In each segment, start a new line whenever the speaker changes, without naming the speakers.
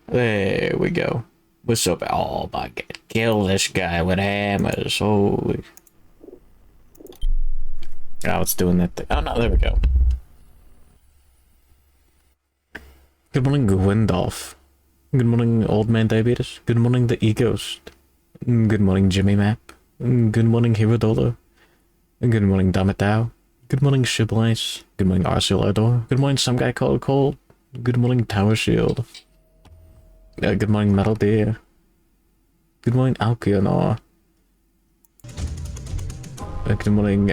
There we go. What's up? Oh my god. Kill this guy with hammers. Holy. Oh, it's doing that thing. Oh no, there we go. Good morning, Gwendolf. Good morning, Old Man Diabetes. Good morning, the E-Ghost. Good morning, Jimmy Map. Good morning, Hirodola. Good morning, Damitao. Good morning, Shiblice. Good morning, Arceal Ardor. Good morning, some guy called Cole. Good morning, Tower Shield. Good morning, Metal Deer. Good morning, Alkionor. Good morning,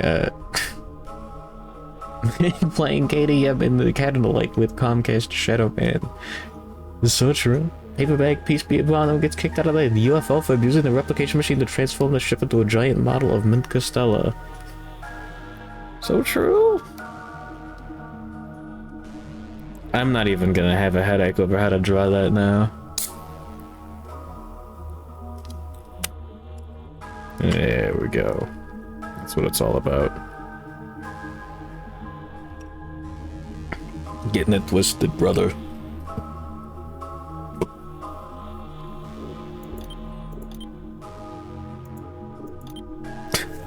playing KDM in the Candlelight with Comcast Shadowban. So true. Paperback Peace Be Upon him gets kicked out of the UFO for abusing the replication machine to transform the ship into a giant model of Mint Costello. So true. I'm not even gonna have a headache over how to draw that now. There we go. That's what it's all about. Getting it twisted, brother.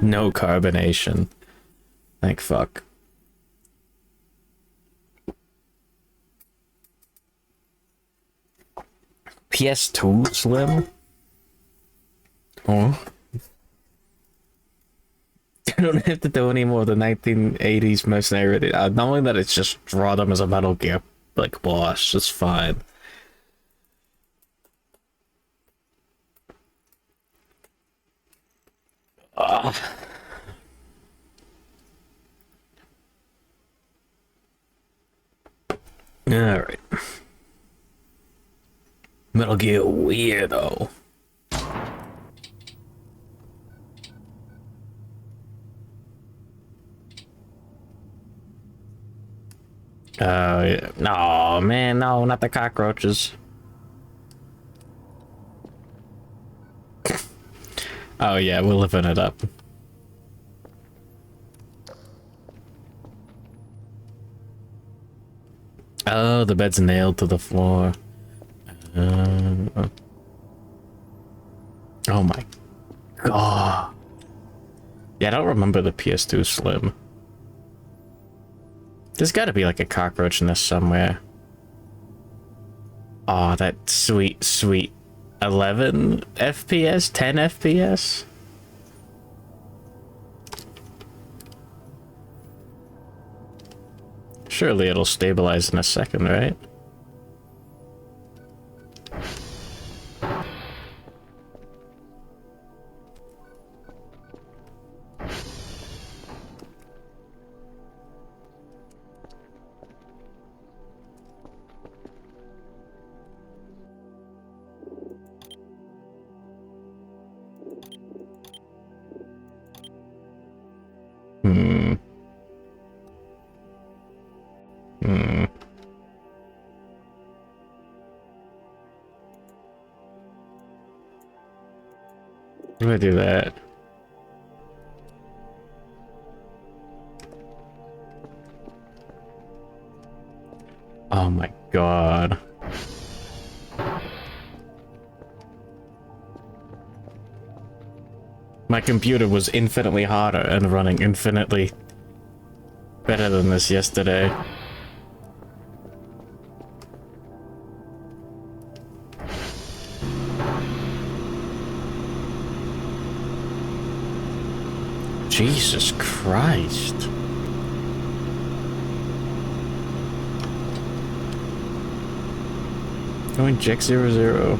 No carbonation. Thank fuck. PS2 Slim? Oh. I don't have to do any more of the 1980s mercenary. Knowing that it's just draw them as a Metal Gear like boss, it's fine. Alright. Metal Gear Weirdo. Yeah. No, man, no, not the cockroaches. Oh yeah, we're living it up. Oh, the bed's nailed to the floor. Oh my god. Yeah, I don't remember the PS2 Slim. There's gotta be like a cockroach in this somewhere. Oh, that sweet, sweet 11 FPS? 10 FPS? Surely it'll stabilize in a second, right? Do I do that? Oh my god. My computer was infinitely harder and running infinitely better than this yesterday. Jesus Christ. Going Jack 00.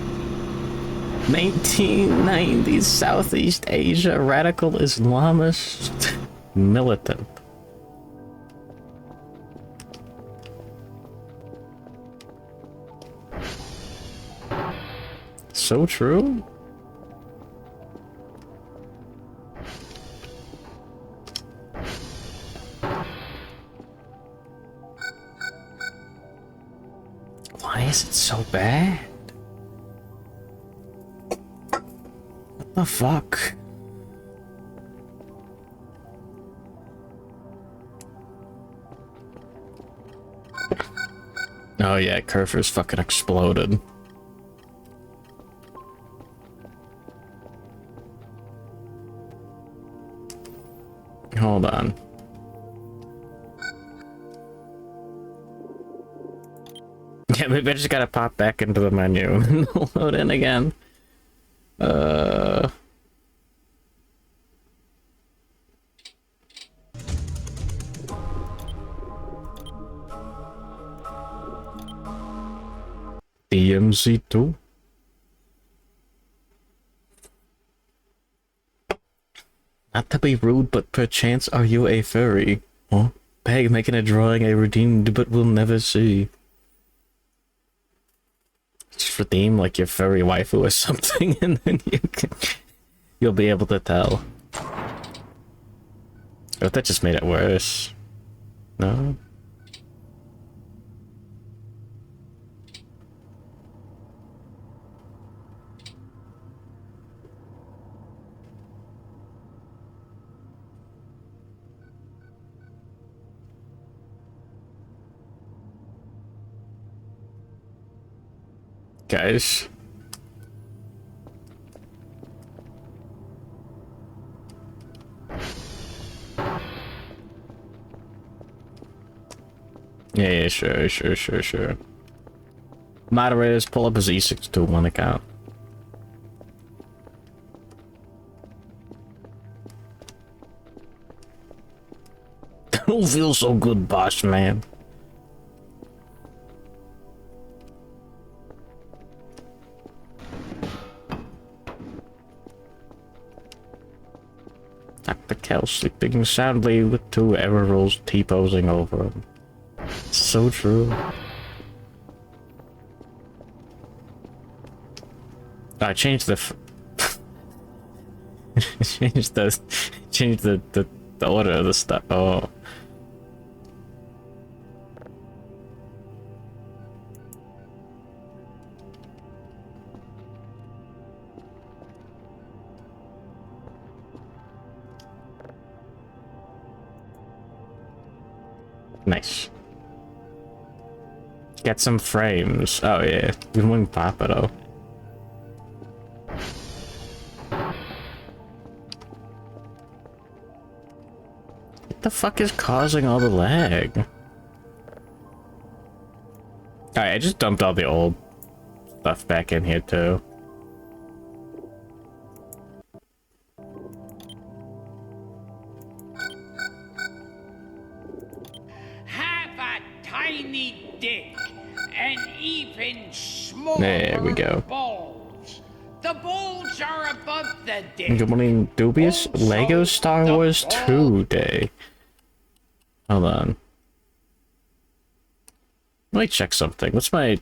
1990s Southeast Asia radical Islamist militant. So true? Why is it so bad? What the fuck? Oh yeah, Curfer's fucking exploded. hold on. Yeah, maybe I just gotta pop back into the menu and load in again. DMC2. Not to be rude, but perchance are you a furry? Huh? Peg making a drawing a redeemed but we'll never see. Just redeem like your furry waifu or something, and then you'll be able to tell. Oh, that just made it worse. No? Guys. Yeah, sure. Moderators, pull up his E621 account. Don't feel so good, boss man. Dr. Kel sleeping soundly with two error rolls T-posing over him. So true. I changed the changed the order of the stuff. Oh. Nice. Get some frames. Oh yeah, good one, Papa though. What the fuck is causing all the lag? Alright, I just dumped all the old stuff back in here too. There we go.
Balls. The balls are above the dick.
Good morning, Dubious.
Also,
Lego Star Wars 2 Day. Hold on. Let me check something. What's my...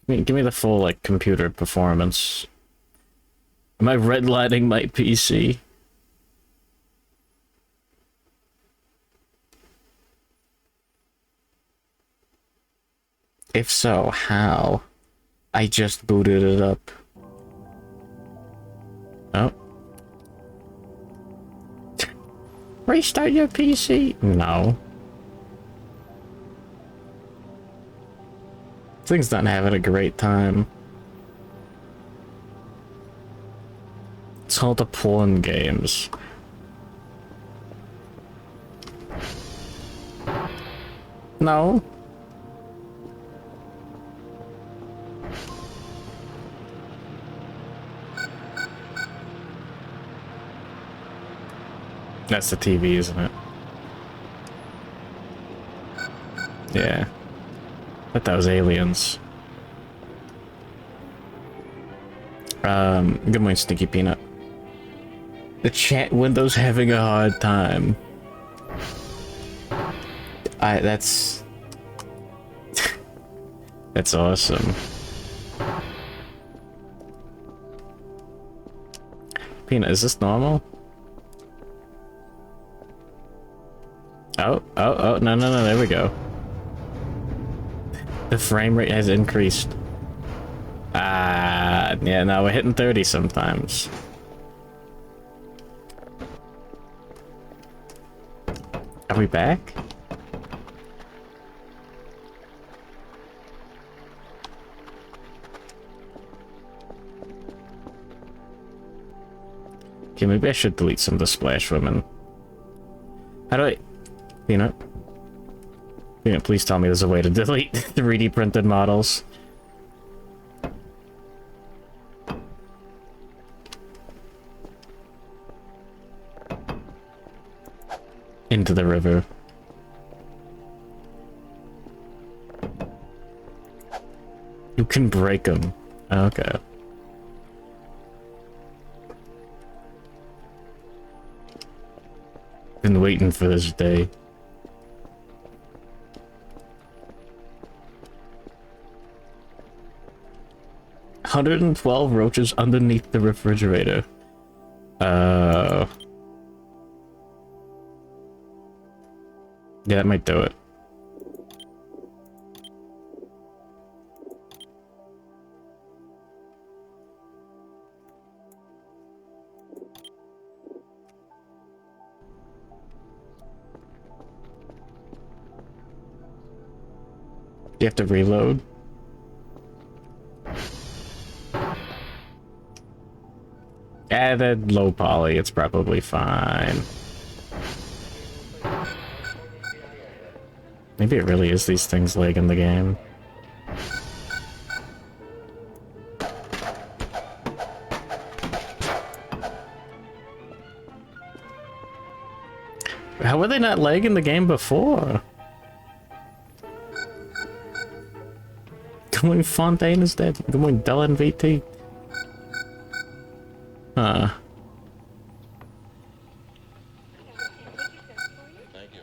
give me the full, like, computer performance. Am I redlining my PC? If so, how? I just booted it up. Oh. Restart your PC? No. Thing's not having a great time. It's all the porn games. No. That's the TV, isn't it? Yeah. I thought that was aliens. Good morning, Stinky Peanut. The chat window's having a hard time. That's... that's awesome. Peanut, is this normal? Oh, no, there we go. The frame rate has increased. Yeah, now we're hitting 30 sometimes. Are we back? Okay, maybe I should delete some of the Splash Women. How do I... Peanut? Peanut, please tell me there's a way to delete 3D printed models. Into the river. You can break them. Okay. Been waiting for this day. $112 roaches underneath the refrigerator. Yeah, that might do it. Do you have to reload? Added low poly, it's probably fine. Maybe it really is these things lagging the game. How were they not lagging the game before? Good morning, Fontaine is dead. Good morning, Dell NVT. Huh.
Thank you.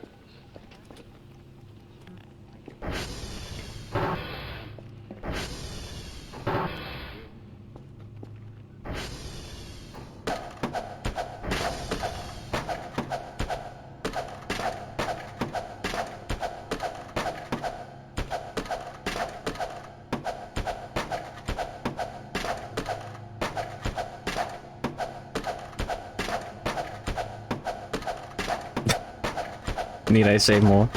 Need I say more?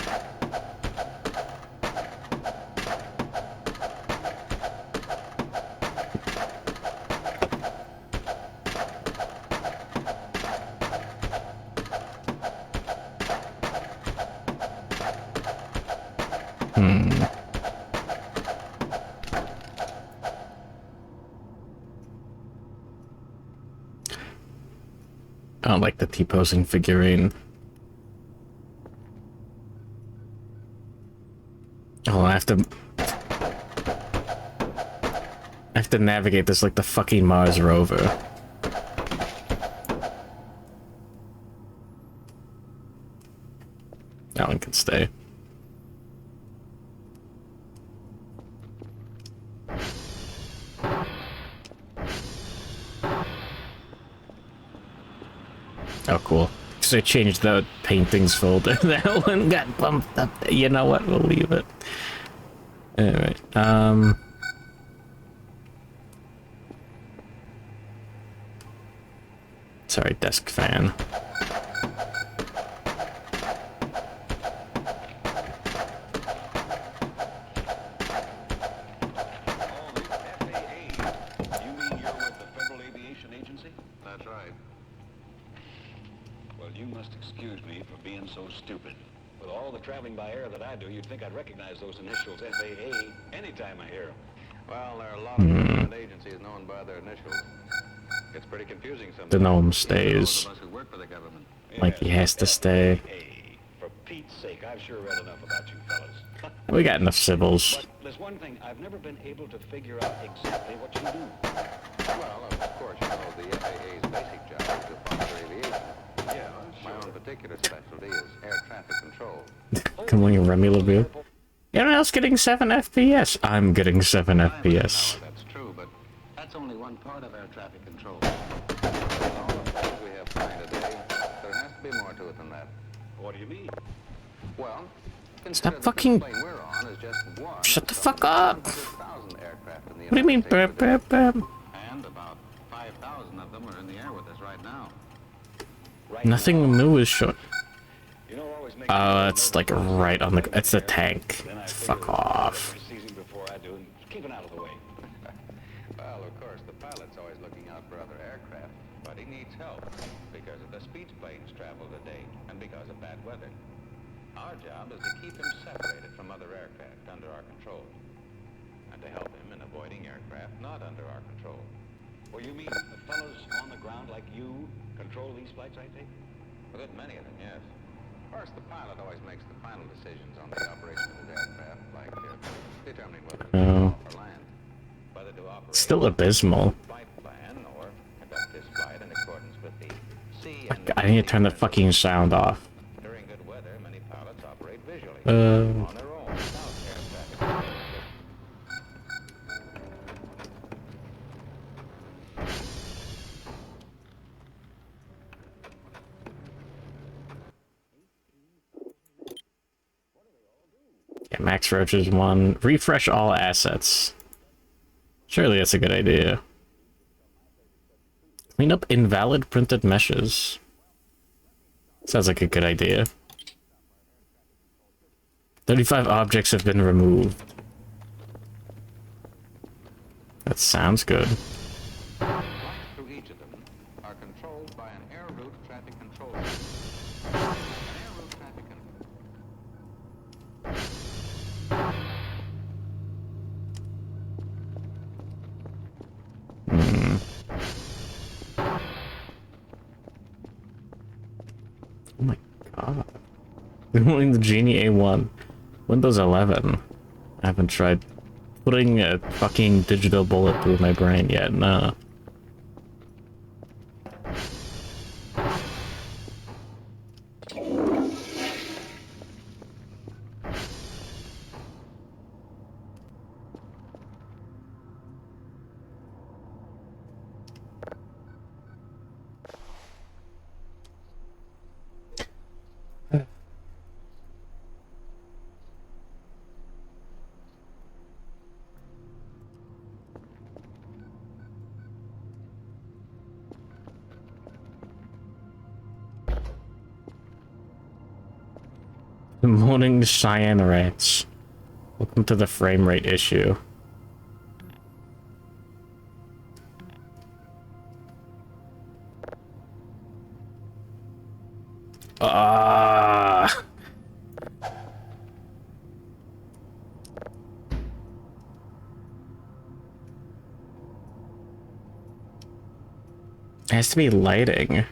I don't like the T-posing figurine. Oh, I have to navigate this like the fucking Mars rover. That one can stay. Oh, cool. So I changed the paintings folder. That one got bumped up. You know what? We'll leave it. Alright, sorry, desk fan.
Recognize those initials FAA anytime I hear them. Well, there are a lot of government agencies known by their initials. It's pretty confusing sometimes.
The gnome stays.
Those of us who work for the government.
Like he has to stay.
Hey, for Pete's sake, I've sure read enough about you fellas.
We got enough Sybil's.
But there's one thing I've never been able to figure out exactly what you do. Well, of course, you know the FAA's basic job is to sponsor aviation. Yeah, my own particular specialty is air traffic control.
Come on, Remy LeBeau. Anyone else getting 7 FPS? I'm getting 7 FPS.
That's true, but that's only one part of air traffic control. All the things we have flying today, there has to be more to it than that. What do you mean? Well,
Stop fucking... Shut the fuck up! What do you mean, burp, burp, burp?
And about 5,000 of them are in the air with us right now.
Nothing new is short. Oh, that's like right on the... It's the tank. Fuck off.
Well, of course, the pilot's always looking out for other aircraft, but he needs help because of the speeds planes travel today and because of bad weather. Our job is to keep him separated from other aircraft under our control and to help him in avoiding aircraft not under our control.
Well, you mean the fellows on the ground like you control these flights, I take?
A good many of them, yes. Of course, the pilot always makes the final decisions on the operation of his aircraft, like determining whether to take off or land, whether to operate
Still abysmal.
flight plan or conduct his flight in accordance with the sea and
I need to turn the fucking sound off.
During good weather, many pilots operate visually on their own without air traffic control system.
Yeah, Max Roaches 1. Refresh all assets. Surely that's a good idea. Clean up invalid printed meshes. Sounds like a good idea. 35 objects have been removed. That sounds good.
Flights through each of them are controlled by an air route traffic control system. An air route traffic control.
Oh my god. Doing the Genie A1. Windows 11. I haven't tried putting a fucking digital bullet through my brain yet, no. Good morning, Cheyenne Rats. Welcome to the frame rate issue. Ah. It has to be lighting.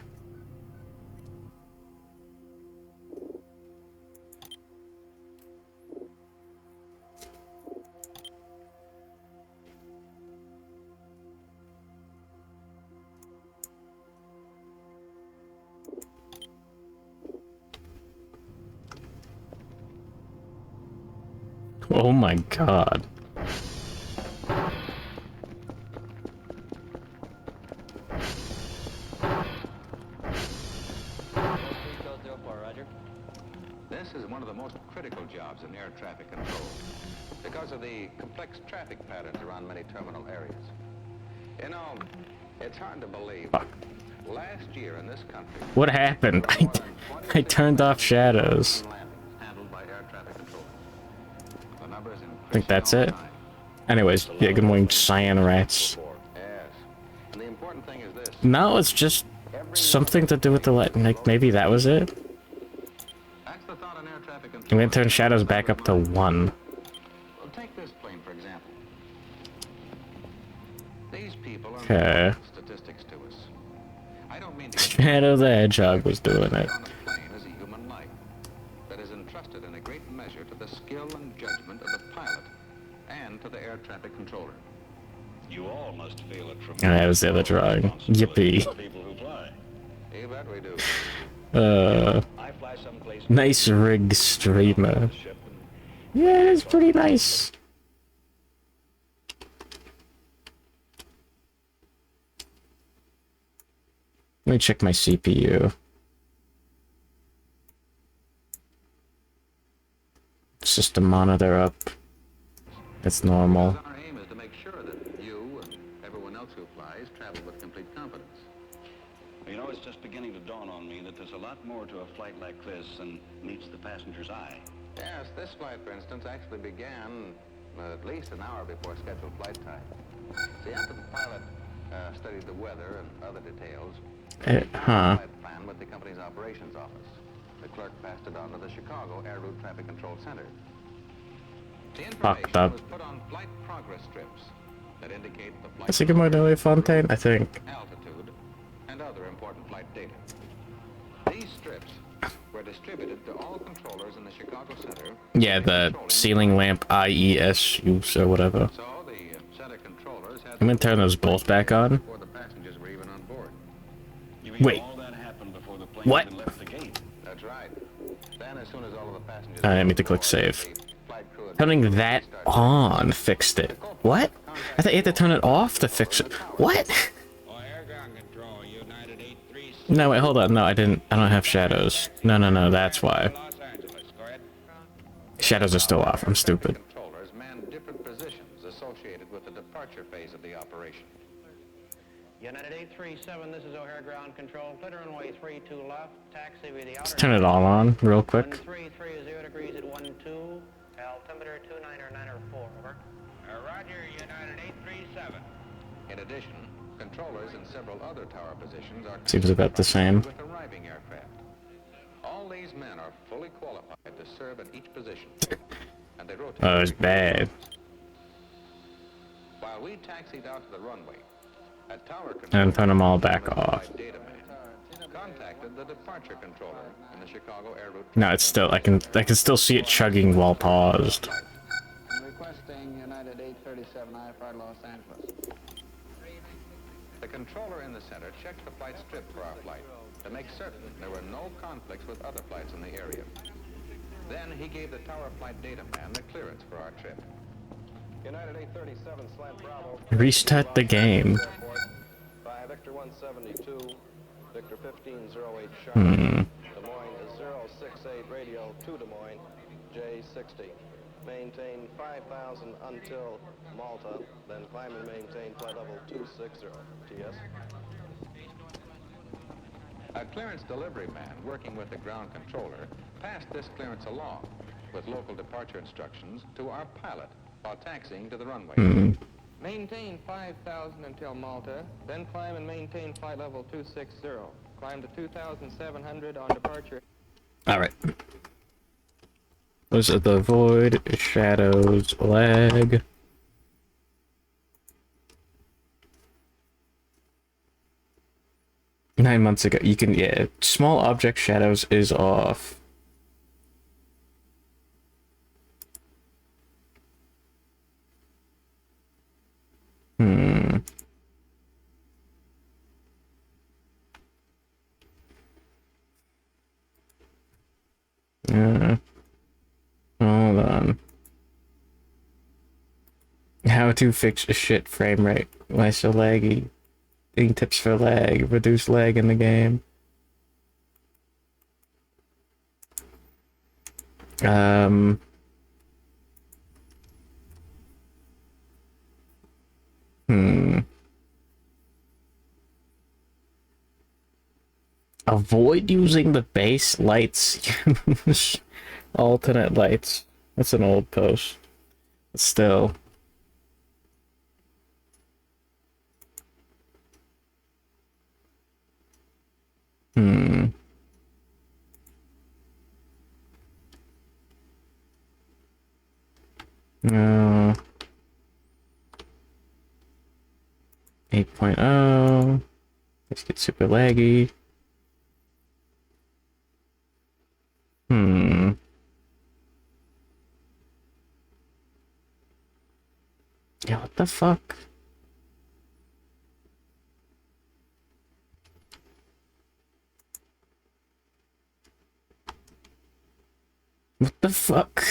Oh my god.
This is one of the most critical jobs in air traffic control because of the complex traffic patterns around many terminal areas. You know, it's hard to believe. Last year in this country,
What happened? I turned off shadows.
handled by air traffic control. The numbers
I think that's it. Anyways, yeah, good morning, Cyan Rats.
Yes. And the important thing is this.
No, it's just something to do with the light. Like, maybe that was it?
That's the thought in air traffic control.
I'm gonna turn shadows back up to 1.
Well, take this plane, for example. These people are
Okay.
statistics to us. I don't mean to
Shadow the Hedgehog was doing it.
on a plane is a human life that is entrusted in a great measure to the skill and judgment of the pilot and to the air traffic controller.
You all must feel it from
And that was the other drawing. Yippee.
people who fly.
You bet we do.
I fly someplace
Nice rig streamer.
ship and
Yeah, it's pretty nice. Let me check my CPU. System monitor up. It's normal.
Our aim is to make sure that you and everyone else who flies travel with complete confidence.
you know, it's just beginning to dawn on me that there's a lot more to a flight like this than meets the passenger's eye.
Yes, this flight, for instance, actually began at least an hour before scheduled flight time. See, after the pilot studied the weather and other details,
Huh.
flight plan with the company's operations office. The clerk passed it on to the Chicago Air Route Traffic Control Center. The
Fucked
information
up.
was put on flight progress strips that indicate the flight
Is it good morning, Fontaine? I think.
altitude, and other important flight data. These strips were distributed to all controllers in the Chicago Center.
Yeah, the ceiling lamp IESUs or whatever.
So the center controllers had
I'm gonna turn those both back on.
before the passengers were even on board.
You mean
Wait.
all that happened before the plane
What?
even left the gate?
That's right. Then, as soon as all of the passengers
I
were
need to
on
click
board,
save.
the flight crew had
Turning that on fixed it. What? I thought you had to turn it off to fix it. What?
Oh, air ground control, United 836.
No, wait, hold on. No, I didn't. I don't have shadows. No, that's why.
Los Angeles, go ahead.
Shadows are still off. I'm stupid.
controllers manned different positions associated with the departure phase of the operation.
United 837, this is O'Hare Ground Control. Clear runway 32 left, taxi with the outer...
Let's turn it all on real quick.
1330 degrees at 12, altimeter 29904, over.
Roger, United 837.
In addition, controllers in several other tower positions are
Seems about the same.
with arriving aircraft. All these men are fully qualified to serve at each position, and they rotate.
Oh, it's bad.
While we taxied out to the runway, a tower
And turn them all back
controller
off.
data man contacted the departure controller in the Chicago Air Route.
No, it's still. I can still see it chugging while paused.
Requesting United 837 IFR Los Angeles.
The controller in the center checked the flight strip for our flight to make certain there were no conflicts with other flights in the area. Then he gave the tower flight data man the clearance for our trip.
United 837 Slant Bravo.
Restart the game.
By Victor 172, Victor 1508 Sharp. Des Moines is 068 radio to Des Moines, J60. Maintain 5,000 until Malta, then climb and maintain flight level 260, TS.
A clearance delivery man working with the ground controller passed this clearance along with local departure instructions to our pilot while taxiing to the runway.
Maintain 5,000 until Malta, then climb and maintain flight level 260. Climb to 2,700 on departure.
All right. Was it the void, shadows, lag? Nine months ago, you can, yeah, small object shadows is off. Hold on. How to fix a shit frame rate. Why so laggy? Getting tips for lag. Reduce lag in the game. Avoid using the base lights. Use alternate lights. That's an old post. But still. No. 8.0. Let's get super laggy. Yeah, what the fuck? What the fuck?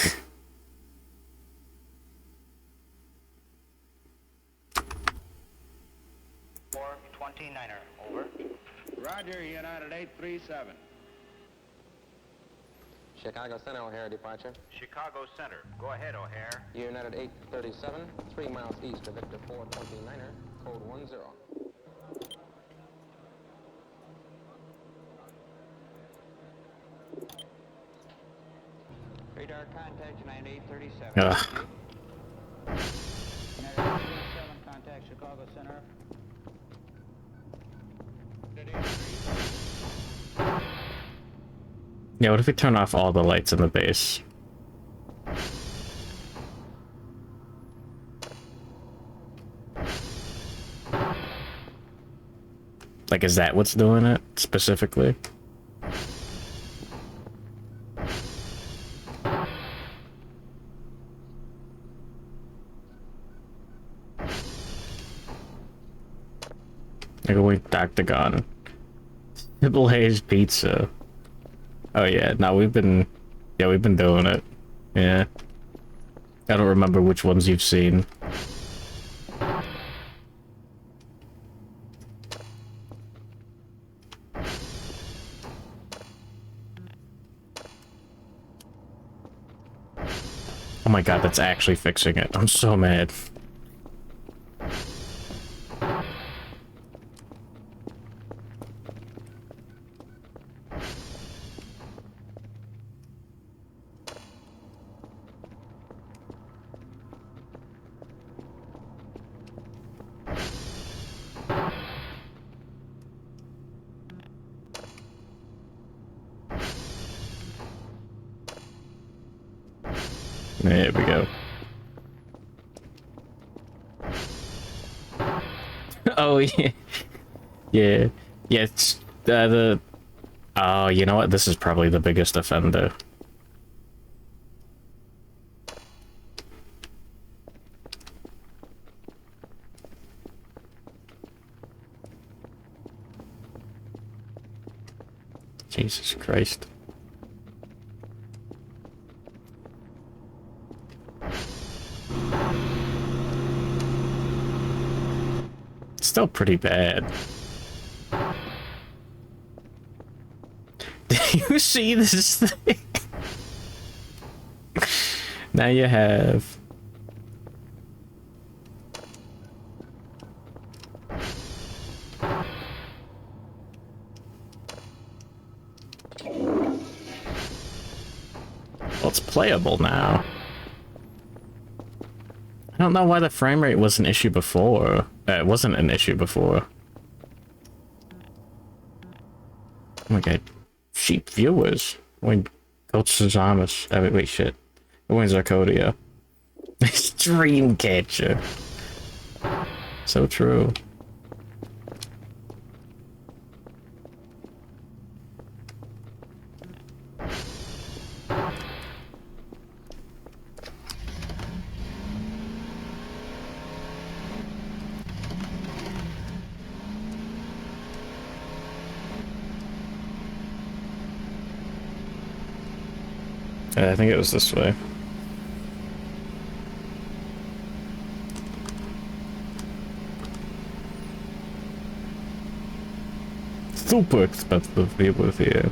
Or 29er, over.
Roger, United 837.
Chicago Center, O'Hare departure.
Chicago Center, go ahead, O'Hare.
United 837, 3 miles east of Victor 429er, code 10.
Radar contact United 837.
Ugh.
United 837 contact contact Chicago Center.
Yeah, what if we turn off all the lights in the base? Like, is that what's doing it, specifically? Like a weak Octagon. Triple Haze Pizza. Oh yeah, no, we've been doing it. Yeah. I don't remember which ones you've seen. Oh my god, that's actually fixing it. I'm so mad. There we go. Oh yeah. Yeah. Yeah, it's the oh, you know what? This is probably the biggest offender. Jesus Christ. It's still pretty bad. Do you see this thing? Now you have... Well, it's playable now. I don't know why the frame rate was an issue before. It wasn't an issue before. Oh my god. Sheep viewers. Wait, Coach Sazamas. Oh, wait, shit. When's Arcodia? Dreamcatcher. So true. I think it was this way. Super expensive viewers here.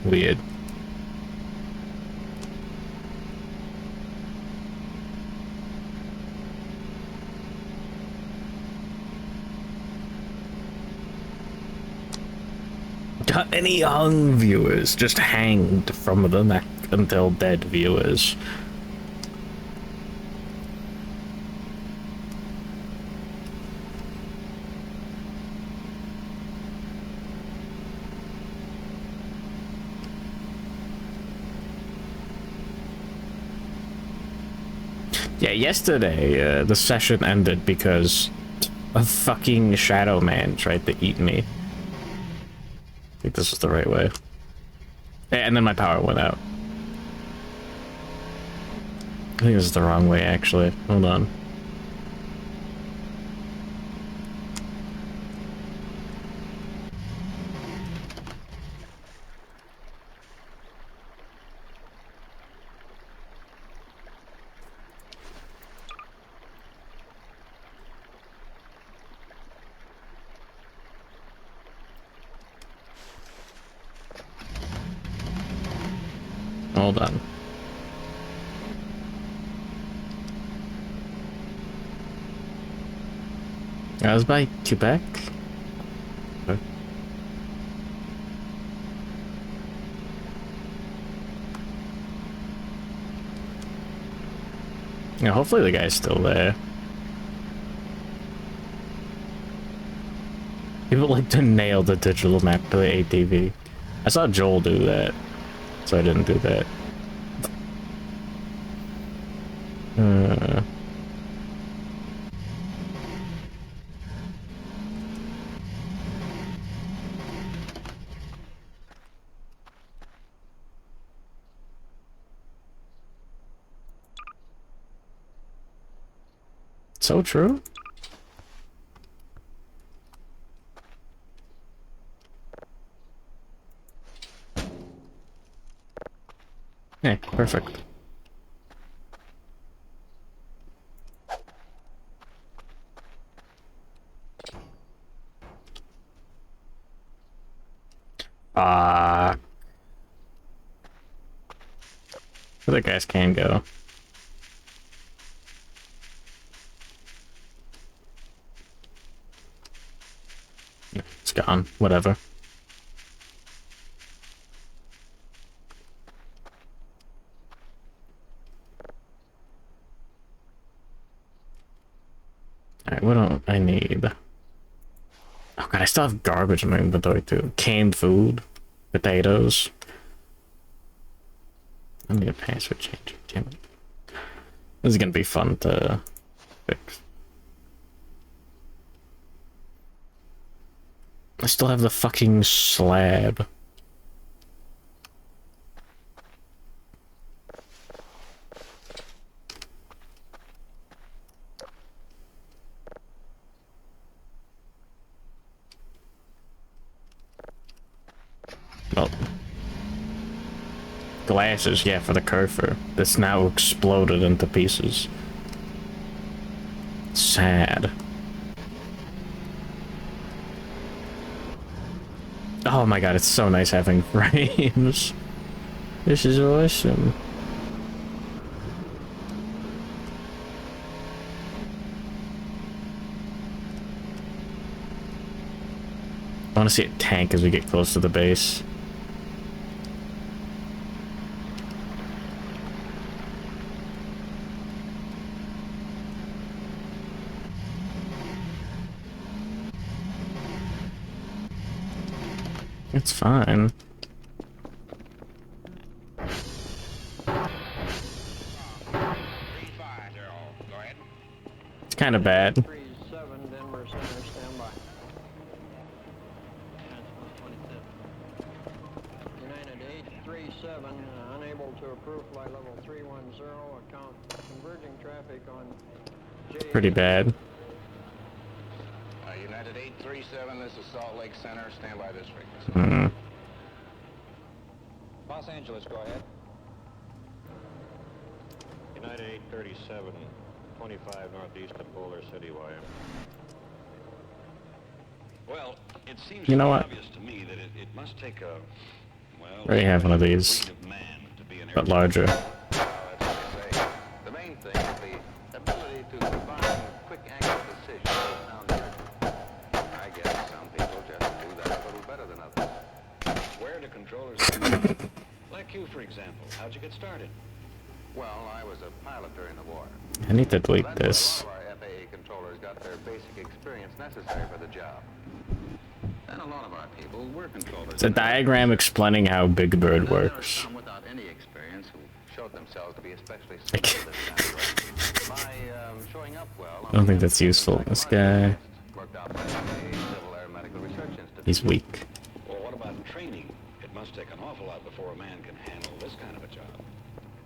Weird. Any hung viewers just hanged from the neck until dead viewers. Yeah, yesterday the session ended because a fucking shadow man tried to eat me. I think this is the right way. And then my power went out. I think this is the wrong way, actually. Hold on. Hold on. I was by Quebec. Okay. Yeah, hopefully the guy's still there. People like to nail the digital map to the ATV. I saw Joel do that, so I didn't do that. So true. Yeah, perfect. Ah, where the guys can go. It's gone. Whatever. Alright, what don't I need? Oh god, I still have garbage in my inventory too. Canned food, potatoes. I need a password change. Damn it. This is gonna be fun to fix. I still have the fucking slab. Well, glasses, yeah, for the curfer. That's now exploded into pieces. Sad. Oh my god, it's so nice having frames. This is awesome. I want to see it tank as we get close to the base. It's fine. It's kind of bad.
37, Denver Center, stand by. United 837, unable to approve flight level 310, account converging traffic on J.
Pretty bad.
United 837, this is Salt Lake Center. Stand by this frequency.
Los Angeles, go ahead.
United 837, 25 northeast of Boulder City, wire.
Well, it seems
You know what?
obvious to me that it must take a, well...
Already have one of these,
breed of man to be an
but larger.
That's what they say. The main thing is the ability to combine quick, accurate decisions with sound judgment. I guess some people just do that a little better than others.
Where do controllers... like you, for example. How'd you get started?
Well, I was a pilot during the war.
I need to delete
That's
this.
where a lot of our FAA controllers got their basic experience necessary for the job. And a lot of our people were controllers.
It's a diagram explaining how Big Bird
Then there are
works.
some without any experience who showed themselves to be especially suited to this kind of work. By showing up well...
I don't think that's useful. This guy,
Worked out by the Civil Air Medical Research Institute.
he's weak.
Well, what about training? It must take an awful lot before a man can handle this kind of a job.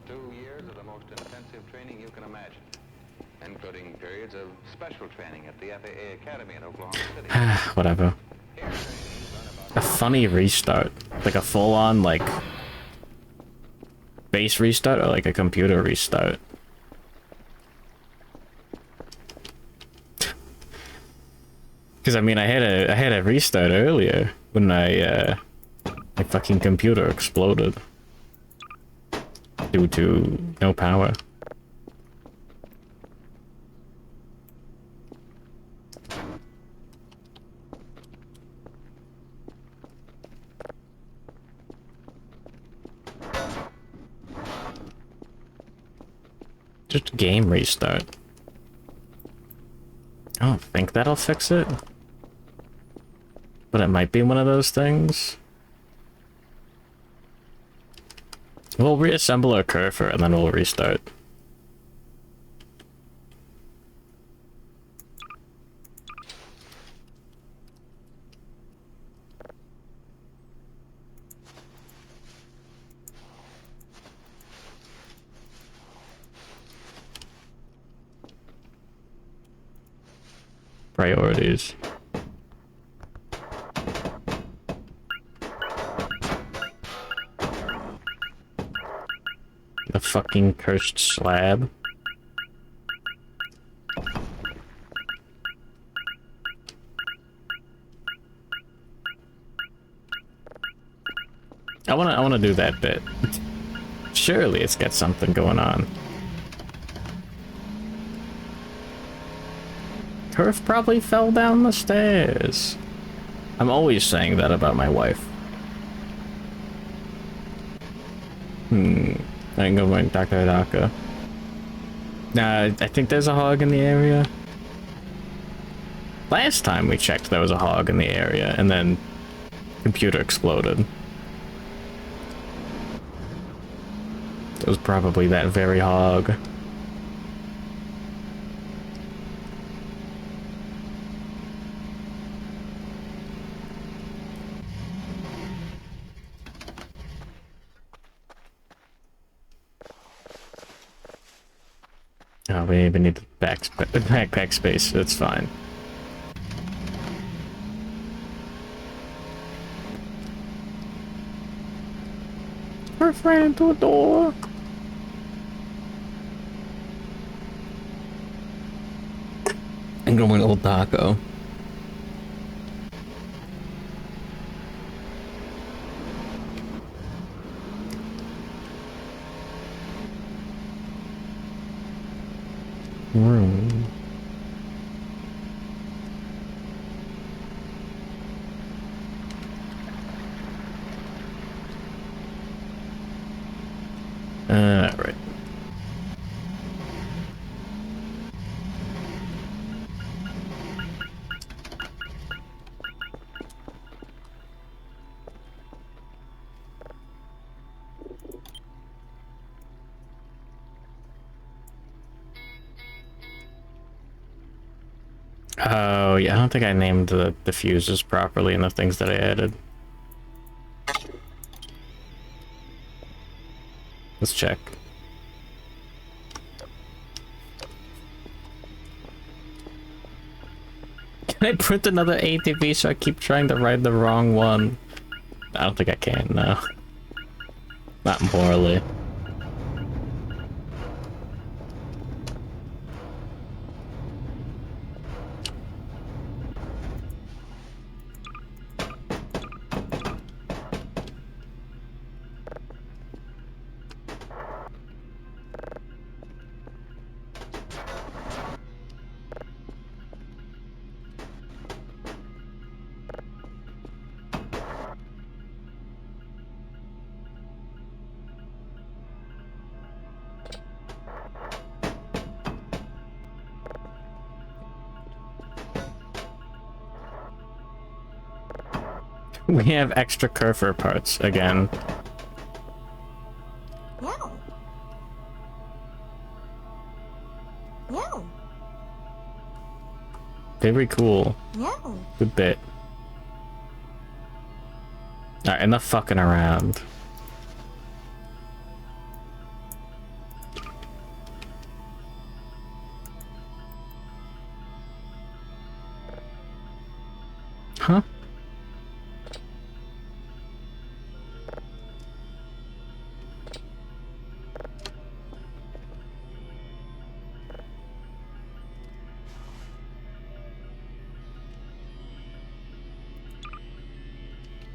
2 years of the most intensive training you can imagine, including periods of special training at the FAA Academy in Oklahoma City.
Whatever.
Here, trainees learn
A
about
funny restart. Like a full-on, like, base restart or like a computer restart. Because I mean, I had a restart earlier when my fucking computer exploded due to no power. Just game restart. I don't think that'll fix it. But it might be one of those things. We'll reassemble our cursor and then we'll restart. Priorities. The fucking cursed slab. I wanna do that bit. Surely it's got something going on. Turf probably fell down the stairs. I'm always saying that about my wife. I can go with Dr. Daka. Nah, I think there's a hog in the area. Last time we checked, there was a hog in the area, and then computer exploded. It was probably that very hog. Oh, we even need the backpack space. That's fine. Turf ran into a door. And going old taco. Room. Right. Oh, yeah, I don't think I named the diffusers properly in the things that I added. Let's check. Can I print another ATV so I keep trying to write the wrong one? I don't think I can, no. Not morally. We have extra Kerfer parts again.
No. No.
Very cool.
No.
Good bit. Alright, enough fucking around. Huh?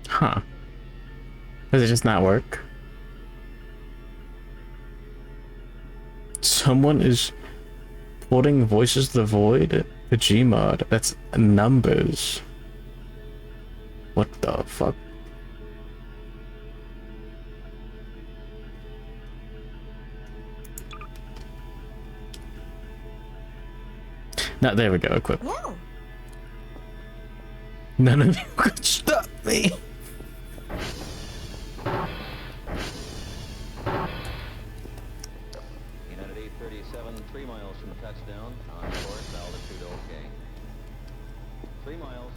Huh. Does it just not work? Someone is porting Voices of the Void to Gmod. That's numbers. What the fuck? No, there we go, equip.
No.
None of you could stop me.
United 837, 3 miles from touchdown, on course, altitude okay. 3 miles.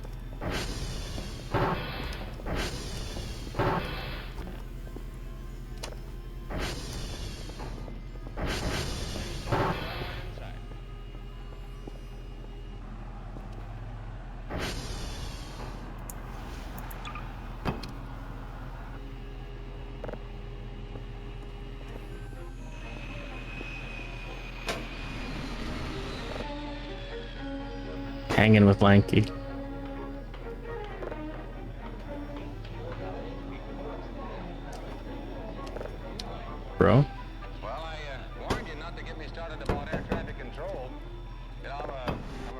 Hanging with Lanky. Bro?
Well, I warned you not to get me started about air traffic control. You know, I'm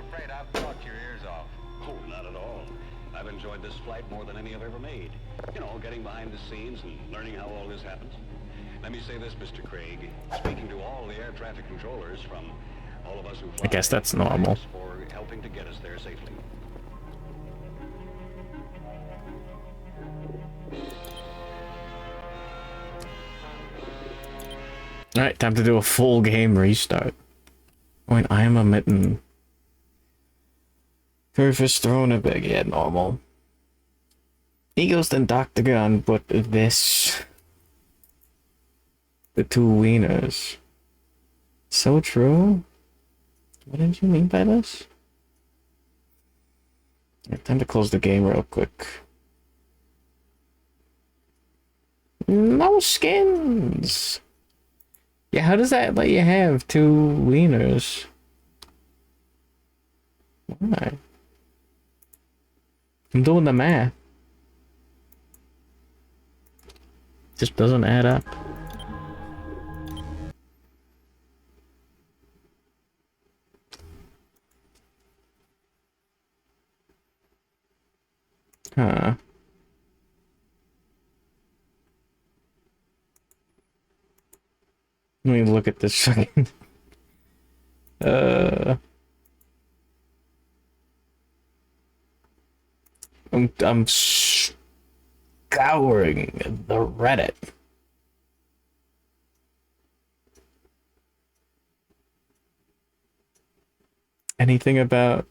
afraid I've talked your ears off.
Oh, not at all. I've enjoyed this flight more than any I've ever made. You know, getting behind the scenes and learning how all this happens. Let me say this, Mr. Craig. Speaking to all the air traffic controllers from all of us who fly,
I guess that's normal.
thanks for helping to get us there safely.
Alright, time to do a full game restart. Wait, I am omitting. Curve is thrown a big, yeah, normal. Eagles then Dr. Gun, but this. The two wieners. So true? What did you mean by this? Yeah, time to close the game real quick. No skins! Yeah, how does that let you have two wieners? Why? I'm doing the math. Just doesn't add up. Huh. Let me look at this fucking... I'm scouring the Reddit. Anything about...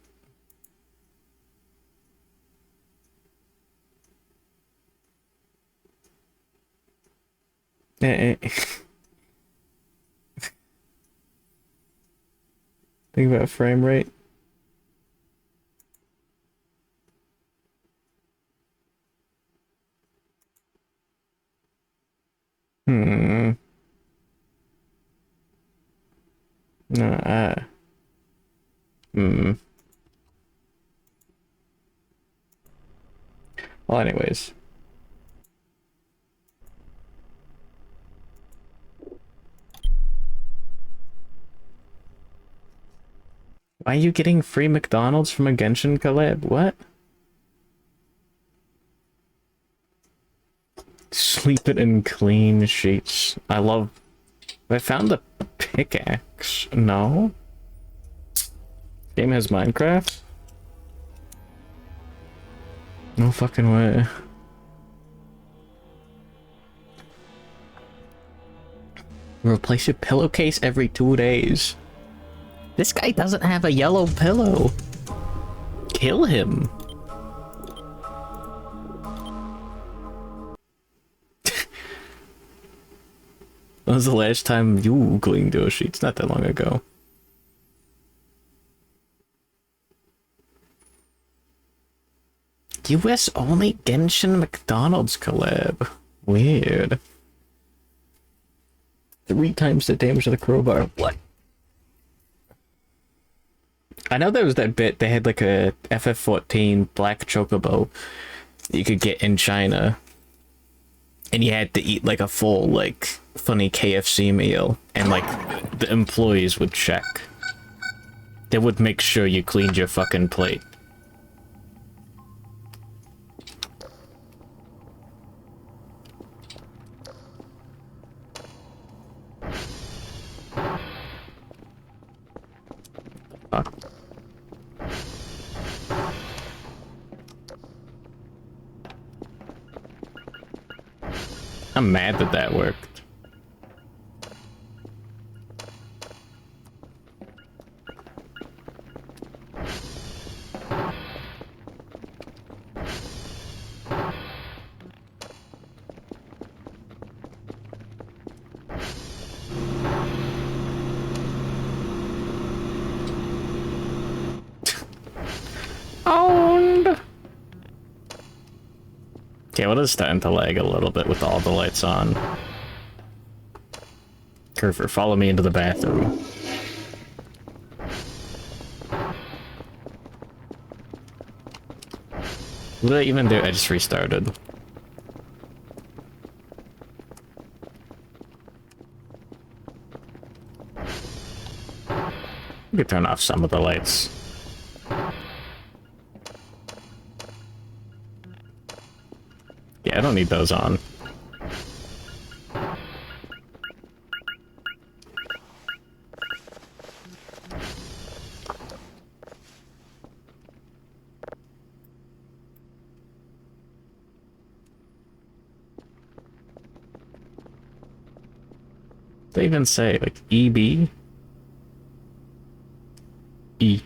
Think about frame rate. No, Well, anyways. Why are you getting free McDonald's from a Genshin collab? What? Sleeping in clean sheets. I love... I found the pickaxe. No? Game has Minecraft? No fucking way. Replace your pillowcase every 2 days. This guy doesn't have a yellow pillow. Kill him. When was the last time you cleaned your sheets? Not that long ago. US only Genshin McDonald's collab. Weird. 3 times the damage of the crowbar. What? I know there was that bit, they had like a FF14 black chocobo that you could get in China. And you had to eat like a full, like, funny KFC meal. And like, the employees would check. They would make sure you cleaned your fucking plate. Fuck. I'm mad that that worked. Owned! Okay, well, it's starting to lag a little bit with all the lights on. Curver, follow me into the bathroom. What did I even do? I just restarted. We could turn off some of the lights. Yeah, I don't need those on. They even say, like, EB? E.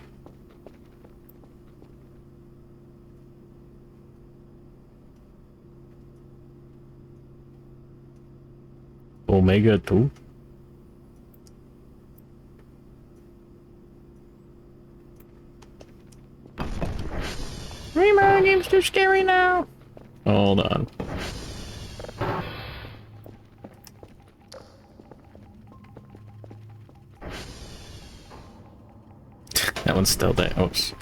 Omega 2? My game's too scary now. Hold on. That one's still there. Oops.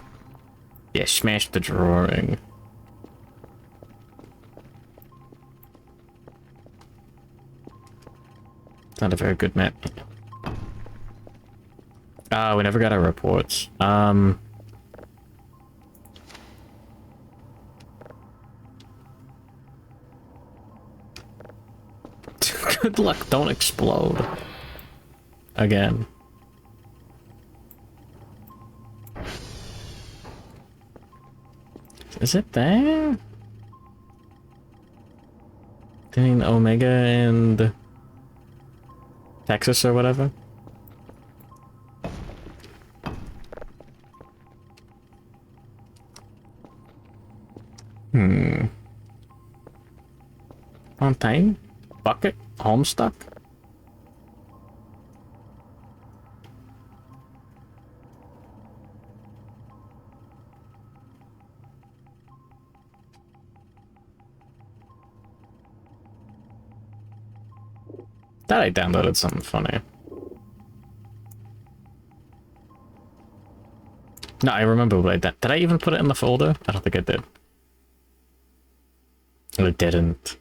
Yeah, smash the drawing. Not a very good map. We never got our reports. Good luck, don't explode. Again. Is it there? Between Omega and Texas or whatever? Fontaine? Bucket? Homestuck? Thought I downloaded something funny. No, I remember what I did. Did I even put it in the folder? I don't think I did. I didn't.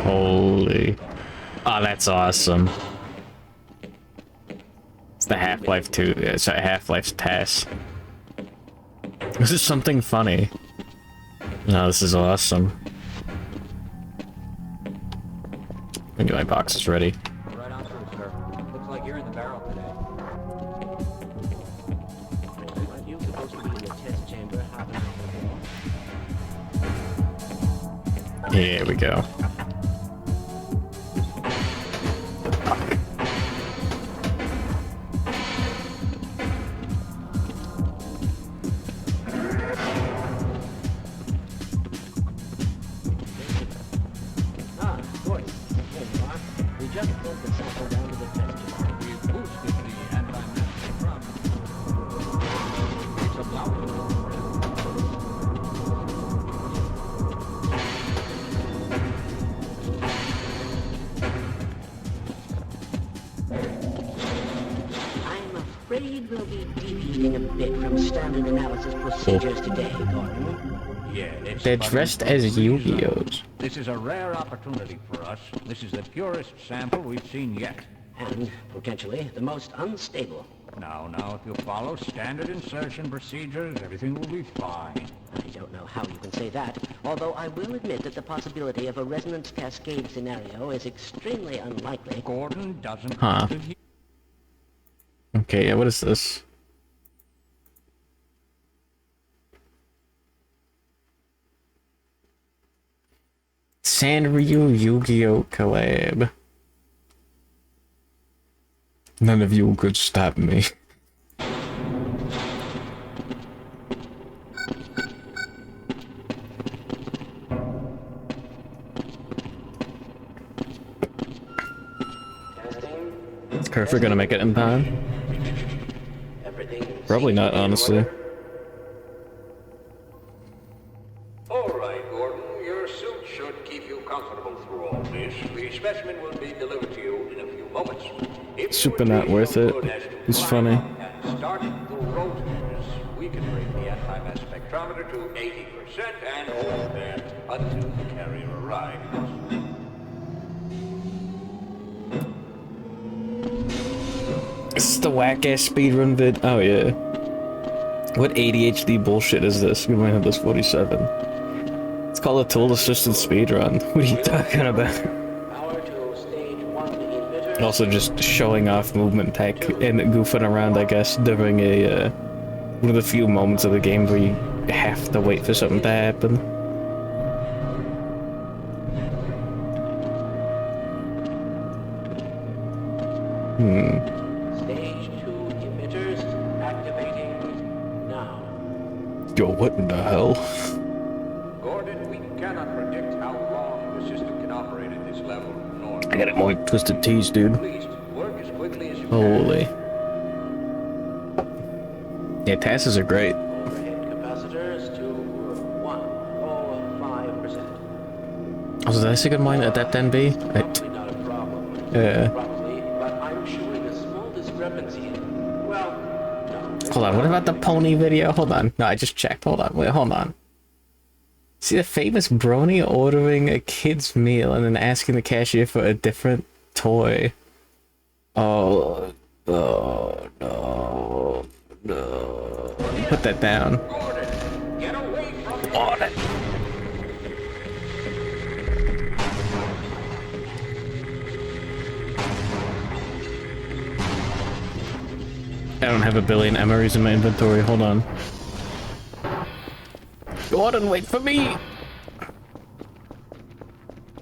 Holy. Oh, that's awesome. It's the Half-Life 2, sorry, Half-Life test. This is something funny. No, this is awesome. I get my boxes ready.
Right on through, sir. Looks like you're in the barrel today. Aren't you supposed to be in the test chamber half an hour before?
Here we go.
We'll be deviating a bit from standard analysis procedures today, Gordon.
Yeah,
they're dressed as Yu-Gi-Ohs.
This is a rare opportunity for us. This is the purest sample we've seen yet.
and potentially the most unstable.
Now, if you follow standard insertion procedures, everything will be fine.
I don't know how you can say that, although I will admit that the possibility of a resonance cascade scenario is extremely unlikely.
Gordon doesn't...
Huh. Okay, yeah, what is this? Sanryu Yu-Gi-Oh! Collab. None of you could stop me. Is Kerfur gonna make it in time? Probably not, honestly.
Alright, Gordon, your suit should keep you comfortable through all this. The specimen will be delivered to you in a few moments.
Super not worth it. It's funny.
Starting the rotors, we can bring the anti-mass spectrometer to 80% and hold that until the carrier arrives.
This is the whack-ass speedrun vid. Oh, yeah. What ADHD bullshit is this? We might have this 47. It's called a tool-assisted speedrun. What are you talking about? Also just showing off movement tech and goofing around, I guess, during a, one of the few moments of the game where you have to wait for something to happen.
Stage 2 emitters activating now.
Yo, what in the hell?
Gordon, we cannot predict how long the system can operate at this level.
I got it more twisted tees, dude.
Work as quickly as you
Holy. Yeah, TASs are great.
Overhead capacitors to 105%.
Also, did I say good morning at Adept NB?
Probably not a problem.
Yeah.
Probably, but I'm showing a small discrepancy. Well, no.
Hold on, what about the pony video? Hold on. No, I just checked. Hold on. Wait, hold on. See the famous brony ordering a kid's meal and then asking the cashier for a different toy. Oh, no, no, no. Put that down.
Get away from me.
Oh, that... I don't have a billion emeries in my inventory. Hold on. Gordon, wait for me!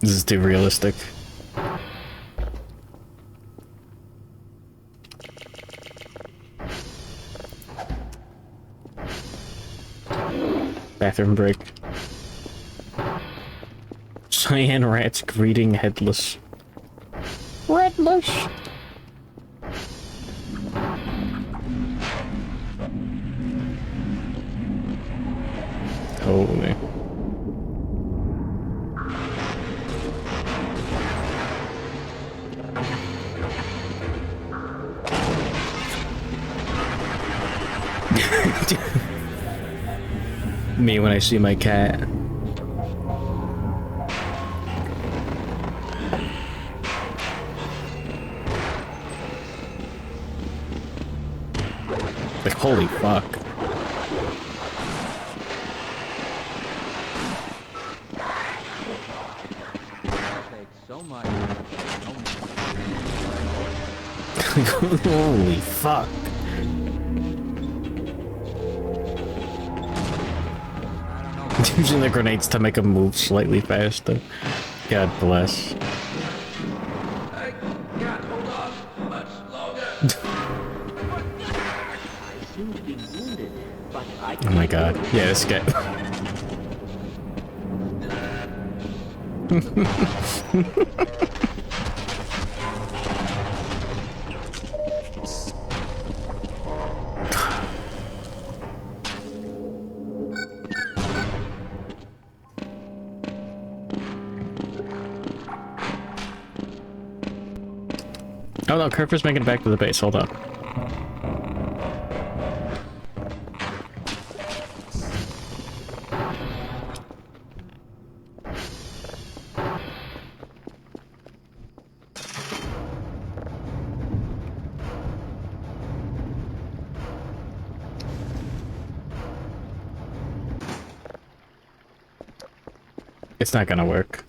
This is too realistic. Bathroom break. Cyan rats greeting headless. Headless! Holy. Me when I see my cat. Like, holy fuck. Holy fuck. Using the grenades to make them move slightly faster. God bless.
I can't hold on much longer.
I seem to be wounded, but I
Oh my god. Yeah, this guy. Oh no, Kerfer's making it back to the base. Hold on. It's not gonna work.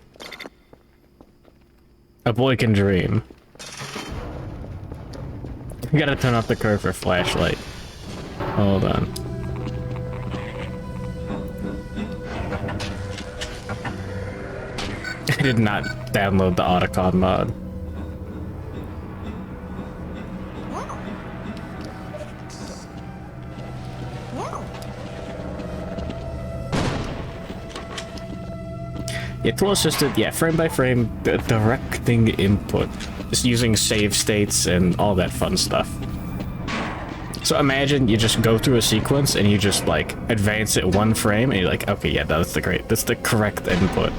A boy can dream. You gotta turn off the curve for flashlight. Hold on. I did not download the Autocon mod. Yeah, tool assisted, yeah, frame by frame, directing input. Just using save states and all that fun stuff. So imagine you just go through a sequence and you just like advance it one frame and you're like, okay, yeah, that's the correct input.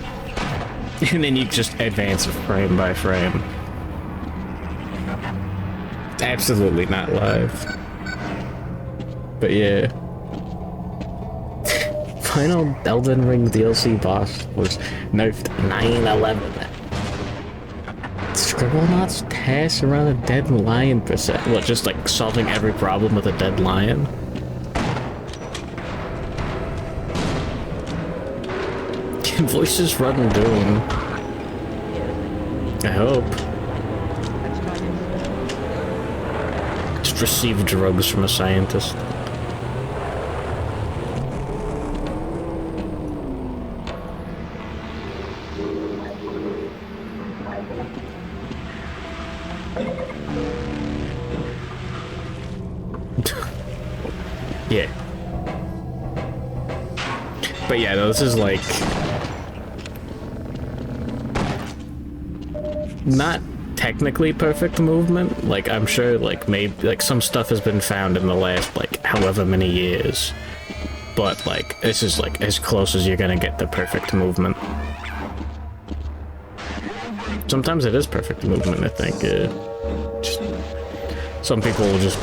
And then you just advance it frame by frame. Absolutely not live. But yeah. Final Elden Ring DLC boss was nerfed 9/11. Scribblenauts task around a dead lion percent. What, just like solving every problem with a dead lion? Can voices run Doom? I hope. Just receive drugs from a scientist. Yeah. But yeah, no, this is like not technically perfect movement. Like I'm sure like maybe like some stuff has been found in the last like however many years. But like this is like as close as you're gonna get to perfect movement. Sometimes it is perfect movement, I think. Just, some people will just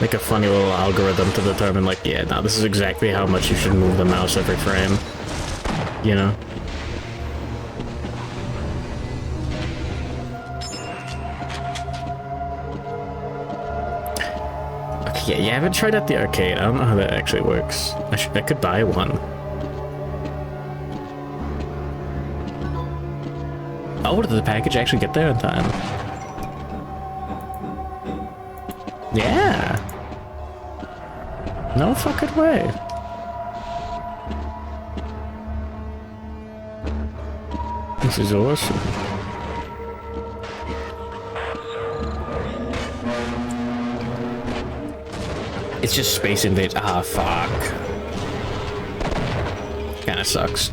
make a funny little algorithm to determine, like, yeah, now this is exactly how much you should move the mouse every frame. You know? Okay, yeah, you haven't tried out the arcade. I don't know how that actually works. I could buy one. Oh, did the package actually get there in time? Yeah. No fucking way. This is awesome. It's just Space Invaders. Ah, fuck. Kinda sucks.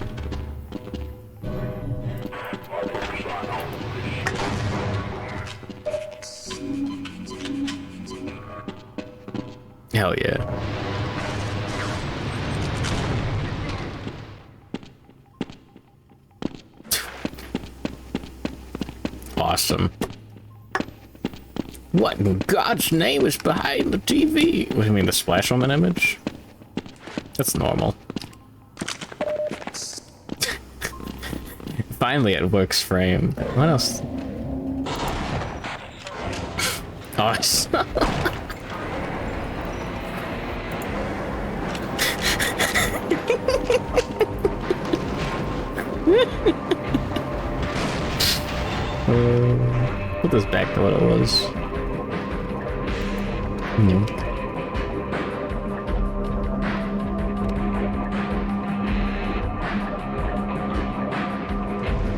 Hell yeah. Awesome. What in God's name is behind the TV? What do you mean, the Splash Woman image? That's normal. Finally it works frame. What else? Awesome. Put this back to what it was. Nope.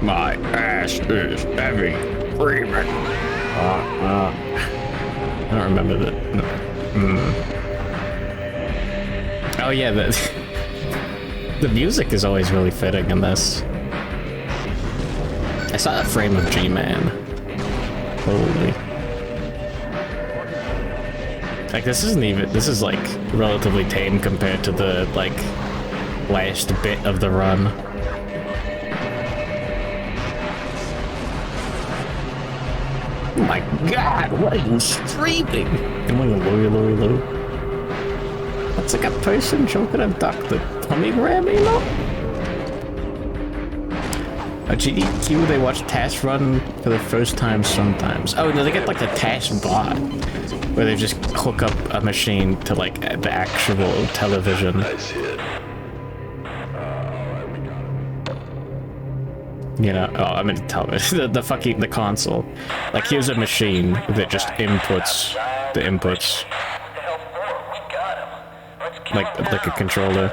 My ass is heavy. Freeman. I don't remember that. No. Oh yeah, the music is always really fitting in this. I saw a frame of G-Man. Holy. Like, this isn't even, this is like relatively tame compared to the like last bit of the run. Oh my god, what are you streaming? Am I a That's like a person choking a duck, the tummy Grammy, no? A GDQ, they watch Task Run for the first time sometimes. Oh no, they get like the Task Bot, where they just hook up a machine to like the actual television.
I see it. Alright, we got
You know, oh, I meant to tell the console. Like, here's a machine that just inputs the inputs. Like a controller.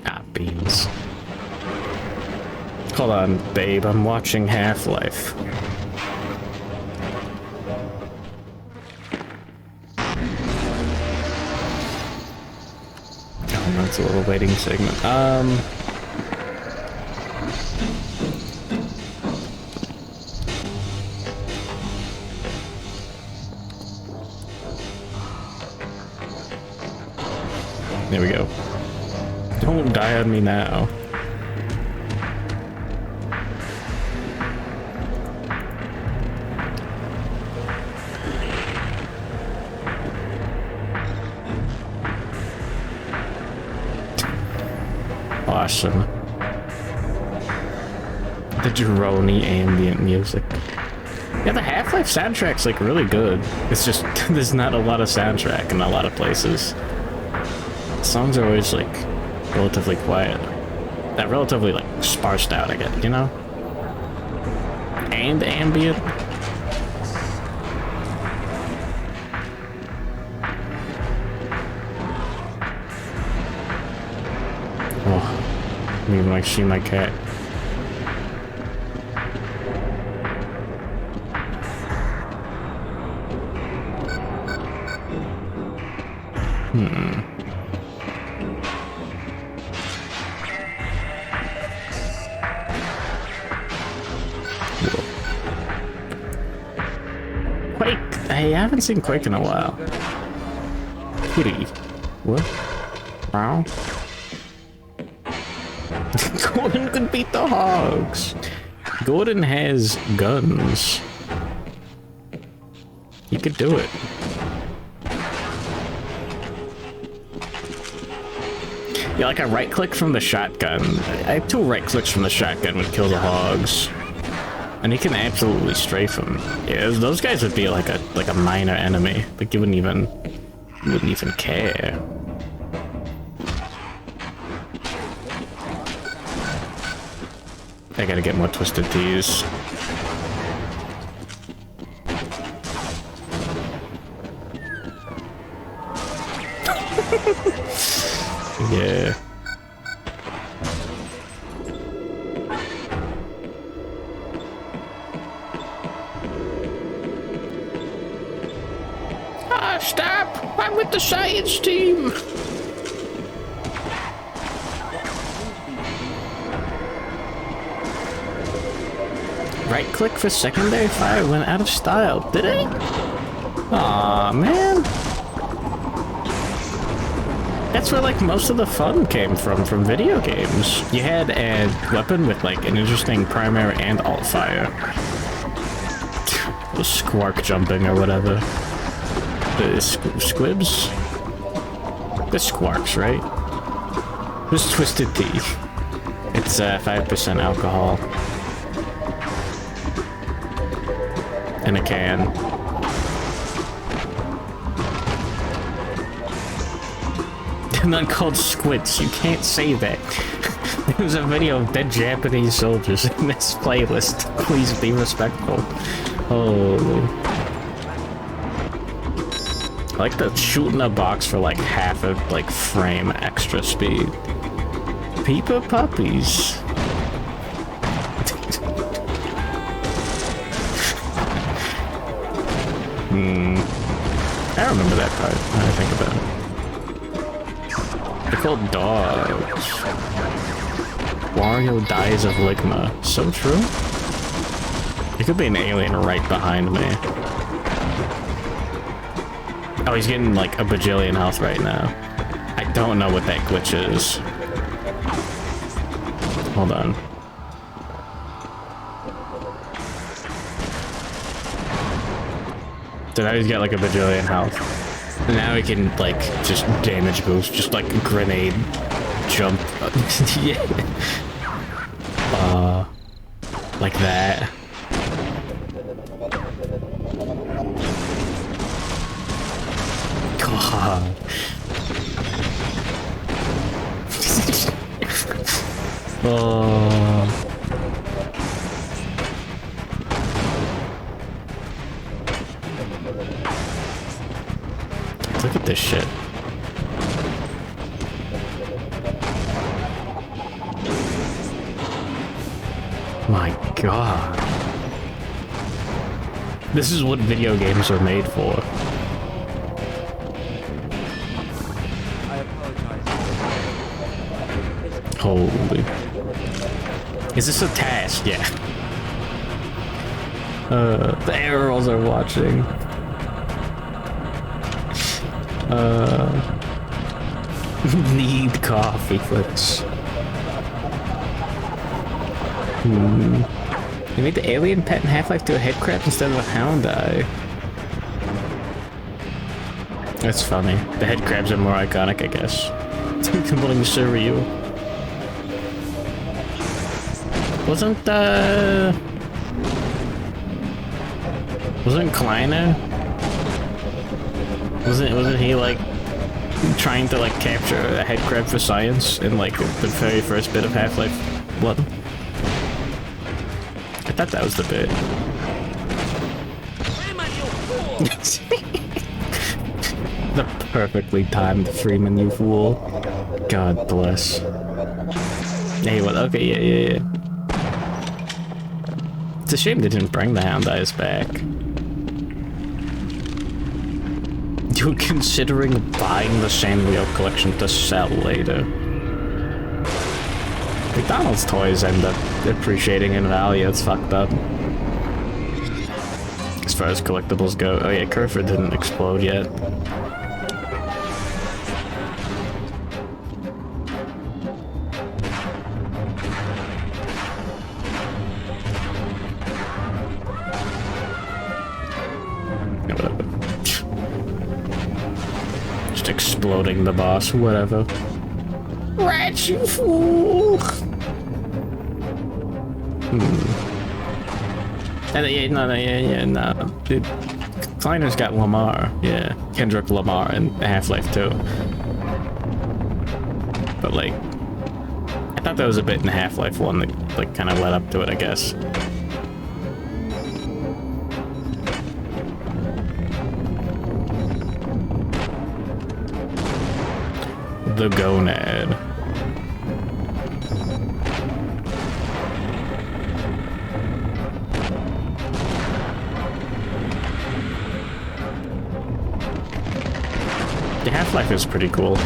Ah, beans. Hold on, babe, I'm watching Half-Life. Oh, that's a little waiting segment. There we go. Don't die on me now. Awesome. The drony ambient music. Yeah, the Half-Life soundtrack's like really good. It's just there's not a lot of soundtrack in a lot of places. Songs are always like relatively quiet. That relatively like sparsed out, I guess, you know? And ambient. Oh, I even like see my cat. Quake! Hey, I haven't seen Quake in a while. Kitty. What? Wow. Gordon could beat the hogs. Gordon has guns. He could do it. Yeah, like a right click from the shotgun. I have 2 right clicks from the shotgun would kill the hogs. And he can absolutely strafe them. Yeah, those guys would be like a minor enemy. Like you wouldn't even care. I gotta get more Twisted Teas. Yeah. Ah, stop! I'm with the science team! Right click for secondary fire went out of style, did it? Aw, man. That's where like most of the fun came from video games. You had a weapon with like an interesting primary and alt fire. Squark jumping or whatever. The squibs? The squarks, right? Who's Twisted Tea? It's 5% alcohol. In a can. They're not called squids. You can't say that. There's a video of dead Japanese soldiers in this playlist. Please be respectful. Holy. I like the shooting a box for like half a like frame extra speed. Peeper puppies. I remember that part when I think about it. They're called dogs. Wario dies of Ligma. So true. There could be an alien right behind me. Oh, he's getting like a bajillion health right now. I don't know what that glitch is. Hold on. So now he's got like a bajillion health. And now he can like just damage boost, just like grenade jump. Yeah. Like that. God. Oh. Look at this shit. My God. This is what video games are made for.
I apologize.
Holy. Is this a task? Yeah. The arrows are watching. Need coffee fix. They made the alien pet in Half-Life to a head crab instead of a hound eye. That's funny. The head crabs are more iconic, I guess. I'm willing to serve you. Wasn't Kleiner? Wasn't he like trying to like capture a head crab for science in like the very first bit of Half-Life 1? I thought that was the bit. The perfectly timed Freeman, you fool. God bless. Hey, what? Okay, yeah. It's a shame they didn't bring the hound eyes back. You're considering buying the Sanrio collection to sell later. McDonald's toys end up appreciating in value. It's fucked up. As far as collectibles go. Oh yeah, Kerfur didn't explode yet. Just exploding the boss, whatever. Rat, you fool! No. Dude, Kleiner's got Lamar. Yeah, Kendrick Lamar in Half-Life 2. But like, I thought there was a bit in Half-Life 1 that like kind of led up to it, I guess. The Gonad. The Half-Life is pretty cool.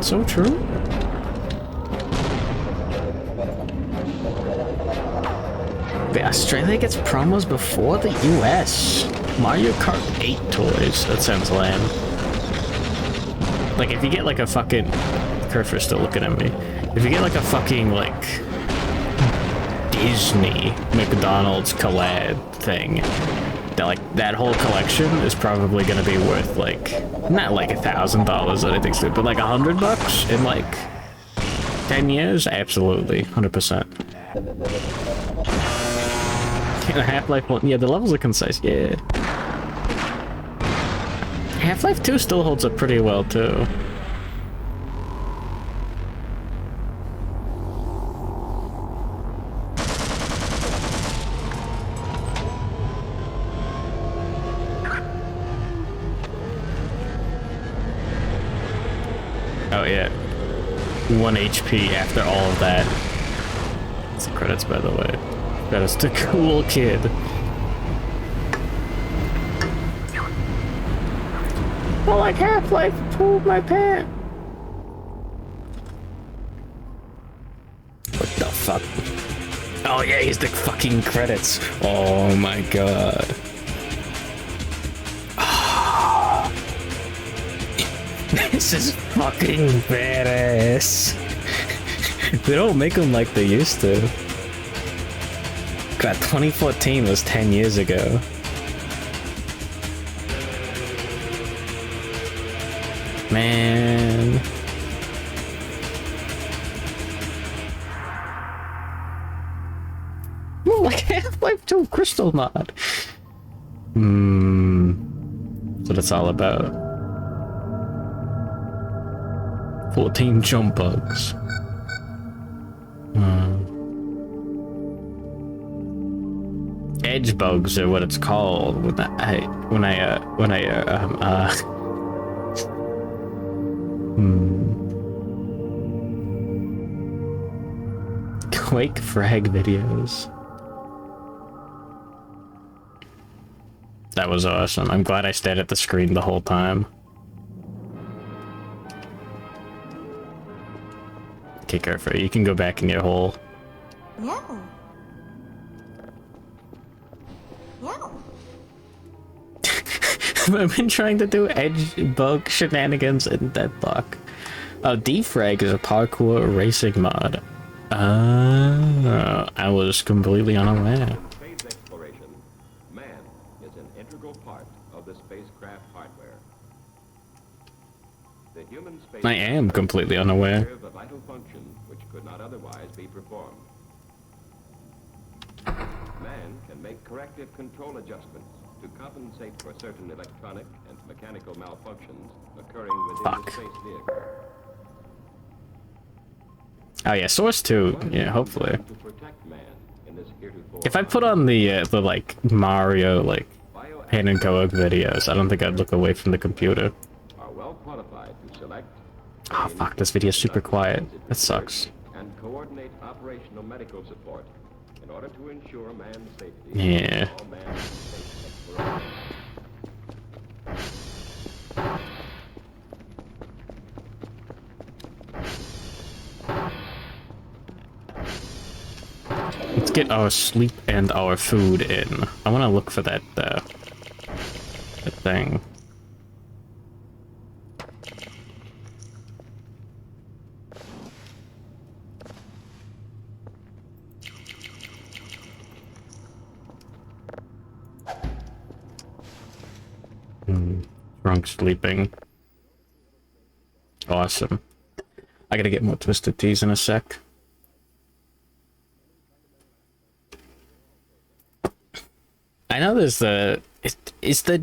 So true. Wait, Australia gets promos before the US. Mario Kart 8 toys. That sounds lame. Like, if you get like a fucking... Kerfur's still looking at me. If you get like a fucking, like... Disney McDonald's collab thing, that like that whole collection is probably gonna be worth like not like $1,000 or anything stupid, but like $100 in like 10 years. Absolutely, 100%. Half-Life 1, yeah, the levels are concise. Yeah, Half-Life 2 still holds up pretty well too. Oh yeah, 1 HP after all of that. That's the credits, by the way. That is the cool kid. Well, like Half-Life pulled my pants. What the fuck? Oh yeah, he's the fucking credits. Oh my god. This is fucking badass. They don't make them like they used to. God, 2014 was 10 years ago. Man. Crystal mod. That's what it's all about. 14 jump bugs. Edge bugs are what it's called Quake frag videos. That was awesome. I'm glad I stayed at the screen the whole time. Okay, careful. You can go back in your hole.
No. No.
I've been trying to do edge bug shenanigans in Deadlock. Defrag is a parkour racing mod. I was completely unaware.
Space exploration, man is an integral part of the spacecraft hardware. The human space
I am completely unaware.
serve a vital function which could not otherwise be performed. Man can make corrective control adjustments to compensate for certain electronic and mechanical malfunctions occurring within the space vehicle.
Oh yeah, Source 2. Yeah, hopefully.
To protect man in this heretofore
If I put on the like Mario like Pain and Coag videos, I don't think I'd look away from the computer.
are well qualified to select.
Oh fuck, this video's super quiet. That sucks.
And coordinate operational medical support in order to ensure man's safety.
Yeah.
All man's space exploration.
Let's get our sleep and our food in. I want to look for that that thing. Drunk sleeping. Awesome. I gotta get more Twisted Teas in a sec. I know there's the... Is the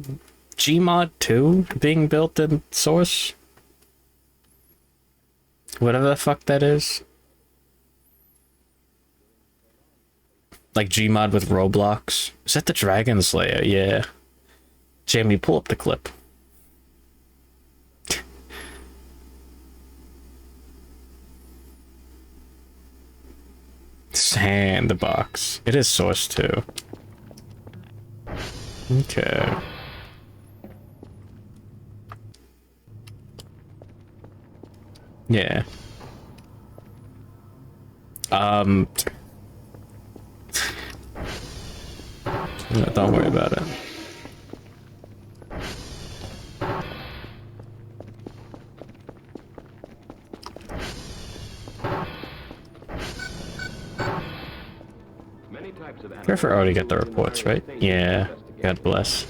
Gmod 2 being built in Source? Whatever the fuck that is. Like Gmod with Roblox. Is that the Dragon Slayer? Yeah. Jamie, pull up the clip. Sandbox. It is Source 2. Okay. Yeah. Yeah, don't worry about it.
Many types of
Trevor already got the reports, right? Yeah. God bless.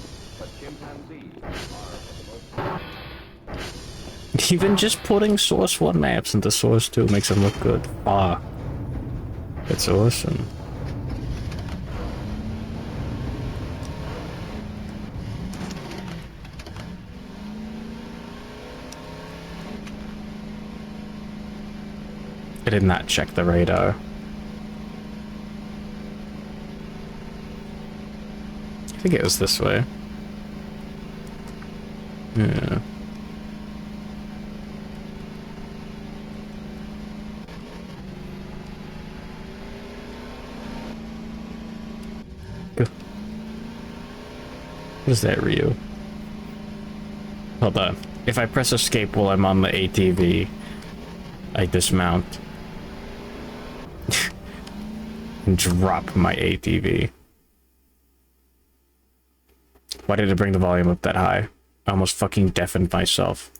Even just putting Source 1 maps into Source 2 makes them look good. Fuck. That's awesome. I did not check the radar. I think it was this way. Yeah. Go. What is that, Ryu? Hold on. If I press escape while I'm on the ATV, I dismount. And drop my ATV. Why did it bring the volume up that high? I almost fucking deafened myself.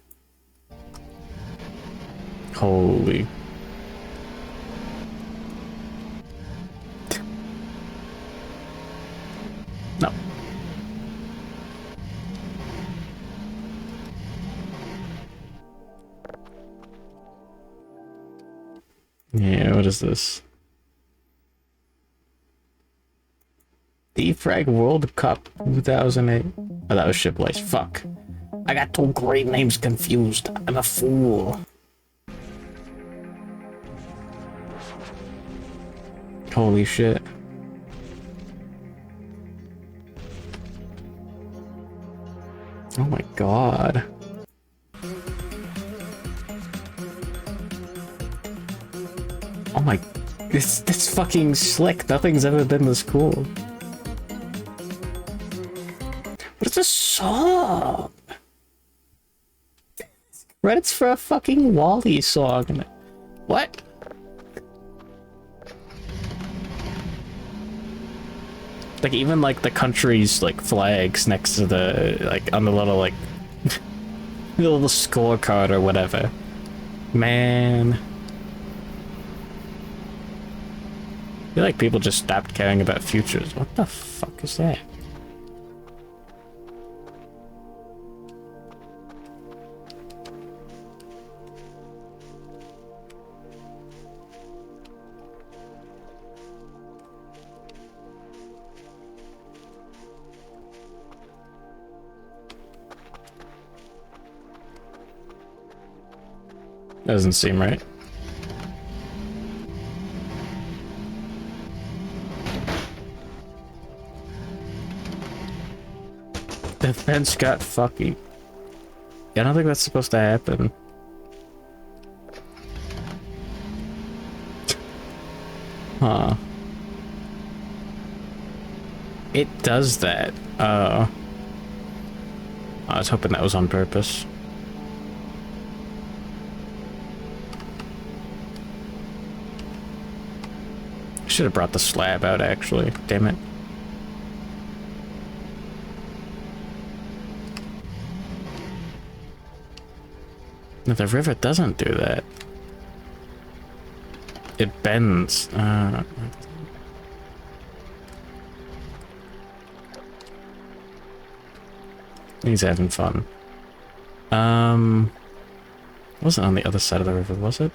Holy. No. Yeah, what is this? Defrag World Cup 2008. Oh, that was Shiplice. Fuck. I got two great names confused. I'm a fool. Holy shit. Oh my god. Oh my... This fucking slick. Nothing's ever been this cool. What is this song? Credits for a fucking Wally song. What? Like, even, like, the country's, like, flags next to the, like, on the little, like, the little scorecard or whatever. Man. I feel like people just stopped caring about futures. What the fuck is that? Doesn't seem right. The fence got fucky. I don't think that's supposed to happen. Huh. It does that. I was hoping that was on purpose. Should have brought the slab out, actually. Damn it. No, the river doesn't do that. It bends. He's having fun. Wasn't on the other side of the river, was it?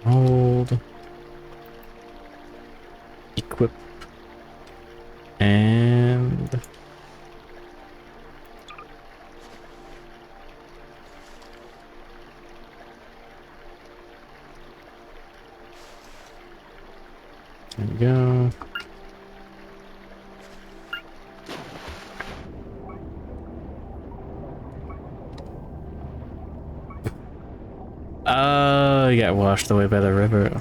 Hold. Equip. And... there we go. You got washed away by the river.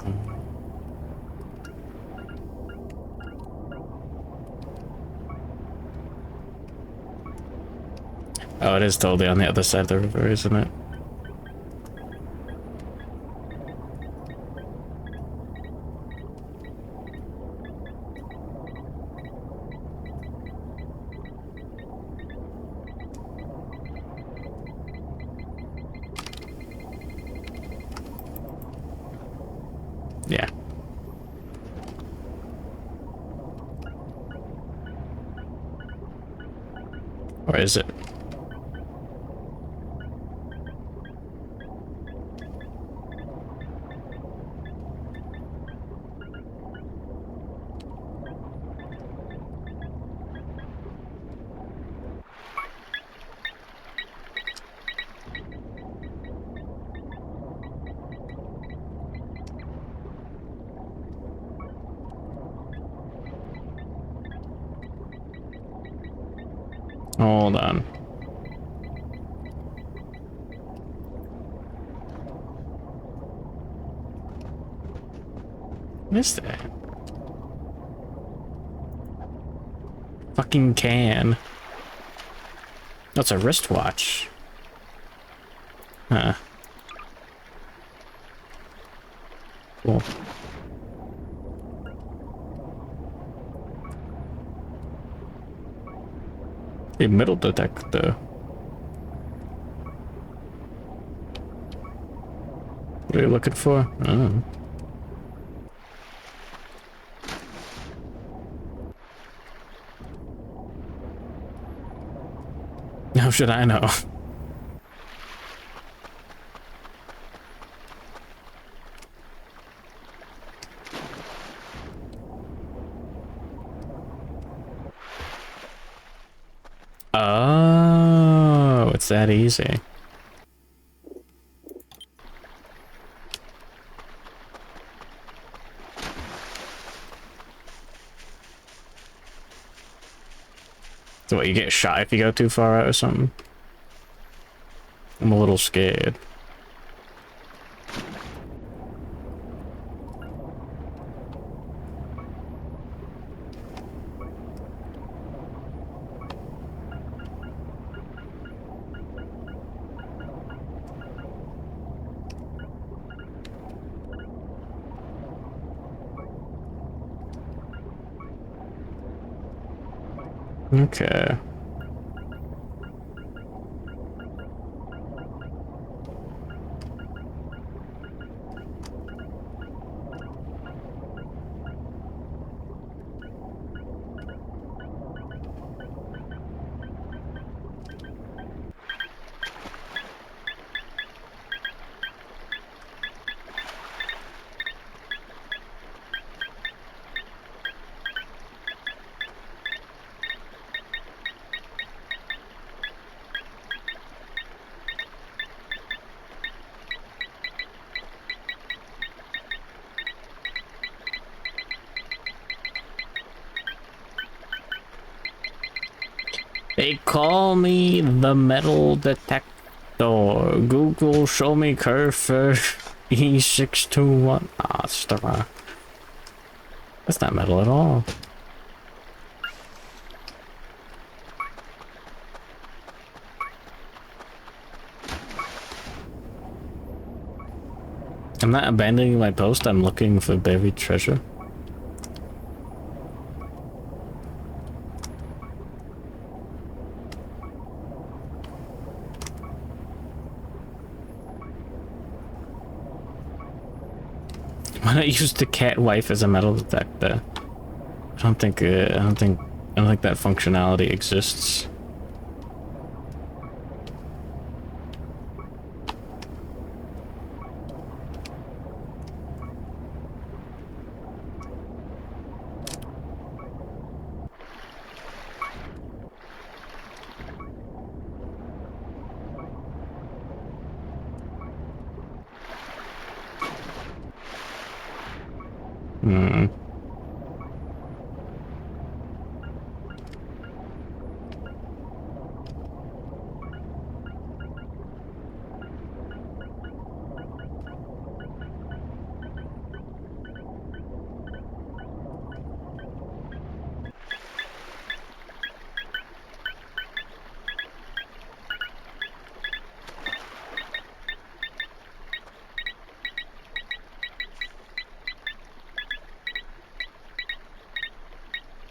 Oh, it is totally on the other side of the river, isn't it? Yeah. Or is it? Hold on. What is that? Fucking can. That's a wristwatch. Huh. Cool. A metal detector. What are you looking for? Oh. How should I know? that easy. So what, you get shot if you go too far out or something? I'm a little scared. Okay. They call me the metal detector. Google, show me Curfer E621. Ah, star. That's not metal at all. I'm not abandoning my post. I'm looking for buried treasure. Why not use the cat wife as a metal detector? I don't think that functionality exists. Hmm.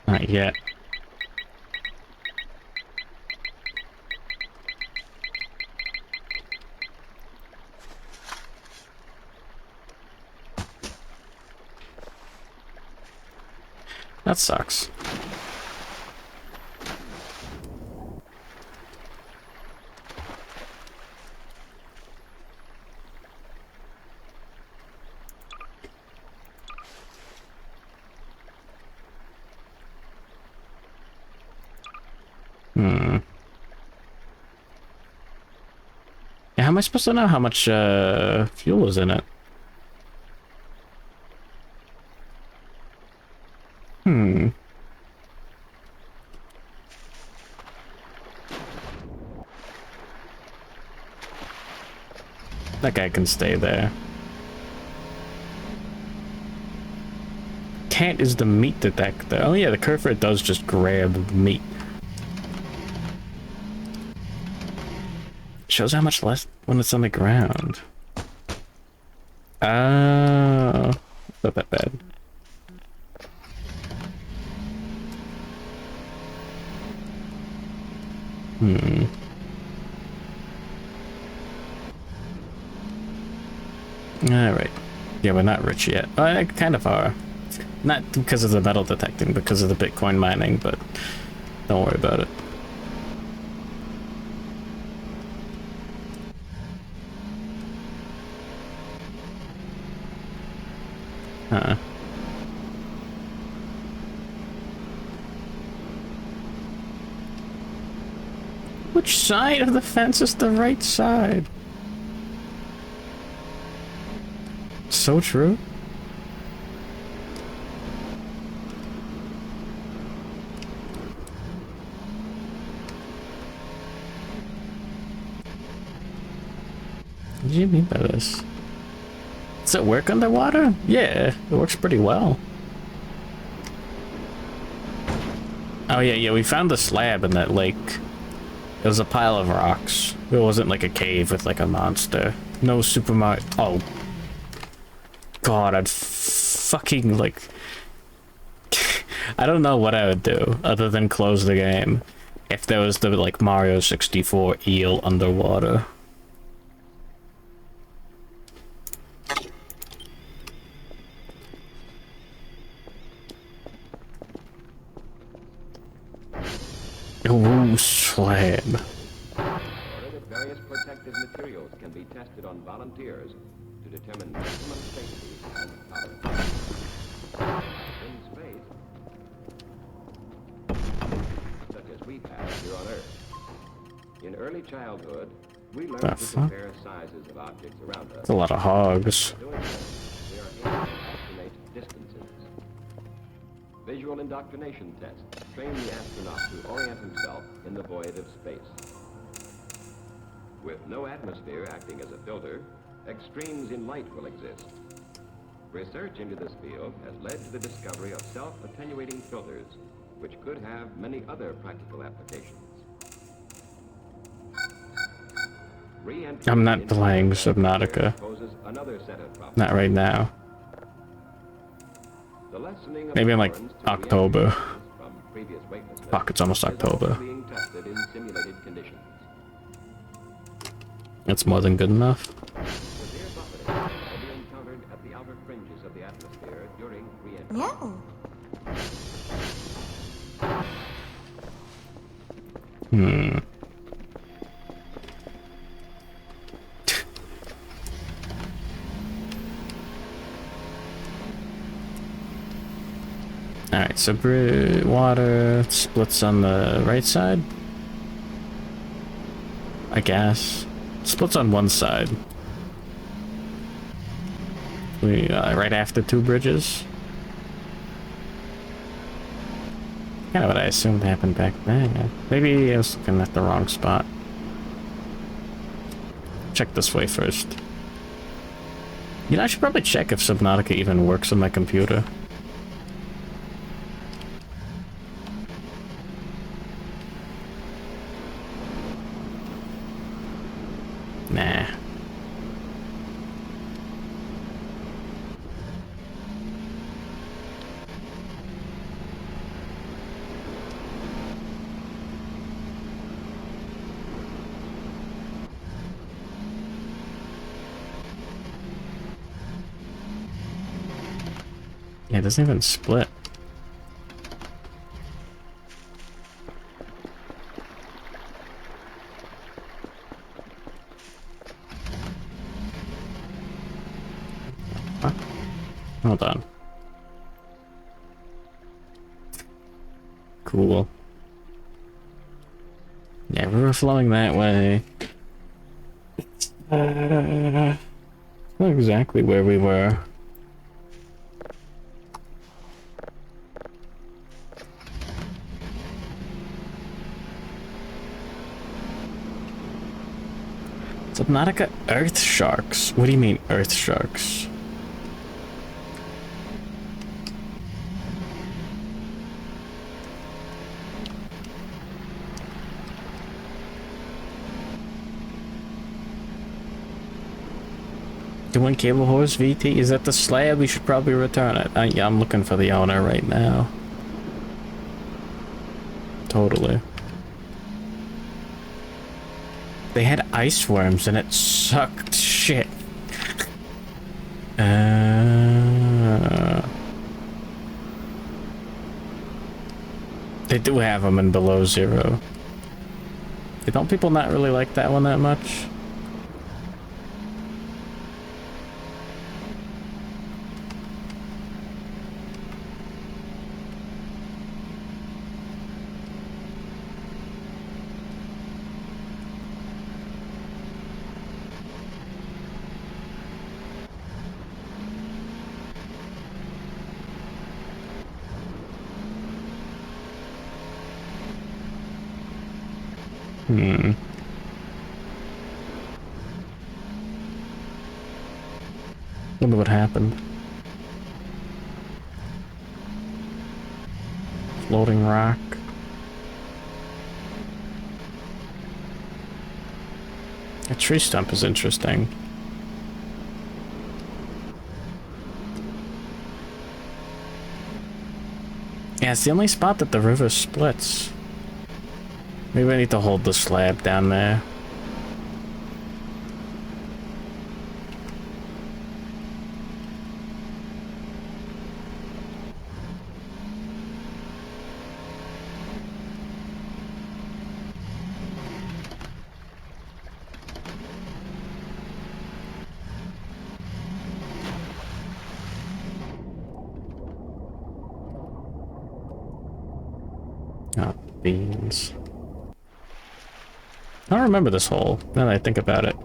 Not yet. That sucks. Hmm. Yeah, how am I supposed to know how much fuel is in it? Hmm. That guy can stay there. Cat is the meat detector. Oh yeah, the Curfer does just grab meat. Shows how much less when it's on the ground. Oh, not that bad. Hmm. Alright. Yeah, we're not rich yet. Kind of are. Not because of the metal detecting, because of the Bitcoin mining, but don't worry about it. Huh. Which side of the fence is the right side? So true. What do you mean by this? Does it work underwater? Yeah, it works pretty well. Oh yeah, we found the slab in that lake. It was a pile of rocks. It wasn't like a cave with like a monster. No Super Mario. Oh. God, I'd fucking like... I don't know what I would do other than close the game if there was the like Mario 64 eel underwater. Ooh, slab.
Various protective materials can be tested on volunteers to determine maximum safety and tolerance. In space, such as we've had here on Earth. In early childhood, we learned to compare sizes of objects around us.
That's a lot of hogs.
Doing this, we are able to estimate distances. Visual indoctrination tests train the astronaut to orient himself in the void of space. With no atmosphere acting as a filter, extremes in light will exist. Research into this field has led to the discovery of self-attenuating filters, which could have many other practical applications.
I'm not playing Subnautica. Not right now. Maybe in like October. Fuck, it's almost October. That's more than good enough.
No.
Hmm. Alright, so water splits on the right side? I guess. Splits on one side. We, right after two bridges. Kind of what I assumed happened back then. Maybe I was looking at the wrong spot. Check this way first. You know, I should probably check if Subnautica even works on my computer. Nah. Yeah, it doesn't even split. Hold on. Cool. Yeah, we were flowing that way. Not exactly where we were. Subnautica Earth Sharks? What do you mean Earth Sharks? Doing Cable Horse VT? Is that the slab? We should probably return it. Yeah, I'm looking for the owner right now. Totally. They had ice worms and it sucked shit. They do have them in below zero. Don't people not really like that one that much? Wonder what happened. Floating rock. A tree stump is interesting. Yeah, it's the only spot that the river splits. Maybe I need to hold the slab down there. Oh, beans. I don't remember this hole, now that I think about it.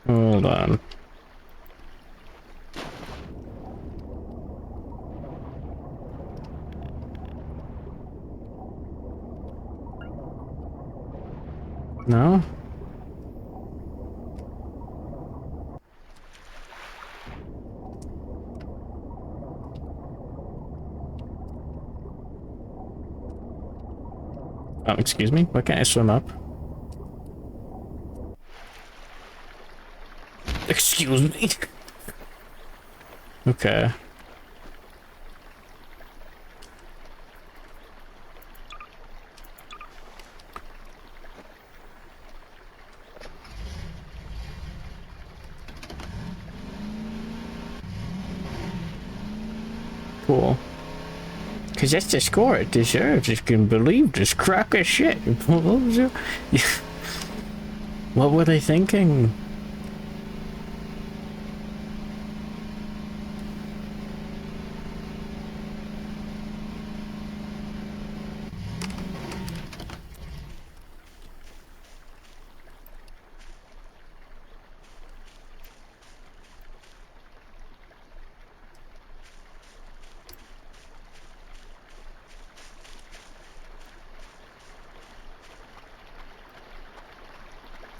Hold on. No? Oh, excuse me? Why can't I swim up? Excuse me? Okay. Cool. Cause that's the score it deserves. You can believe this crock of shit. What was it? What were they thinking?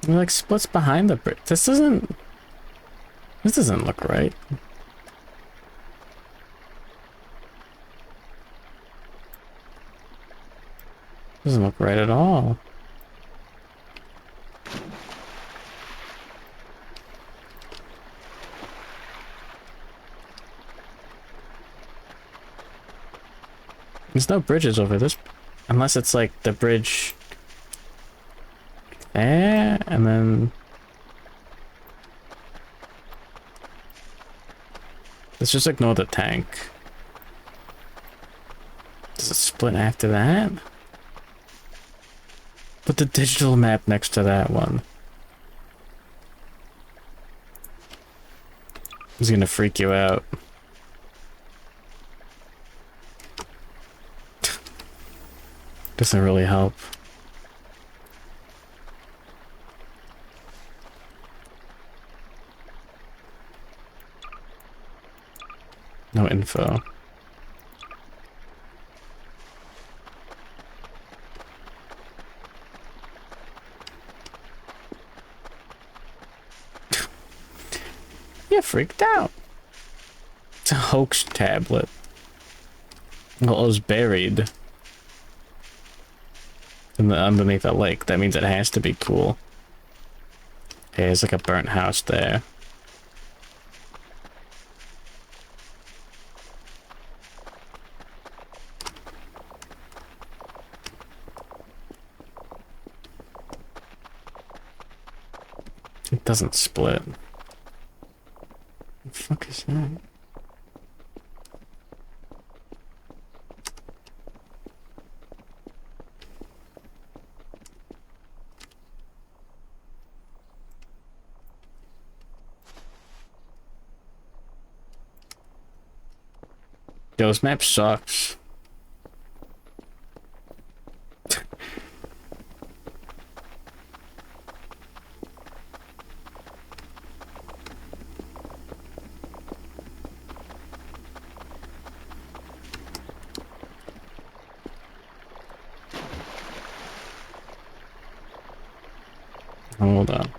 It like splits behind the bridge. This doesn't look right. Doesn't look right at all. There's no bridges over this, unless it's like the bridge there, and then let's just ignore the tank. Does it split after that? Put the digital map next to that one. It's gonna freak you out. Doesn't really help. No info. You freaked out. It's a hoax tablet. Well, it was buried in the underneath a lake. That means it has to be cool. Okay, there's like a burnt house there. It doesn't split. What the fuck is that? Yo, this map sucks. Hold on.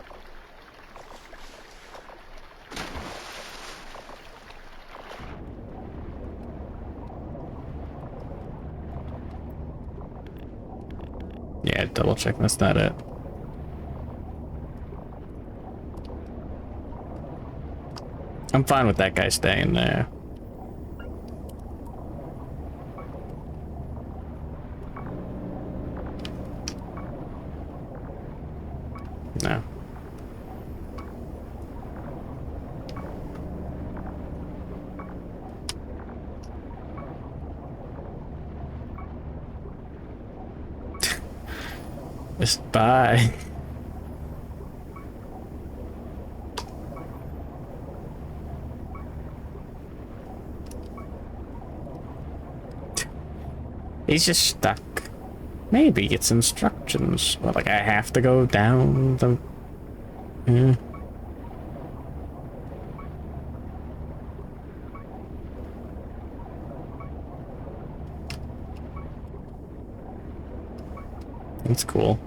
Yeah, double check, that's not it. I'm fine with that guy staying there. No. Just bye. He's just stuck. Maybe it's instructions. Well, like I have to go down the... Yeah. That's cool.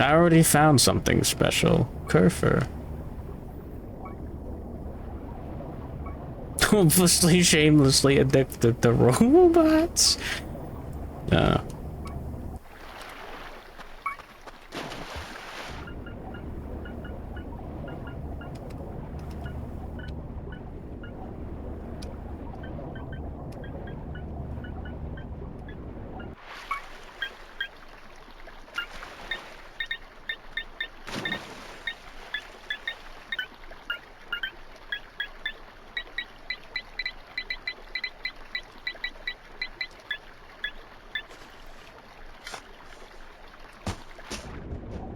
I already found something special. Kerfer. Hopelessly, shamelessly addicted to robots?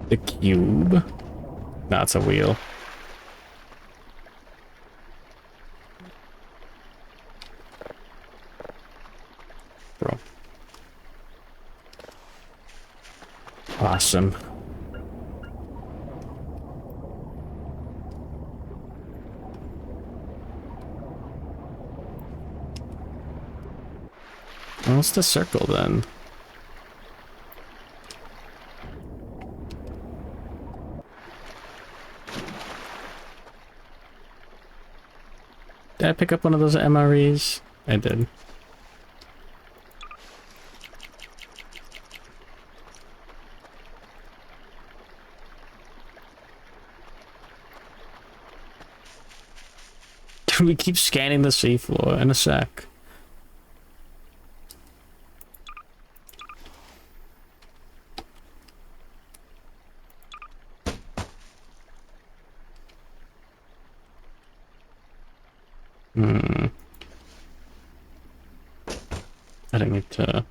The cube? No, it's a wheel. Bro. Awesome. Well, what's the circle then? Did I pick up one of those MREs? I did. We keep scanning the seafloor in a sec. I didn't need to...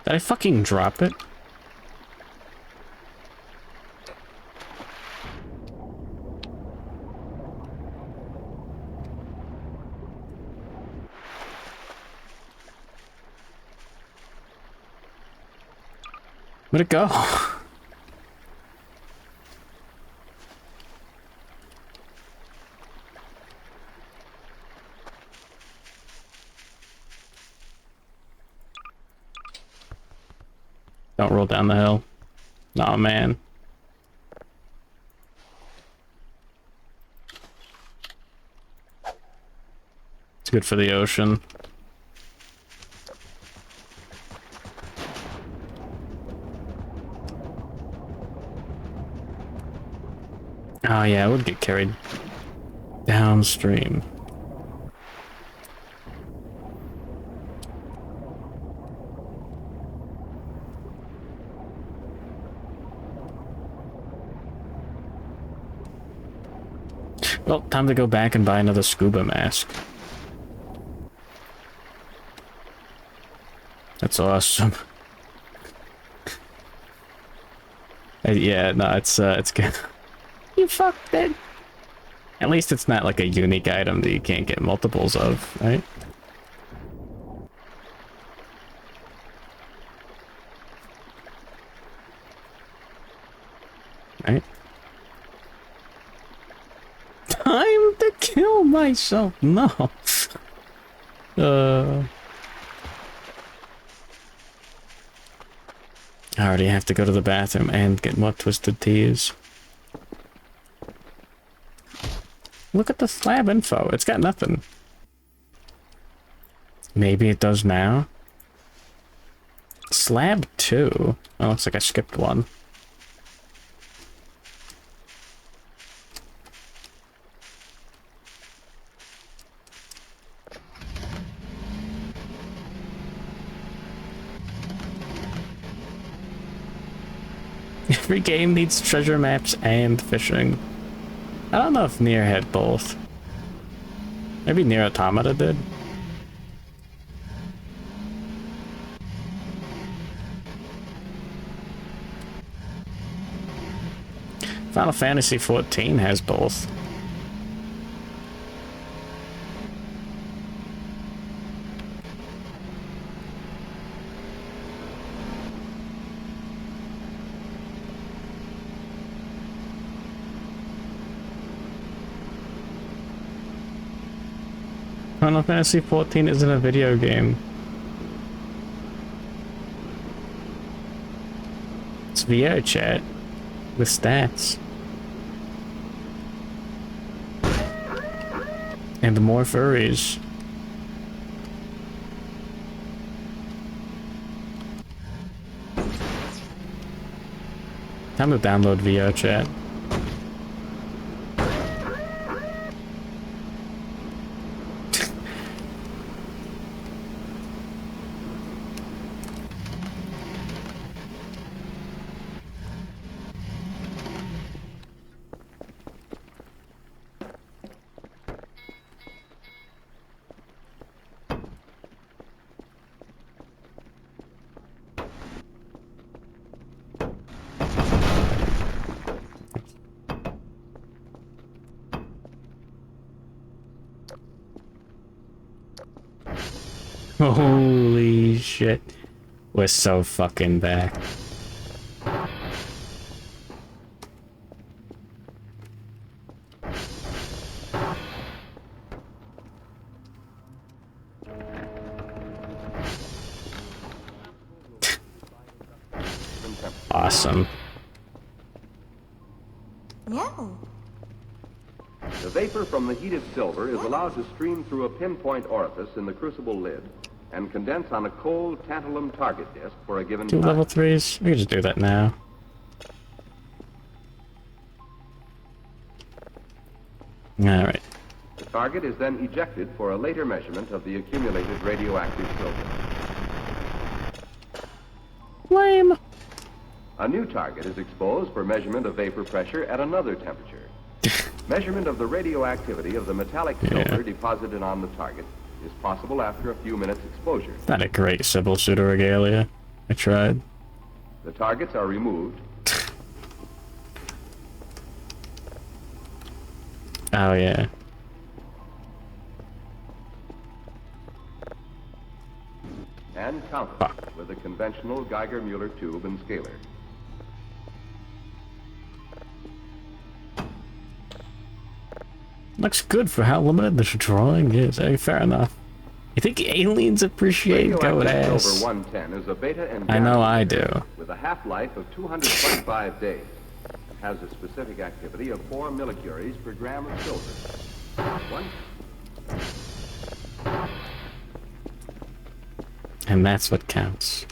Did I fucking drop it? Where'd it go? Don't roll down the hill. Nah, man. It's good for the ocean. Oh yeah, it would get carried downstream. Well, time to go back and buy another scuba mask. That's awesome. Yeah, no, it's good. You fucked it. At least it's not like a unique item that you can't get multiples of, right? Right? Time to kill myself. No. I already have to go to the bathroom and get more twisted teas. Look at the slab info. It's got nothing. Maybe it does now. Slab 2. Oh, looks like I skipped one. Every game needs treasure maps and fishing. I don't know if Nier had both. Maybe Nier Automata did. Final Fantasy XIV has both. Final Fantasy XIV isn't a video game. It's VR chat with stats. And more furries. Time to download VR chat. Holy shit. We're so fucking back. Awesome.
No.
The vapor from the heated silver is allowed to stream through a pinpoint orifice in the crucible lid and condense on a cold tantalum target disk for a given time.
2 level 3s? We can just do that now. Alright.
The target is then ejected for a later measurement of the accumulated radioactive silver.
Lame.
A new target is exposed for measurement of vapor pressure at another temperature. Measurement of the radioactivity of the metallic silver deposited on the target is possible after a few minutes exposure.
Not a great Sybil shooter regalia. I tried.
The targets are removed.
Oh yeah.
And counted with a conventional Geiger-Muller tube and scaler.
Looks good for how limited this drawing is. Hey, fair enough. You think aliens appreciate goat ass?
Silver 110 is a beta and
I know I do.
With a half-life of 225 days. It has a specific activity of 4 millicuries per gram of silver.
And that's what counts.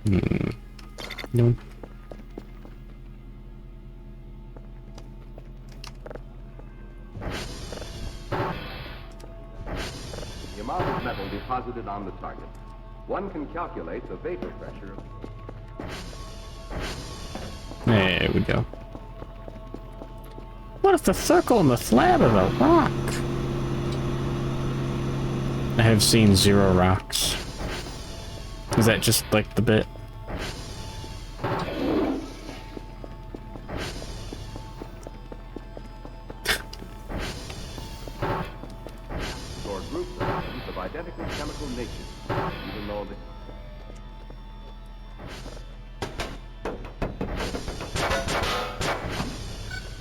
No.
The amount of metal deposited on the target. One can calculate the vapor pressure.
There we go. What if the circle and the slab of a rock? I have seen 0 rocks. Is that just like the bit?
Or groups of atoms of identical chemical nature, even though the...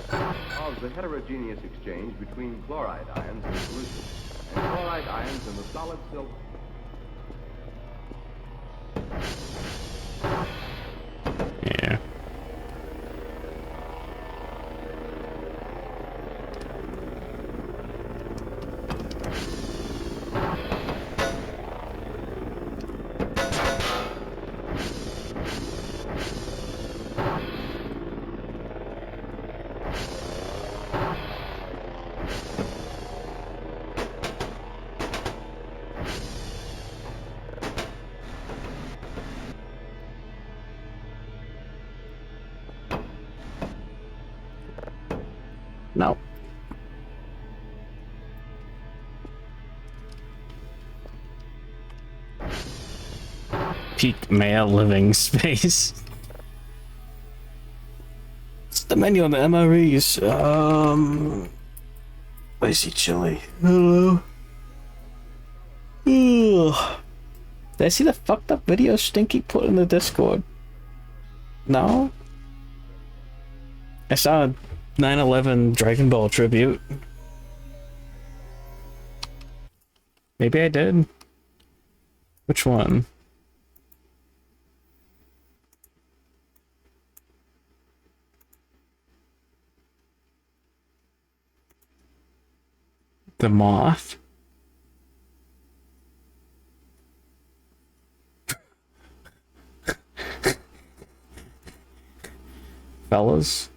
Cause the heterogeneous exchange between chloride ions in solution and chloride ions in the solid silver.
Yeah. No. Peak male living space. It's the menu on the MREs. Spicy chili. Hello. Ugh. Did I see the fucked up video Stinky put in the Discord? No? I saw a 9/11 Dragon Ball tribute. Maybe I did. Which one? The moth? Fellas?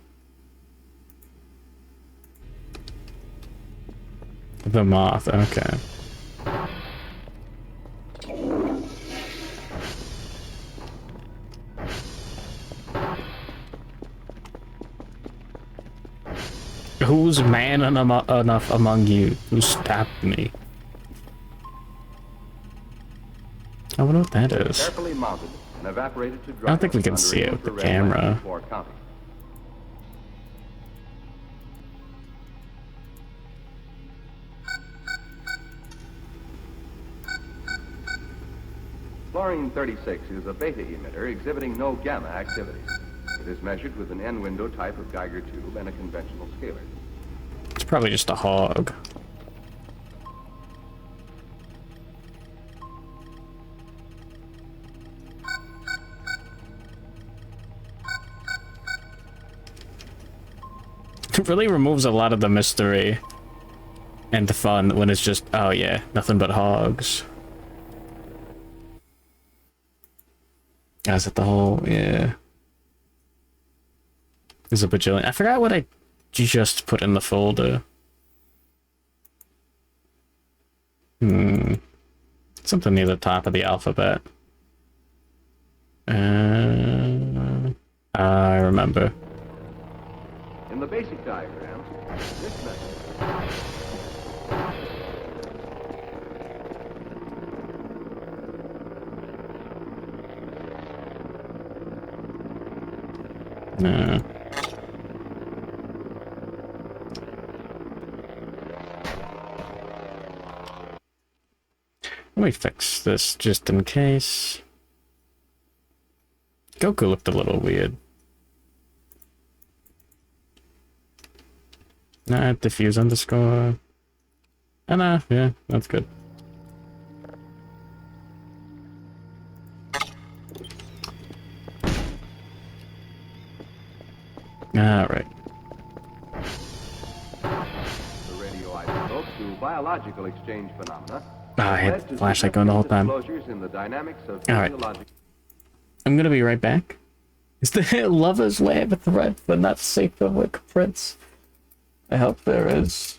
The moth, okay. Who's man enough among you who stabbed me? I wonder what that is.
Carefully mounted and evaporated to dry.
I don't think we can see it with the camera.
Fluorine-36 is a beta emitter exhibiting no gamma activity. It is measured with an N-window type of Geiger tube and a conventional scaler.
It's probably just a hog. It really removes a lot of the mystery and the fun when it's just, oh yeah, nothing but hogs. Is it the whole, yeah. There's a bajillion. I forgot what I just put in the folder. Something near the top of the alphabet. I remember.
In the basic diagram, this method.
No. Let me fix this just in case. Goku looked a little weird. Nah, diffuse underscore. Ah, nah, yeah, that's good. Alright.
The radioisotope to biological exchange phenomena.
I had flashlight going the whole time.
In the dynamics of
alright. I'm gonna be right back. Is the Lover's Lab a threat for not safe for work prints? I hope there is.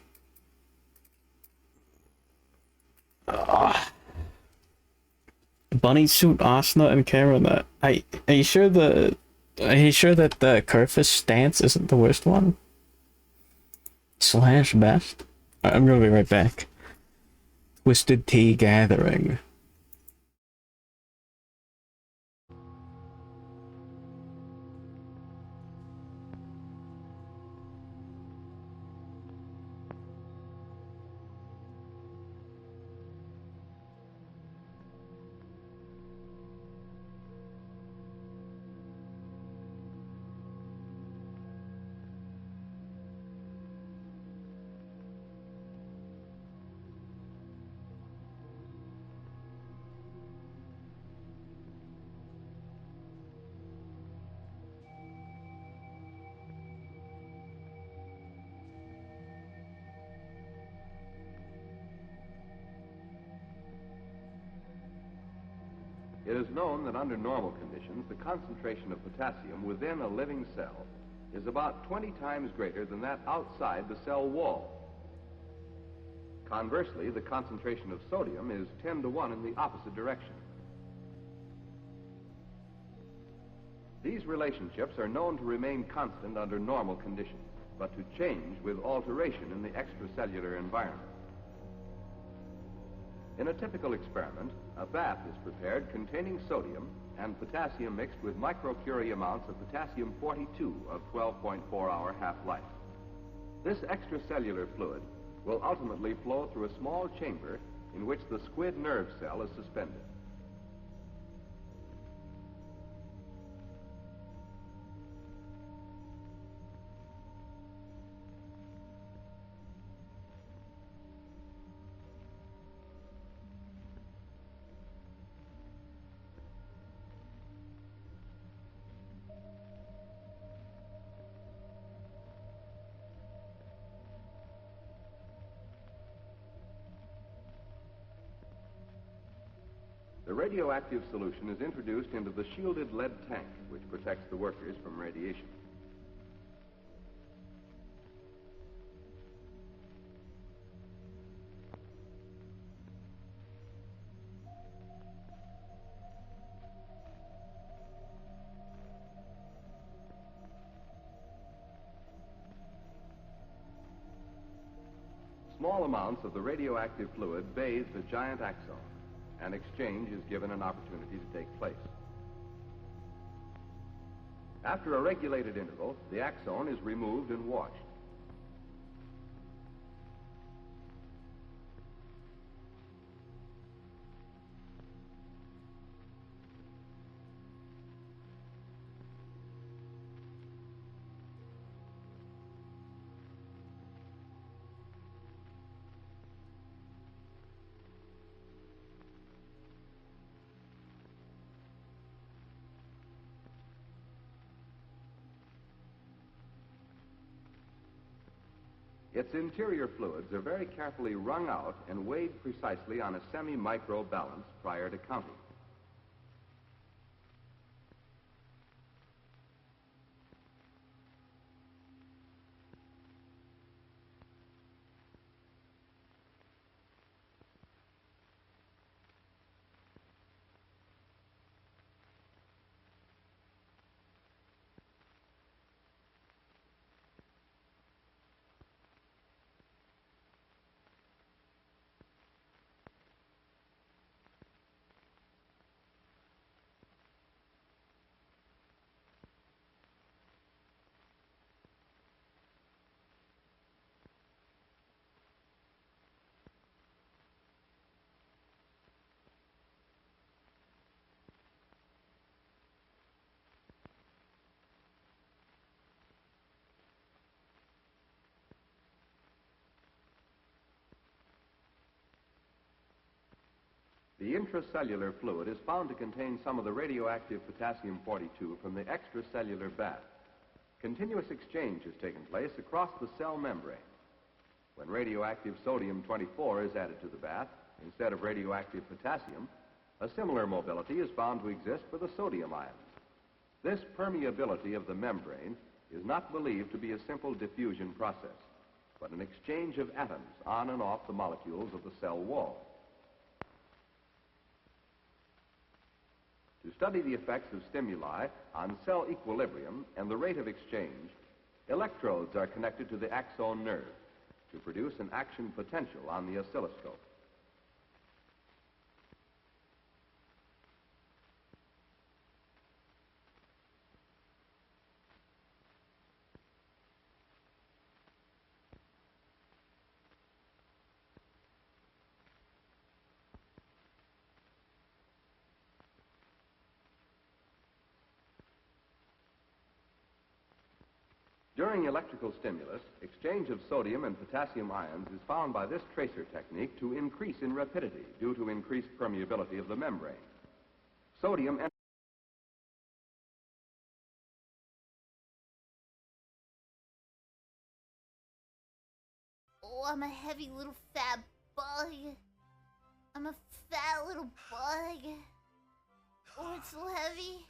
Bunny Suit, Asna, and Karen. Are you sure that the Curfus stance isn't the worst one? Slash best? I'm gonna be right back. Twisted Tea Gathering.
It is known that under normal conditions, the concentration of potassium within a living cell is about 20 times greater than that outside the cell wall. Conversely, the concentration of sodium is 10 to 1 in the opposite direction. These relationships are known to remain constant under normal conditions, but to change with alteration in the extracellular environment. In a typical experiment, a bath is prepared containing sodium and potassium mixed with microcurie amounts of potassium-42 of 12.4-hour half-life. This extracellular fluid will ultimately flow through a small chamber in which the squid nerve cell is suspended. The radioactive solution is introduced into the shielded lead tank, which protects the workers from radiation. Small amounts of the radioactive fluid bathe the giant axon, and exchange is given an opportunity to take place. After a regulated interval, the axon is removed and washed. Its interior fluids are very carefully wrung out and weighed precisely on a semi-micro balance prior to counting. The intracellular fluid is found to contain some of the radioactive potassium-42 from the extracellular bath. Continuous exchange has taken place across the cell membrane. When radioactive sodium-24 is added to the bath, instead of radioactive potassium, A similar mobility is found to exist for the sodium ions. This permeability of the membrane is not believed to be a simple diffusion process, but an exchange of atoms on and off the molecules of the cell wall. To study the effects of stimuli on cell equilibrium and the rate of exchange, electrodes are connected to the axon nerve to produce an action potential on the oscilloscope. During electrical stimulus, exchange of sodium and potassium ions is found by this tracer technique to increase in rapidity due to increased permeability of the membrane. Sodium and
Oh, I'm a heavy little fat bug. I'm a fat little bug. Oh, it's so heavy.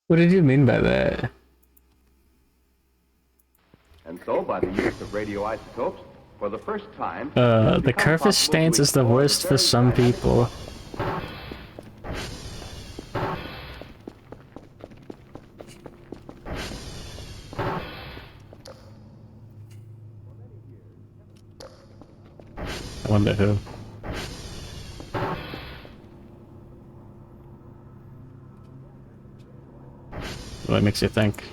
What did you mean by that?
And so, by the use of radioisotopes, for the first time...
the curvest stance is the worst for some people. I wonder who. What makes you think?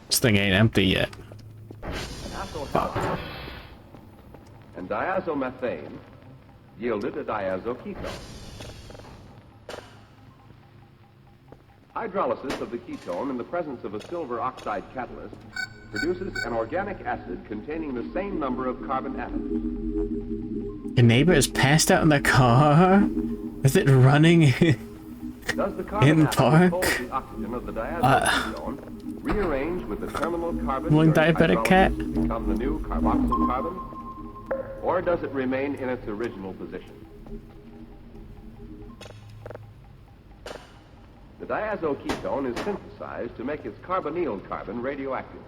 This thing ain't empty yet. Fuck.
And diazomethane yielded a diazoketone. Hydrolysis of the ketone in the presence of a silver oxide catalyst produces an organic acid containing the same number of carbon atoms.
Your neighbor is passed out in the car? Is it running
Does the carbon
in
atom
park?
the oxygen of the diazoketone rearrange with the terminal carbon
One
during
diabetic cat?
hydrolysis to become the new carboxyl carbon? Or does it remain in its original position? The diazoketone is synthesized to make its carbonyl carbon radioactive.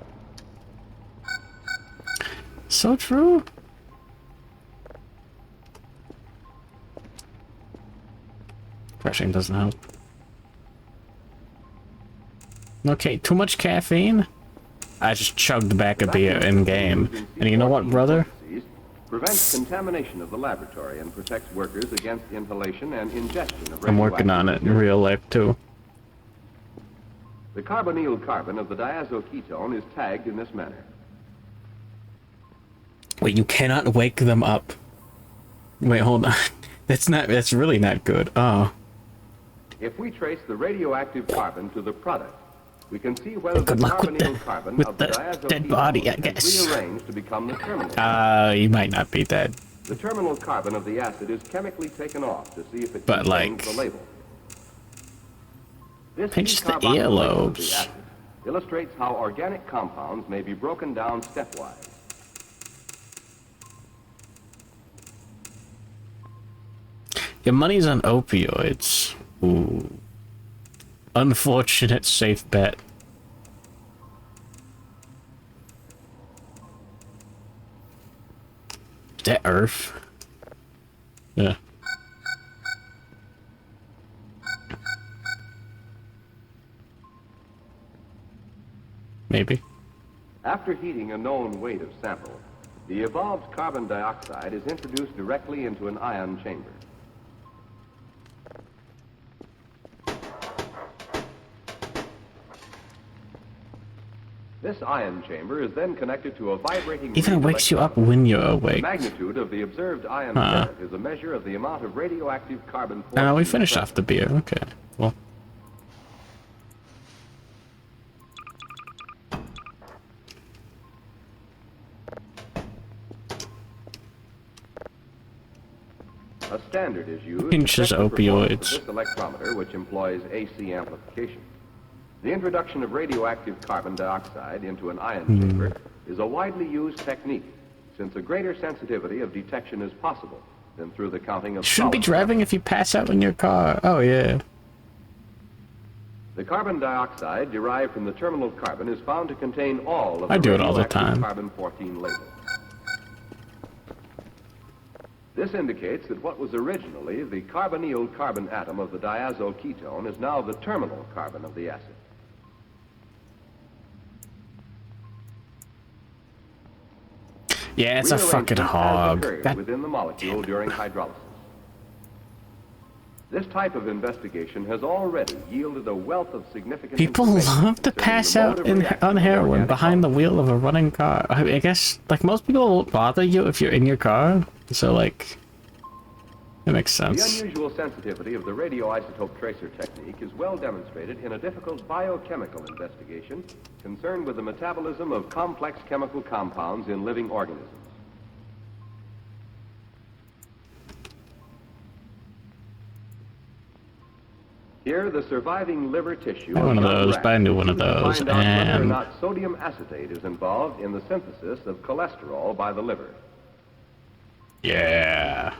So true. Crashing doesn't help. Okay, too much caffeine? I just chugged back a beer in game. And you know what, brother?
Prevents contamination of the laboratory and protects workers against inhalation and ingestion of
I'm working on it in real life too.
The carbonyl carbon of the diazoketone is tagged in this manner.
Wait, you cannot wake them up. Wait, hold on. That's really not good. Oh.
If we trace the radioactive carbon to the product, we can see whether the
Good luck with
carbonyl carbon
with
of the
the dead body, I
diazoketone
guess.
is rearranged to become the terminal.
You might not be dead.
The terminal carbon of the acid is chemically taken off to see if it
But,
contains
like,
the label. This
pinch the
decarboxylation of the
earlobes.
acid illustrates how organic compounds may be broken down stepwise.
Your money's on opioids. Ooh. Unfortunate safe bet. Is that Earth? Yeah. Maybe.
After heating a known weight of sample, the evolved carbon dioxide is introduced directly into an ion chamber. This ion chamber is then connected to a vibrating...
Even wakes you up when you're
The
awake.
magnitude of the observed ion
Huh.
current is a measure of the amount of radioactive carbon...
We finished off the beer. Okay. Well.
A standard is used
Pinches
to check the performance
opioids.
of this electrometer, which employs AC amplification.
The introduction of radioactive carbon dioxide into an ion chamber is a widely used technique, since a greater sensitivity of detection is possible than through the counting of
Shouldn't be
solid
driving if you pass out in your car. Oh, yeah.
The carbon dioxide derived from the terminal carbon is found to contain all of the
I do it all the
radioactive
time.
carbon-14 label. This indicates that what was originally the carbonyl carbon atom of the diazo ketone is now the terminal carbon of the acid.
Yeah, it's a fucking
Rearrangement has
hog.
occurred
God.
within the molecule during hydrolysis. This type of investigation has already yielded a wealth of significant
People
information
love to
concerning
pass
the mode
out
of
on
reaction of
heroin
organic
behind the wheel of a running car. I guess, like, most people won't bother you if you're in your car. So, like, it makes
The
sense.
unusual sensitivity of the radioisotope tracer technique is well demonstrated in a difficult biochemical investigation concerned with the metabolism of complex chemical compounds in living organisms. Here, the surviving liver tissue
I had one of
young
those,
rats
but I knew one of
uses to
those,
find out whether or
and
not sodium acetate is involved in the synthesis of cholesterol by the liver.
yeah.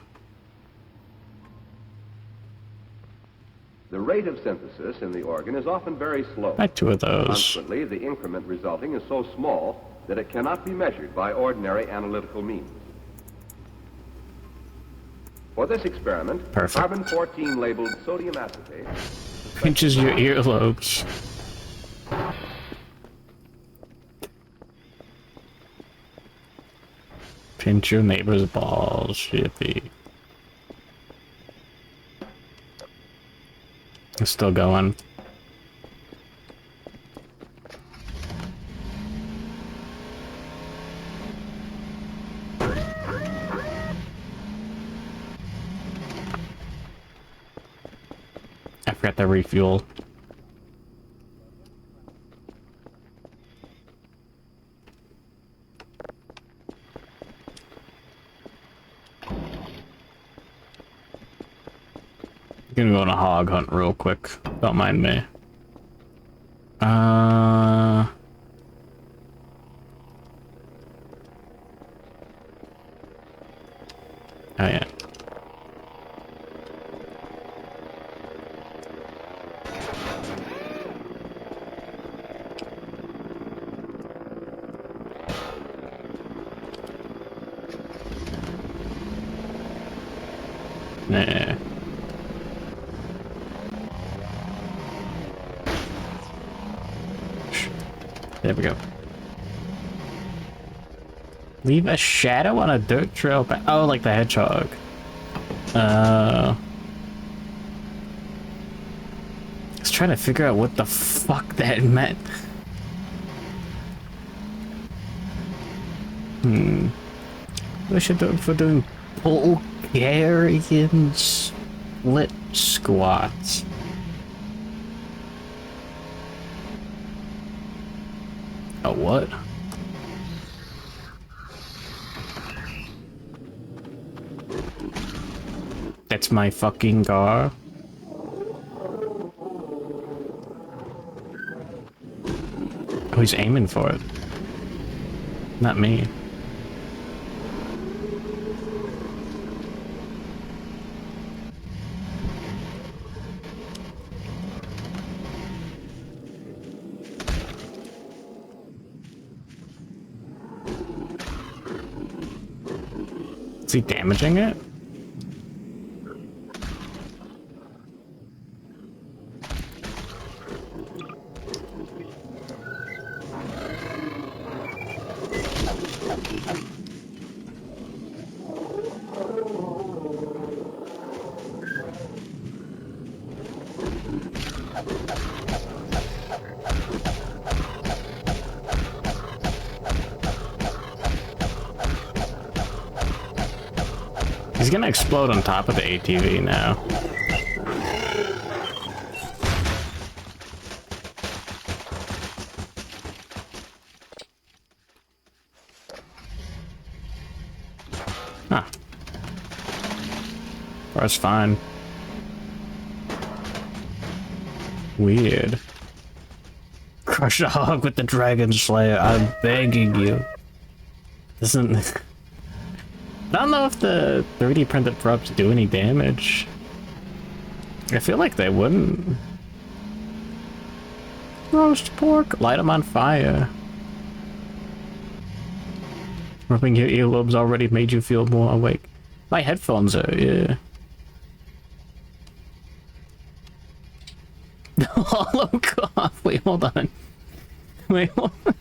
The rate of synthesis in the organ is often very slow.
I had two of those.
Consequently, the increment resulting is so small that it cannot be measured by ordinary analytical means. For this experiment,
Perfect.
carbon-14 labeled sodium acetate
Pinches your earlobes. Pinch your neighbor's balls, shippy. It's still going. I forgot to refuel. Gonna go on a hog hunt real quick. Don't mind me. Oh yeah. Nah. There we go. Leave a shadow on a dirt trail. Oh, like the hedgehog. I was trying to figure out what the fuck that meant. What I should do for doing Bulgarian split squats. A what? That's my fucking car. Oh, he's aiming for it. Not me. Is he damaging it? He's gonna explode on top of the ATV now. Huh. That's fine. Weird. Crush a hog with the Dragon Slayer. I'm begging you. Doesn't... I don't know if the 3D printed props do any damage. I feel like they wouldn't. Roast pork. Light them on fire. Rubbing your earlobes already made you feel more awake. My headphones are, yeah. Hollow cough. Wait, hold on. Wait, hold on.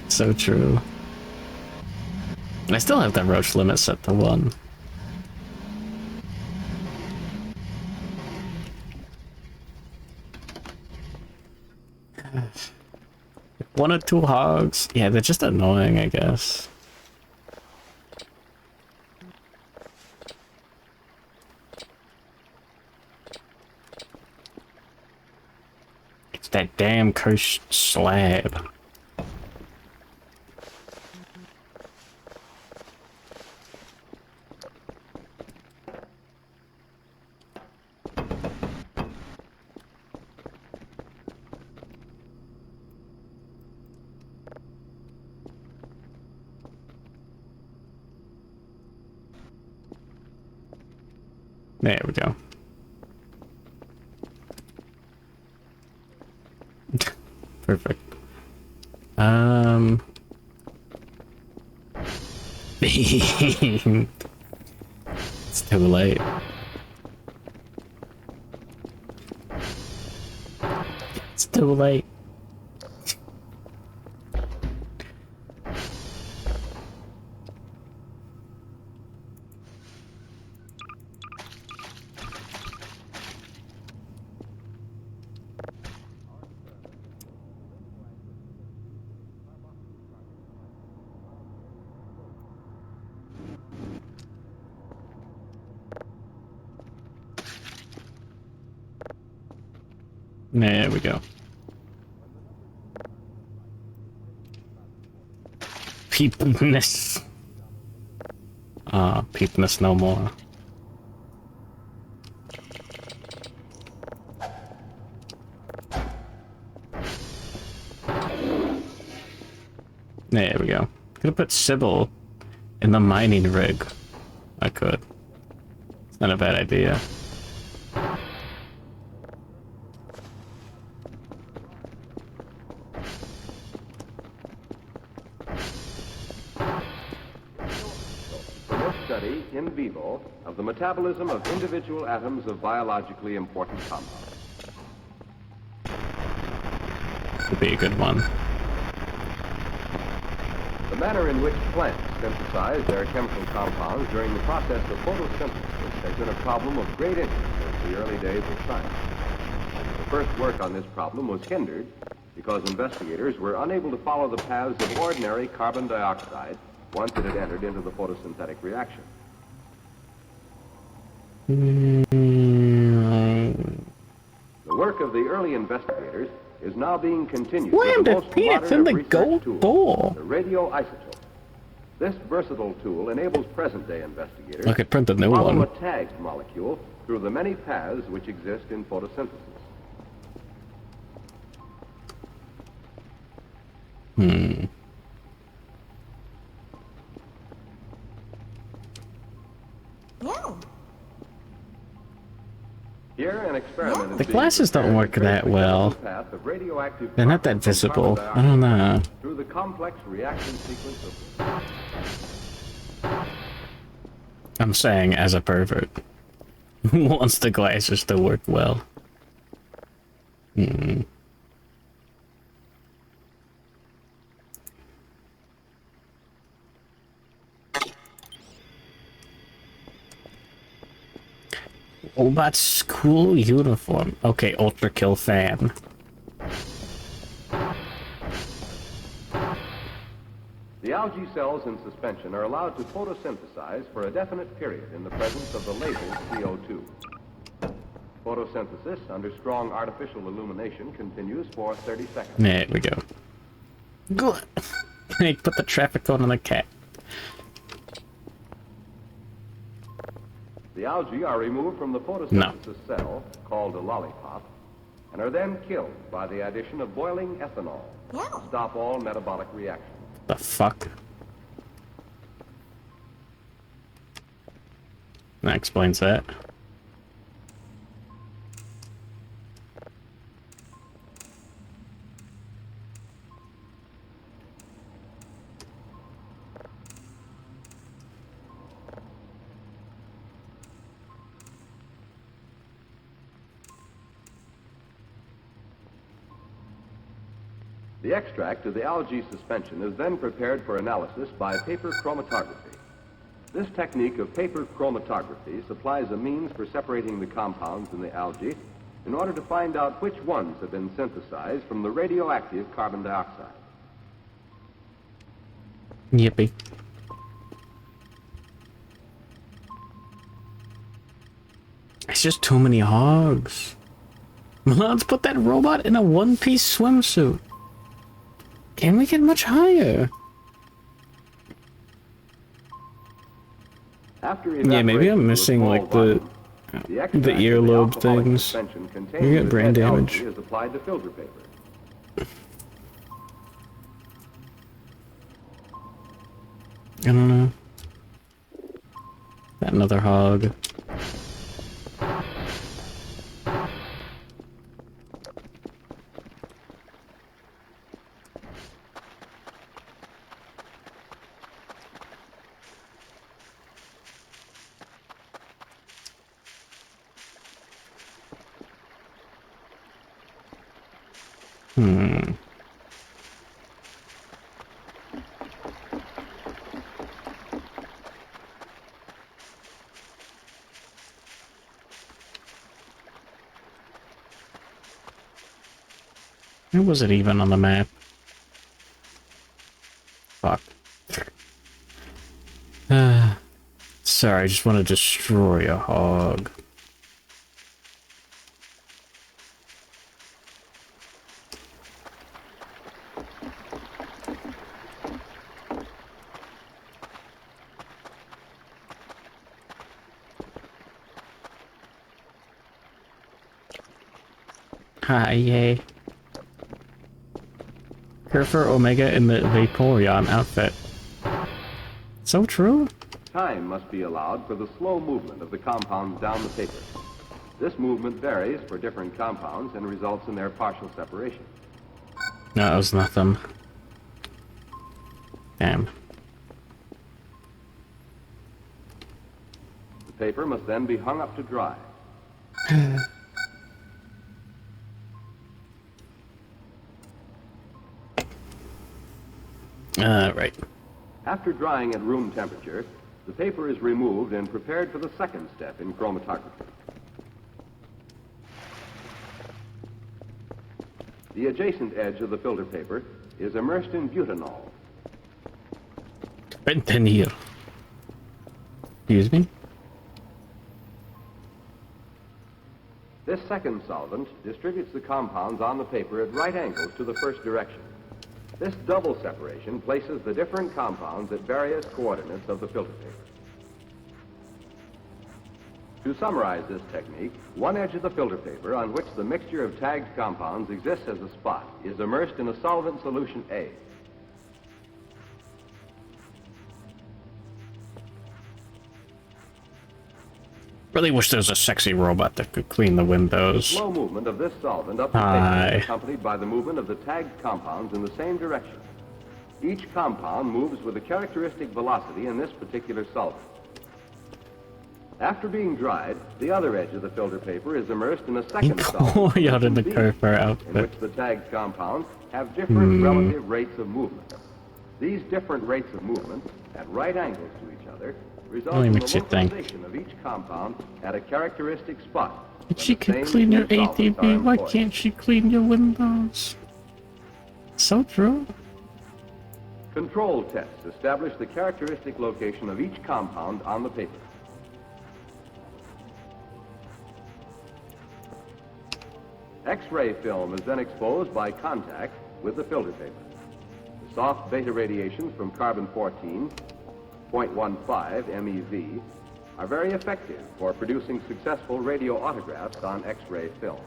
So true. I still have that roach limit set to 1. One or two hogs. Yeah, they're just annoying, I guess. It's that damn cursed slab. There we go. Perfect. It's too late. It's too late. There we go. Peepness. Peepness no more. There we go. Could have put Sybil in the mining rig. I could. It's not a bad idea.
In vivo of the metabolism of individual atoms of biologically important compounds.
Could be a good one.
The manner in which plants synthesize their chemical compounds during the process of photosynthesis has been a problem of great interest since the early days of science. The first work on this problem was hindered because investigators were unable to follow the paths of ordinary carbon dioxide once it had entered into the photosynthetic reaction. The work of the early investigators is now being continued with the most modern of research tools, the radioisotope. This versatile tool enables present-day investigators
I could print a new
to follow
one.
a tagged molecule through the many paths which exist in photosynthesis.
Yeah.
Here, an experiment is
The
being
glasses don't
prepared
work
to trace
that
the
well.
chemical path of radioactive
They're not that
particles from
visible.
carbon
I don't know.
dioxide through the complex reaction sequence of...
I'm saying as a pervert. Who wants the glasses to work well? Robot's cool uniform. Okay, Ultra Kill fan.
The algae cells in suspension are allowed to photosynthesize for a definite period in the presence of the labeled CO2. Photosynthesis under strong artificial illumination continues for 30 seconds.
There we go. Good. Hey, put the traffic cone on the cat.
The algae are removed from the photosynthesis cell, called a lollipop, and are then killed by the addition of boiling ethanol to stop all metabolic reactions.
The fuck? That explains that.
The extract of the algae suspension is then prepared for analysis by paper chromatography. This technique of paper chromatography supplies a means for separating the compounds in the algae in order to find out which ones have been synthesized from the radioactive carbon dioxide.
Yippee. It's just too many hogs. Let's put that robot in a one-piece swimsuit. Can we get much higher? Yeah, maybe I'm missing like the earlobe things. You get brain damage.
Is applied to filter paper.
I don't know. Another hog. Where was it even on the map? Fuck. Sorry, I just want to destroy a hog. Hi, yay. Prefer Omega in the Vaporeon outfit. So true?
Time must be allowed for the slow movement of the compounds down the paper. This movement varies for different compounds and results in their partial separation.
No, it was nothing. Damn.
The paper must then be hung up to dry.
Right.
After drying at room temperature, the paper is removed and prepared for the second step in chromatography. The adjacent edge of the filter paper is immersed in butanol.
Fentanyl. Excuse me?
This second solvent distributes the compounds on the paper at right angles to the first direction. This double separation places the different compounds at various coordinates of the filter paper. To summarize this technique, one edge of the filter paper on which the mixture of tagged compounds exists as a spot is immersed in a solvent solution A.
Really wish there was a sexy robot that could clean the windows.
The slow movement of this solvent up the paper is accompanied by the movement of the tagged compounds in the same direction. Each compound moves with a characteristic velocity in this particular solvent. After being dried, the other edge of the filter paper is immersed in a second solvent
in the Kerfer outfit.
in which the tagged compounds have different relative rates of movement. These different rates of movement, at right angles to each other, result in the localization of each compound at a characteristic spot.
She can clean your ATV, why can't she clean your windows? So true.
Control tests establish the characteristic location of each compound on the paper. X-ray film is then exposed by contact with the filter paper. The Soft beta radiations from carbon-14, 0.15 MeV, are very effective for producing successful radio autographs on X-ray film.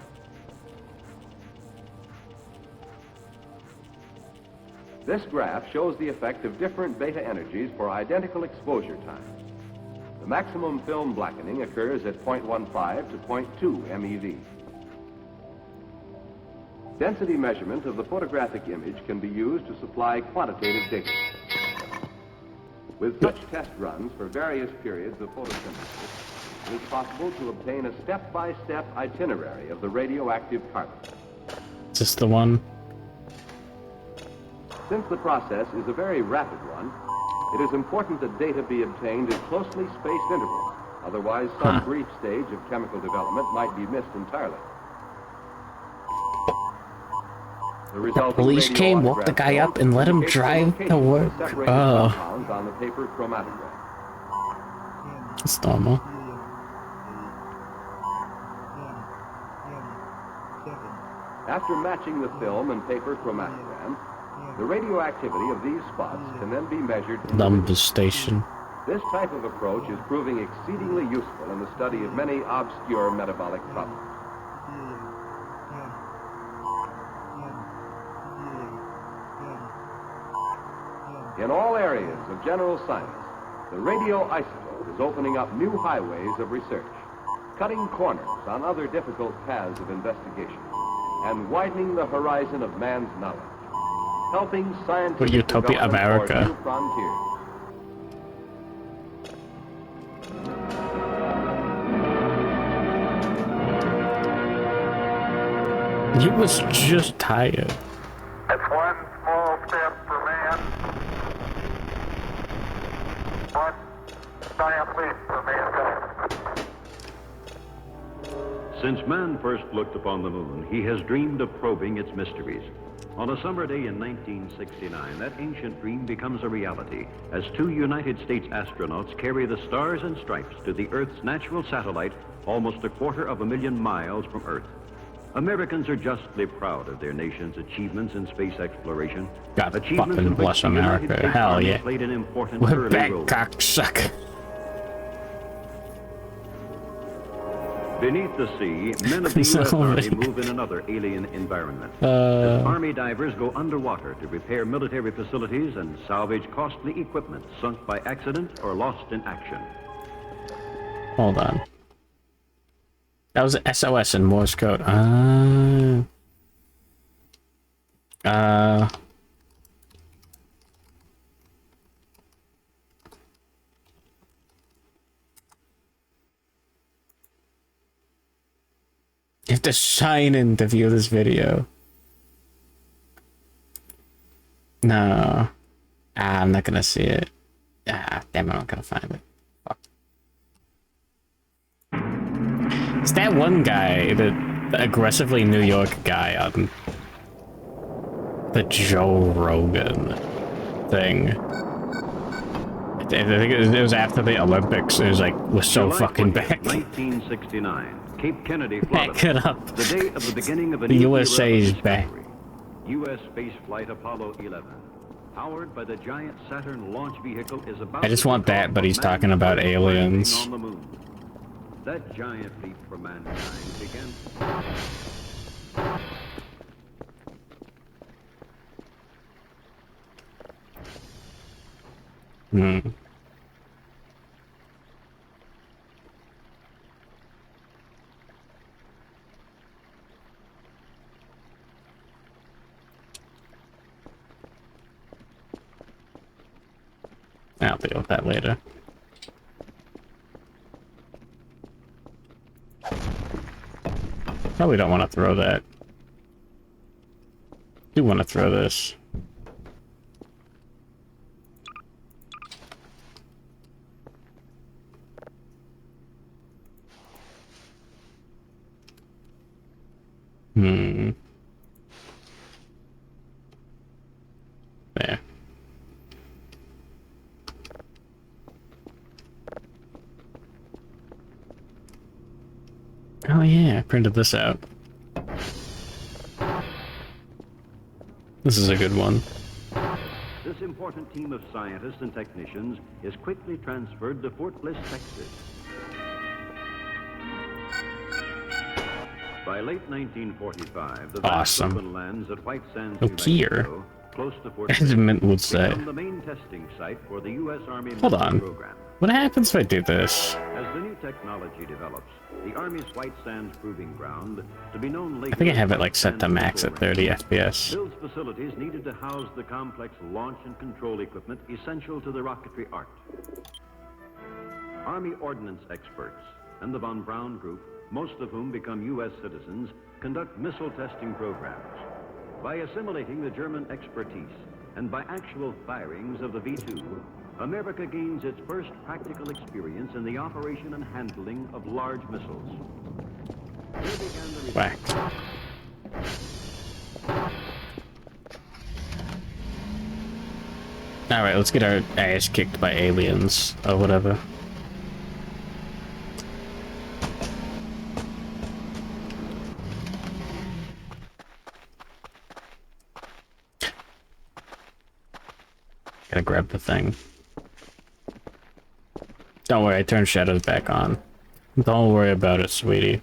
This graph shows the effect of different beta energies for identical exposure times. The maximum film blackening occurs at 0.15 to 0.2 MeV. Density measurement of the photographic image can be used to supply quantitative data. With such test runs for various periods of photosynthesis, it is possible to obtain a step-by-step itinerary of the radioactive carbon.
Is this the one?
Since the process is a very rapid one, it is important that data be obtained at closely spaced intervals. Otherwise, some brief stage of chemical development might be missed entirely.
The police came, woke the guy up, and let him drive to work. Oh.
On the paper chromatogram.
It's normal.
After matching the film and paper chromatogram, the radioactivity of these spots can then be measured in
Number station.
This type of approach is proving exceedingly useful in the study of many obscure metabolic problems. In all areas of general science, the radioisotope is opening up new highways of research, cutting corners on other difficult paths of investigation, and widening the horizon of man's knowledge, helping scientific
Utopia America.
new frontiers.
He was just tired.
It's one small step for man, one giant leap for mankind.
Since man first looked upon the moon, he has dreamed of probing its mysteries. On a summer day in 1969, that ancient dream becomes a reality as two United States astronauts carry the Stars and Stripes to the Earth's natural satellite almost 250,000 miles from Earth. Americans are justly proud of their nation's achievements in space exploration.
God
Achievements
fucking
in which
bless
the United
America.
States
Hell
Army
yeah.
played an important
We're
early
back,
role.
cocksucker.
Beneath the sea, men of the U.S. Army move in another alien environment. As Army divers go underwater to repair military facilities and salvage costly equipment sunk by accident or lost in action.
Hold on. That was SOS in Morse code. You have to sign in to view this video. No. I'm not gonna see it. Damn, I'm not gonna find it. Fuck. It's that one guy, the aggressively New York guy on the Joe Rogan thing. I think it was after the Olympics. It was like, we're so
July
fucking
20th,
back.
1969, Cape Kennedy, Florida.
Back it up.
The day of the beginning of a
The
new
USA
era of
is back.
discovery. U.S. space flight Apollo 11, powered by the giant Saturn launch vehicle, is about
I just
to
want
become
that, but he's
man's
talking about
first
aliens.
landing on the moon. That giant leap for mankind began.
I'll deal with that later. Probably don't want to throw that. Do want to throw this. There. Oh yeah, I printed this out. This is a good one.
important team of scientists and technicians is quickly transferred to Fort Bliss, Texas. By late 1945, the vast open lands at White Sands, New Mexico, close to Fort Bliss, become the main testing site for the U.S. Army missile program.
What happens if I do this?
As the new technology develops, the Army's White Sands Proving Ground, to be known later
I think I have it like set to max at 30 FPS.
builds facilities needed to house the complex launch and control equipment essential to the rocketry art. Army ordnance experts and the von Braun Group, most of whom become U.S. citizens, conduct missile testing programs. By assimilating the German expertise and by actual firings of the V-2, America gains its first practical experience in the operation and handling of large missiles.
Whack. Alright, let's get our ass kicked by aliens, or whatever. Gotta grab the thing. Don't worry, I turned shadows back on. Don't worry about it, sweetie.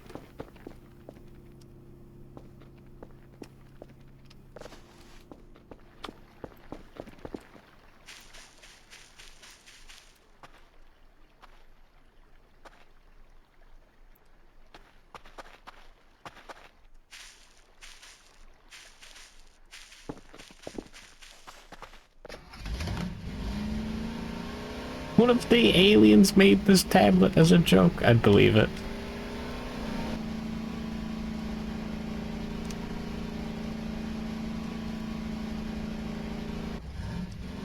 What if the aliens made this tablet as a joke? I'd believe it.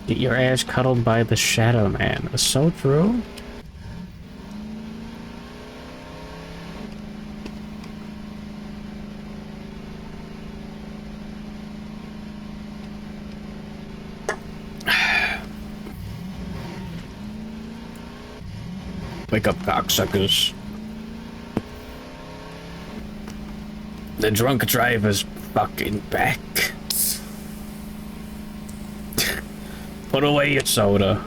Get your ass cuddled by the Shadow Man. It's so true. Wake up, cocksuckers. The drunk driver's fucking back. Put away your soda.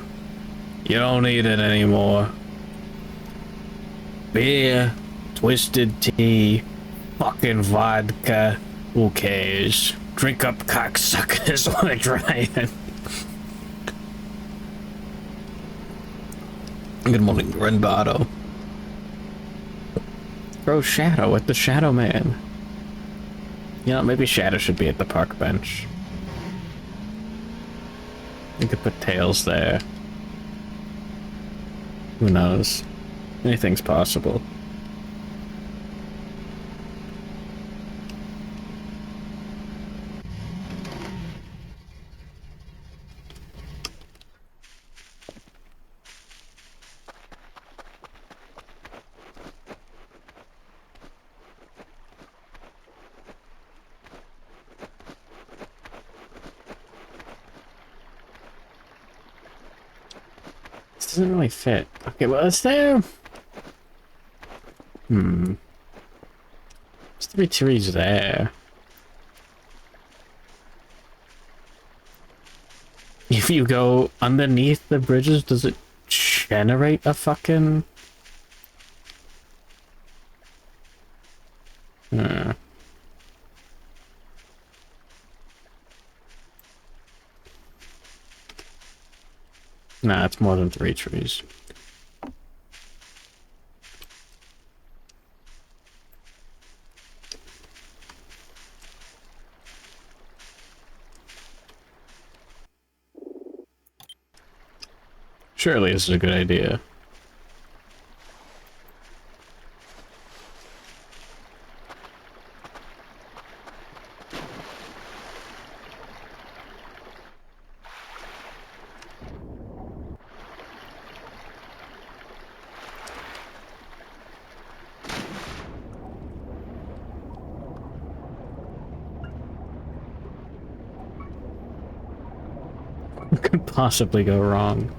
You don't need it anymore. Beer, twisted tea, fucking vodka. Who cares? Drink up, cocksuckers. We're driving. Good morning, Renbato. Throw Shadow at the Shadow Man. You know, maybe Shadow should be at the park bench. You could put Tails there. Who knows? Anything's possible. Doesn't really fit. Okay, well, is there... There's 3 trees there. If you go underneath the bridges, does it generate a fucking... Nah, it's more than 3 trees. Surely this is a good idea. What could possibly go wrong?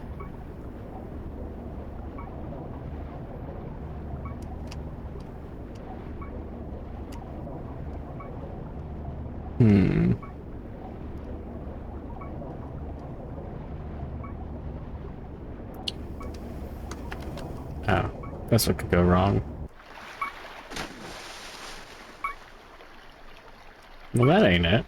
Oh, that's what could go wrong. Well, that ain't it.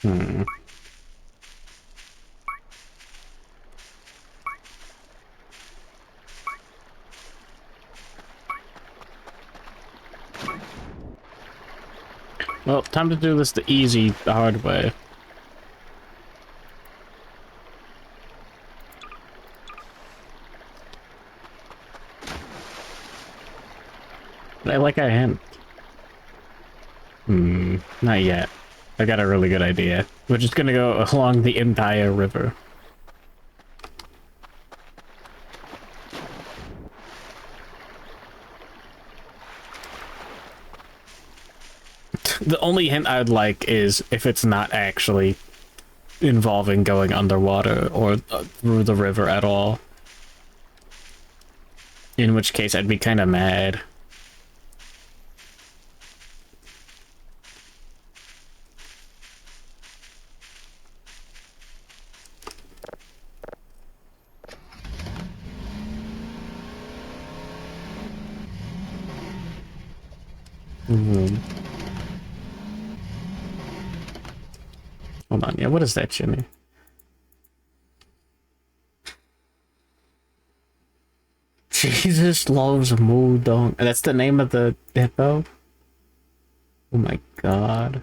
Hmm. Well, time to do this the easy, the hard way. I like a hint. Not yet. I got a really good idea. We're just gonna go along the entire river. The only hint I'd like is if it's not actually involving going underwater or through the river at all. In which case I'd be kind of mad. Hold on, yeah, what is that, Jimmy? Jesus loves Moodong. That's the name of the hippo? Oh my god.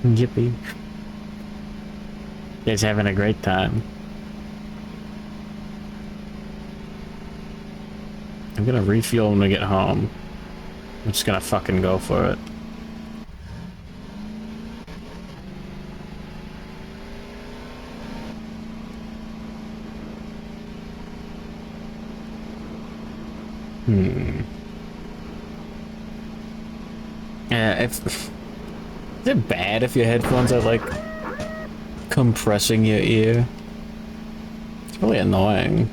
Yippee. He's having a great time. I'm gonna refuel when we get home. I'm just gonna fucking go for it. Is it bad if your headphones are like compressing your ear? It's really annoying.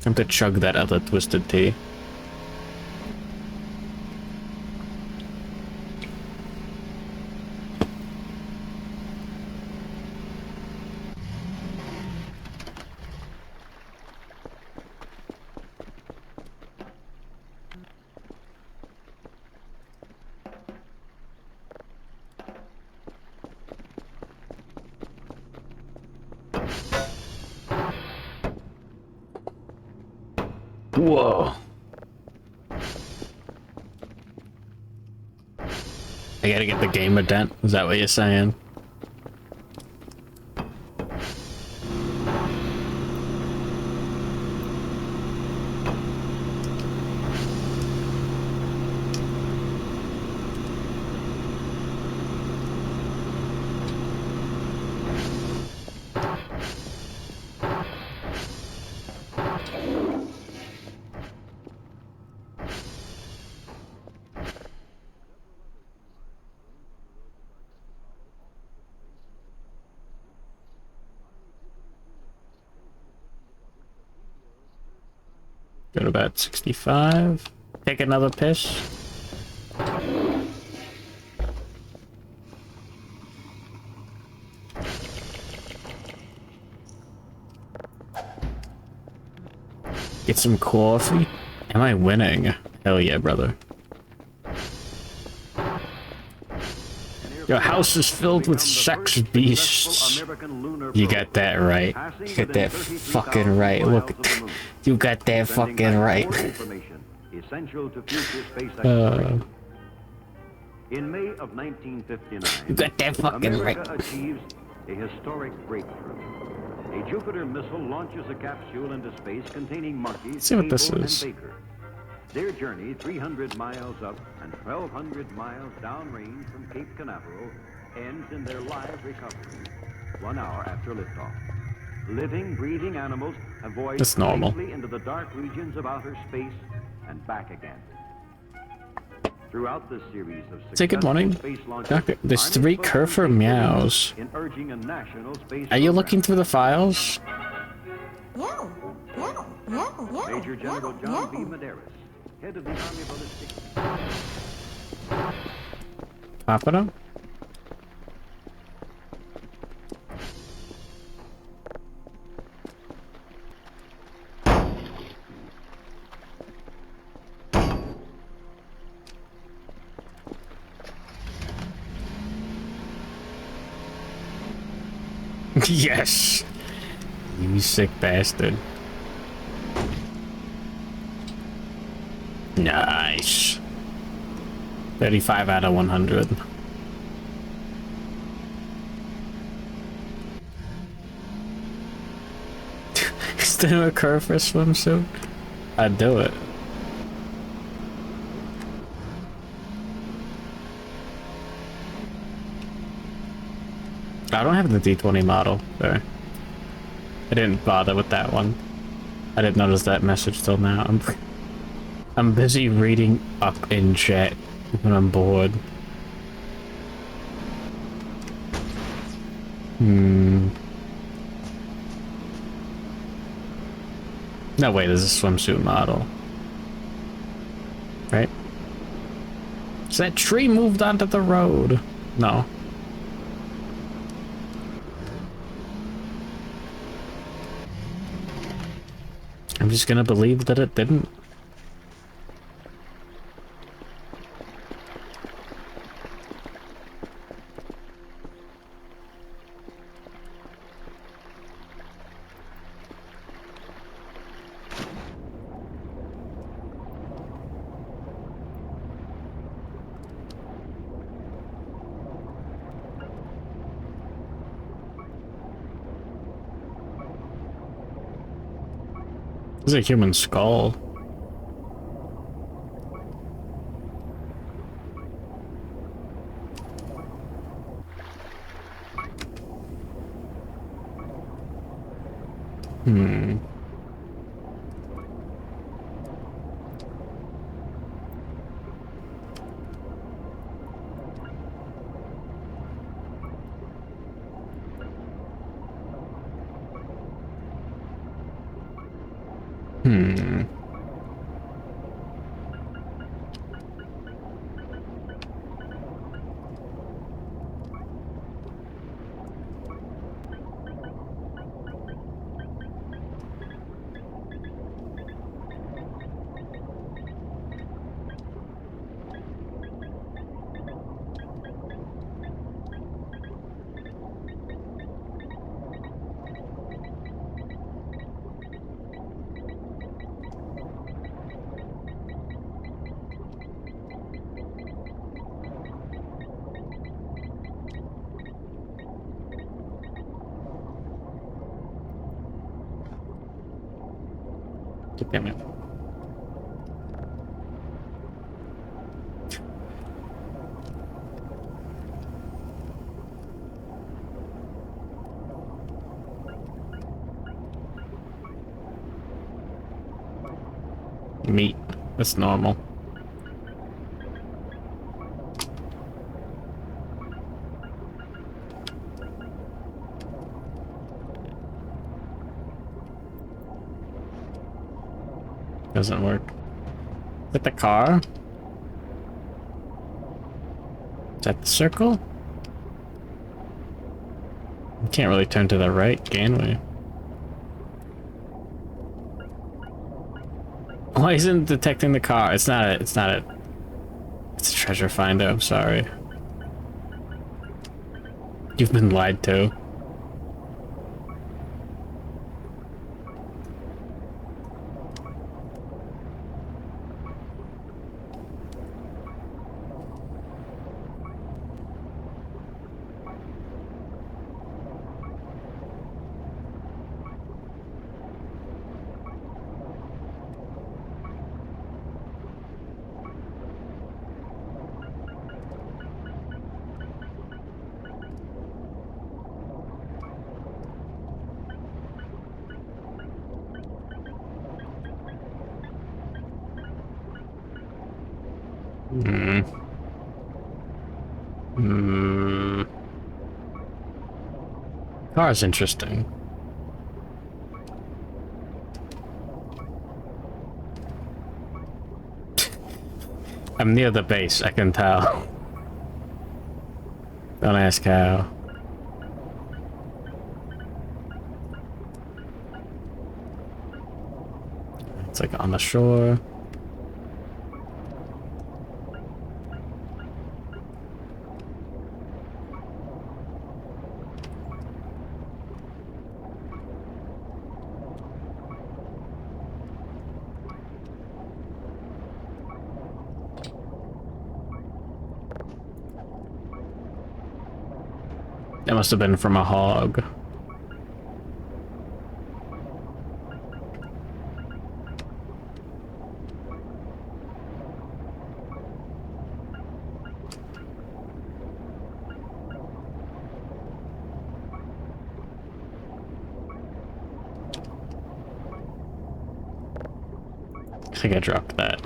I have to chug that other twisted tea. Whoa. I gotta get the gamer dent. Is that what you're saying? Go to about 65. Take another piss. Get some coffee. Am I winning? Hell yeah, brother. Your house is filled with sex beasts. You got that right. You got that fucking right. Look, you got that fucking right.
In May of 1959,
you got that fucking right.
America achieves a historic breakthrough. A Jupiter missile launches a capsule into space containing monkeys,
Let's see what this
Abel,
is.
and Baker. Their journey 300 miles up and 1,200 miles downrange from Cape Canaveral ends in their live recovery 1 hour after liftoff. Living, breathing animals have voyaged
That's normal.
safely into the dark regions of outer space and back again. Throughout this series of
Say good morning.
space launches,
Okay, there's
Army
3 Kerfer
spokesmen
meows.
in urging a national space
Are you
program.
looking through the files?
Major General John B. Medeiros, head of the Army Ballistic.
Pop it up. Yes! You sick bastard. Nice. 35 out of 100. Is there a curve for a swimsuit? I'd do it. I don't have the D20 model, sorry. I didn't bother with that one. I didn't notice that message till now. I'm busy reading up in chat when I'm bored. No, wait, there's a swimsuit model. Right? Is that tree moved onto the road? No. I'm just gonna believe that it didn't. This is a human skull. Damn it. Meat. That's normal. Doesn't work. Is that the car? Is that the circle? We can't really turn to the right, can we? Why isn't it detecting the car? It's not a, it's a treasure finder, I'm sorry. You've been lied to. Hmm. Hmm. Car is interesting. I'm near the base, I can tell. Don't ask how. It's like on the shore. That must have been from a hog. I think I dropped that.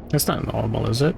That's not normal, is it?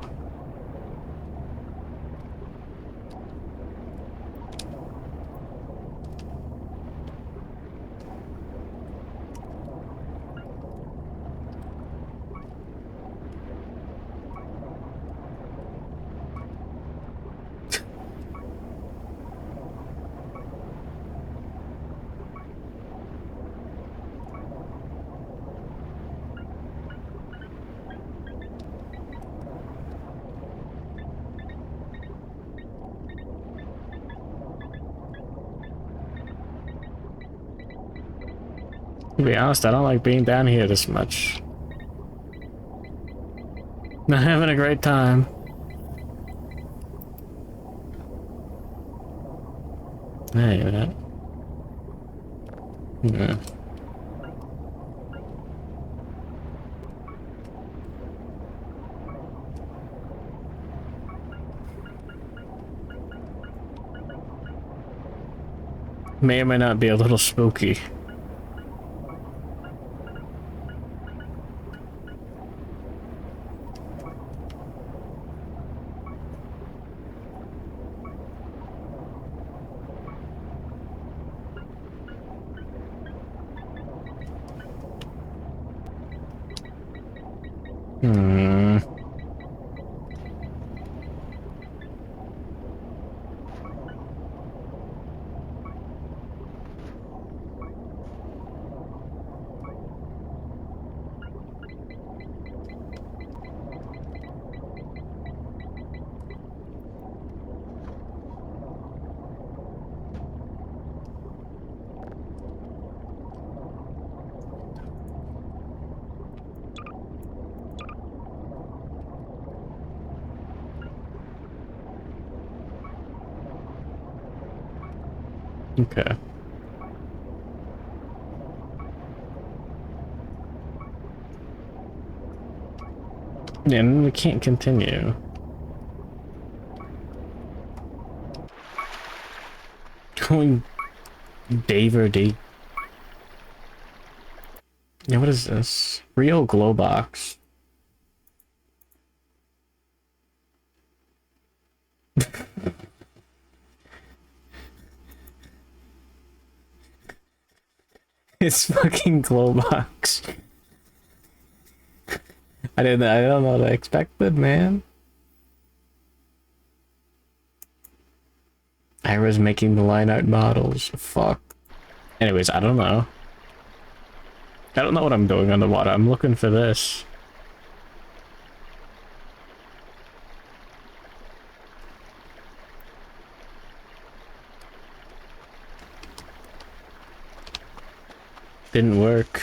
To be honest, I don't like being down here this much. Not having a great time. Hey, that. Yeah. May or may not be a little spooky. Hmm. Okay. Yeah, and we can't continue. Going Dave or D. Yeah, what is this? Real glow box. It's fucking glow box. I don't know what I expected, man. I was making the line art models. Fuck. Anyways, I don't know. I don't know what I'm doing underwater. I'm looking for this. Didn't work.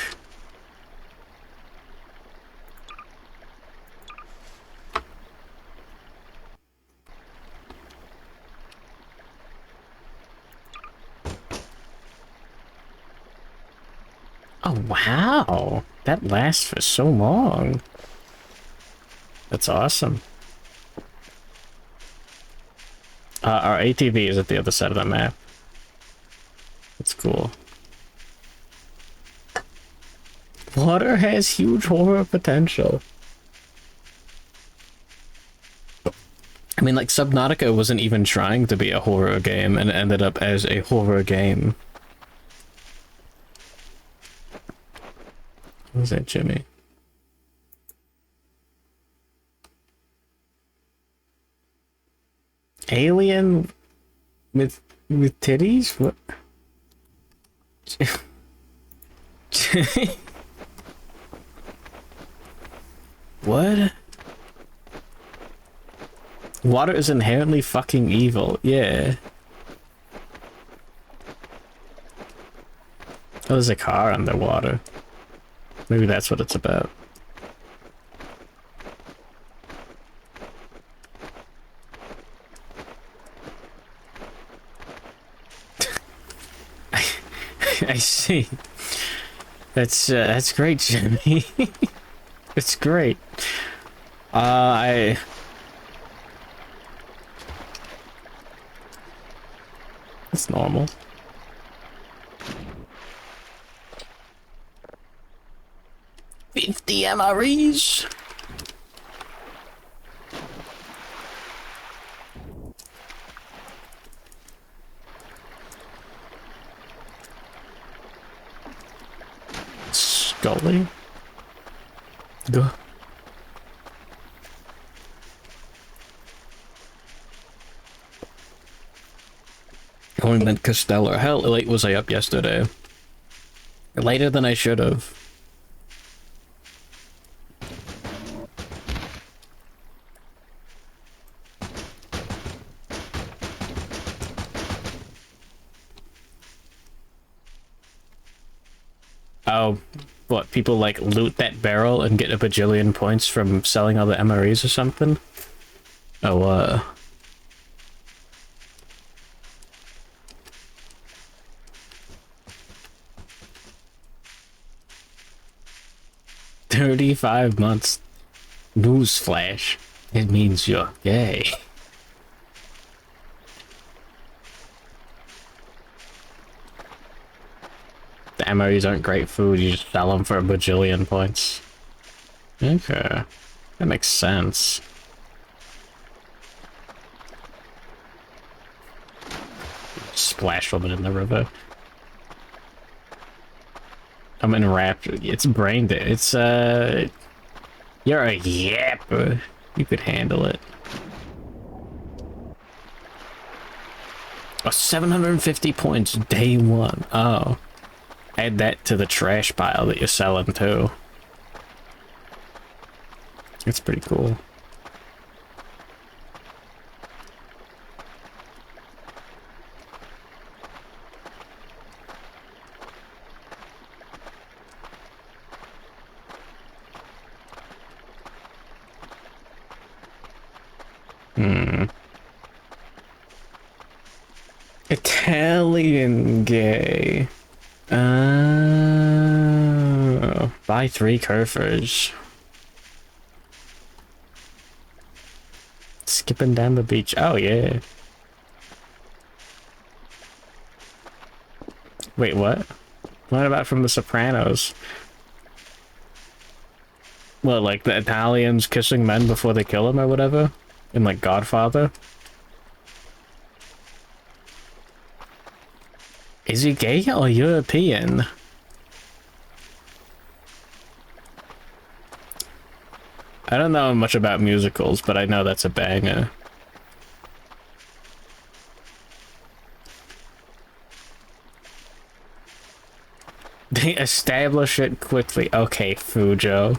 Oh, wow. That lasts for so long. That's awesome. Our ATV is at the other side of the map. That's cool. Water has huge horror potential. I mean, like, Subnautica wasn't even trying to be a horror game and ended up as a horror game. What was that, Jimmy? Alien with titties? What? What? Water is inherently fucking evil. Yeah. Oh, there's a car underwater. Maybe that's what it's about. I see. That's great, Jimmy. It's great. It's normal. $50 MREs. Scully. Go. I only meant Costello. How late was I up yesterday? Later than I should have. Oh, what, people like loot that barrel and get a bajillion points from selling all the MREs or something? Oh, 35 months. Newsflash. It means you're gay. The MREs aren't great food, you just sell them for a bajillion points. Okay. That makes sense. Splash woman in the river. I'm enraptured. It's brain dead. It's, you're a yapper. You could handle it. Oh, 750 points day one. Oh. Add that to the trash pile that you're selling too. It's pretty cool. Italian gay. Oh, buy 3 Kerfers. Skipping down the beach. Oh, yeah. Wait, what? What about from The Sopranos? What, like the Italians kissing men before they kill them or whatever? In, like, Godfather? Is he gay or European? I don't know much about musicals, but I know that's a banger. Establish it quickly. Okay, Fujo.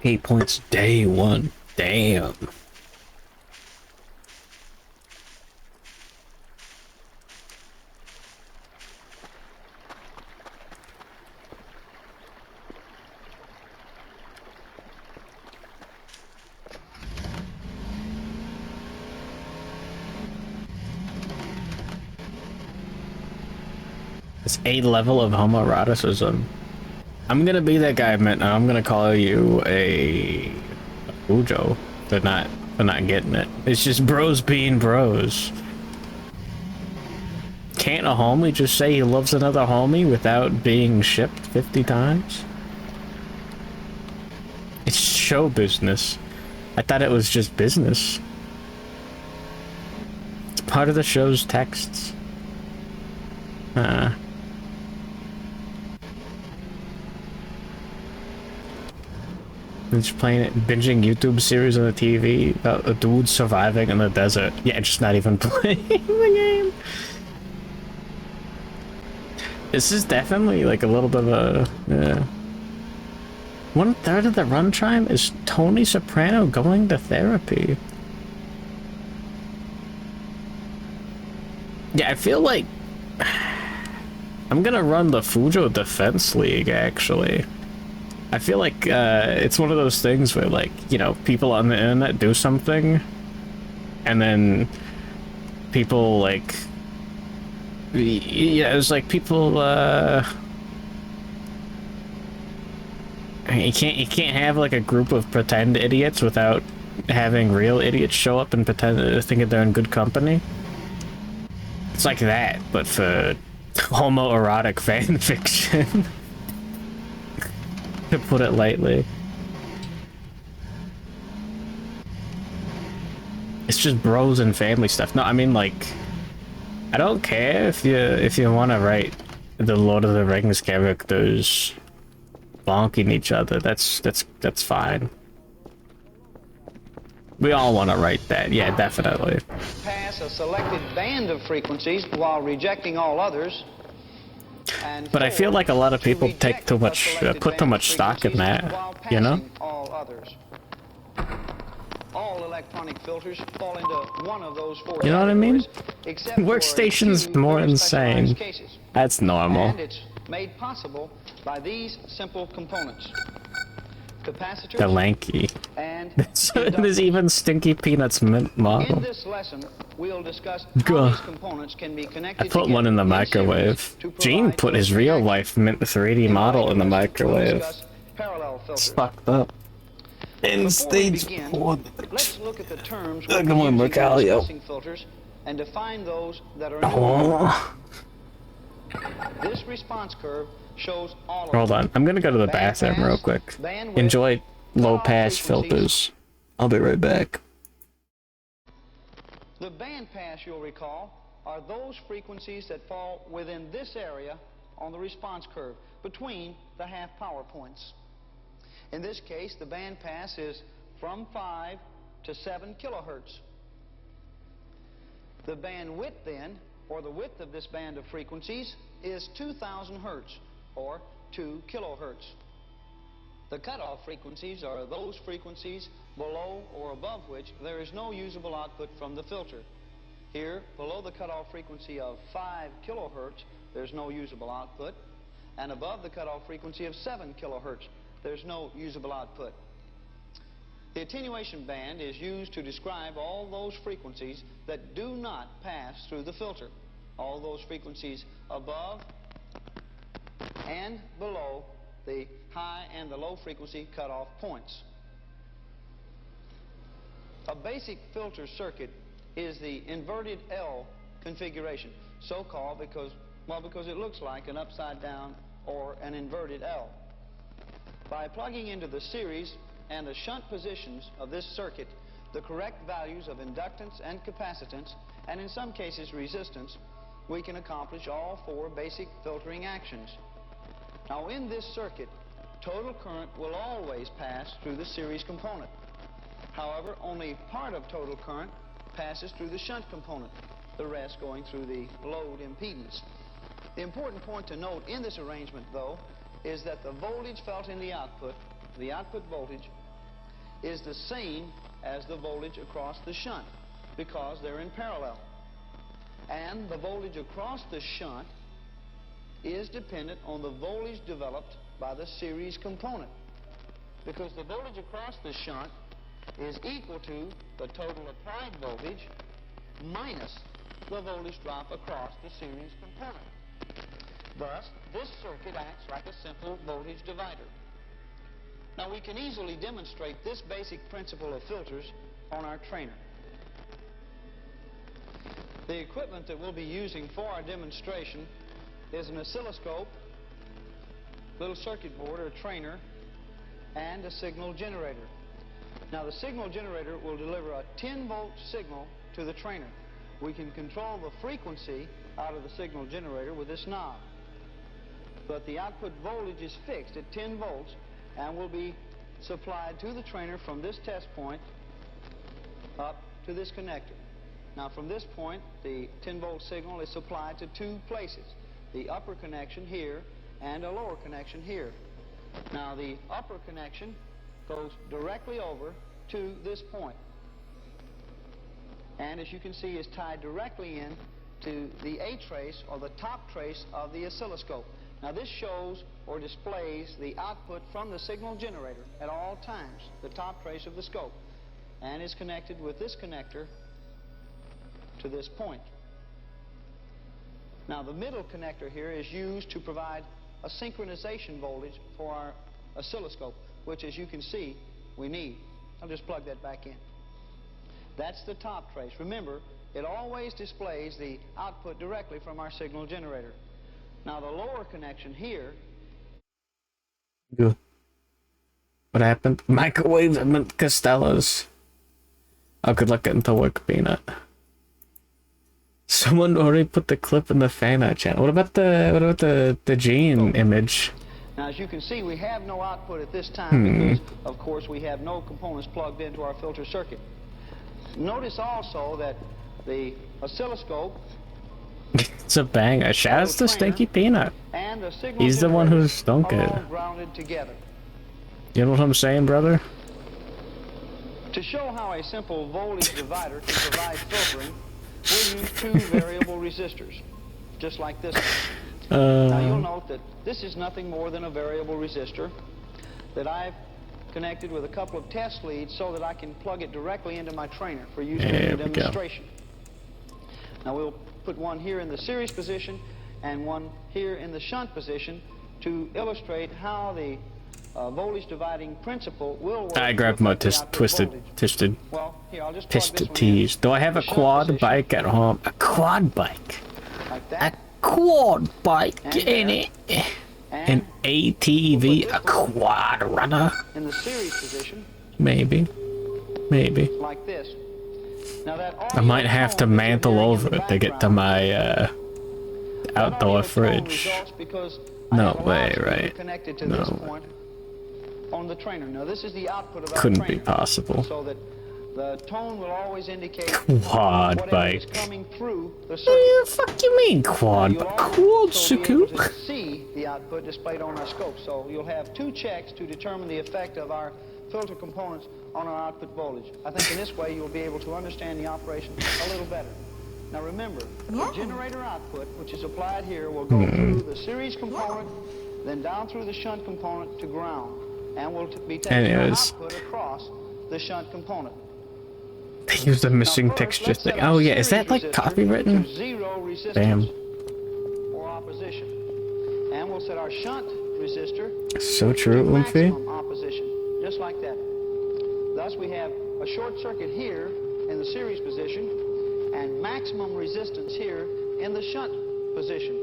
Eight points day one. Damn. It's a level of homoeroticism. I'm gonna be that guy, man. I'm gonna call you a Fujo for not getting it. It's just bros being bros. Can't a homie just say he loves another homie without being shipped 50 times? It's show business. I thought it was just business. It's part of the show's texts. Just playing it, binging YouTube series on the TV about a dude surviving in the desert. Yeah, just not even playing the game. This is definitely like a little bit of a... 1/3 of the runtime is Tony Soprano going to therapy. Yeah, I feel like... I'm gonna run the Fujo Defense League, actually. I feel like it's one of those things where, like, you know, people on the internet do something, and then people, like... Yeah, it was like people, you can't have, like, a group of pretend idiots without having real idiots show up and pretend thinking they're in good company. It's like that, but for homoerotic fan fiction. To put it lightly. It's just bros and family stuff. No, I mean, like, I don't care if you want to write the Lord of the Rings characters bonking each other. That's fine. We all want to write that. Yeah, definitely.
Pass a selected band of frequencies while rejecting all others.
But I feel like a lot of people take too much, put too much stock in that, you know?
All others. All electronic filters fall into one of those four.
You know what I mean? Workstation's more insane. That's normal.
And it's made possible by these simple components. Capacitors.
The lanky.
And
there's even Stinky Peanuts mint model.
In this lesson, we'll discuss how these components can be connected.
I put one in the microwave. Gene put his real life mint 3D model in the microwave. It's fucked up. In stage 4.
Let's look at the terms
Come on, Mercalio.
Filters and define those that are This response curve shows all of
Hold on, I'm gonna go to the bathroom real quick. Enjoy low pass filters. I'll be right back.
The band pass, you'll recall, are those frequencies that fall within this area on the response curve, between the half power points. In this case, the band pass is from 5 to 7 kilohertz. The bandwidth then, or the width of this band of frequencies, is 2,000 hertz, or 2 kilohertz. The cutoff frequencies are those frequencies below or above which there is no usable output from the filter. Here, below the cutoff frequency of 5 kilohertz, there's no usable output, and above the cutoff frequency of 7 kilohertz, there's no usable output. The attenuation band is used to describe all those frequencies that do not pass through the filter, all those frequencies above and below the high and the low frequency cutoff points. A basic filter circuit is the inverted L configuration, so called because it looks like an upside down or an inverted L. By plugging into the series and the shunt positions of this circuit the correct values of inductance and capacitance, and in some cases resistance, we can accomplish all four basic filtering actions. Now in this circuit, total current will always pass through the series component. However, only part of total current passes through the shunt component, the rest going through the load impedance. The important point to note in this arrangement, though, is that the voltage felt in the output voltage, is the same as the voltage across the shunt because they're in parallel. And the voltage across the shunt is dependent on the voltage developed by the series component, because the voltage across the shunt is equal to the total applied voltage minus the voltage drop across the series component. Thus, this circuit acts like a simple voltage divider. Now, we can easily demonstrate this basic principle of filters on our trainer. The equipment that we'll be using for our demonstration is an oscilloscope, little circuit board or trainer, and a signal generator. Now, the signal generator will deliver a 10-volt signal to the trainer. We can control the frequency out of the signal generator with this knob. But the output voltage is fixed at 10 volts and will be supplied to the trainer from this test point up to this connector. Now, from this point, the 10-volt signal is supplied to two places, the upper connection here and a lower connection here. Now, the upper connection goes directly over to this point, and as you can see is tied directly in to the A trace or the top trace of the oscilloscope. Now, this shows or displays the output from the signal generator at all times, the top trace of the scope, and is connected with this connector to this point. Now, the middle connector here is used to provide a synchronization voltage for our oscilloscope, which, as you can see, we need. I'll just plug that back in. That's the top trace. Remember, it always displays the output directly from our signal generator. Now, the lower connection here...
Good. What happened? Microwave and Costello's. Oh, good luck getting to work, Peanut. Someone already put the clip in the fan art channel. What about the Gene image?
Now, as you can see, we have no output at this time because, of course, we have no components plugged into our filter circuit. Notice also that the oscilloscope...
It's a banger. Shouts to Stinky Peanut.
And the signal
He's the one who stunk it.
all grounded together.
You know what I'm saying, brother?
To show how a simple voltage divider can provide filtering, we'll use two variable resistors, just like this one. Now, you'll note that this is nothing more than a variable resistor that I've connected with a couple of test leads so that I can plug it directly into my trainer for use in the demonstration. Now, we'll put one here in the series position and one here in the shunt position to illustrate how the voltage dividing principle will work.
I grabbed my twisted.
Well, here, I'll just
Twisted tees. Do I have a quad bike at home? A quad bike.
Like that.
A quad bike in it. An ATV. A quad runner.
In the series position.
Maybe. Maybe.
Like this. Now, that
I might have to mantle over it to get to my outdoor fridge. No way, right?
Connected to
No.
this point on the trainer. Now, this is the output of our
Couldn't
trainer,
be possible.
so that the tone will always indicate
Quad
whatever
bike.
is coming through the circuit.
What the fuck you mean quad?
You'll
Quad
also be able
suku?
to see the output displayed on our scope. So you'll have two checks to determine the effect of our filter components on our output voltage. I think in this way you'll be able to understand the operation a little better. Now, remember, the generator output, which is applied here, will go through the series component, then down through the shunt component to ground, and will be taking our output across the shunt component.
They use the missing texture thing. Oh yeah, is that like copywritten?
Zero resistance
Damn.
or opposition. And we'll set our shunt resistor
So true,
to
Lumpy.
maximum opposition, just like that. Thus, we have a short circuit here in the series position and maximum resistance here in the shunt position.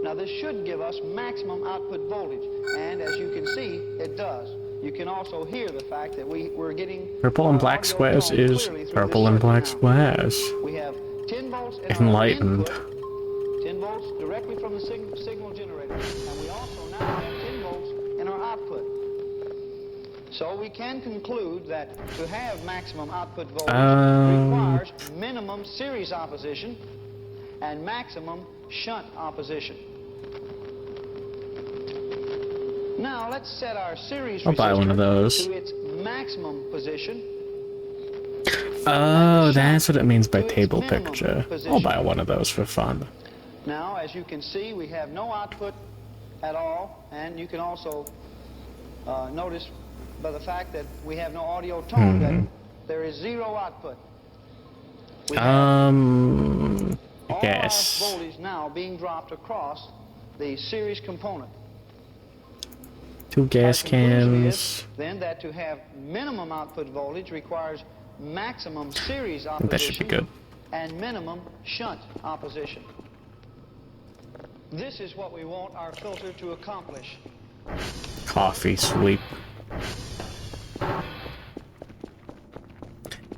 Now, this should give us maximum output voltage, and as you can see, it does. You can also hear the fact that we're getting
Purple and black squares is purple and black squares.
we have 10 volts in
Enlightened.
our input, 10 volts directly from the signal generator, and we also now have 10 volts in our output. So we can conclude that to have maximum output voltage requires minimum series opposition and maximum shunt opposition. Now let's set our series
I'll buy one of those.
to its maximum position.
Oh, that's what it means by table picture. I'll buy one of those for fun.
Now, as you can see, we have no output at all, and you can also notice by the fact that we have no audio tone that there is zero output.
I
guess. All our voltage now being dropped across the series component.
2 gas cans.
Then that to have minimum output voltage requires maximum series opposition.
I think that should be good.
And minimum shunt opposition. This is what we want our filter to accomplish.
Coffee sweep.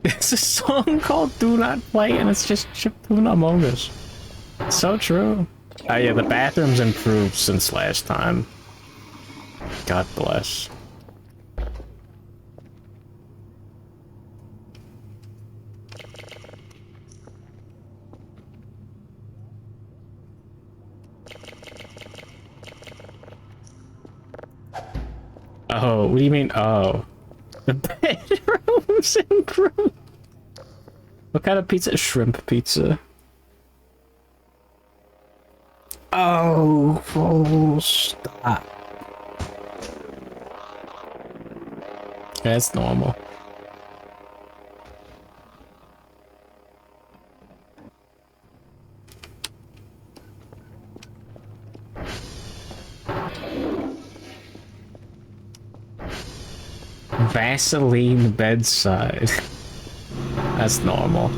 There's a song called Do Not Play and it's just chiptune Among Us. So true. Oh yeah, the bathroom's improved since last time. God bless. Oh, what do you mean? Oh. The bedroom's improved. What kind of pizza? Shrimp pizza. Oh, stop. That's normal. Vaseline bedside. That's normal.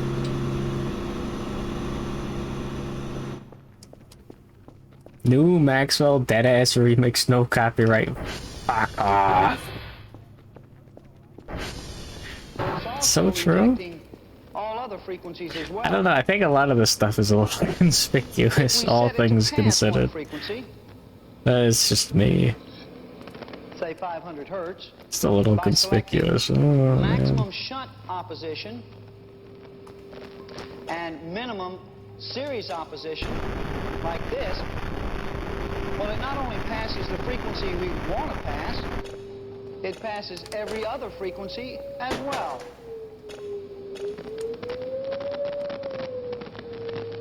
New Maxwell Deadass remix, no copyright. Fuck off. So true.
All other frequencies as well.
I don't know, I think a lot of this stuff is a little conspicuous, all things considered. It's just me.
Say 500 hertz.
It's a little conspicuous. Oh,
maximum
man.
shunt opposition and minimum series opposition, like this. Well, it not only passes the frequency we want to pass, it passes every other frequency as well.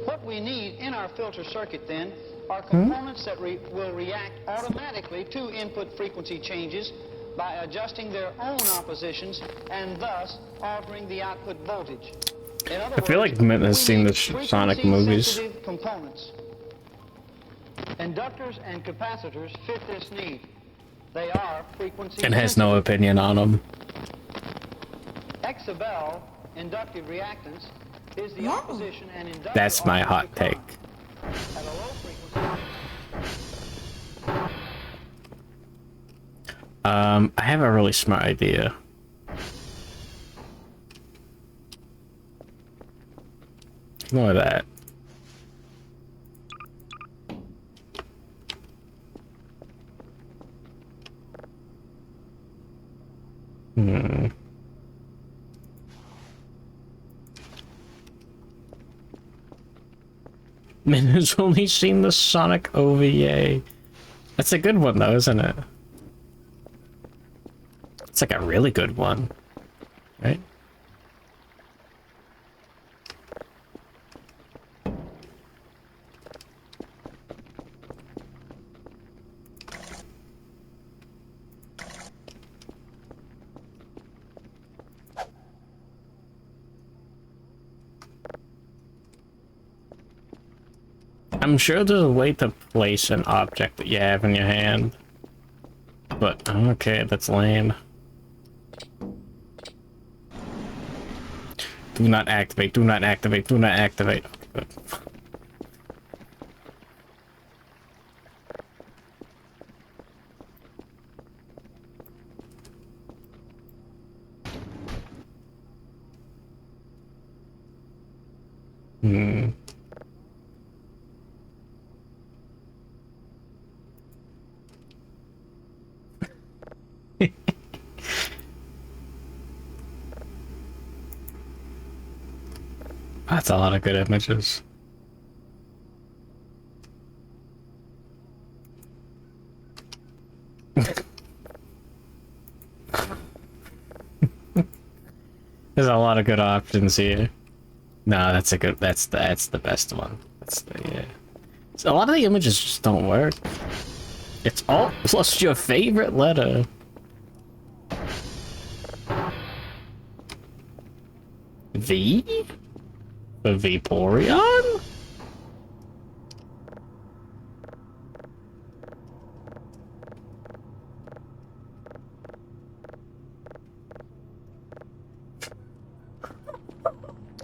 What we need in our filter circuit then are components that will react automatically to input frequency changes by adjusting their own oppositions and thus altering the output voltage. In other
I feel like Mint has seen the Sonic movies.
Components. Inductors and capacitors fit this need. They are frequency
And has no opinion on them.
XabL inductive reactance is the opposition and inductor.
That's my hot take.
At a low frequency.
I have a really smart idea. Ignore that. Min has only seen the Sonic OVA. That's a good one though, isn't it? It's like a really good one, right? I'm sure there's a way to place an object that you have in your hand. But, okay, that's lame. Do not activate, do not activate, do not activate. Okay, good. That's a lot of good images. There's a lot of good options here. No, that's a good. That's the best one. That's the yeah. So a lot of the images just don't work. It's all plus your favorite letter. V? The Vaporeon?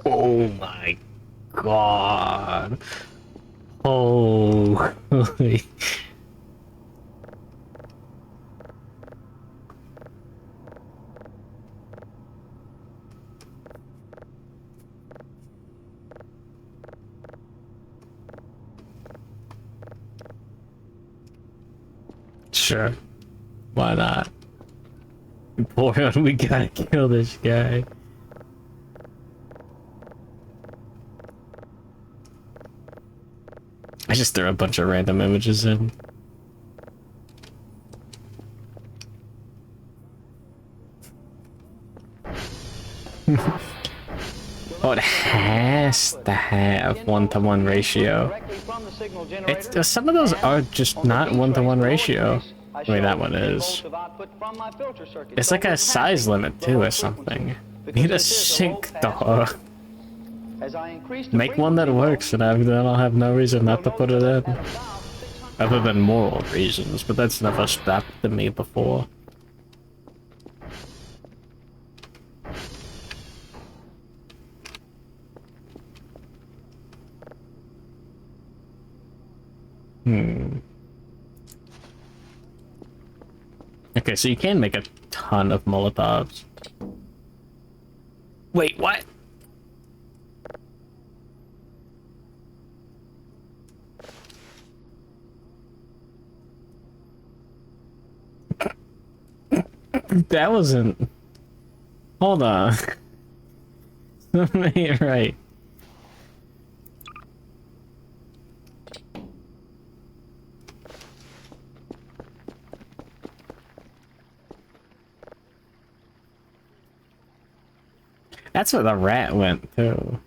Oh my god. Holy. Sure. Why not? Boy, we gotta kill this guy. I just threw a bunch of random images in. Oh, it has to have 1-to-1 ratio. It's some of those are just not 1-to-1 ratio. I mean, that one is. It's like a size limit too, or something. Need a sync dog. Make one that works, and then I'll have no reason not to put it in. Other than moral reasons, but that's never stopped me before. Okay, so you can make a ton of Molotovs. Wait, what? That wasn't... Hold on. Right. That's where the rat went, too.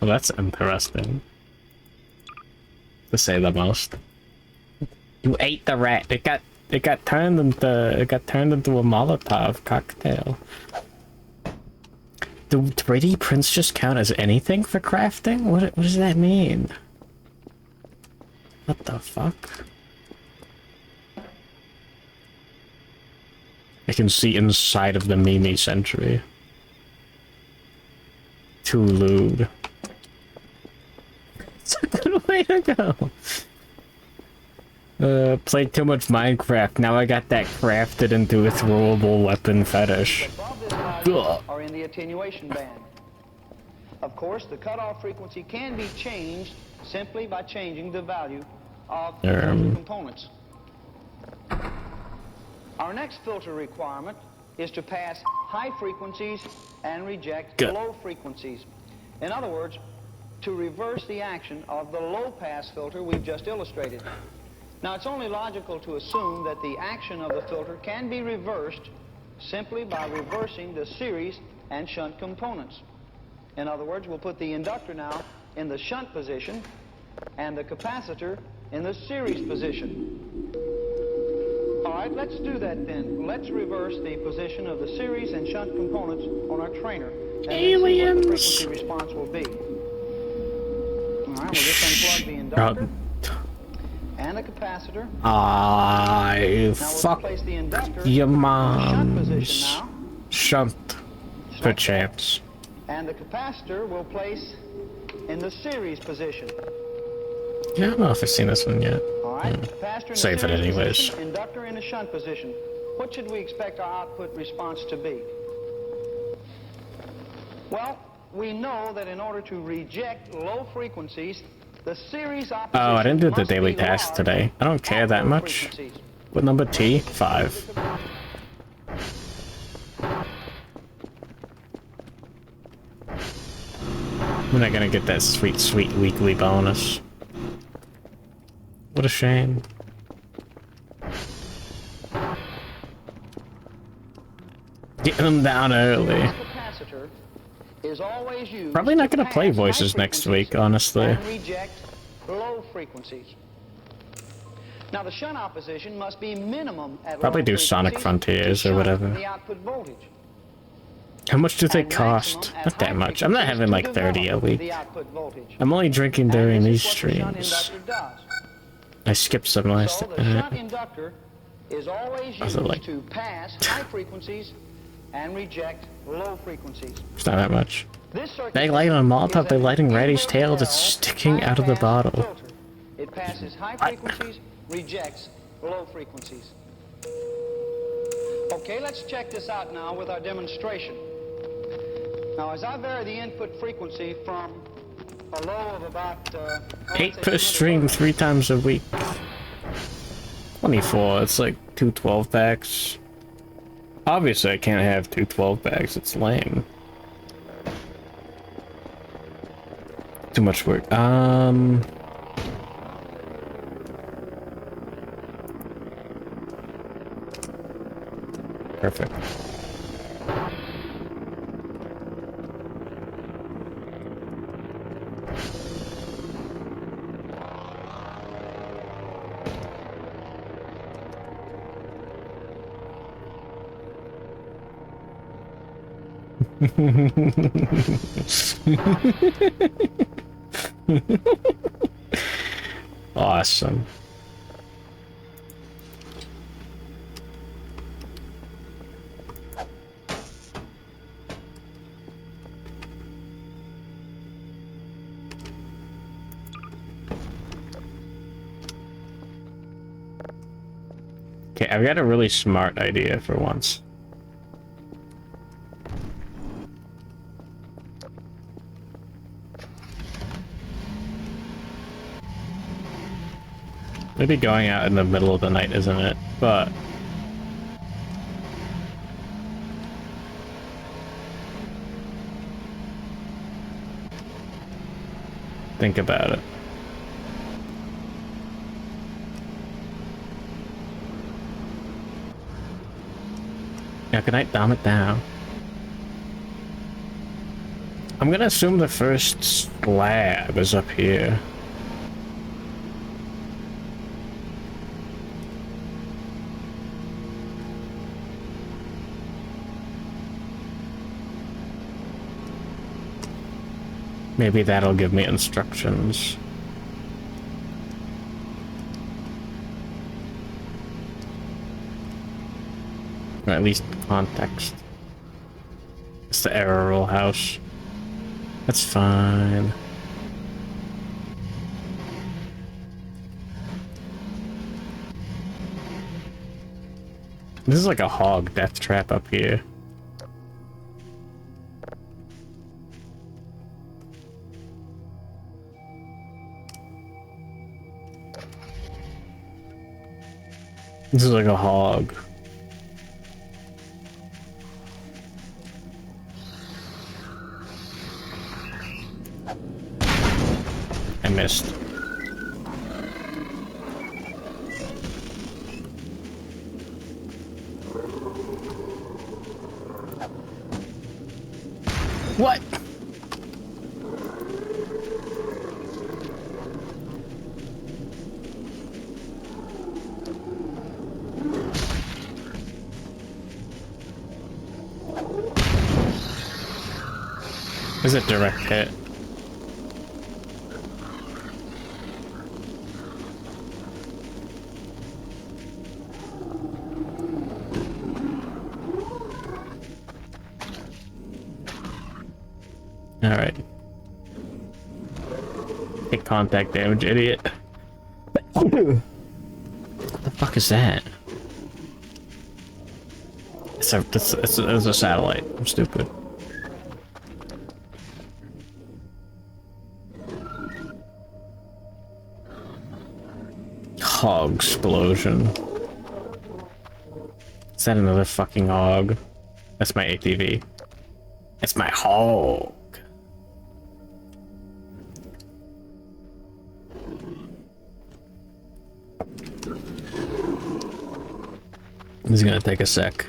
Well, that's interesting. To say the most. You ate the rat. It got turned into a Molotov cocktail. Do 3D prints just count as anything for crafting? What does that mean? What the fuck? I can see inside of the Mimi Century. Too lewd. It's a good way to go. Played too much Minecraft. Now I got that crafted into a throwable weapon fetish.
Are in the attenuation band. Of course, the cutoff frequency can be changed simply by changing the value of filter components. Our next filter requirement is to pass high frequencies and reject low frequencies. In other words, to reverse the action of the low-pass filter we've just illustrated. Now, it's only logical to assume that the action of the filter can be reversed simply by reversing the series and shunt components. In other words, we'll put the inductor now in the shunt position and the capacitor in the series position. All right, let's do that then. Let's reverse the position of the series and shunt components on our trainer. And
Aliens!
Let's see what the frequency response will be. All right, we'll just unplug the inductor and the capacitor.
Fuck your mom's shunt perchance.
And the capacitor will place in the series position.
Yeah, I don't know if I've seen this one yet.
All right, capacitor in
Save
the
it
series
anyways.
position, inductor in the shunt position. What should we expect our output response to be? Well, we know that in order to reject low frequencies, the series opposition
Oh, I didn't do the
must
daily
be
task
large
today. I don't care that much. What number T? 5. We're not gonna get that sweet, sweet weekly bonus. What a shame. Getting them down early. Probably not gonna play voices next week, honestly.
And reject low frequencies. Now the shunt opposition must be minimum at
Probably
low
do Sonic Frontiers or whatever.
the output voltage.
How much do they cost? Not that much. I'm not having like 30 a week. I'm only drinking during these streams. I skipped some last
So the shunt inductor is always used
like
to pass high frequencies and reject low frequencies.
it's not that much. They light on Molotov, they're lighting Ratty's tail that's sticking out of the bottle.
It passes high frequencies, rejects low frequencies. Okay, let's check this out now with our demonstration. Now, as I vary the input frequency from a low of about
8 per stream 3 times a week. 24, it's like 2 12-packs. Obviously I can't have 2 12-packs, it's lame. Too much work. Perfect. Awesome. Okay, I've got a really smart idea for once. Maybe going out in the middle of the night, isn't it? But think about it. Now, can I dumb it down? I'm gonna assume the first slab is up here. Maybe that'll give me instructions. Or at least context. It's the error roll house. That's fine. This is like a hog death trap up here. This is like a hog. I missed. What? Is it direct hit? Alright. Take contact damage, idiot. What the fuck is that? It's a satellite. I'm stupid. Hog explosion. Is that another fucking hog? That's my ATV. It's my hog. This is gonna take a sec.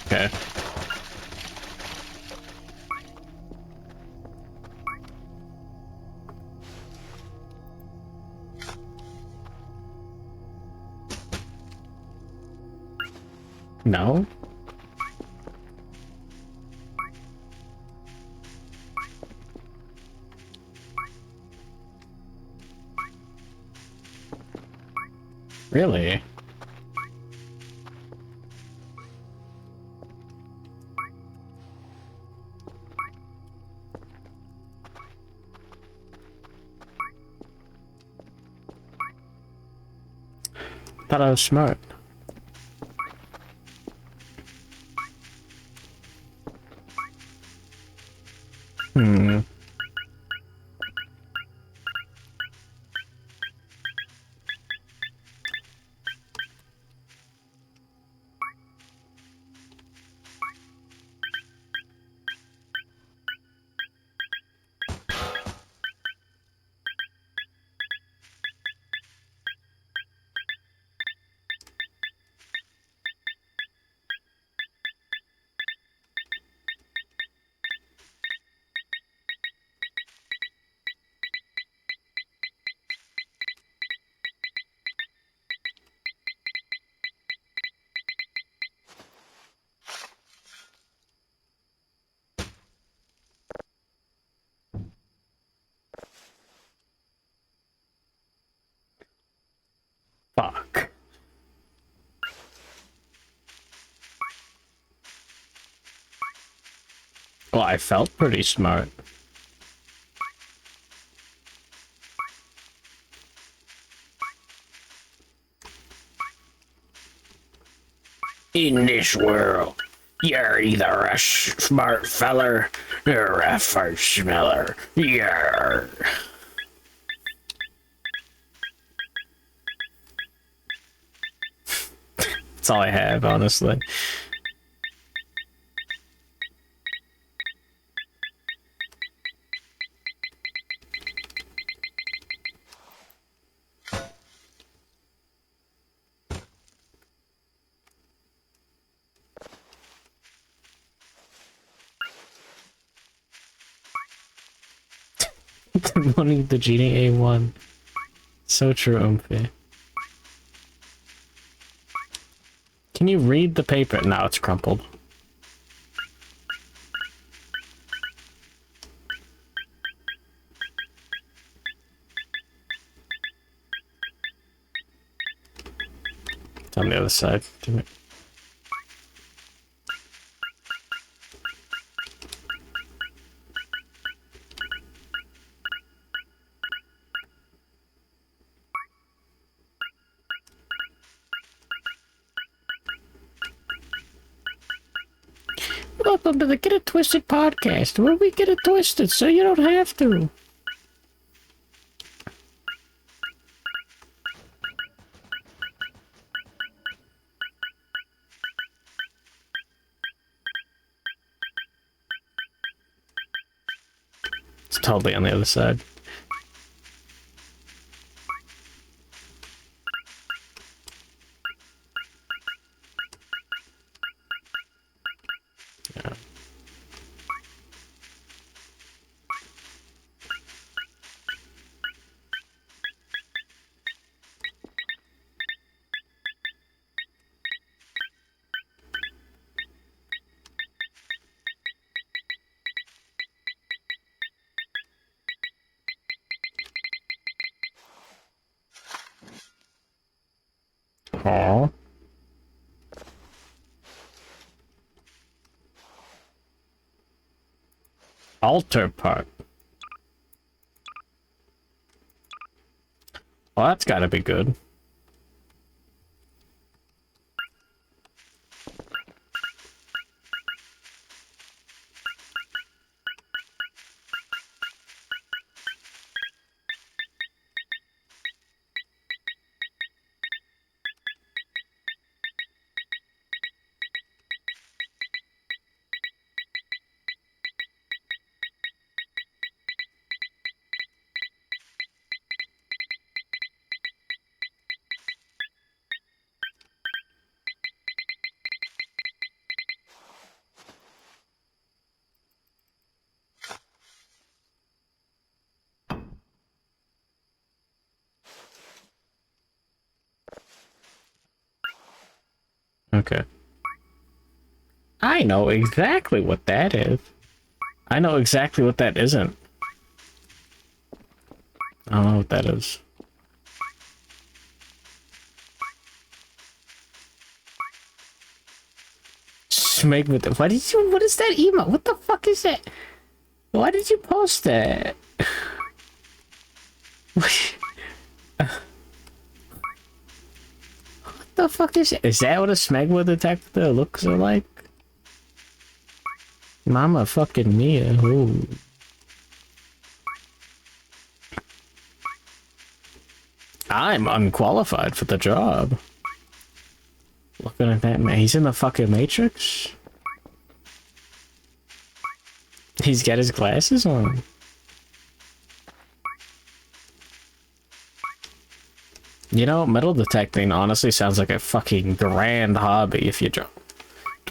Okay. No? Really? Thought I was smart. Hmm. Fuck. Well, I felt pretty smart. In this world, you're either a smart feller or a fart smeller. Yeah. That's all I have, honestly. Good morning, the Genie A1. So true, Oomphy. Can you read the paper? No, it's crumpled. It's on the other side. Damn it. Welcome to the Get It Twisted podcast, where we get it twisted so you don't have to. It's totally on the other side. Yeah. Aww. Altar part. Well, that's gotta be good. Okay. I know exactly what that is. I know exactly what that isn't. I don't know what that is. Smeg with the— what is that email? What the fuck is that? Why did you post that? What the fuck is that? Is that what a smegma detector looks like? Mama fucking Mia. Ooh. I'm unqualified for the job. Looking at that man, he's in the fucking Matrix. He's got his glasses on. You know, metal detecting honestly sounds like a fucking grand hobby if you drop.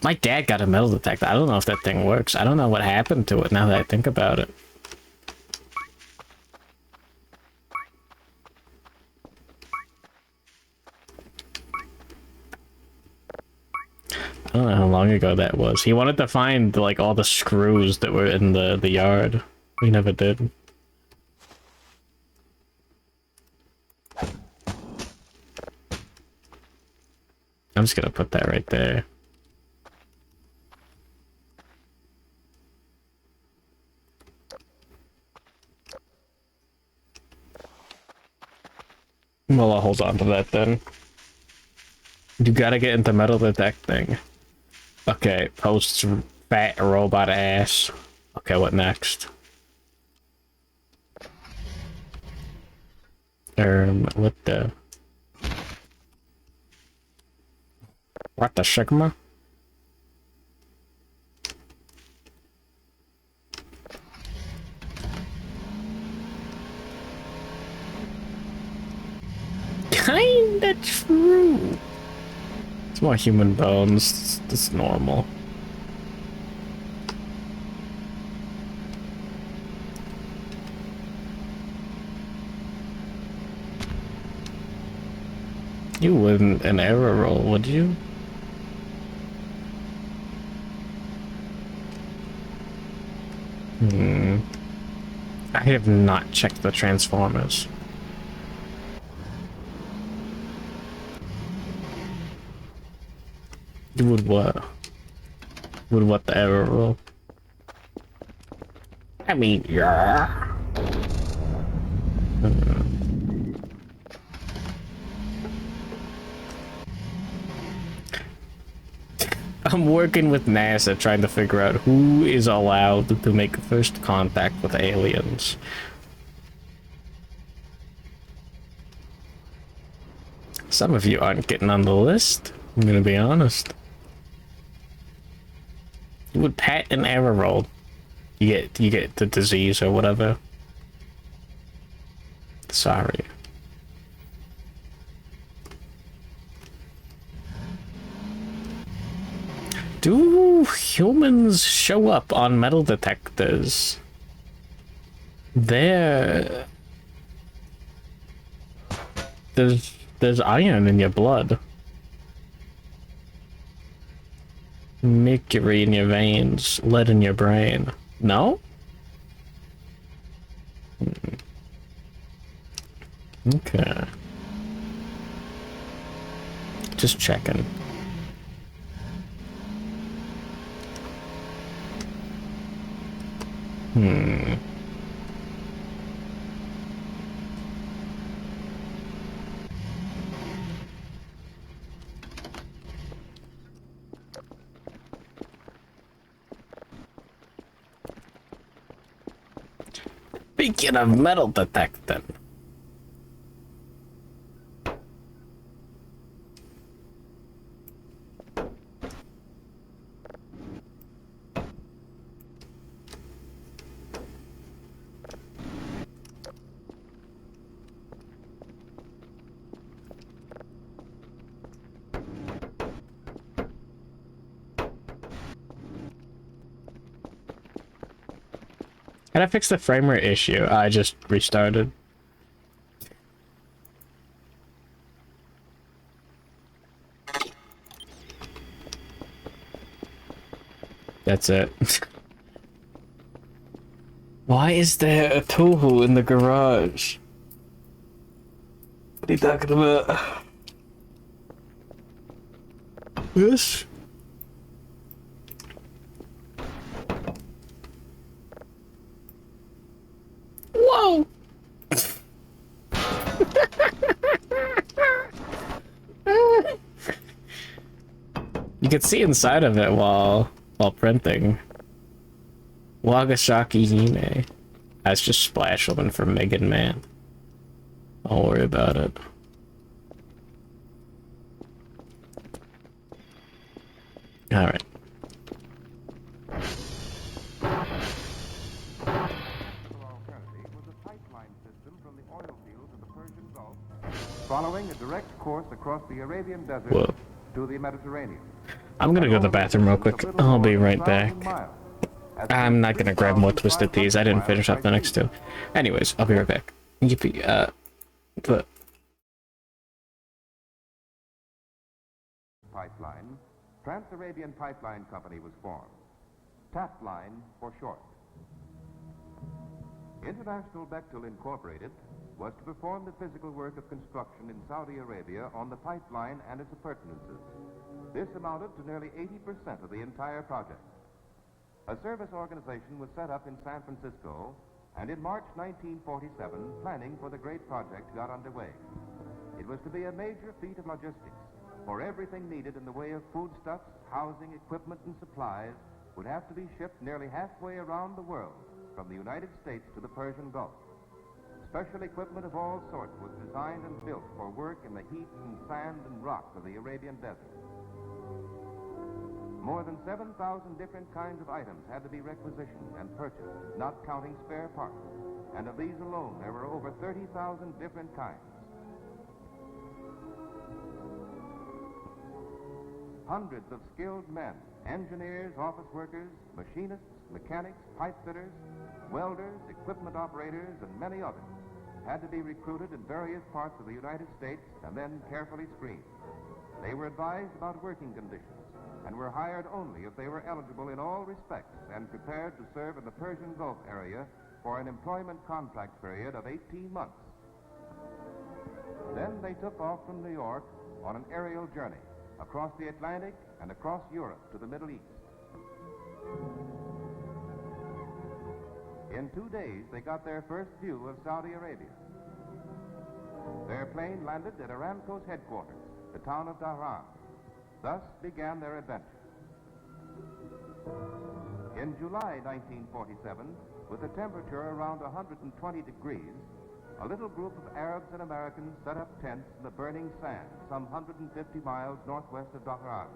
My dad got a metal detector. I don't know if that thing works. I don't know what happened to it now that I think about it. I don't know how long ago that was. He wanted to find like all the screws that were in the yard. We never did. I'm just gonna put that right there. Well, I'll hold on to that then. You gotta get into metal detecting. Okay, posts fat robot ass. Okay, what next? What the? What the Sigma? Kinda true. It's more human bones. It's normal. You wouldn't an error roll, would you? I have not checked the Transformers. You would what? Would what the error roll? I mean, yeah. I'm working with NASA trying to figure out who is allowed to make first contact with aliens. Some of you aren't getting on the list, I'm gonna be honest. You would pat an error roll. You get the disease or whatever. Sorry. Do humans show up on metal detectors? There's iron in your blood. Mercury in your veins, lead in your brain. No? Okay. Just checking. Speaking of metal detecting. How'd I fix the frame rate issue? I just restarted. That's it. Why is there a tool in the garage? What are you talking about? This? Whoa! You can see inside of it while printing. Wagasaki Hime. That's just Splash Woman from Megan Man. Don't worry about it. Alright.
Following a direct course across the Arabian Desert
Whoa.
to the Mediterranean.
I'm gonna go to the bathroom real quick. I'll be right back. I'm not gonna grab more Twisted Teas. I didn't finish up the next two. Anyways, I'll be right back. Yippee, but...
Pipeline, Trans-Arabian Pipeline Company was formed. TAP Line for short. International Bechtel Incorporated was to perform the physical work of construction in Saudi Arabia on the pipeline and its appurtenances. This amounted to nearly 80% of the entire project. A service organization was set up in San Francisco, and in March 1947, planning for the great project got underway. It was to be a major feat of logistics, for everything needed in the way of foodstuffs, housing, equipment, and supplies would have to be shipped nearly halfway around the world, from the United States to the Persian Gulf. Special equipment of all sorts was designed and built for work in the heat and sand and rock of the Arabian desert. More than 7,000 different kinds of items had to be requisitioned and purchased, not counting spare parts. And of these alone, there were over 30,000 different kinds. Hundreds of skilled men, engineers, office workers, machinists, mechanics, pipe fitters, welders, equipment operators, and many others had to be recruited in various parts of the United States and then carefully screened. They were advised about working conditions and were hired only if they were eligible in all respects and prepared to serve in the Persian Gulf area for an employment contract period of 18 months. Then they took off from New York on an aerial journey across the Atlantic and across Europe to the Middle East. In 2 days, they got their first view of Saudi Arabia. Their plane landed at Aramco's headquarters, the town of Dhahran. Thus began their adventure. In July 1947, with a temperature around 120 degrees, a little group of Arabs and Americans set up tents in the burning sand, some 150 miles northwest of Dhahran.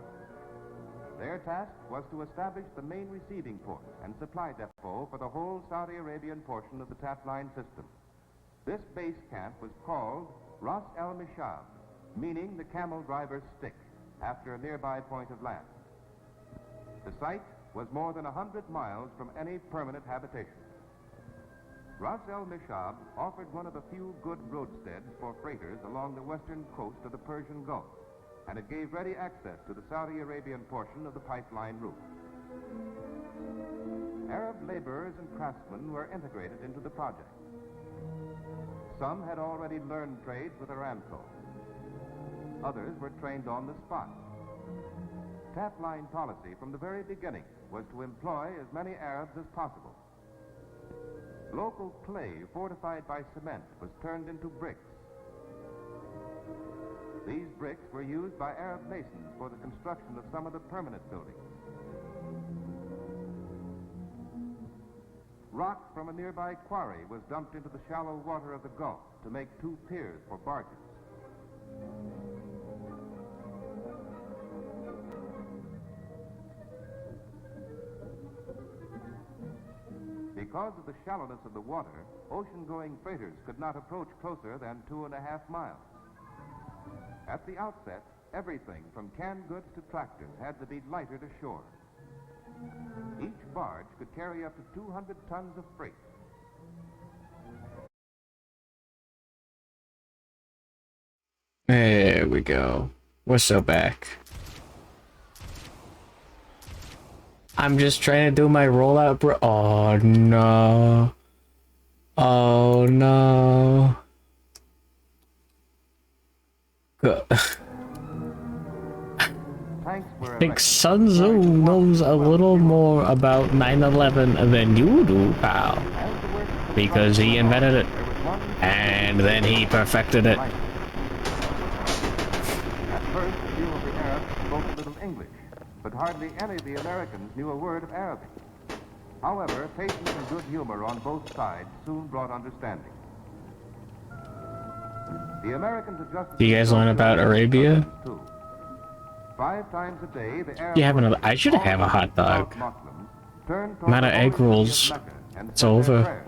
Their task was to establish the main receiving port and supply depot for the whole Saudi Arabian portion of the TAP line system. This base camp was called Ras El Mishab, meaning the camel driver's stick, after a nearby point of land. The site was more than 100 miles from any permanent habitation. Ras El Mishab offered one of the few good roadsteads for freighters along the western coast of the Persian Gulf, and it gave ready access to the Saudi Arabian portion of the pipeline route. Arab laborers and craftsmen were integrated into the project. Some had already learned trades with Aramco. Others were trained on the spot. TAP line policy from the very beginning was to employ as many Arabs as possible. Local clay fortified by cement was turned into bricks. These bricks were used by Arab masons for the construction of some of the permanent buildings. Rock from a nearby quarry was dumped into the shallow water of the Gulf to make 2 piers for barges. Because of the shallowness of the water, ocean-going freighters could not approach closer than 2.5 miles. At the outset, everything from canned goods to tractors had to be lighter to shore. Each barge could carry up to 200 tons of freight.
There we go. We're so back. I'm just trying to do my rollout, bro. Oh no. Oh no. Good.
Tanks were
I think Sun Tzu knows a little more about 9/11 than you do, pal. Because he invented it. And then he perfected it.
At first, few of the Arabs spoke a little English, but hardly any of the Americans knew a word of Arabic. However, patience and good humor on both sides soon brought understanding. The Americans adjusted.
Do you guys learn about Arabia?
5 times a day, the Arabs
You have another. I should have a hot dog. I'm out of egg rolls. It's over.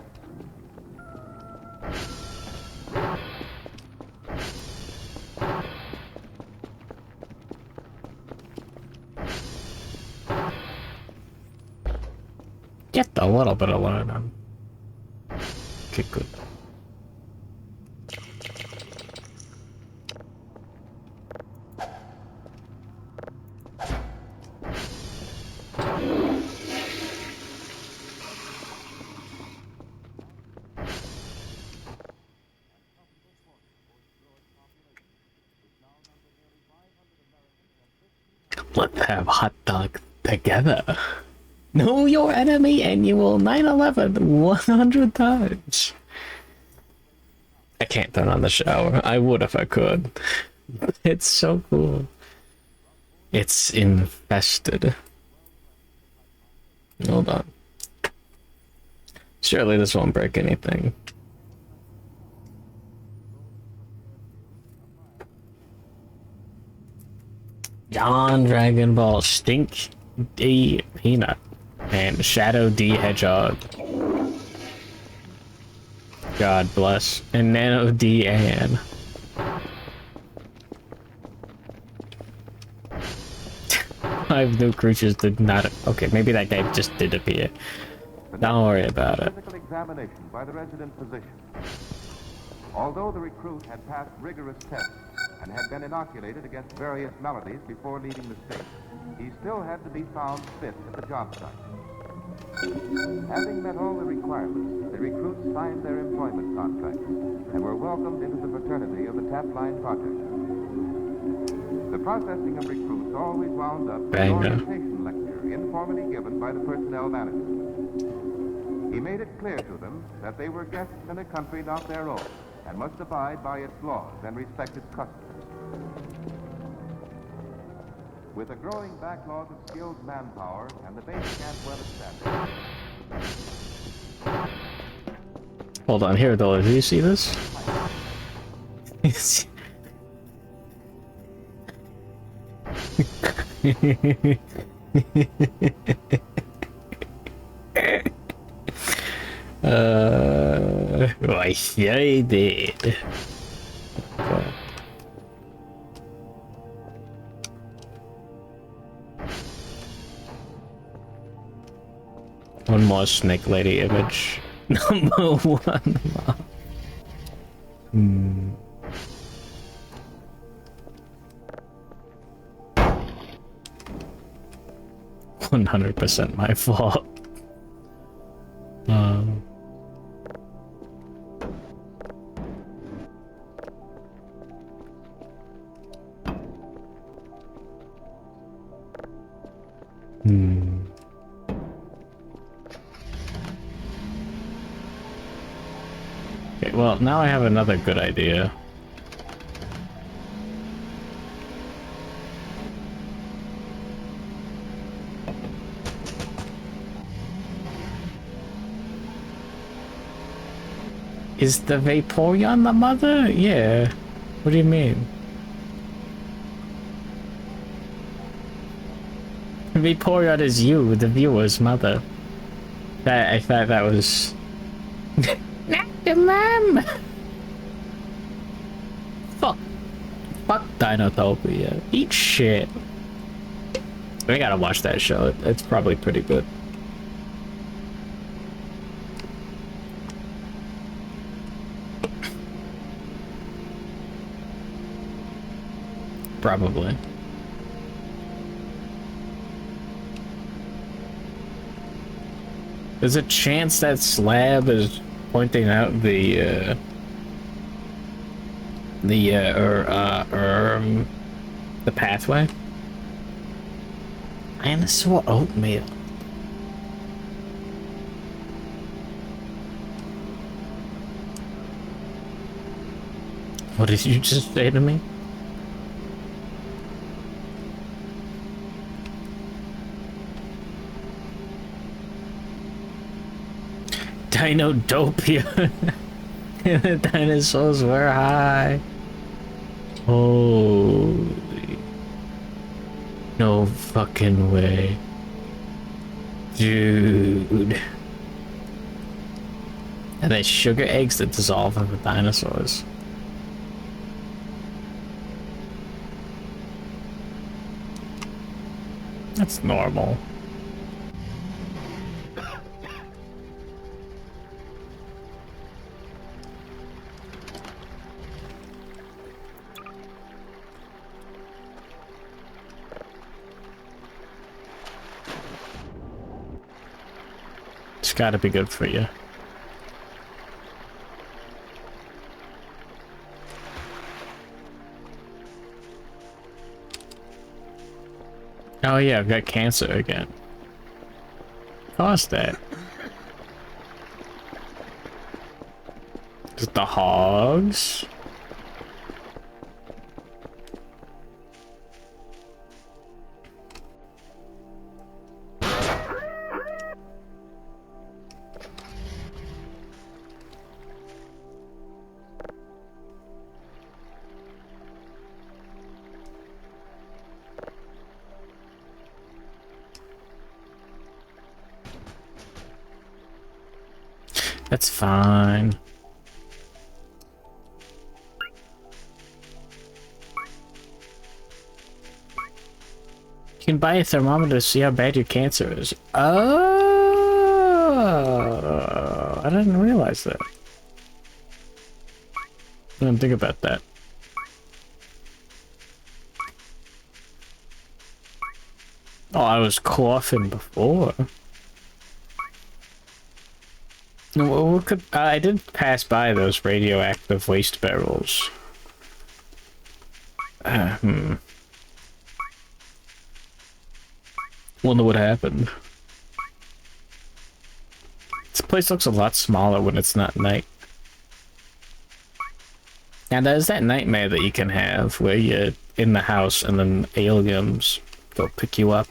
Get a little bit of learning. Okay, good. Let's have hot dog together. Know your enemy and you will 9/11 100 times. I can't turn on the shower. I would if I could. It's so cool. It's infested. Hold on. Surely this won't break anything. John Dragon Ball Stink D Peanut and Shadow D Hedgehog. God bless. And Nano D Ann. Five new creatures did not. Okay, maybe that guy just did appear. Don't worry about it.
Physical examination by the resident physician. Although the recruit had passed rigorous tests and had been inoculated against various maladies before leaving the state, he still had to be found fit at the job site. Having met all the requirements, the recruits signed their employment contracts and were welcomed into the fraternity of the Tap Line Project. The processing of recruits always wound up with an orientation lecture informally given by the personnel manager. He made it clear to them that they were guests in a country not their own and must abide by its laws and respect its customs. With a growing backlog of skilled manpower and the base camp well established.
Hold on here, though. Do you see this? I see I did. Okay. One more snake lady image. Number one. 100% my fault. Okay, well, now I have another good idea. Is the Vaporeon the mother? Yeah. What do you mean? Vaporeon is you, the viewer's mother. I thought that was... Not the mom! Fuck Dinotopia. Eat shit. We gotta watch that show. It's probably pretty good. Probably. There's a chance that slab is pointing out the pathway. Dinosaur oatmeal. What did you just say to me? Dinodopia. The dinosaurs were high. Holy. No fucking way. Dude. And there's sugar eggs that dissolve into dinosaurs. That's normal. It's gotta be good for you. Oh yeah, I've got cancer again. Caused that? Is it the hogs? That's fine. You can buy a thermometer to see how bad your cancer is. Oh, I didn't realize that. I didn't think about that. Oh, I was coughing before. No, what could I did pass by those radioactive waste barrels. Wonder what happened. This place looks a lot smaller when it's not night. And there's that nightmare that you can have where you're in the house and then aliens go pick you up.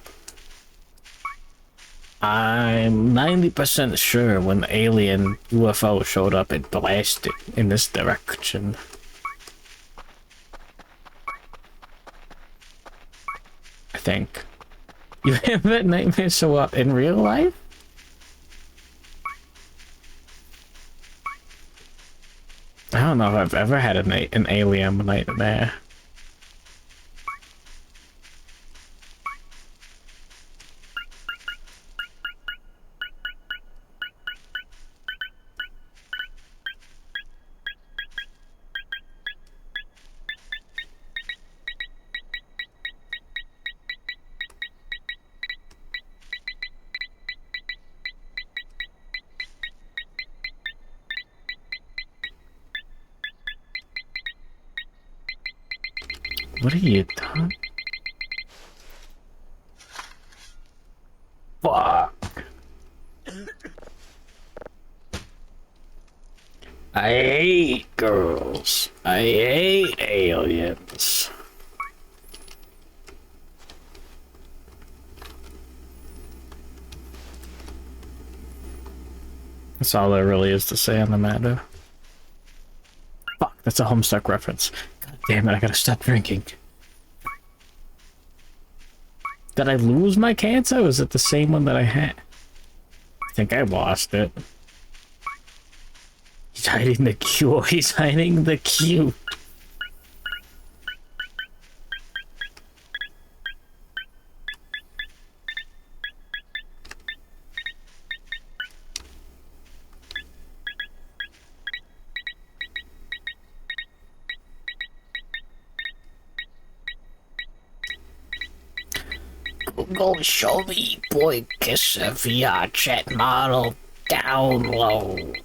I'm 90% sure when the alien UFO showed up, it blasted in this direction. I think. You have that nightmare show up in real life? I don't know if I've ever had an alien nightmare. What are you doing? Fuck. I hate girls. I hate aliens. That's all there really is to say on the matter. Fuck, that's a Homestuck reference. God damn it, I gotta stop drinking. Did I lose my cancer? Or was it the same one that I had? I think I lost it. He's hiding the cure. He's hiding the cue. Google, show me boy kisser VR chat model download.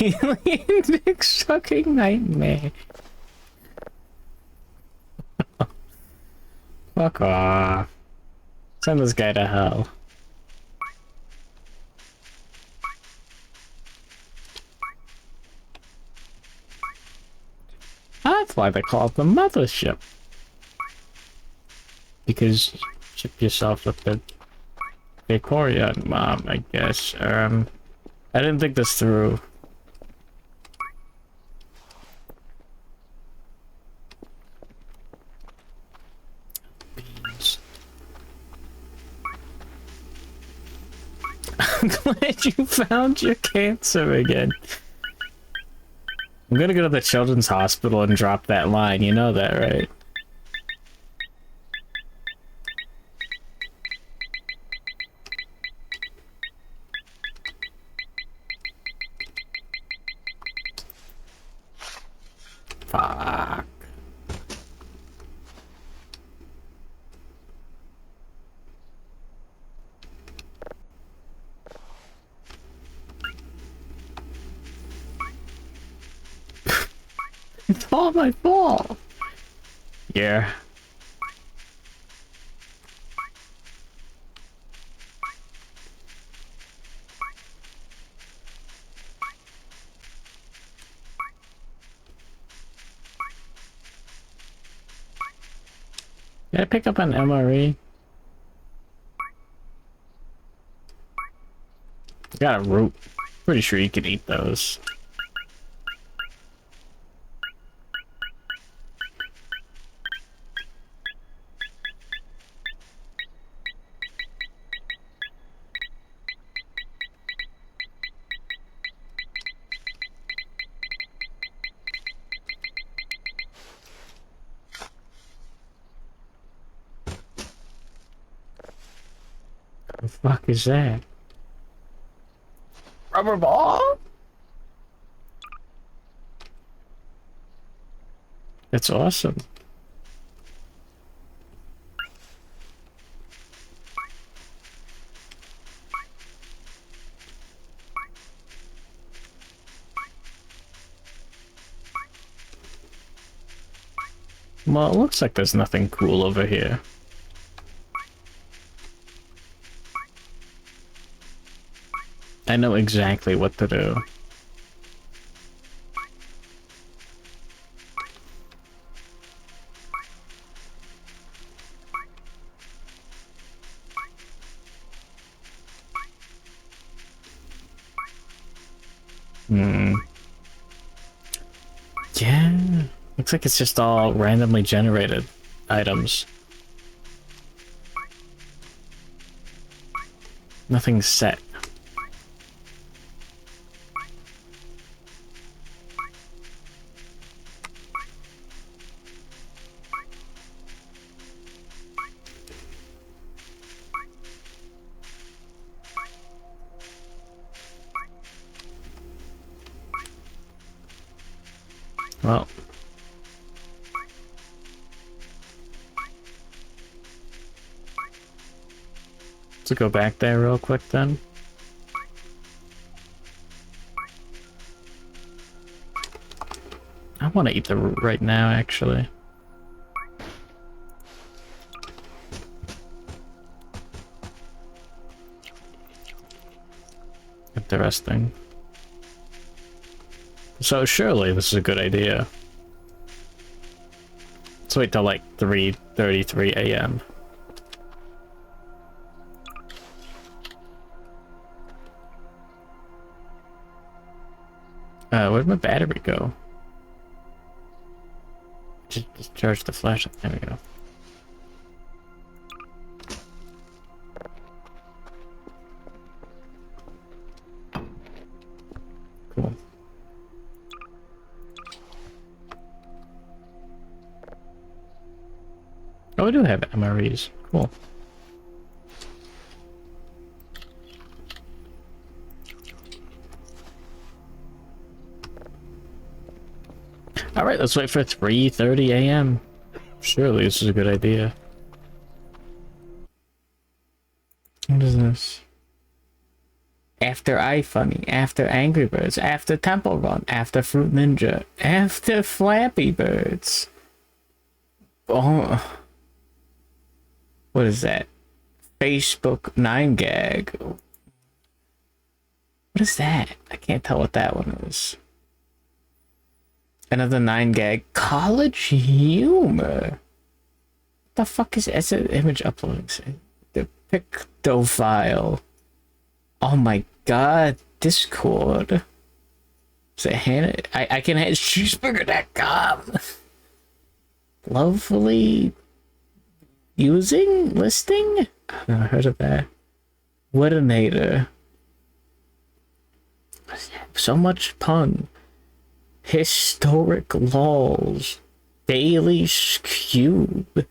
Alien dick sucking nightmare. Fuck off. Send this guy to hell. That's why they call it the mothership. Because you ship yourself with the Victoria mom, I guess. I didn't think this through. Beans. I'm glad you found your cancer again. I'm gonna go to the children's hospital and drop that line, you know that, right? Fuck. It's all my fault. Yeah. Did I pick up an MRE? Got a root. Pretty sure you could eat those. What the fuck is that? Rubber ball? That's awesome. Well, it looks like there's nothing cool over here. I know exactly what to do. Yeah. Looks like it's just all randomly generated items. Nothing's set. Well. Let's go back there real quick then. I want to eat the root right now, actually. Interesting. So surely this is a good idea. Let's wait till like 3:33 a.m. Where'd my battery go? Just charge the flashlight. There we go. Cool. Oh, we do have MREs. Cool. Alright, let's wait for 3:30 a.m. Surely this is a good idea. What is this? After iFunny, after Angry Birds, after Temple Run, after Fruit Ninja, after Flappy Birds. Oh. What is that? Facebook 9gag. What is that? I can't tell what that one is. Another 9gag. College humor. What the fuck is it? It's an image uploading. The pictophile. Oh my god. Discord. Is it Hannah? I can hit cheeseburger.com. Lovely using listing? I've never heard of that. What a nader. So much pun. Historic laws. Daily Cube.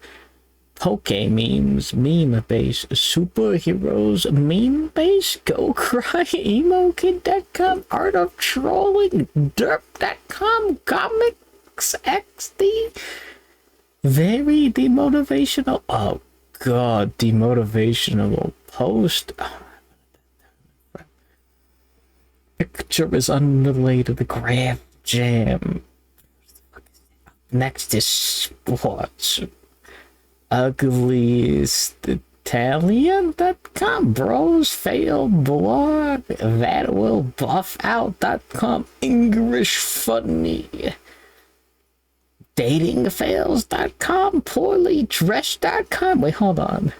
Poke memes. Meme base. Superheroes. Meme base. Go cry. Emokid.com. Art of trolling. Derp.com. Comics XD. Very demotivational. Oh god, demotivational post. Oh, picture is unrelated. The Graph Jam. Next is sports. Ugliest Italian.com. Bros fail blog. That will buff out.com. English funny. Datingfails.com, poorlydressed.com. Wait, hold on.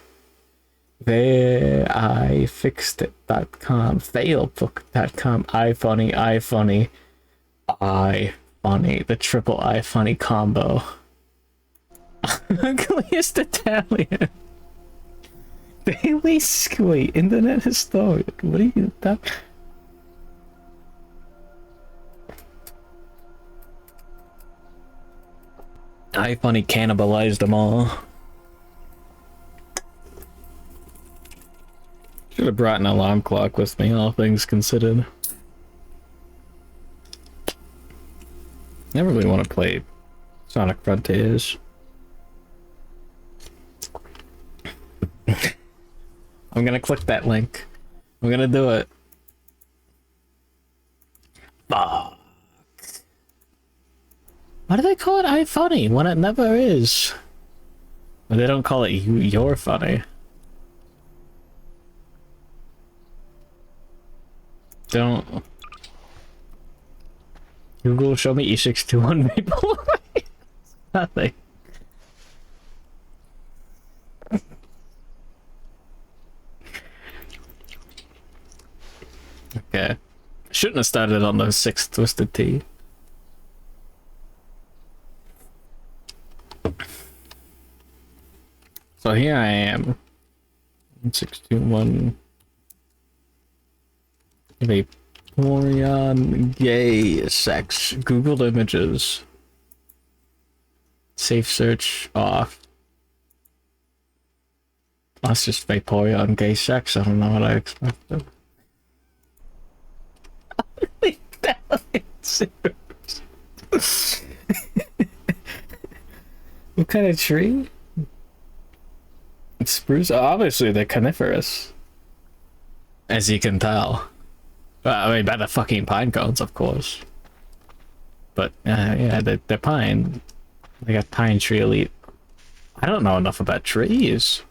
There, I fixed it.com, failbook.com, iFunny, iFunny, the triple iFunny combo. Ugliest Italian. Daily Squee, Internet Historian. What are you talking? iFunny cannibalized them all. Should have brought an alarm clock with me, all things considered. I really want to play Sonic Frontiers. I'm gonna click that link. I'm gonna do it. Fuck. Why do they call it iFunny when it never is? Well, they don't call it you're funny. Don't. Google, show me E621 people. Nothing. Okay. Shouldn't have started on the 6th Twisted Tea. So here I am. 621. Vaporeon gay sex. Google images. Safe search off. That's just Vaporeon gay sex. I don't know what I expected. What kind of tree? It's spruce. Obviously, they're coniferous. As you can tell. I mean, by the fucking pine cones, of course. But, yeah, they're pine. They got pine tree elite. I don't know enough about trees.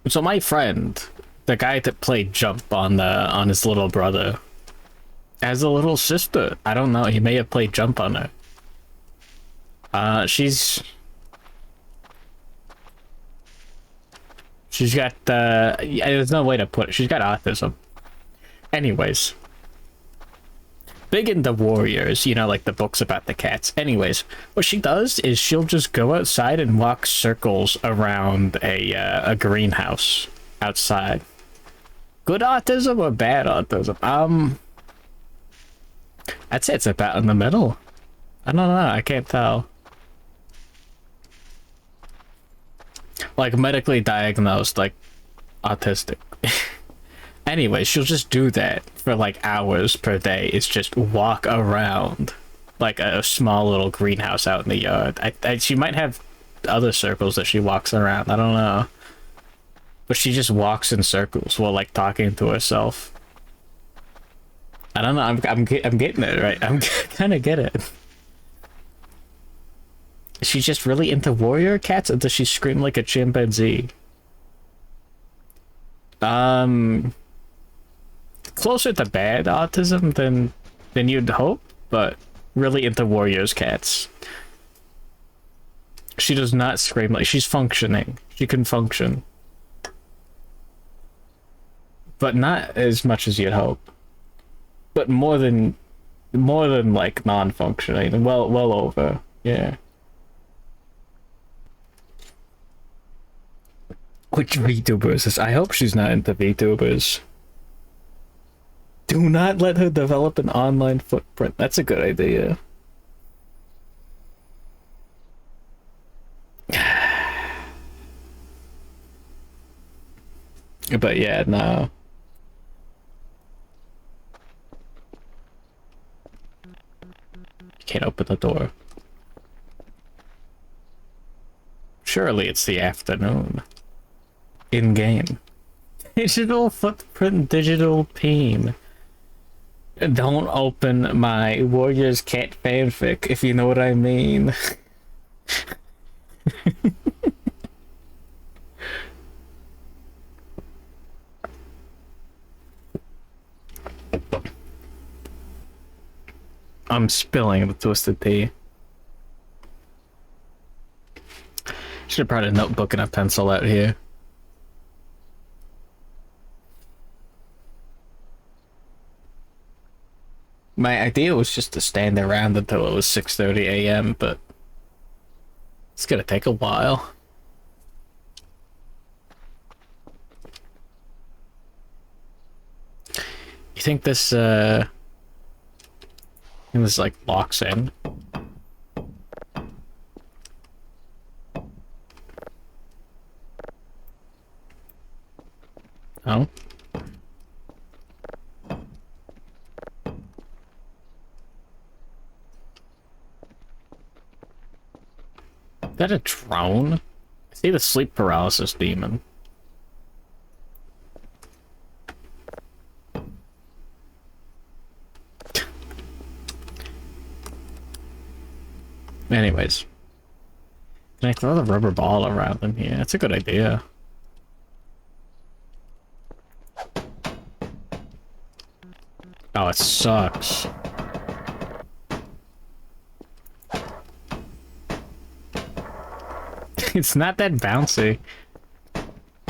So my friend, the guy that played Jump on his little brother, has a little sister. I don't know. He may have played Jump on her. She's got there's no way to put it. She's got autism. Anyways, big into warriors, you know, like the books about the cats. Anyways, what she does is she'll just go outside and walk circles around a greenhouse outside. Good autism or bad autism? I'd say it's about in the middle. I don't know. I can't tell. Like medically diagnosed, like autistic. Anyway, she'll just do that for like hours per day. It's just walk around like a small little greenhouse out in the yard. She might have other circles that she walks around. I don't know. But she just walks in circles while like talking to herself. I don't know. I'm getting it right. I'm kind of get it. Is she just really into warrior cats, or does she scream like a chimpanzee? Closer to bad autism than you'd hope, but really into warriors cats. She does not scream like she's functioning. She can function. But not as much as you'd hope. But more than like non-functioning. Well over. Yeah. Which VTubers is? I hope she's not into VTubers. Do not let her develop an online footprint. That's a good idea. But yeah, no. Can't open the door. Surely it's the afternoon. In-game. Digital footprint, digital peen. Don't open my Warriors Cat fanfic, if you know what I mean. I'm spilling the twisted tea. Should have brought a notebook and a pencil out here. My idea was just to stand around until it was 6:30 a.m., but it's gonna take a while. You think this like locks in? Oh. Is that a drone? I see the sleep paralysis demon. Anyways. Can I throw the rubber ball around in here? That's a good idea. Oh, it sucks. It's not that bouncy.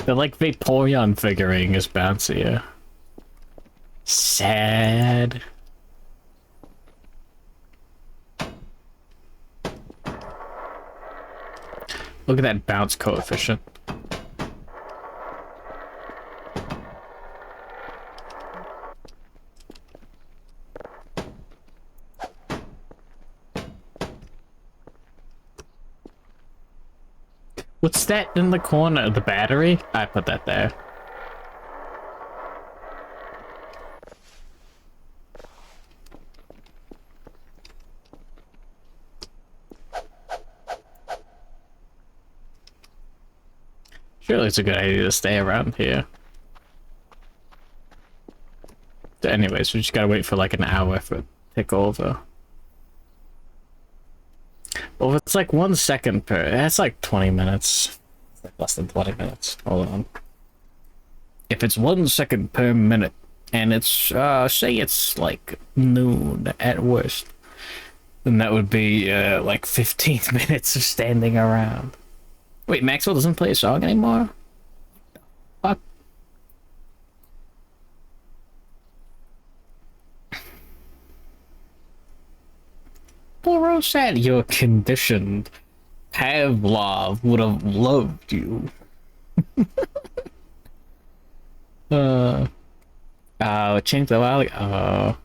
The like Vaporeon figurine is bouncier. Sad. Look at that bounce coefficient. What's that in the corner? The battery? I put that there. Surely it's a good idea to stay around here. So anyways, we just gotta wait for like an hour for it to take over. Well, it's like 1 second per... That's like 20 minutes. It's like less than 20 minutes. Hold on. If it's 1 second per minute, and it's, say it's like noon at worst, then that would be, like 15 minutes of standing around. Wait, Maxwell doesn't play a song anymore? Fuck. Poor said you're conditioned. Pavlov would have loved you. It changed a while ago.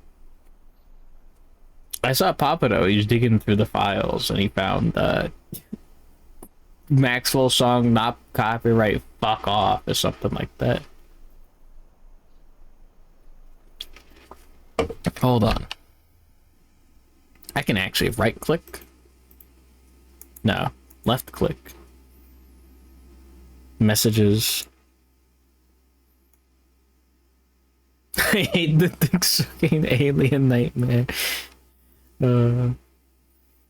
I saw Papado, he was digging through the files and he found Maxwell song not copyright fuck off or something like that. Hold on. I can actually right click. No, left click. Messages. I hate the thick sucking alien nightmare.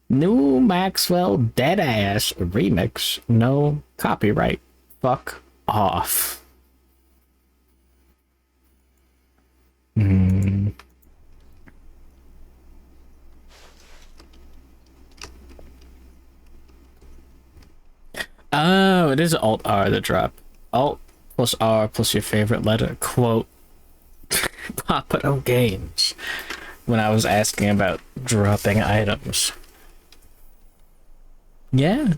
New Maxwell Deadass remix. No copyright. Fuck off. Oh, it is Alt R the drop. Alt plus R plus your favorite letter. Quote Papado Games. When I was asking about dropping items. Yeah.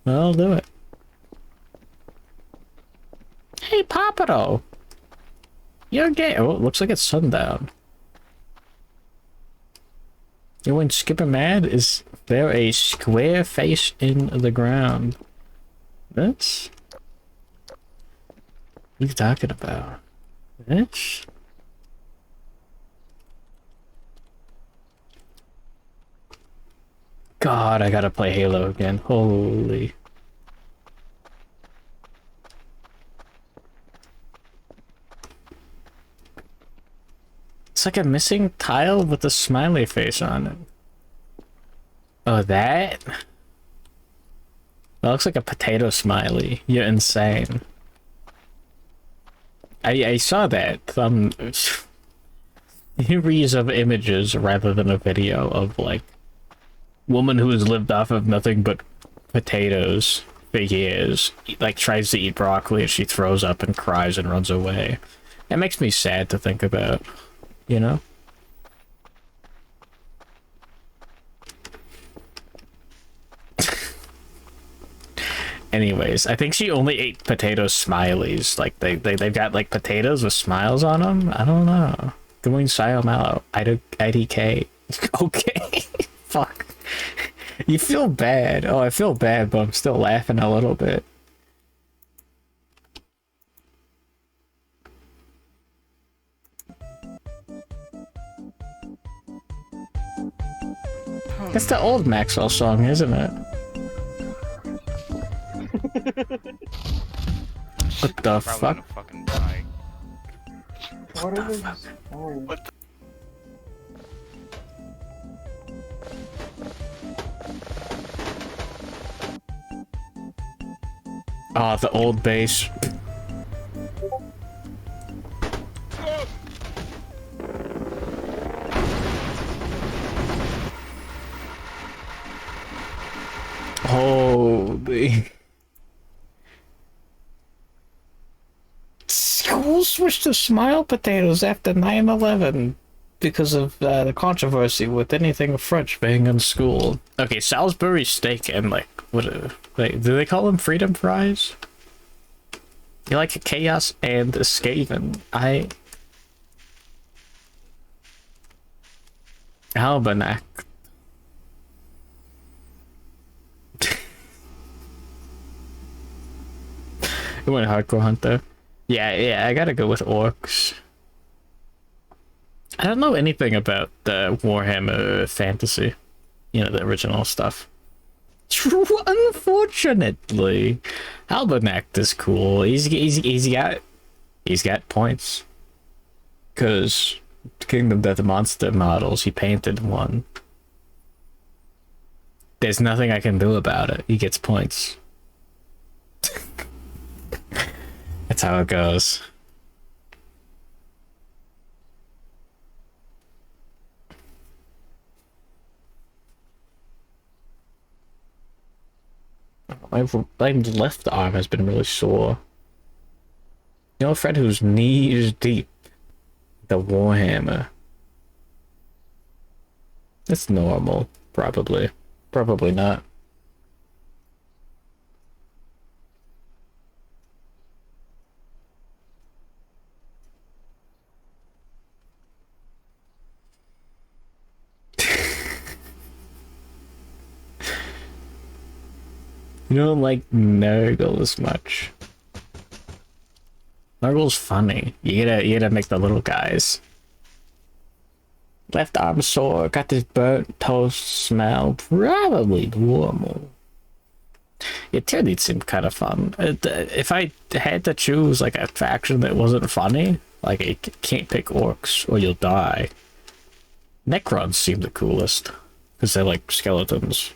I'll do it. Hey, Papado! You're gay. Oh, it looks like it's sundown. You went skipper mad? Is there a square face in the ground? This? What are you talking about? This? God, I gotta play Halo again. Holy. It's like a missing tile with a smiley face on it. Oh, that? That looks like a potato smiley. You're insane. I saw that. Series of images rather than a video of, like, woman who has lived off of nothing but potatoes for years, like, tries to eat broccoli and she throws up and cries and runs away. It makes me sad to think about, you know? Anyways, I think she only ate potato smileys. Like, they've got, like, potatoes with smiles on them? I don't know. Good morning, Sio Mallow. IDK. Okay. Fuck. You feel bad. Oh, I feel bad, but I'm still laughing a little bit. That's the old Maxwell song, isn't it? What the fuck?
What is this? Oh. What the
Ah, the old base. Holy. Schools switched to smile potatoes after 9/11 because of the controversy with anything French being in school. Okay, Salisbury steak and, like, what, wait, do they call them freedom fries? You like chaos and Skaven. Almanac. It went hardcore hunter. Yeah, I gotta go with orcs. I don't know anything about the Warhammer fantasy. You know, the original stuff. Unfortunately. Almanac is cool. He's got points. Cause Kingdom Death Monster models, he painted one. There's nothing I can do about it. He gets points. That's how it goes. My left arm has been really sore. You know a friend whose knee is deep? The Warhammer. That's normal, probably. Probably not. You don't like Nurgle as much. Nurgle's funny. You gotta make the little guys. Left arm sore, got this burnt toast smell, probably normal. Eternity seemed kind of fun. If I had to choose like a faction that wasn't funny, like you can't pick orcs or you'll die. Necrons seem the coolest, because they're like skeletons.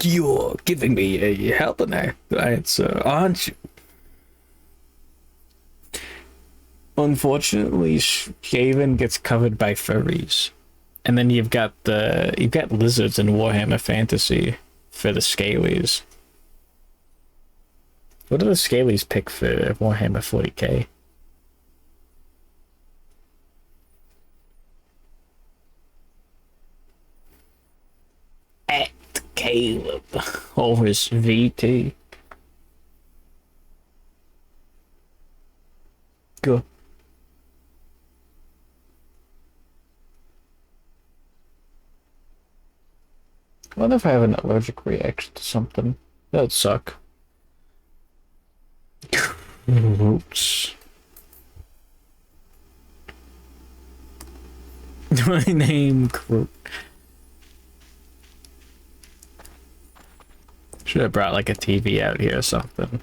You're giving me a helping answer, aren't you? Unfortunately, Skaven gets covered by furries. And then you've got lizards in Warhammer Fantasy for the Scalies. What do the Scalies pick for Warhammer 40k? At Caleb. Always VT. Go. I wonder if I have an allergic reaction to something. That'd suck. Oops. My name Groot. Should have brought like a TV out here or something.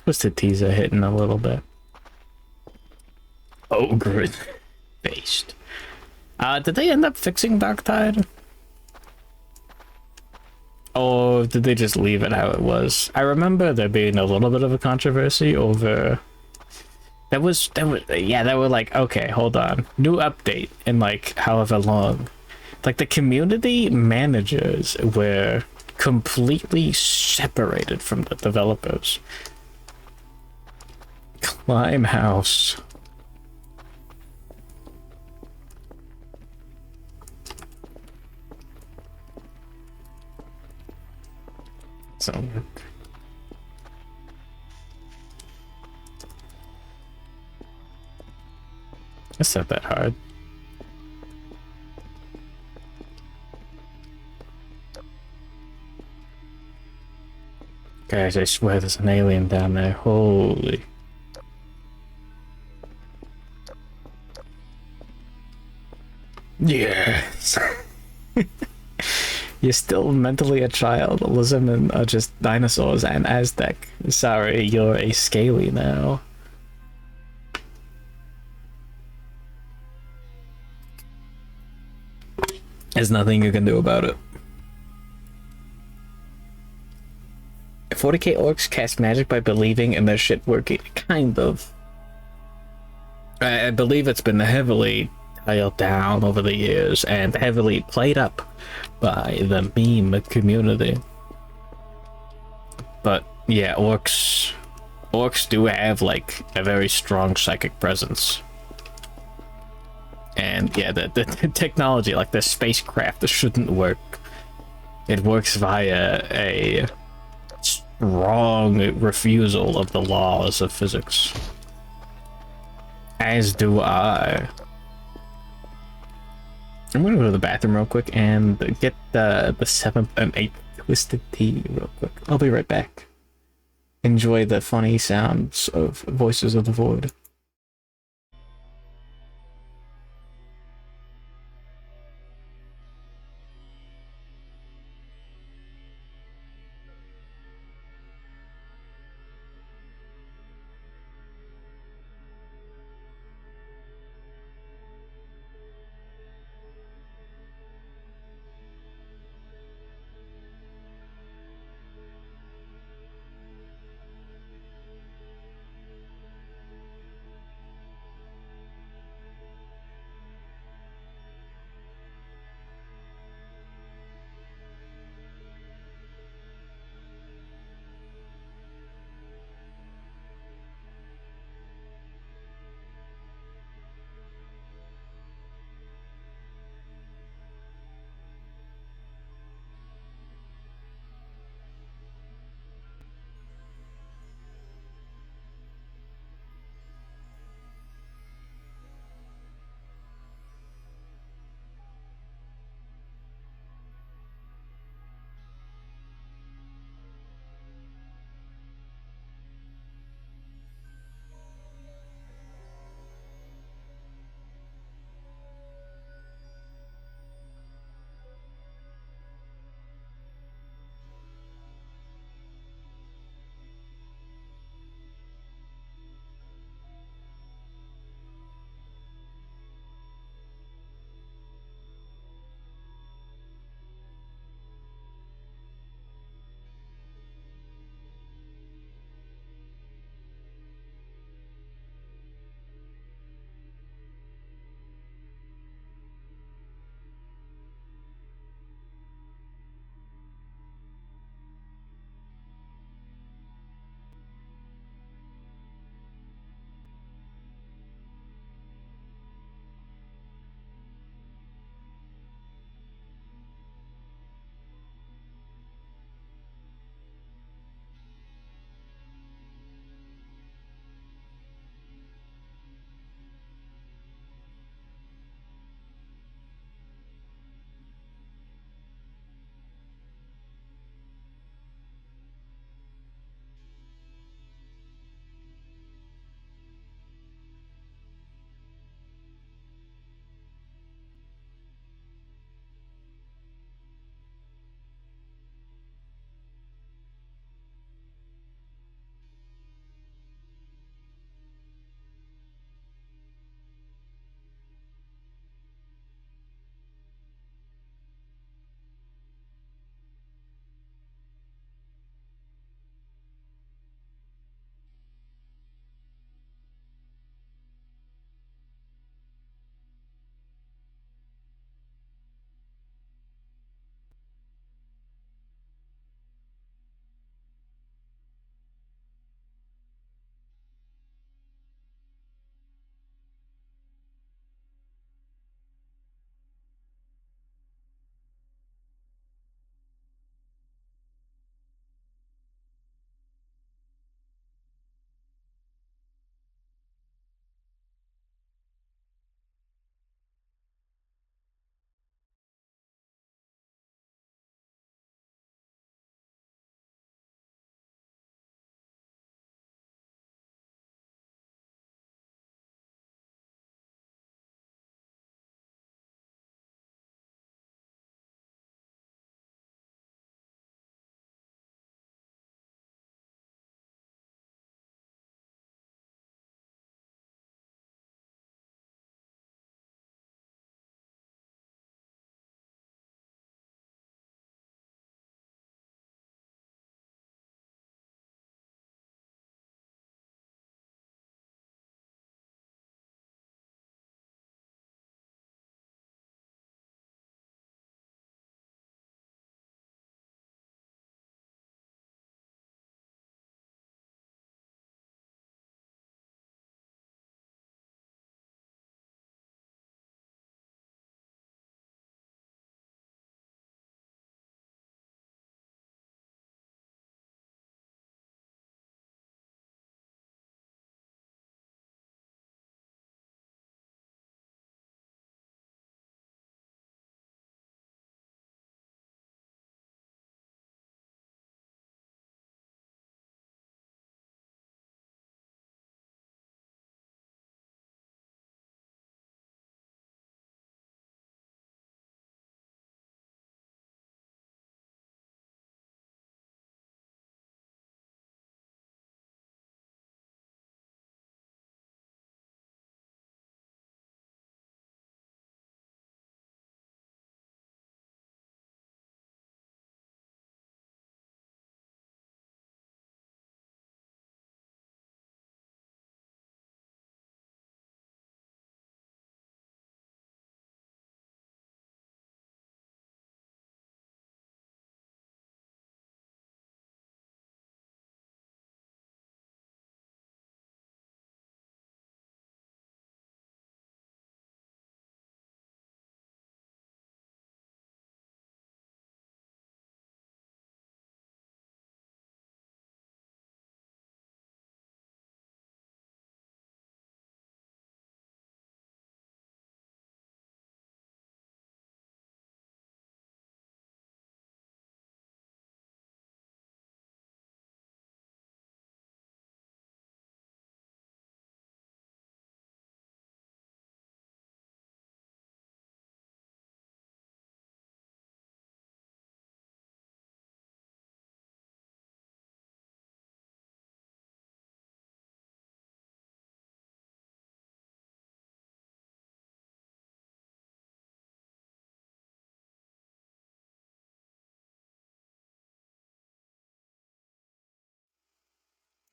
Twisted teaser hitting a little bit. Ogre based. Did they end up fixing Darktide? Or did they just leave it how it was? I remember there being a little bit of a controversy over... They were like, okay, hold on. New update in like however long. Like the community managers were completely separated from the developers. Climb house. So it's not that hard. Guys, I swear there's an alien down there. Holy. Yes. You're still mentally a child. Lizardmen are just dinosaurs and Aztec. Sorry, you're a scaly now. There's nothing you can do about it. 40k orcs cast magic by believing in their shit working. Kind of. I believe it's been heavily dialed down over the years and heavily played up by the meme community. But yeah, orcs do have like a very strong psychic presence. And yeah, the technology, like the spacecraft, shouldn't work. It works via a strong refusal of the laws of physics. As do I. I'm gonna go to the bathroom real quick and get the 7th and 8th Twisted Tea real quick. I'll be right back. Enjoy the funny sounds of Voices of the Void.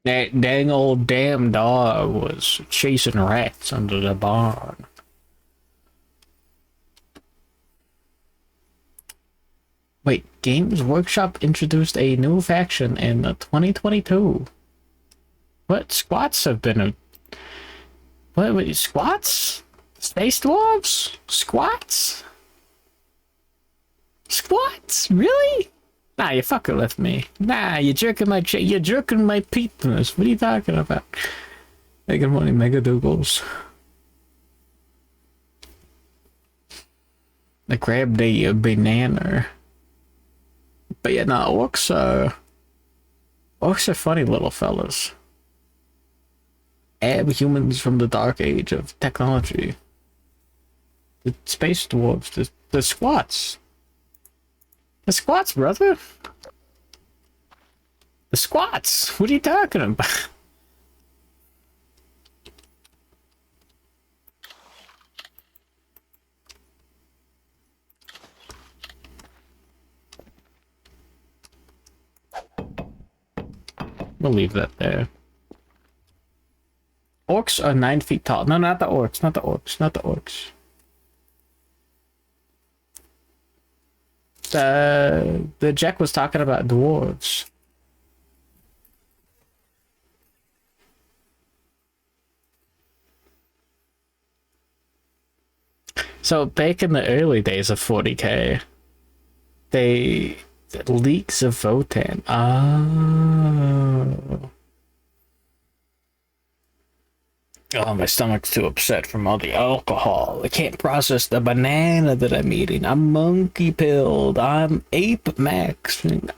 That dang old damn dog was chasing rats under the barn. Wait, Games Workshop introduced a new faction in 2022. What? Squats have been a... Wait, squats? Space dwarves? Squats? Squats? Really? Nah, you fucking with me. Nah, you're jerking my you're jerking my penis. What are you talking about? Hey, good morning, Mega Dougals. I grabbed a banana. But yeah, no, orcs are funny little fellas. Humans from the dark age of technology. The space dwarves, the squats. The squats, brother. The squats. What are you talking about? We'll leave that there. Orcs are 9 feet tall. No, not the orcs. Not the orcs. Not the orcs. The Jack was talking about dwarves. So back in the early days of 40k, leaks of Votan. Oh, my stomach's too upset from all the alcohol. I can't process the banana that I'm eating. I'm monkey pilled. I'm ape maxing.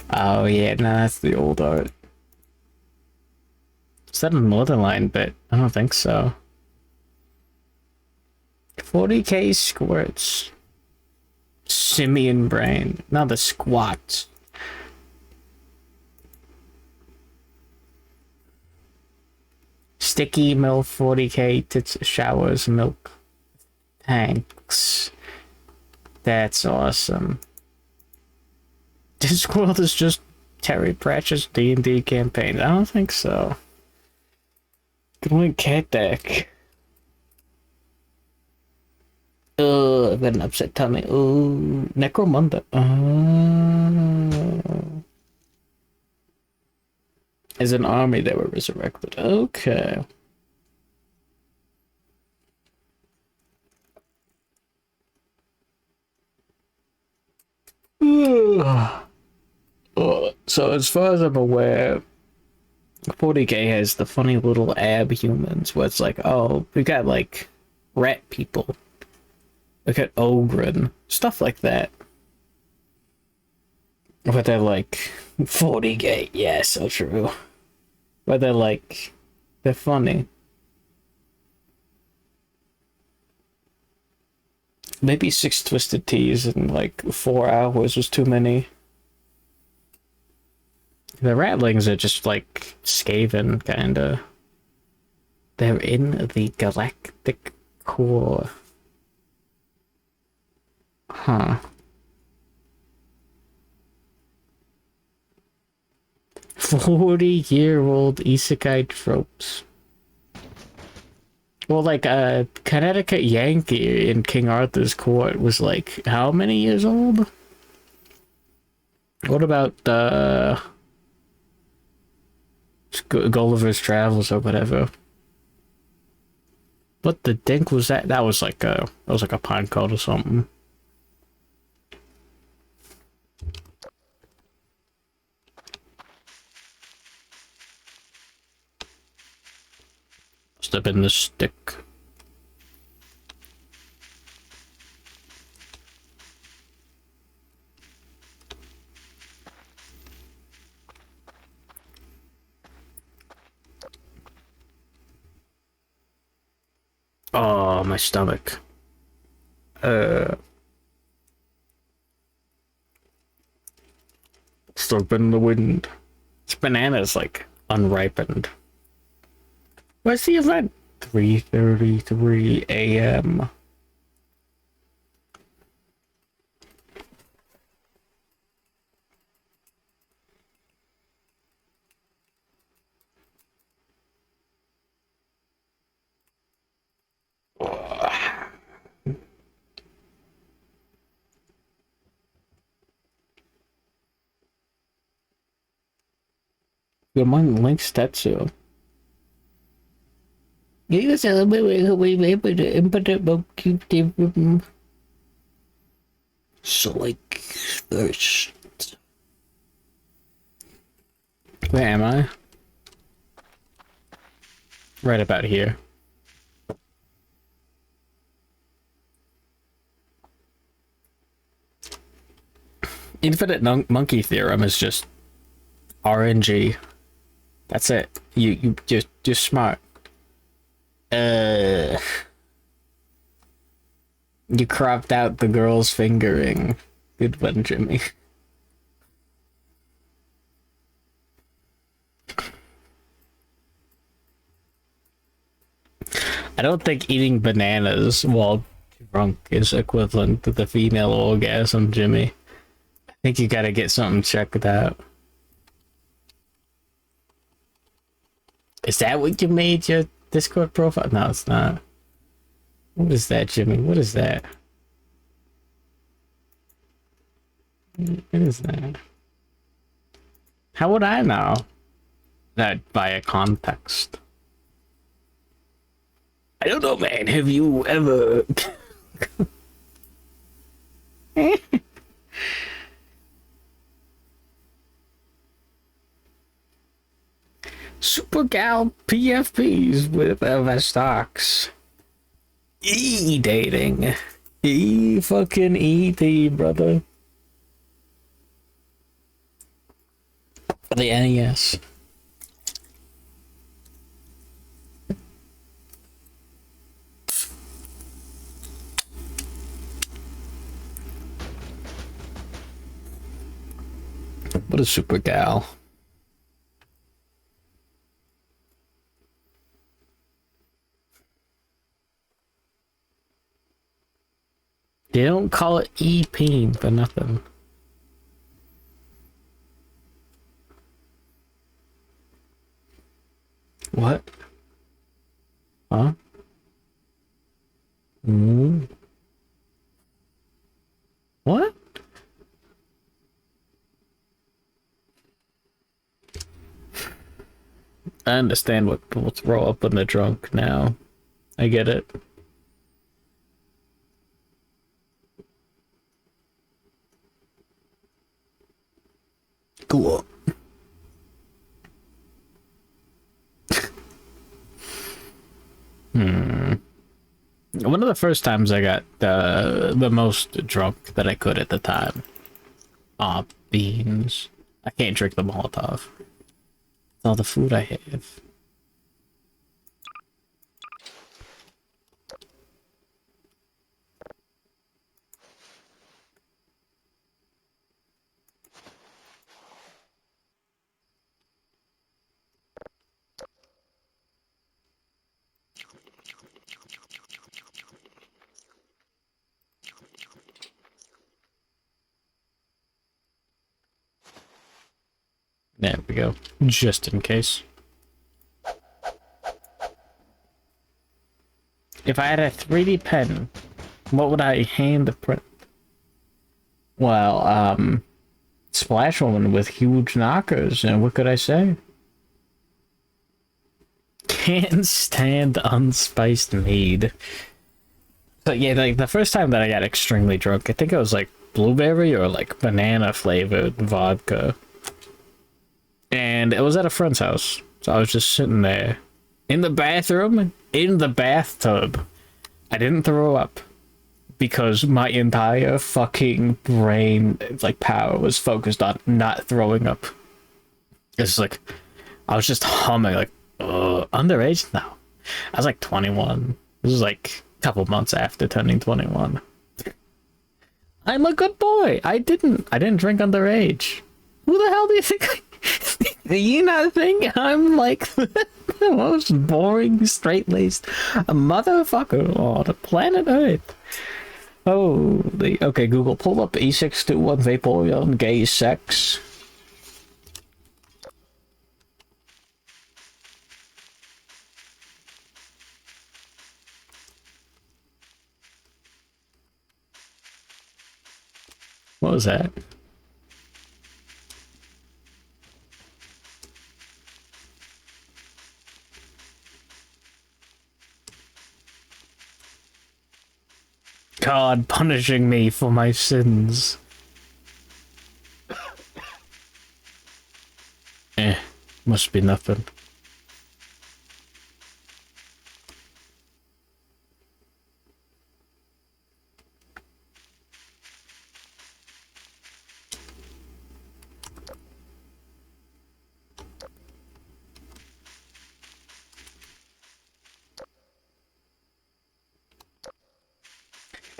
Oh yeah, no, that's the old art. Is that a Northern Line bit? I don't think so. 40k squirts. Simian brain. Now the squats. Sticky milk 40k tits showers milk tanks. That's awesome. Discworld is just Terry Pratchett's D&D campaign. I don't think so. Good one, cat deck. I've got an upset tummy. Oh, Necromunda. As an army, they were resurrected. Okay. So as far as I'm aware, 40k has the funny little ab humans where it's like, oh, we got like rat people. We got Ogren, stuff like that. But they're like 40k, yeah, so true. But they're like, they're funny. Maybe 6 twisted teas in like 4 hours was too many. The ratlings are just like Skaven, kinda. They're in the galactic core. Huh. 40-year-old isekai tropes. Well, like, Connecticut Yankee in King Arthur's court was like, how many years old? What about, Gulliver's Travels or whatever? What the dink was that? That was like a pine cone or something. Must have been the stick. Oh, my stomach. Still been in the wind. This banana is like unripened. Where's the event? 3:33 a.m. Good morning, Link Stetsu. You so like first. Where am I? Right about here. Infinite monkey theorem is just RNG. That's it. You just smart. You cropped out the girl's fingering. Good one, Jimmy. I don't think eating bananas while drunk is equivalent to the female orgasm, Jimmy. I think you gotta get something checked out. Is that what you made your Discord profile? No, it's not. What is that, Jimmy? What is that? What is that? How would I know that via context? I don't know, man. Have you ever... Super gal PFPs with stocks. E-dating. E-fucking E-T, brother. For the NES. What a super gal. They don't call it E-Peen for nothing. What? Huh? What? I understand what people throw up when they're drunk now. I get it. Cool. One of the first times I got the most drunk that I could at the time. Aw, beans. I can't drink the Molotov. It's all the food I have. There we go. Just in case. If I had a 3D pen, what would I hand print? Well, Splash Woman with huge knockers, and what could I say? Can't stand unspiced mead. So yeah, like the first time that I got extremely drunk, I think it was like blueberry or like banana flavored vodka. And it was at a friend's house. So I was just sitting there in the bathroom, in the bathtub. I didn't throw up because my entire fucking brain, like, power was focused on not throwing up. It's like, I was just humming, like, underage? No. I was like 21. This was like a couple months after turning 21. I'm a good boy. I didn't drink underage. Who the hell do you think do you not think I'm like that? The most boring, straight-laced motherfucker on the planet Earth. Holy. Okay, Google, pull up E621 Vaporeon gay sex. What was that? God punishing me for my sins. Must be nothing.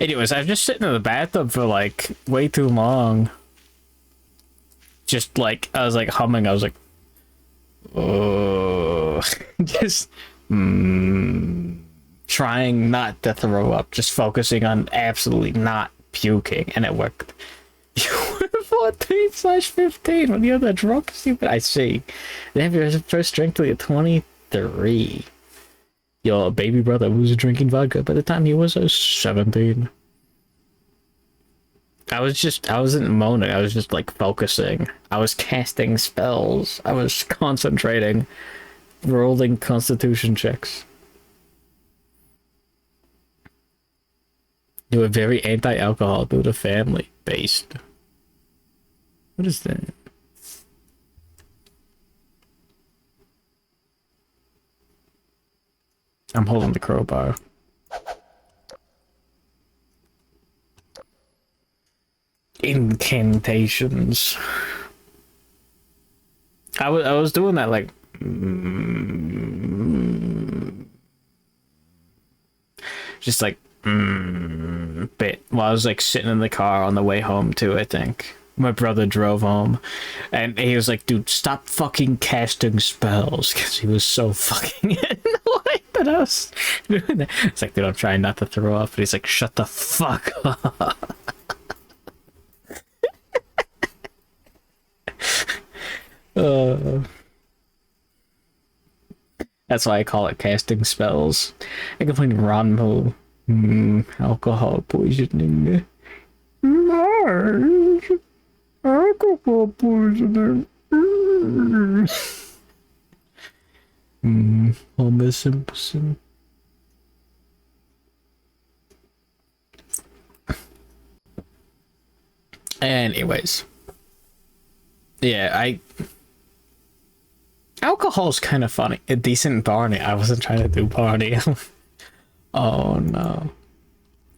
Anyways, I was just sitting in the bathtub for like way too long. Just like, I was like humming, I was like, oh, just trying not to throw up, just focusing on absolutely not puking, and it worked. You were 14/15 when you're the drunk, stupid. I see. They have your first drink till you're 23. Your baby brother was drinking vodka by the time he was 17. I wasn't moaning, I was just like focusing. I was casting spells. I was concentrating, rolling constitution checks. You were very anti-alcohol due to family based. What is that? I'm holding the crowbar. Incantations. I was doing that like just like bit while I was like sitting in the car on the way home too. I think my brother drove home and he was like, dude, stop fucking casting spells, because he was so fucking annoyed that I was doing that. It's like, dude, I'm trying not to throw up, but he's like, shut the fuck up. That's why I call it casting spells. I can play Ranmo. Alcohol poisoning. Mars. Alcohol poisoning. Homer Simpson. Anyways. Yeah, alcohol's kind of funny. A decent Barney. I wasn't trying to do Barney. Oh no.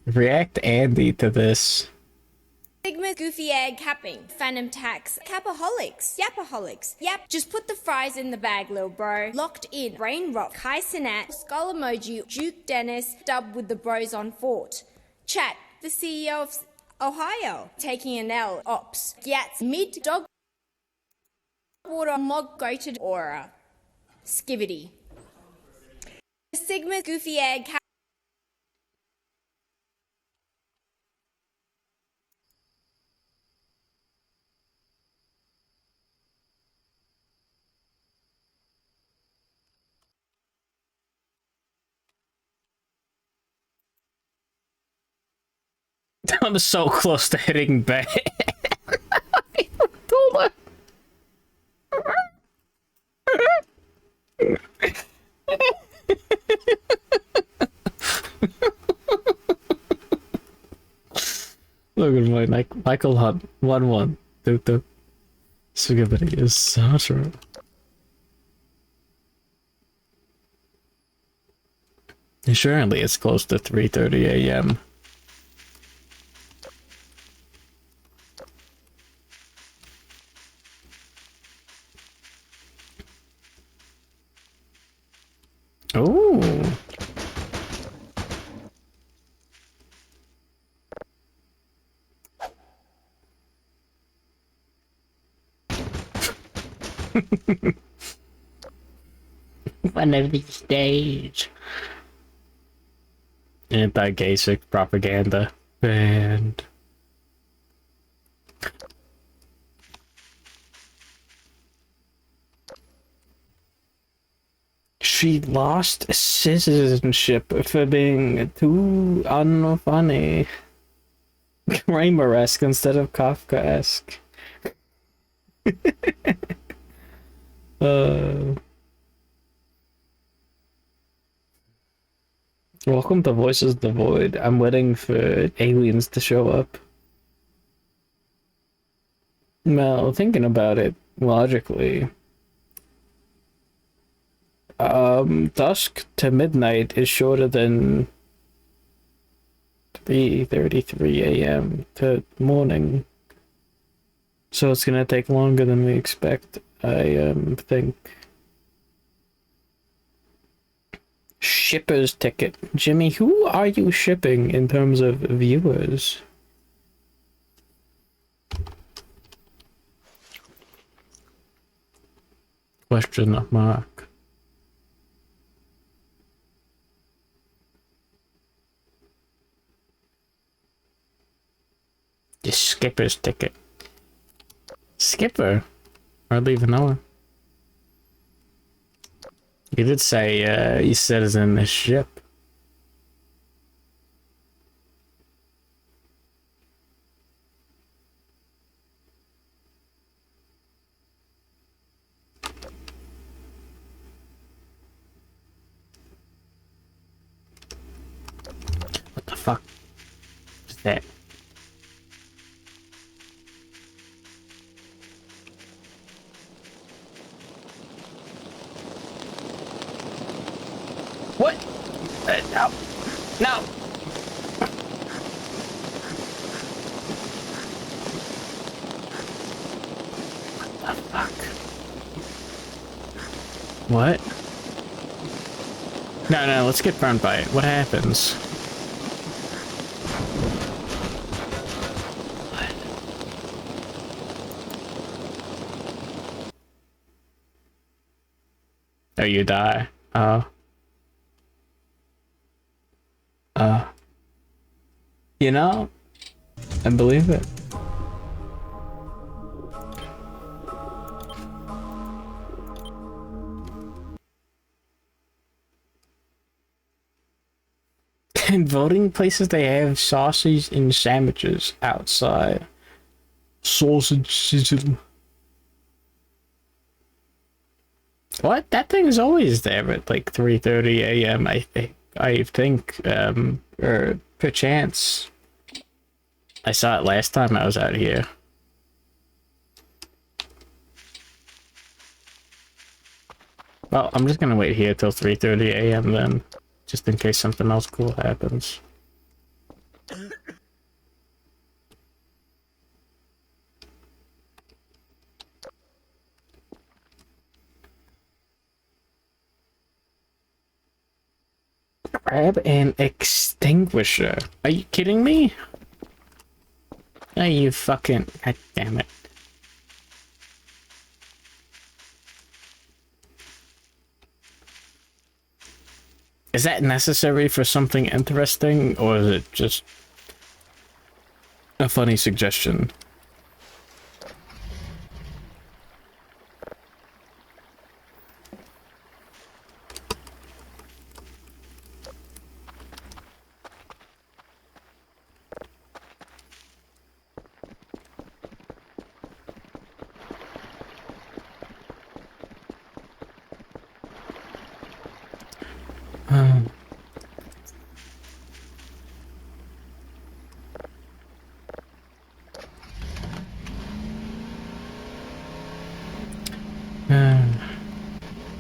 React Andy to this.
Sigma, goofy egg, capping, phantom tax, capaholics, yapaholics. Yep, just put the fries in the bag, little bro. Locked in, brain rock, Kai Sinat, skull emoji, Duke Dennis, dub with the bros on fort. Chat, the CEO of Ohio, taking an L, ops, Yats, mid, dog, water, mog, goated, aura. Skivity. Sigma, goofy egg,
I'm so close to hitting back. Look at my Michael Hunt 1-1. Tutu. Sugabity is Satra. Surely it's close to 3:30 a.m. Ooh. One of these days. Anti-gay sick propaganda. Banned. She lost citizenship for being too unfunny. Kramer-esque instead of Kafka-esque. Welcome to Voices of the Void. I'm waiting for aliens to show up. Well, thinking about it logically, dusk to midnight is shorter than 3:33 a.m. to morning. So it's gonna take longer than we expect, I think. Shipper's ticket. Jimmy, who are you shipping in terms of viewers? Question mark. The skipper's ticket. Skipper? Hardly even know her. You did say you said it's in the ship. What the fuck is that? What? No. No. What the fuck? What? No, let's get burned by it. What happens? What? Oh, you die. You know, I believe it. In voting places, they have sausage and sandwiches outside. Sausage sizzle. What? That thing is always there at like 3:30 a.m. I think, or perchance. I saw it last time I was out here. Well, I'm just gonna wait here till 3:30 a.m. then, just in case something else cool happens. Grab an extinguisher. Are you kidding me? Are you fucking... God damn it. Is that necessary for something interesting, or is it just a funny suggestion?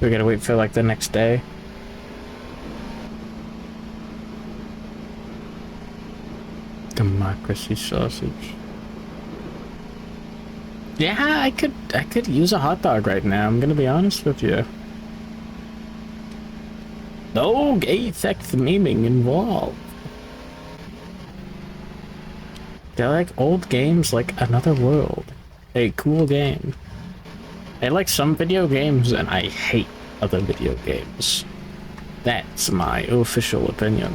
We gotta wait for like the next day. Democracy sausage. Yeah, I could use a hot dog right now, I'm gonna be honest with you. No gay sex memeing involved. They're like old games like Another World. A cool game. I like some video games and I hate other video games. That's my official opinion.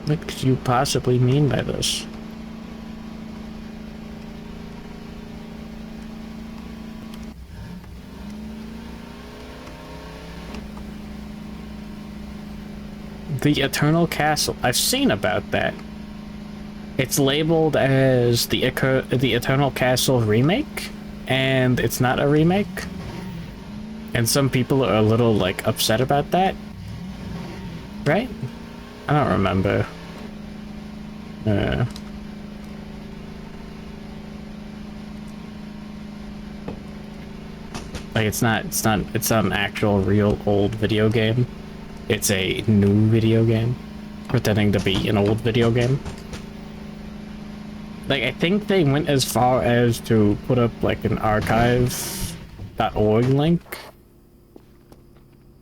What could you possibly mean by this? The Eternal Castle. I've seen about that. It's labeled as the Eternal Castle remake, and it's not a remake. And some people are a little, like, upset about that. Right? I don't remember. Like, it's not an actual real old video game. It's a new video game, pretending to be an old video game. Like, I think they went as far as to put up, like, an archive.org link.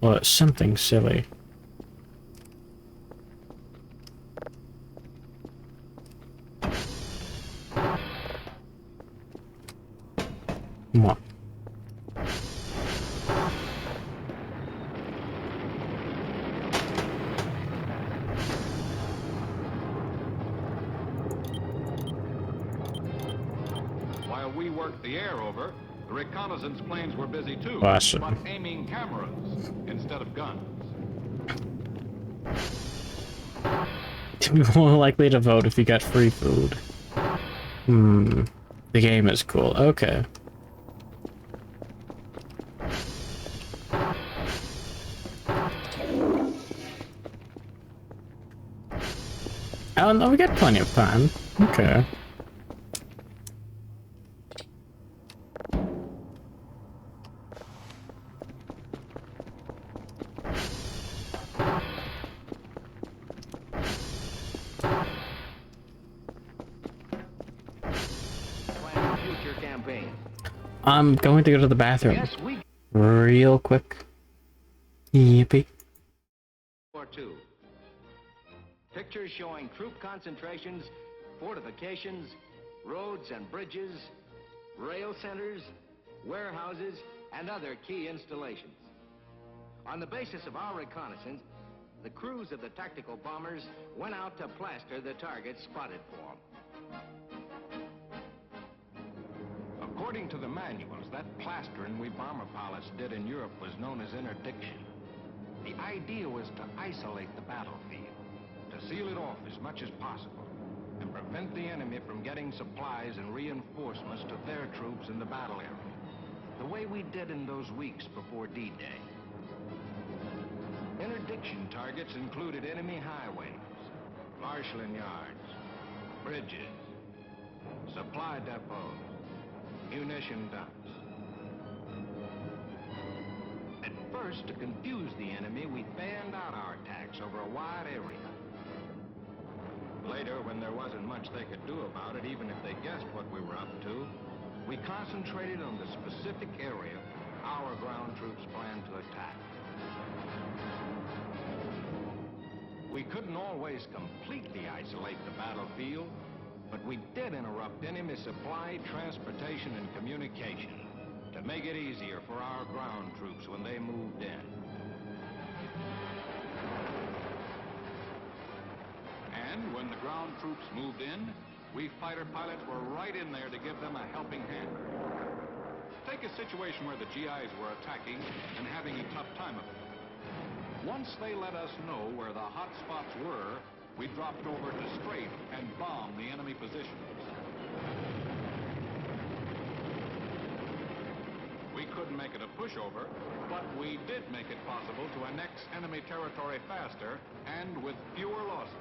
Or something silly. What?
While we worked the air over, the reconnaissance planes were busy too,
Awesome.
but aiming cameras instead of guns.
To be more likely to vote if you got free food. The game is cool. Okay. Oh no, we got plenty of time. Okay. I'm going to go to the bathroom.
Yes, we
Real quick. Yippee.
War II. Pictures showing troop concentrations, fortifications, roads and bridges, rail centers, warehouses, and other key installations. On the basis of our reconnaissance, the crews of the tactical bombers went out to plaster the targets spotted for them.
According to the manuals, that plastering we bomber pilots did in Europe was known as interdiction. The idea was to isolate the battlefield, to seal it off as much as possible, and prevent the enemy from getting supplies and reinforcements to their troops in the battle area, the way we did in those weeks before D-Day. Interdiction targets included enemy highways, marshalling yards, bridges, supply depots, munition dumps. At first, to confuse the enemy, we fanned out our attacks over a wide area. Later, when there wasn't much they could do about it, even if they guessed what we were up to, we concentrated on the specific area our ground troops planned to attack. We couldn't always completely isolate the battlefield, but we did interrupt enemy supply, transportation, and communication to make it easier for our ground troops when they moved in. And when the ground troops moved in, we fighter pilots were right in there to give them a helping hand. Take a situation where the GIs were attacking and having a tough time of it. Once they let us know where the hot spots were, we dropped over to strafe and bomb the enemy positions. We couldn't make it a pushover, but we did make it possible to annex enemy territory faster and with fewer losses.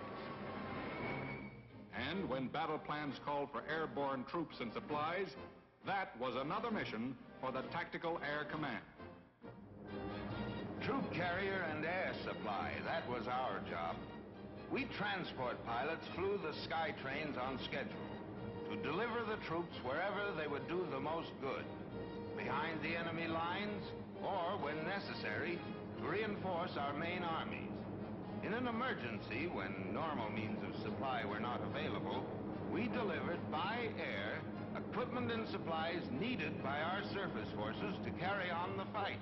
And when battle plans called for airborne troops and supplies, that was another mission for the Tactical Air Command.
Troop carrier and air supply, that was our job. We transport pilots flew the sky trains on schedule to deliver the troops wherever they would do the most good, behind the enemy lines, or, when necessary, to reinforce our main armies. In an emergency, when normal means of supply were not available, we delivered by air
equipment and supplies needed by our surface forces to carry on the fight.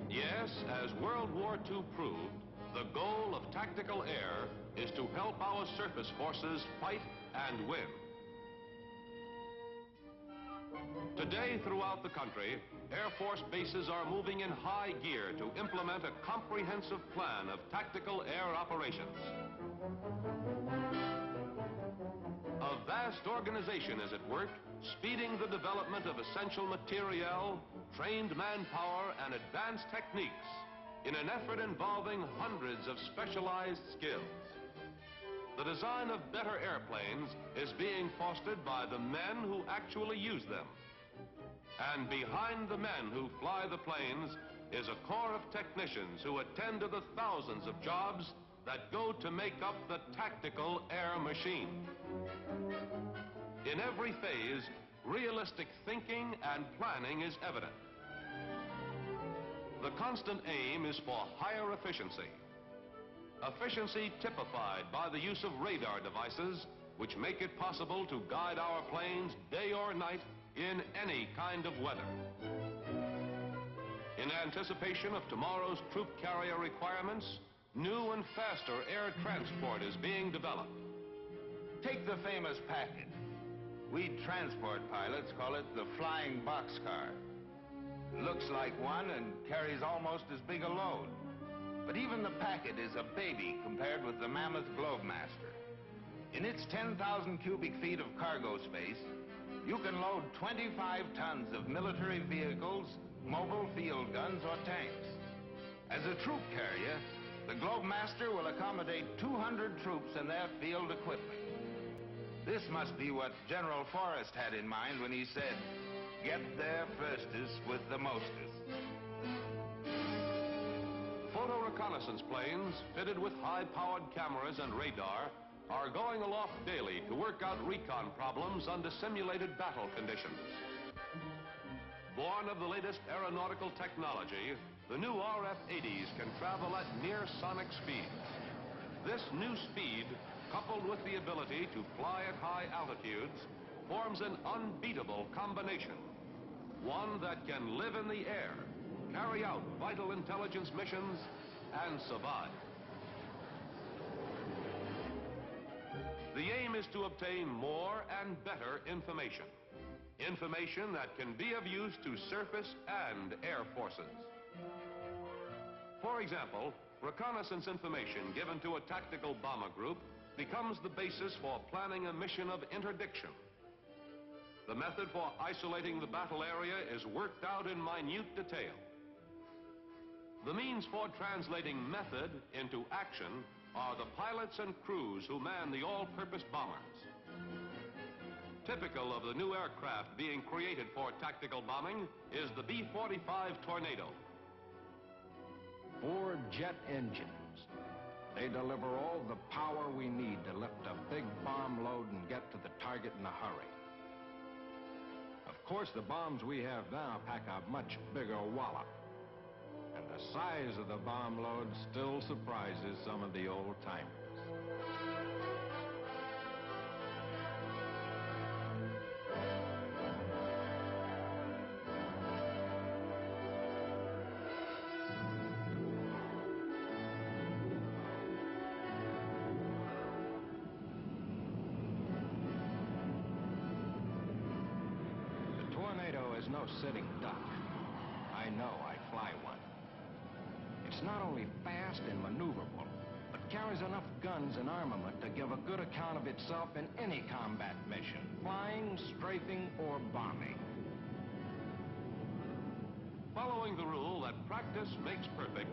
Yes, as World War II proved, the goal of tactical air is to help our surface forces fight and win. Today, throughout the country, Air Force bases are moving in high gear to implement a comprehensive plan of tactical air operations. A vast organization is at work, speeding the development of essential materiel, trained manpower, and advanced techniques in an effort involving hundreds of specialized skills. The design of better airplanes is being fostered by the men who actually use them. And behind the men who fly the planes is a corps of technicians who attend to the thousands of jobs that go to make up the tactical air machine. In every phase, realistic thinking and planning is evident. The constant aim is for higher efficiency. Efficiency typified by the use of radar devices which make it possible to guide our planes day or night in any kind of weather. In anticipation of tomorrow's troop carrier requirements, new and faster air transport is being developed.
Take the famous packet. We transport pilots call it the flying boxcar. Looks like one and carries almost as big a load. But even the packet is a baby compared with the mammoth Globemaster. In its 10,000 cubic feet of cargo space, you can load 25 tons of military vehicles, mobile field guns, or tanks. As a troop carrier, the Globemaster will accommodate 200 troops and their field equipment. This must be what General Forrest had in mind when he said, "Get there firstest with the mostest."
Photo reconnaissance planes fitted with high-powered cameras and radar are going aloft daily to work out recon problems under simulated battle conditions. Born of the latest aeronautical technology, the new RF-80s can travel at near sonic speed. This new speed, coupled with the ability to fly at high altitudes, forms an unbeatable combination. One that can live in the air, carry out vital intelligence missions, and survive. The aim is to obtain more and better information. Information that can be of use to surface and air forces. For example, reconnaissance information given to a tactical bomber group becomes the basis for planning a mission of interdiction. The method for isolating the battle area is worked out in minute detail. The means for translating method into action are the pilots and crews who man the all-purpose bombers. Typical of the new aircraft being created for tactical bombing is the B-45 Tornado.
4 jet engines. They deliver all the power we need to lift a big bomb load and get to the target in a hurry. Of course, the bombs we have now pack a much bigger wallop. And the size of the bomb load still surprises some of the old-timers. The Tornado is no sitting duck. I know, I fly one. It's not only fast and maneuverable, but carries enough guns and armament to give a good account of itself in any combat mission, flying, strafing, or bombing.
Following the rule that practice makes perfect,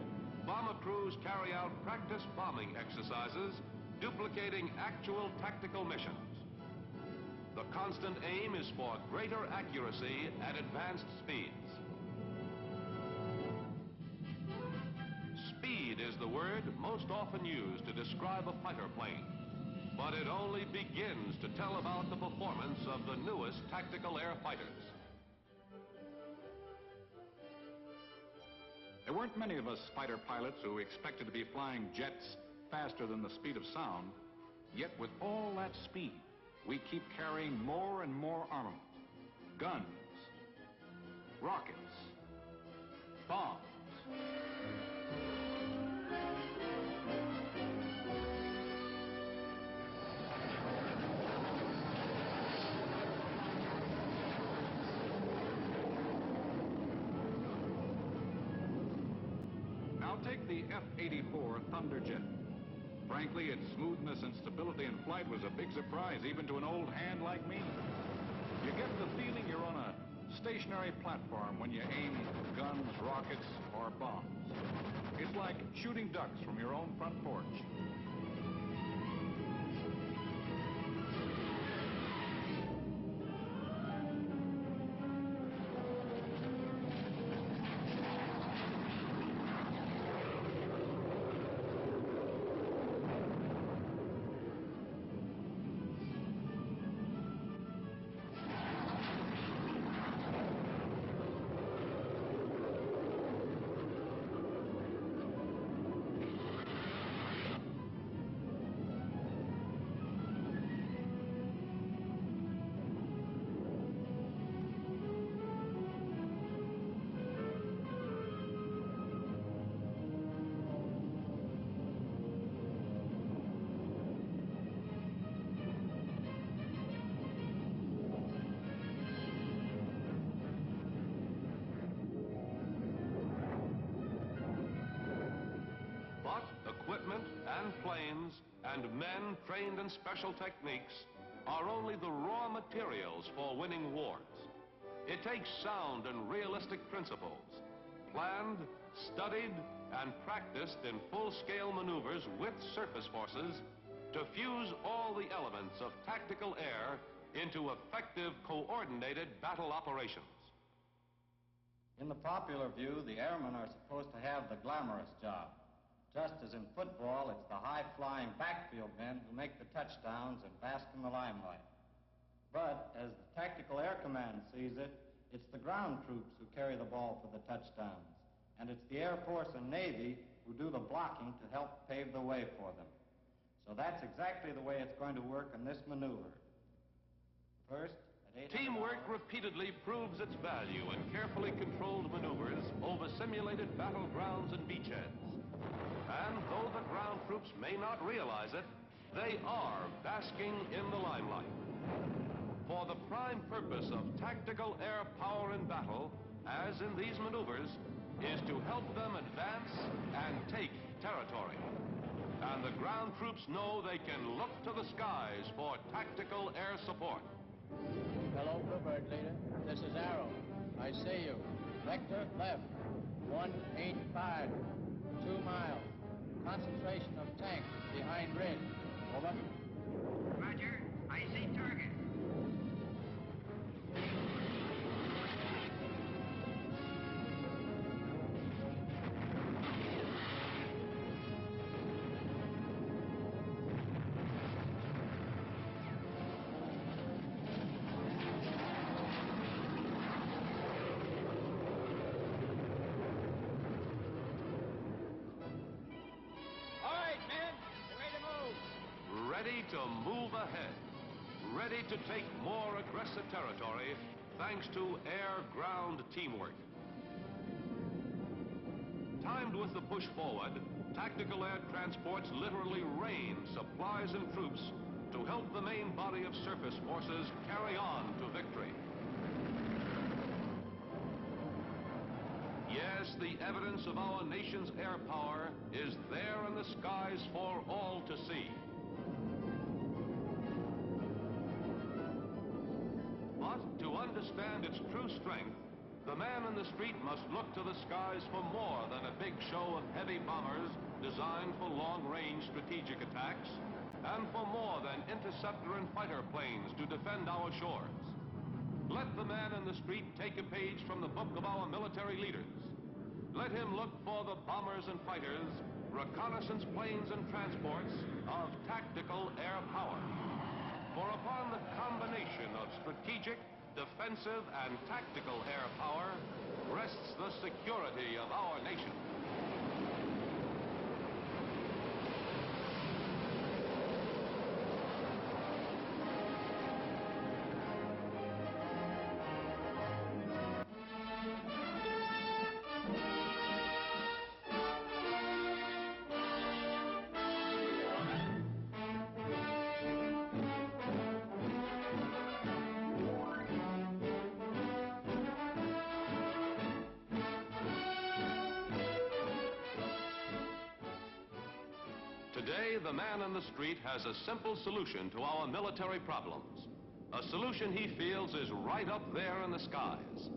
bomber crews carry out practice bombing exercises, duplicating actual tactical missions. The constant aim is for greater accuracy at advanced speeds. Speed is the word most often used to describe a fighter plane, but it only begins to tell about the performance of the newest tactical air fighters.
There weren't many of us fighter pilots who expected to be flying jets faster than the speed of sound, yet with all that speed, we keep carrying more and more armament. Guns, rockets, bombs. Now take the F-84 Thunderjet. Frankly, its smoothness and stability in flight was a big surprise even to an old hand like me. You get the feeling you're on a stationary platform when you aim guns, rockets, or bombs. It's like shooting ducks from your own front porch.
Equipment and planes and men trained in special techniques are only the raw materials for winning wars. It takes sound and realistic principles, planned, studied, and practiced in full-scale maneuvers with surface forces to fuse all the elements of tactical air into effective, coordinated battle operations.
In the popular view, the airmen are supposed to have the glamorous job. Just as in football, it's the high-flying backfield men who make the touchdowns and bask in the limelight. But, as the Tactical Air Command sees it, it's the ground troops who carry the ball for the touchdowns. And it's the Air Force and Navy who do the blocking to help pave the way for them. So that's exactly the way it's going to work in this maneuver. First,
teamwork repeatedly proves its value in carefully controlled maneuvers over simulated battlegrounds and beachheads. And though the ground troops may not realize it, they are basking in the limelight. For the prime purpose of tactical air power in battle, as in these maneuvers, is to help them advance and take territory. And the ground troops know they can look to the skies for tactical air support.
Hello, Bluebird leader. This is Arrow. I see you. Vector left. 185. 2 miles. Concentration of tanks behind ridge. Over.
Roger. I see target.
Ready to move ahead, ready to take more aggressive territory thanks to air-ground teamwork. Timed with the push forward, tactical air transports literally rain supplies and troops to help the main body of surface forces carry on to victory. Yes, the evidence of our nation's air power is there in the skies for all to see. But to understand its true strength, the man in the street must look to the skies for more than a big show of heavy bombers designed for long-range strategic attacks, and for more than interceptor and fighter planes to defend our shores. Let the man in the street take a page from the book of our military leaders. Let him look for the bombers and fighters, reconnaissance planes and transports of tactical air power. For upon the combination of strategic, defensive, and tactical air power rests the security of our nation. Today, the man in the street has a simple solution to our military problems. A solution he feels is right up there in the skies.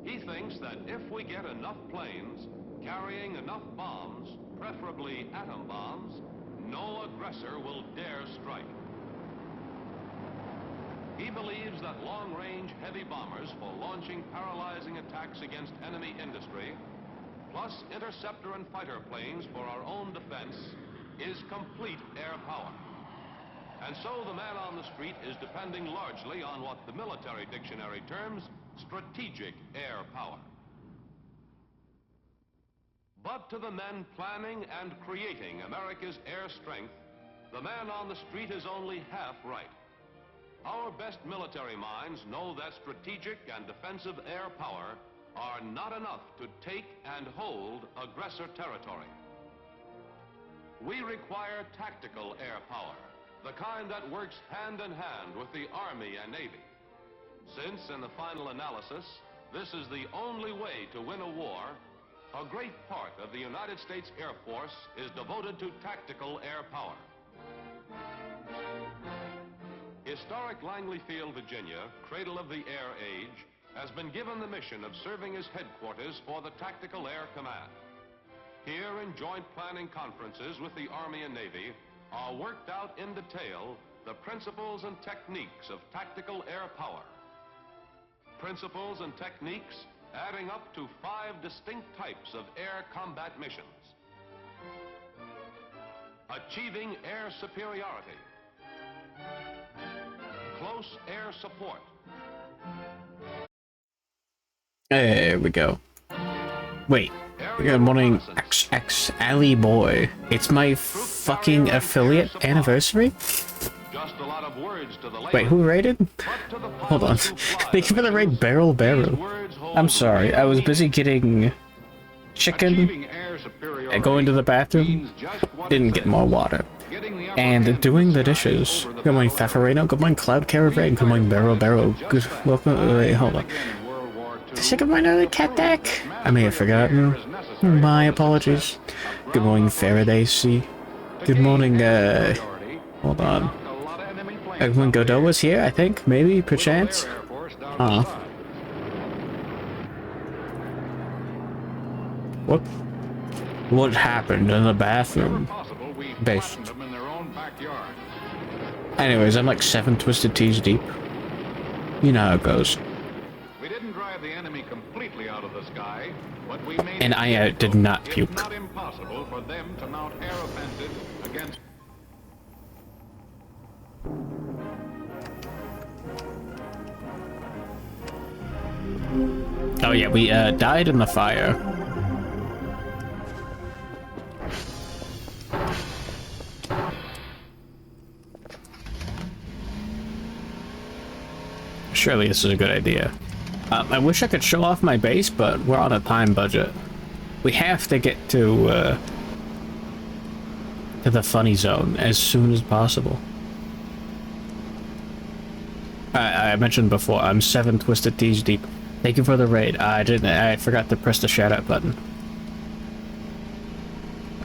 He thinks that if we get enough planes carrying enough bombs, preferably atom bombs, no aggressor will dare strike. He believes that long-range heavy bombers for launching paralyzing attacks against enemy industry, plus interceptor and fighter planes for our own defense, is complete air power. And so the man on the street is depending largely on what the military dictionary terms strategic air power. But to the men planning and creating America's air strength, the man on the street is only half right. Our best military minds know that strategic and defensive air power are not enough to take and hold aggressor territory. We require tactical air power, the kind that works hand in hand with the Army and Navy. Since, in the final analysis, this is the only way to win a war, a great part of the United States Air Force is devoted to tactical air power. Historic Langley Field, Virginia, cradle of the air age, has been given the mission of serving as headquarters for the Tactical Air Command. Here, in joint planning conferences with the Army and Navy, are worked out in detail the principles and techniques of tactical air power. Principles and techniques adding up to 5 distinct types of air combat missions. Achieving air superiority. Close air support.
There we go. Wait. Good morning, XX Alley Boy. It's my fucking affiliate anniversary? Wait, who raided? Hold on. Thank you for the raid, Barrel. I'm sorry, I was busy getting chicken and going to the bathroom. Didn't get more water. And doing the dishes. Good morning, Fafarino. Good morning, Cloud Caravan. Good morning, Barrel. Good. Welcome. Wait, hold on. Sick of my early cat deck? I may have forgotten. My apologies. Good morning, Faraday C. Good morning, hold on. When Godot was here, I think? Maybe? Perchance? What happened in the bathroom? Based. Anyways, I'm like 7 Twisted Teas deep. You know how it goes.
We didn't drive the enemy completely out of the sky, but we made
and I did not puke.
It's not impossible for them to mount air offensives against.
Oh yeah, we died in the fire. Surely this is a good idea. I wish I could show off my base, but we're on a time budget. We have to get to the funny zone as soon as possible. I mentioned before, I'm 7 Twisted Teas deep. Thank you for the raid. I forgot to press the shout out button.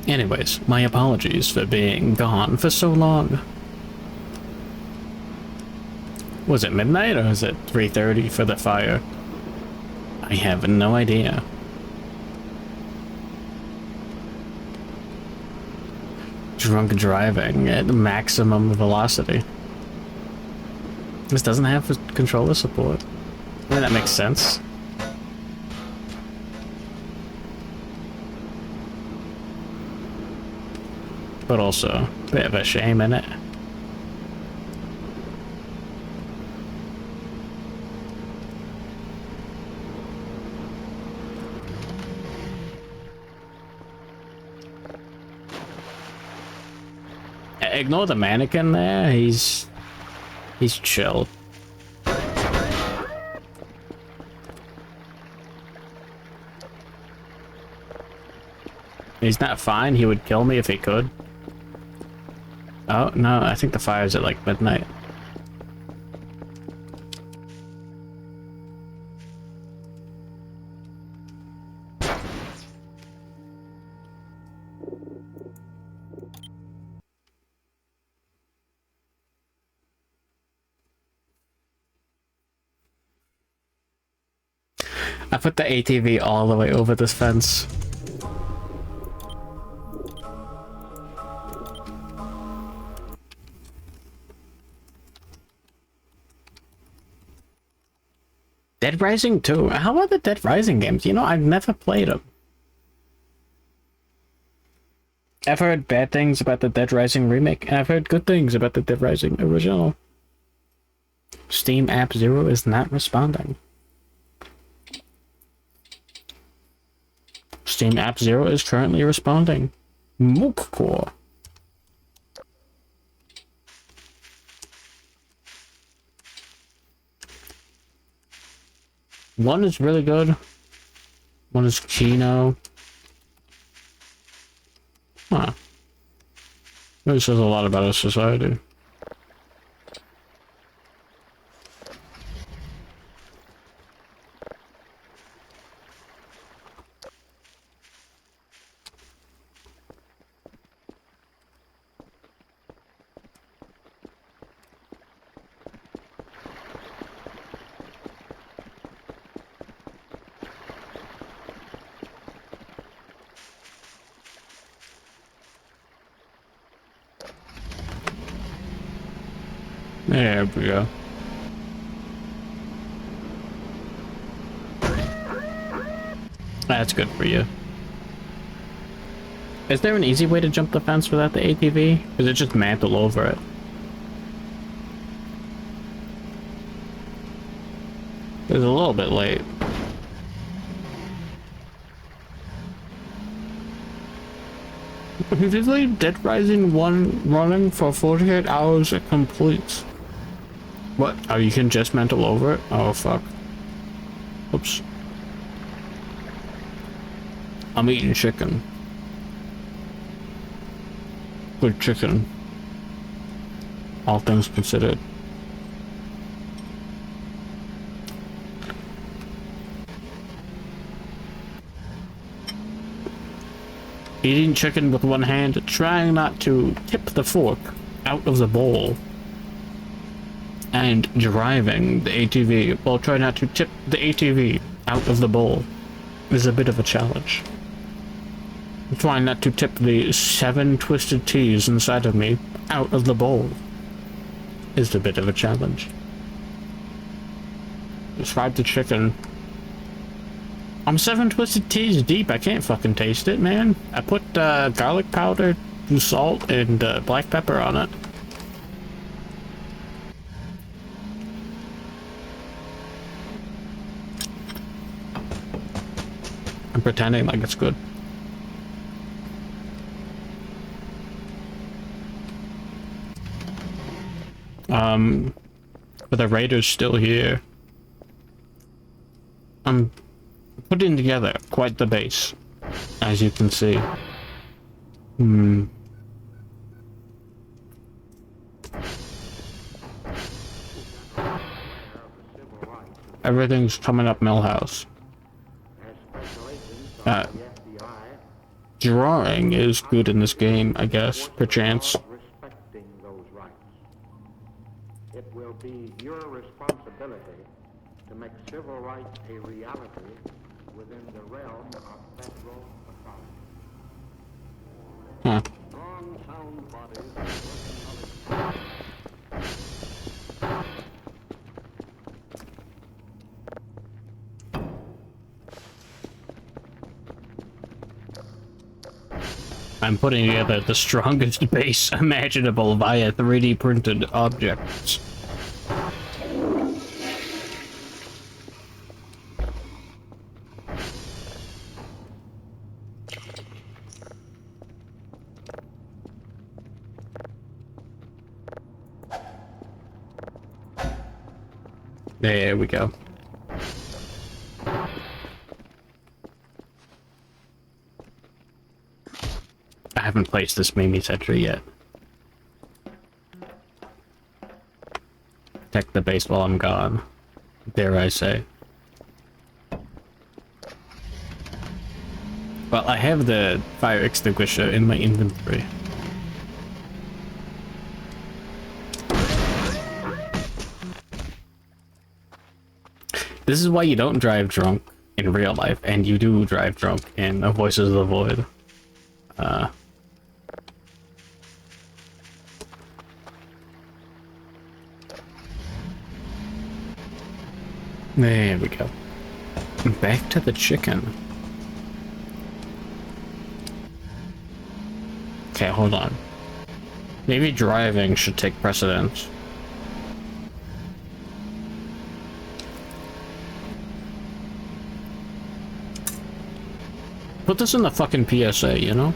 Anyways, my apologies for being gone for so long. Was it midnight or is it 3:30 for the fire? I have no idea. Drunk driving at maximum velocity. This doesn't have controller support. I mean, that makes sense. But also, a bit of a shame in it. Ignore the mannequin there, he's chill. He's not fine, he would kill me if he could. Oh, no, I think the fire's at like midnight. I put the ATV all the way over this fence. Dead Rising 2? How about the Dead Rising games? You know, I've never played them. I've heard bad things about the Dead Rising remake, and I've heard good things about the Dead Rising original. Steam App Zero is not responding. Steam App Zero is currently responding. Mook Core. One is really good. One is Kino. Huh. This says a lot about our society. There we go. That's good for you. Is there an easy way to jump the fence without the ATV? Or is it just mantle over it? It's a little bit late. If you leave Dead Rising 1 running for 48 hours, it completes. What? Oh, you can just mantle over it? Oh, fuck. Oops. I'm eating chicken. Good chicken. All things considered. Eating chicken with one hand, trying not to tip the fork out of the bowl. And driving the ATV while trying not to tip the ATV out of the bowl is a bit of a challenge. Trying not to tip the 7 twisted T's inside of me out of the bowl is a bit of a challenge. Describe the chicken. I'm 7 twisted T's deep. I can't fucking taste it, man. I put garlic powder, salt, and black pepper on it. I'm pretending like it's good. But the raiders still here. I'm putting together quite the base, as you can see. Everything's coming up Millhouse. Drawing is good in this game, I guess, perchance.
Respecting those rights. It will be your responsibility to make civil rights a reality within the realm of federal authority.
Huh.
Strong, sound bodies.
I'm putting together the strongest base imaginable via 3D printed objects. There we go. I haven't placed this Mimi sentry yet. Protect the base while I'm gone, dare I say. Well, I have the fire extinguisher in my inventory. This is why you don't drive drunk. in real life, and you do drive drunk in Voices of the Void. There we go. Back to the chicken. Okay, hold on. Maybe driving should take precedence. Put this in the fucking PSA, you know?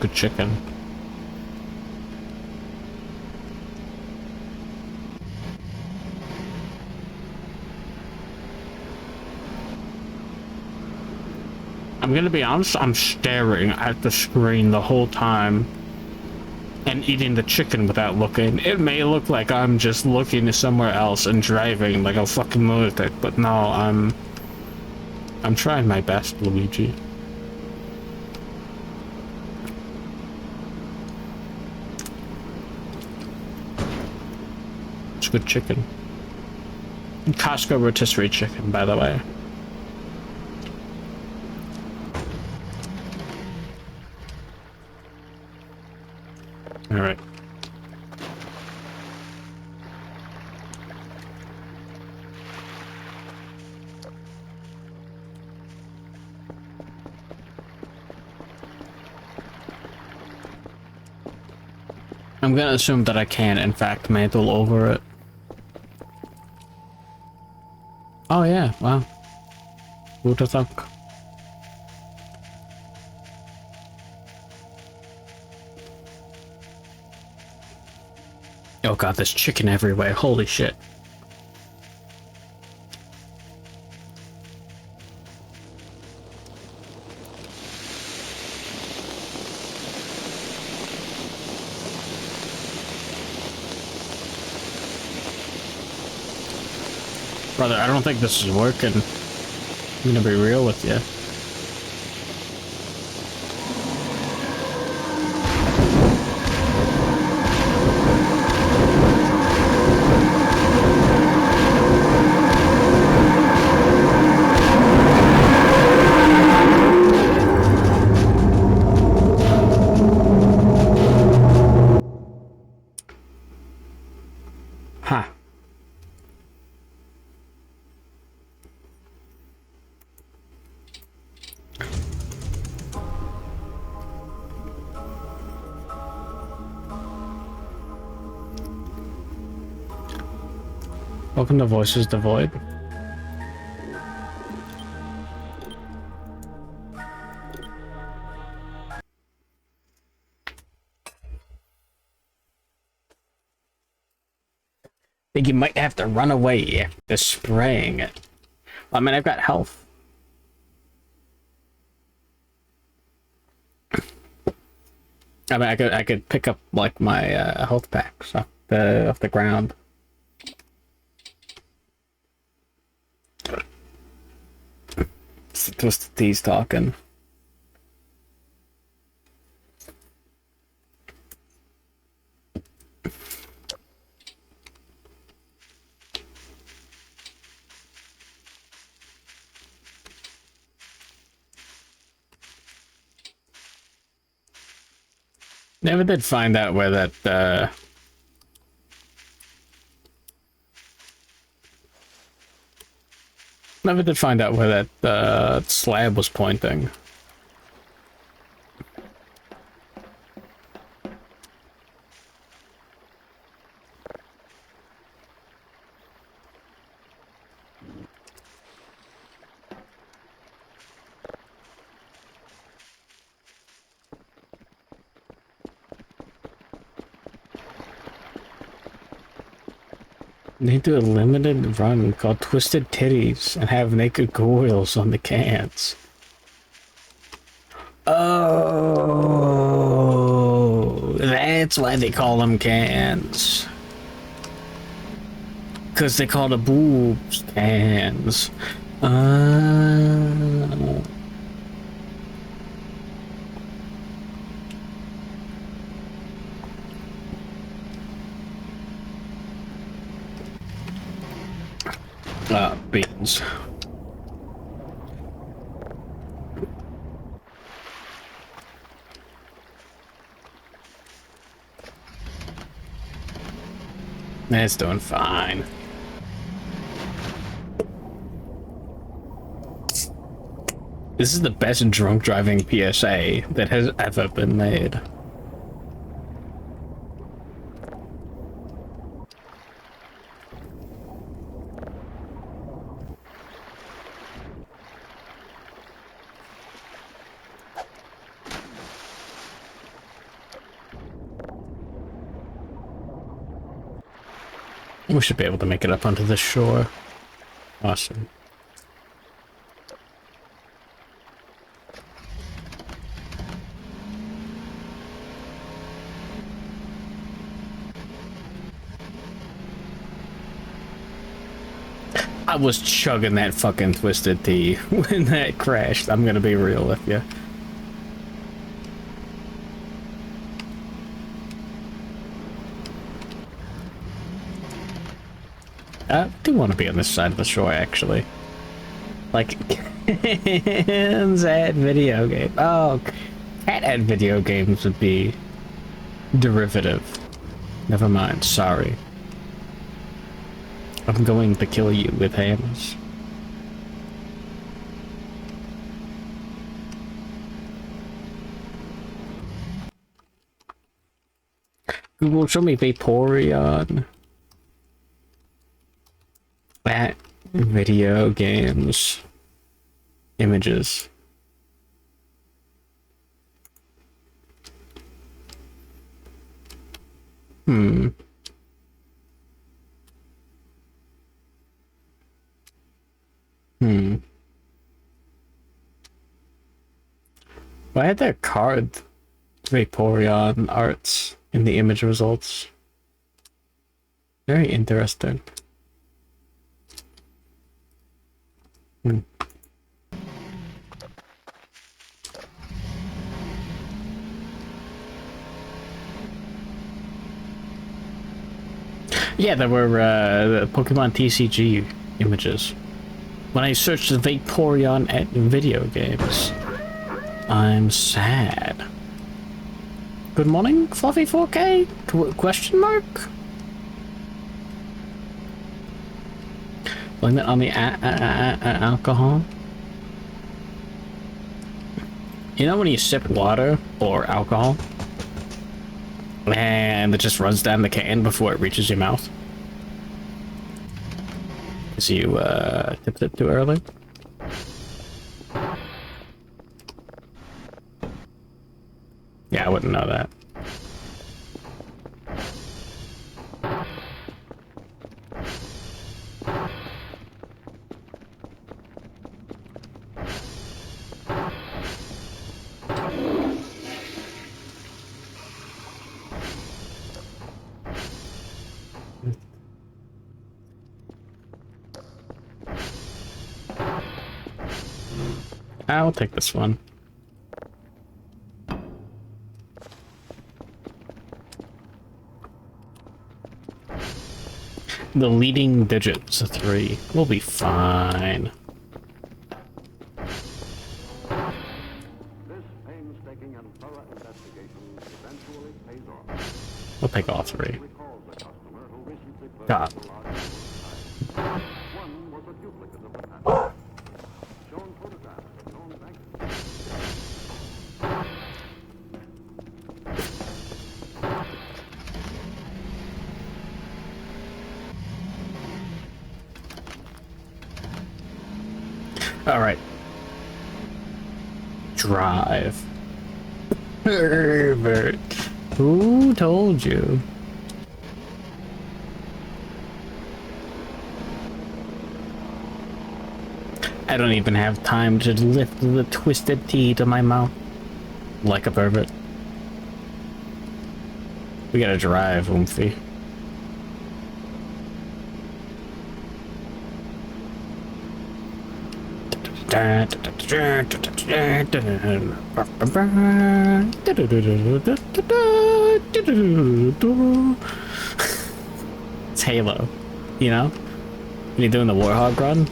Good chicken. I'm gonna be honest, I'm staring at the screen the whole time and eating the chicken without looking. It may look like I'm just looking somewhere else and driving like a fucking lunatic, but no, I'm trying my best, Luigi. It's good chicken. Costco rotisserie chicken, by the way. All right. I'm gonna assume that I can, in fact, mantle over it. Oh yeah, wow. Who'd have thunk? Oh god, there's chicken everywhere. Holy shit. Brother, I don't think this is working. I'm gonna be real with you. Ha. Welcome to Voices the Void. Think you might have to run away after spraying it. I mean, I've got health. I mean, I could pick up like my health packs off the ground. It's the Twisted Tea's talking. Never did find out where that, Never did find out where that, slab was pointing. They do a limited run called Twisted Titties and have naked goils on the cans. Oh, that's why they call them cans. Because they call the boobs cans. Beans. It's doing fine. This is the best drunk driving PSA that has ever been made. We should be able to make it up onto the shore. Awesome. I was chugging that fucking Twisted Tea when that crashed. I'm gonna be real with you. I do want to be on this side of the shore, actually. Like, cans at video game. Oh, cat at video games would be derivative. Never mind, sorry. I'm going to kill you with hammers. Google, show me Vaporeon. At video games. Images. Hmm. Why had their card Vaporeon arts in the image results? Very interesting. Yeah, there were the Pokemon TCG images. When I searched Vaporeon at video games, I'm sad. Good morning, Fluffy 4K? Question mark? Blame it on the alcohol? You know when you sip water or alcohol and it just runs down the can before it reaches your mouth? Because you tipped it too early? Yeah, I wouldn't know that. I'll take this one. The leading digits, a 3. We'll be fine.
This painstaking and thorough investigation eventually pays off.
We'll take all 3.
Recalls a customer who recently
God.
purchased a large number of items. One was a duplicate of the patent. Shown photographs of known bankers.
All right. Drive. Herbert. Who told you? I don't even have time to lift the Twisted Tea to my mouth. Like a pervert. We gotta drive, Oomphy. It's Halo, you know? You doing the Warhog run?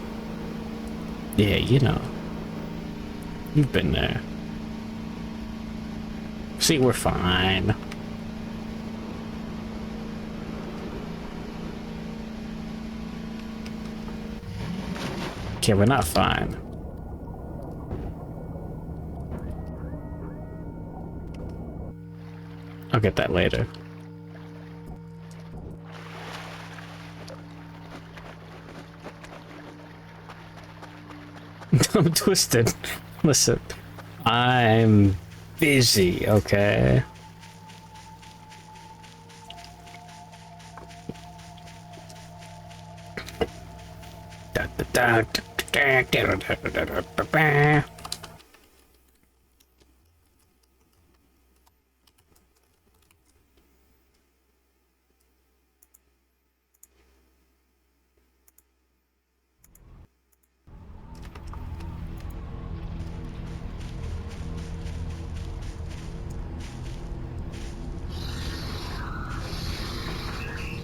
Yeah, you know. You've been there. See, we're fine. Okay, we're not fine. I'll get that later. I'm twisted. Listen, I'm busy, okay?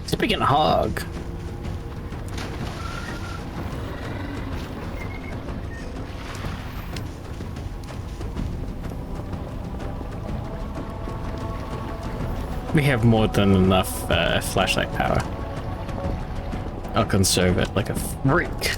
Speaking of hog. We have more than enough flashlight power. I'll conserve it like a freak.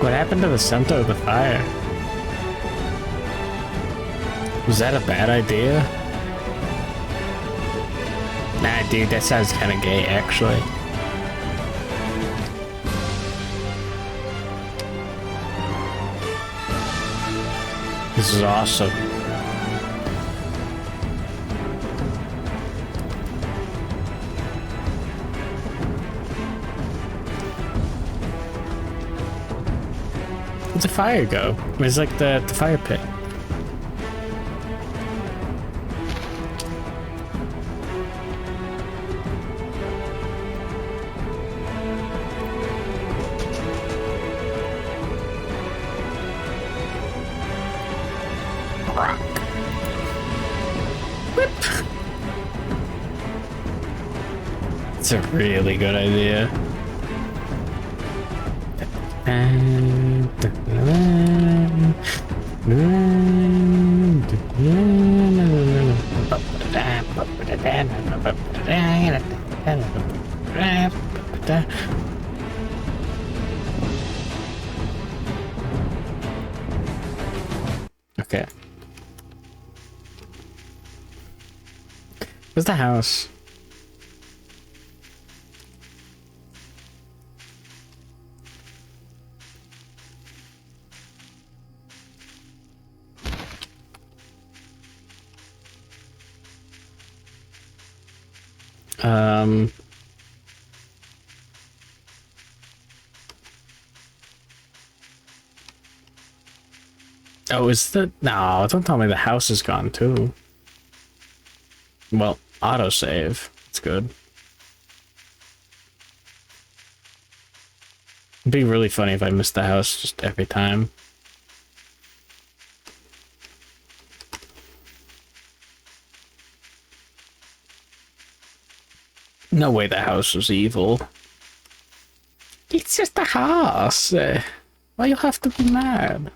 What happened to the center of the fire? Was that a bad idea? Nah, dude, that sounds kind of gay, actually. This is awesome. Where'd the fire go? It's like the fire pit. It's a really good idea. Okay. Where's the house? Oh, is the... No, don't tell me the house is gone too. Well, autosave. It's good. It'd be really funny if I missed the house just every time. No way the house was evil. It's just a house. Why you have to be mad?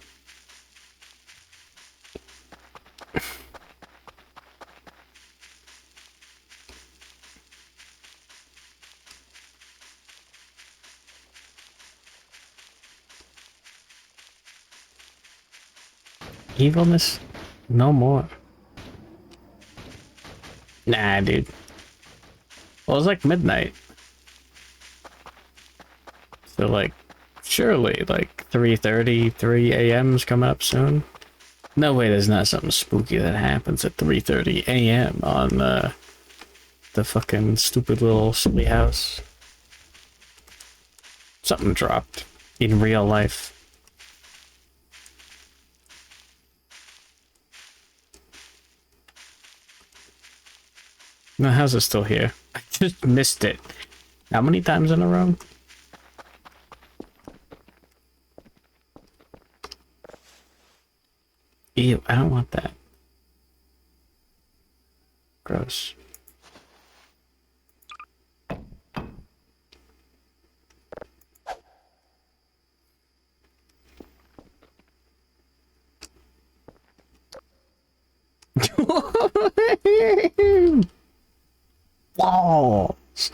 Evilness? No more. Nah, dude. Well, it's like midnight. So, like, surely, like, 3:30, 3 a.m.'s coming up soon. No way there's not something spooky that happens at 3:30 a.m. on, the fucking stupid little silly house. Something dropped in real life. The house is still here. I just missed it. How many times in a row? Ew, I don't want that. Gross. Walls.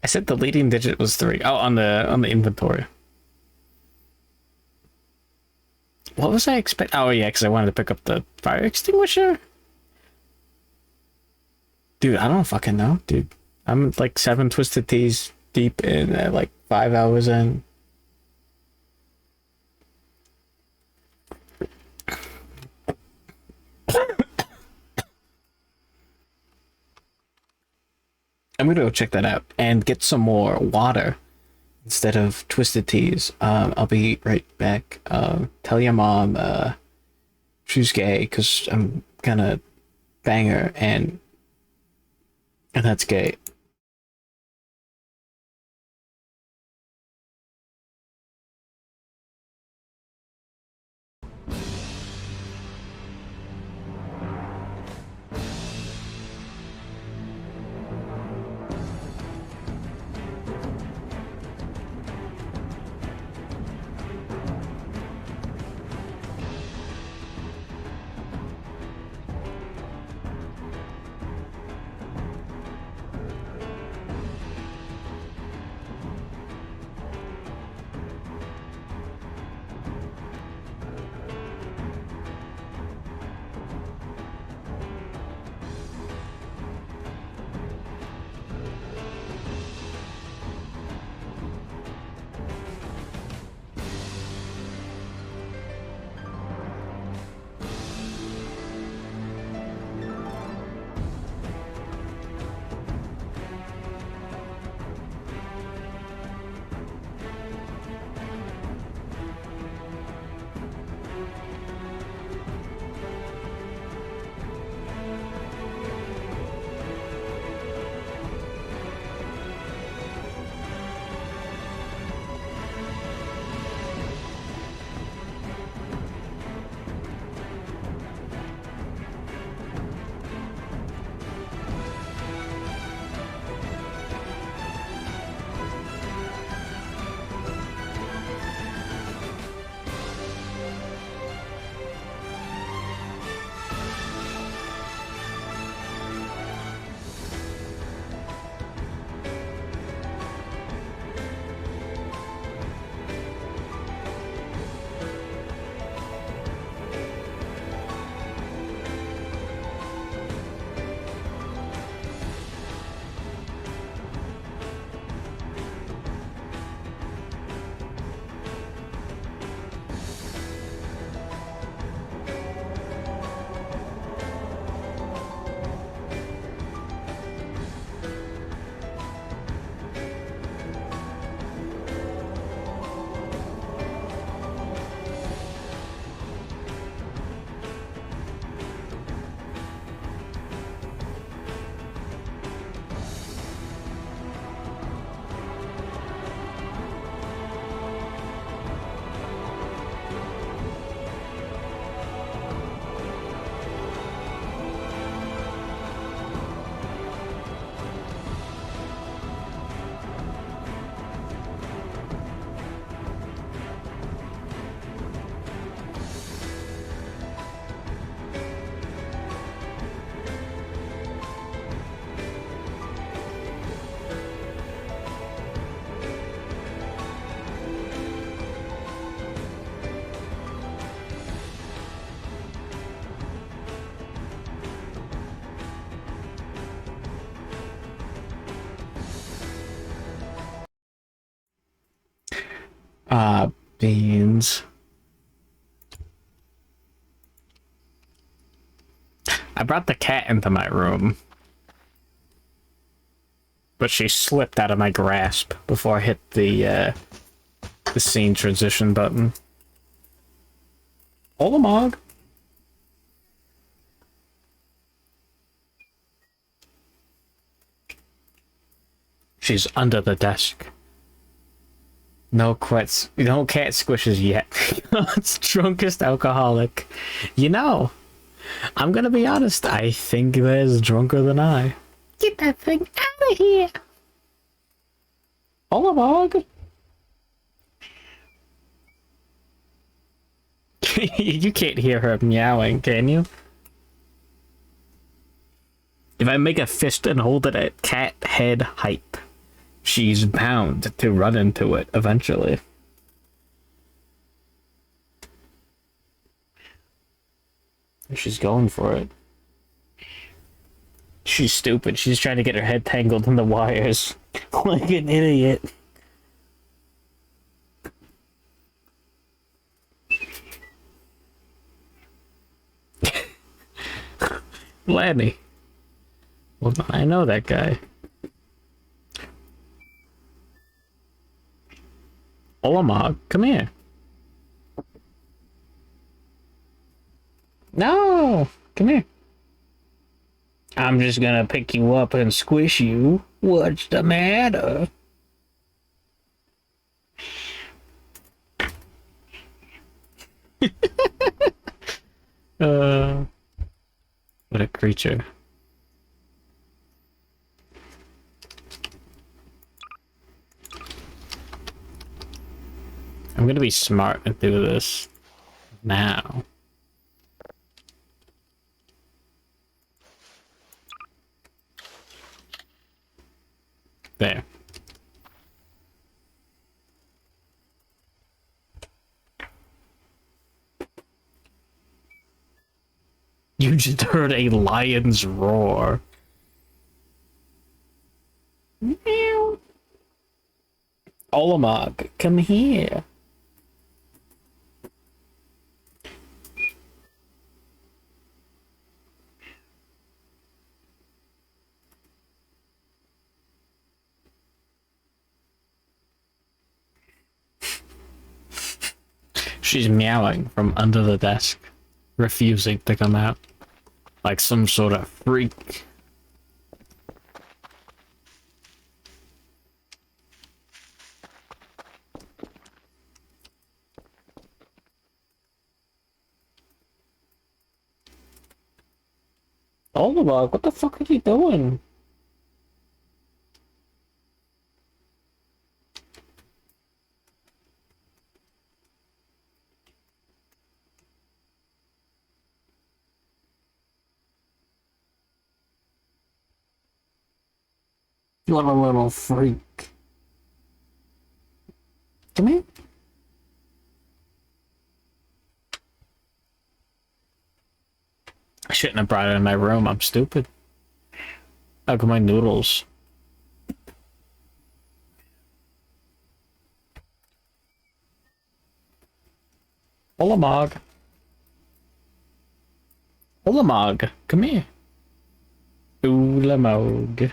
I said the leading digit was 3. Oh, on the inventory. What was I expect? Oh yeah, because I wanted to pick up the fire extinguisher. Dude, I don't fucking know, dude. I'm like 7 twisted teas deep in, like 5 hours in. I'm gonna go check that out and get some more water instead of twisted teas. I'll be right back. Tell your mom she's gay because I'm gonna bang her and that's gay. Ah, beans. I brought the cat into my room, but she slipped out of my grasp before I hit the scene transition button. Olamog. She's under the desk. No quits. No cat squishes yet. It's drunkest alcoholic. You know, I'm gonna be honest. I think there's drunker than I. Get that thing out of here. Olamog. You can't hear her meowing, can you? If I make a fist and hold it at cat head height, she's bound to run into it eventually. She's going for it. She's stupid. She's trying to get her head tangled in the wires. Like an idiot. Lanny. Well, I know that guy. Olamog, come here. No, come here. I'm just gonna pick you up and squish you. What's the matter? What a creature. I'm gonna be smart and do this now. There. You just heard a lion's roar. Meow. Olamog, come here. She's meowing from under the desk, refusing to come out, like some sort of freak. Olamog, what the fuck are you doing? You want a little freak? Come here. I shouldn't have brought it in my room. I'm stupid. How come my noodles? Olamog. Olamog, come here. Olamog.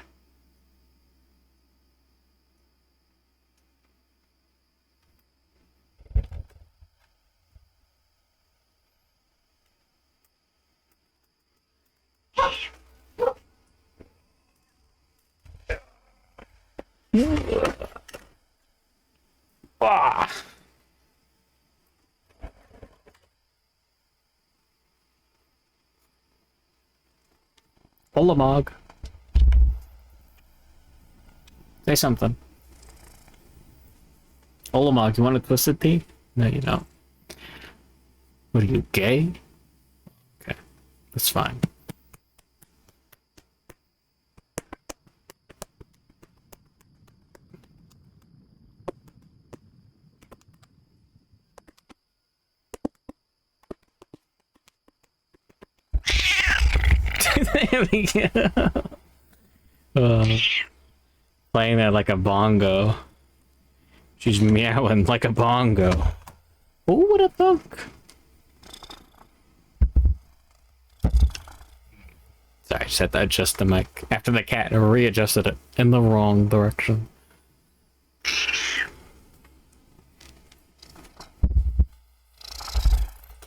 Ah. Olamog. Say something. Olamog, you want a twisted tea? No, you don't. What are you, gay? Okay, that's fine. There we go. Playing that like a bongo. She's meowing like a bongo. Oh, what a thunk. Sorry, I just had to adjust the mic after the cat readjusted it in the wrong direction.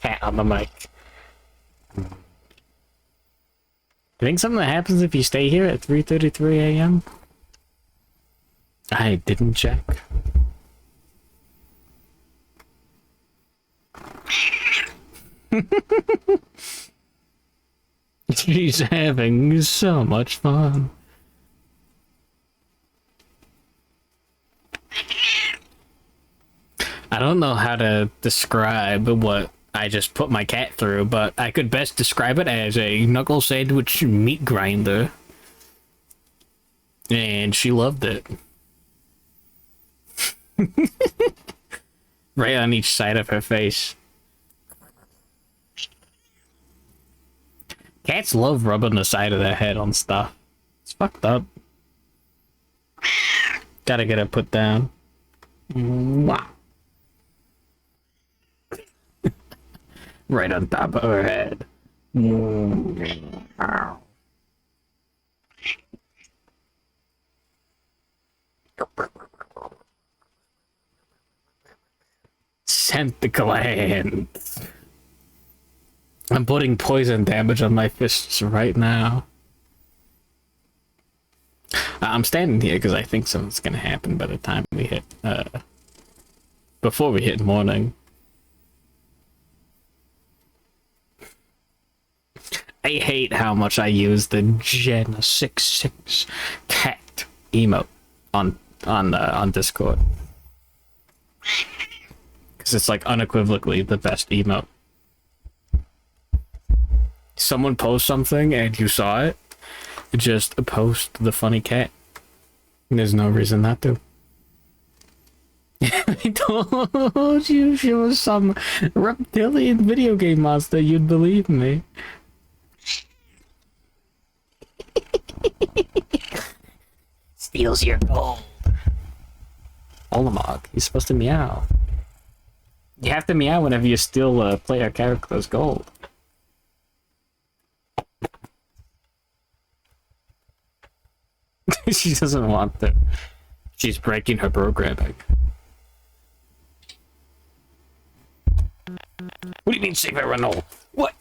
Cat on the mic. You think something happens if you stay here at 3:33 a.m.? I didn't check. She's having so much fun. I don't know how to describe what I just put my cat through, but I could best describe it as a knuckle sandwich meat grinder. And she loved it. Right on each side of her face. Cats love rubbing the side of their head on stuff. It's fucked up. Gotta get it put down. Mwah. Right on top of her head. Scent the glands. I'm putting poison damage on my fists right now. I'm standing here because I think something's gonna happen by the time we hit, before we hit morning. I hate how much I use the Gen 66 cat emote on Discord. Because it's like unequivocally the best emote. Someone posts something and you saw it, just post the funny cat. There's no reason not to. I told you she was some reptilian video game monster, you'd believe me. Steals your gold. Olamog, you're supposed to meow. You have to meow whenever you steal a player character's gold. She doesn't want to. She's breaking her programming. What do you mean save Renault? What?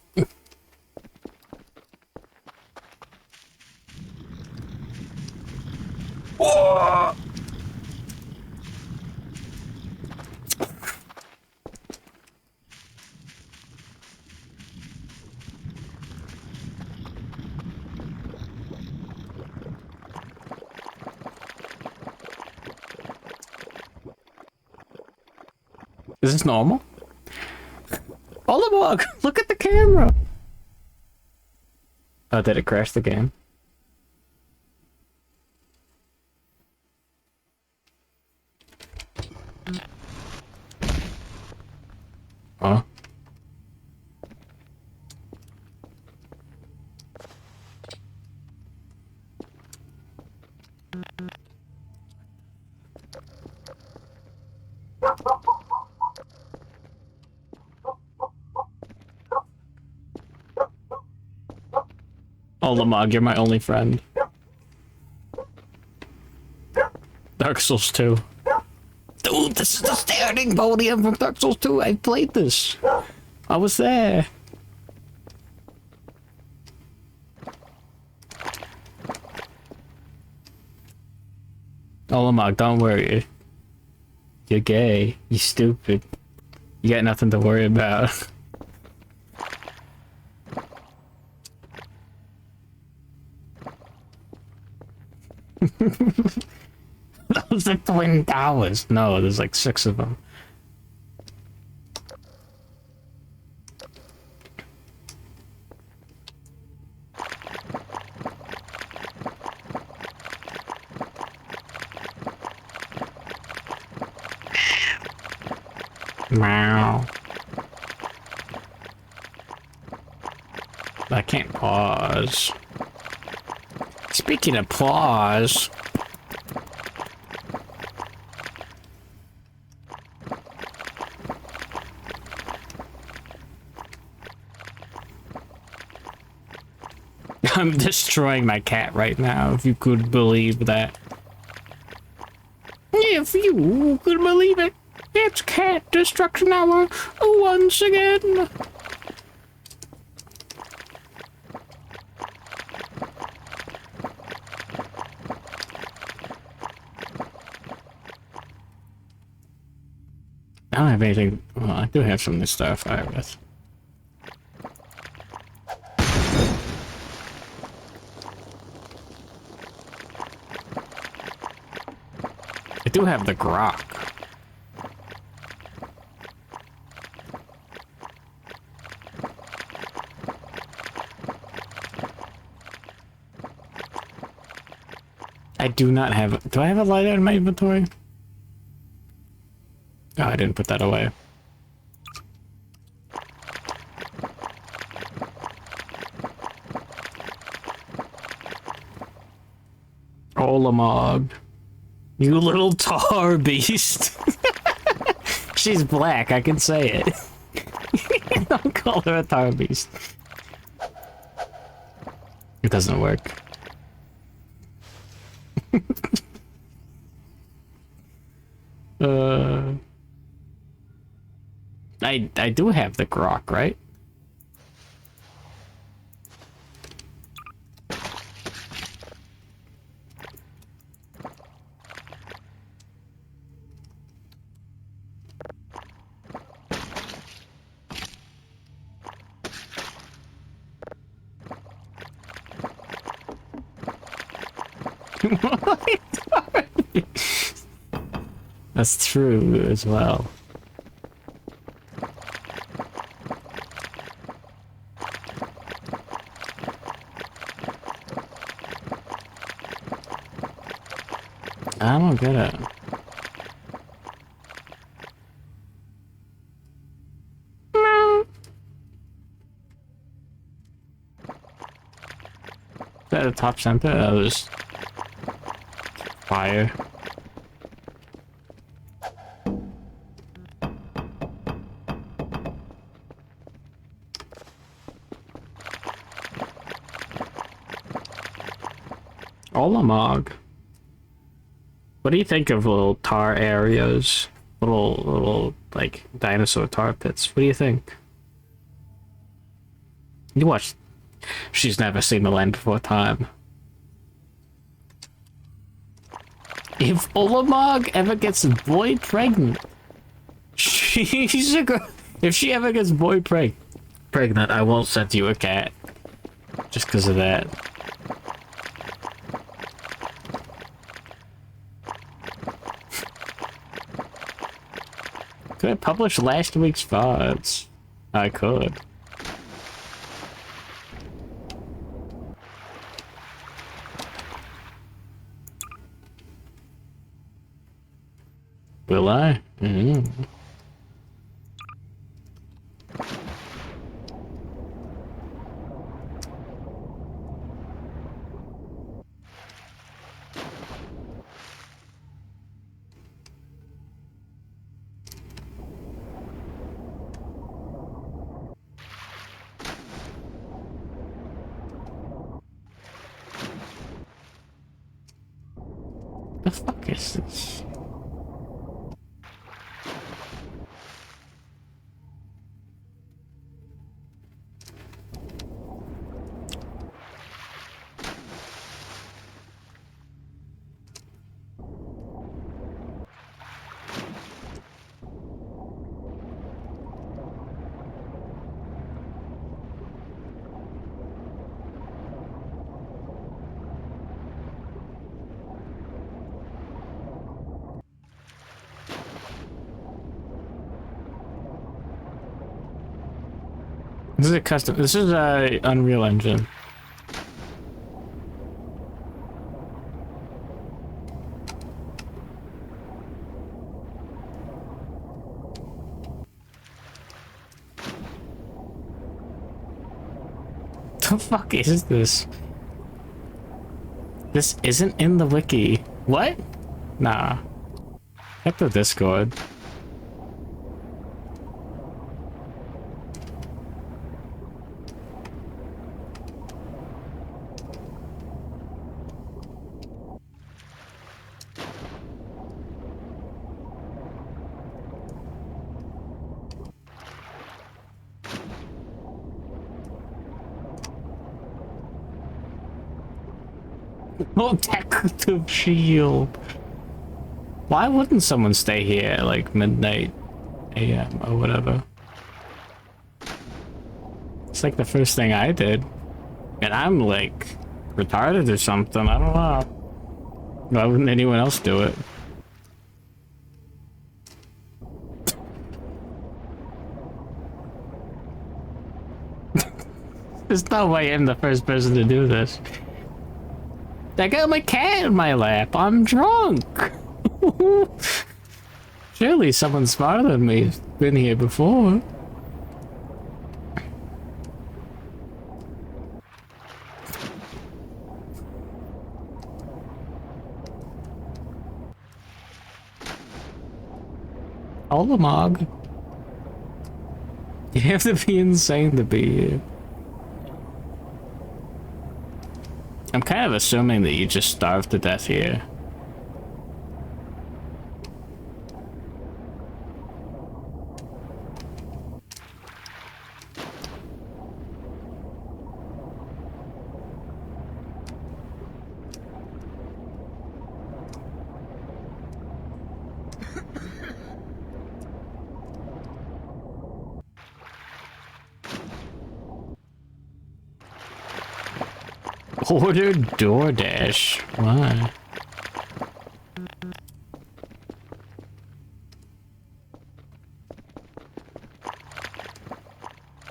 Whoa! Is this normal? Olimog, look at the camera! Oh, did it crash the game? Huh? Olimog, you're my only friend. Dark Souls 2. Dude, this is the standing podium from Dark Souls 2. I played this. I was there. Olimog, don't worry. You're gay. You stupid. You got nothing to worry about. Those are twin towers. No, there's like 6 of them. Meow. I can't pause. Speaking of pause, I'm destroying my cat right now, if you could believe that. If you could believe it, it's cat destruction hour once again. I don't have anything. Well, I do have some of this stuff. Fire with. I do have the grok. I do not have. Do I have a lighter in my inventory? Oh, I didn't put that away. Olamog. You little tar beast. She's black, I can say it. Don't call her a tar beast. It doesn't work. I do have the grok, right? That's true as well. I don't get it. Is that a top center? That was fire. Olamog. What do you think of little tar areas? Little, like, dinosaur tar pits. What do you think? You watch. She's never seen the land before time. If Olamog ever gets a boy pregnant, she's a girl. If she ever gets boy pregnant, I won't send you a cat. Just because of that. Could I publish last week's VODs? I could. Will I? Mm-hmm. The fuck is this? This is a custom. This is a Unreal Engine. The fuck is this? This isn't in the wiki. What? Nah. Check the Discord. Protective shield. Why wouldn't someone stay here at like midnight AM or whatever? It's like the first thing I did. And I'm like retarded or something. I don't know. Why wouldn't anyone else do it? There's no way I'm the first person to do this. I got my cat in my lap. I'm drunk. Surely someone smarter than me has been here before. Olamog. You have to be insane to be here. I'm kind of assuming that you just starved to death here. Order DoorDash. Why?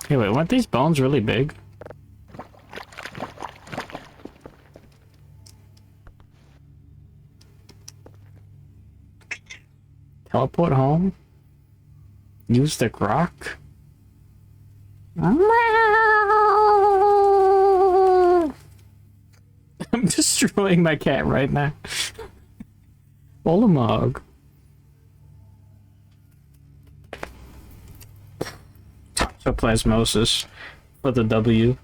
Hey, wait, weren't these bones really big? Teleport home? Use the grok? I'm destroying my cat right now. Olamog. Toxoplasmosis for the W.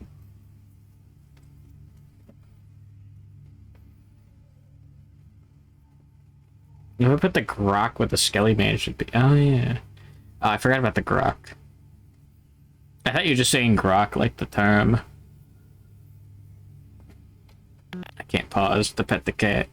You ever put the grok with the skelly man should be? Oh yeah. Oh, I forgot about the grok. I thought you were just saying grok like the term. I can't pause to pet the cat.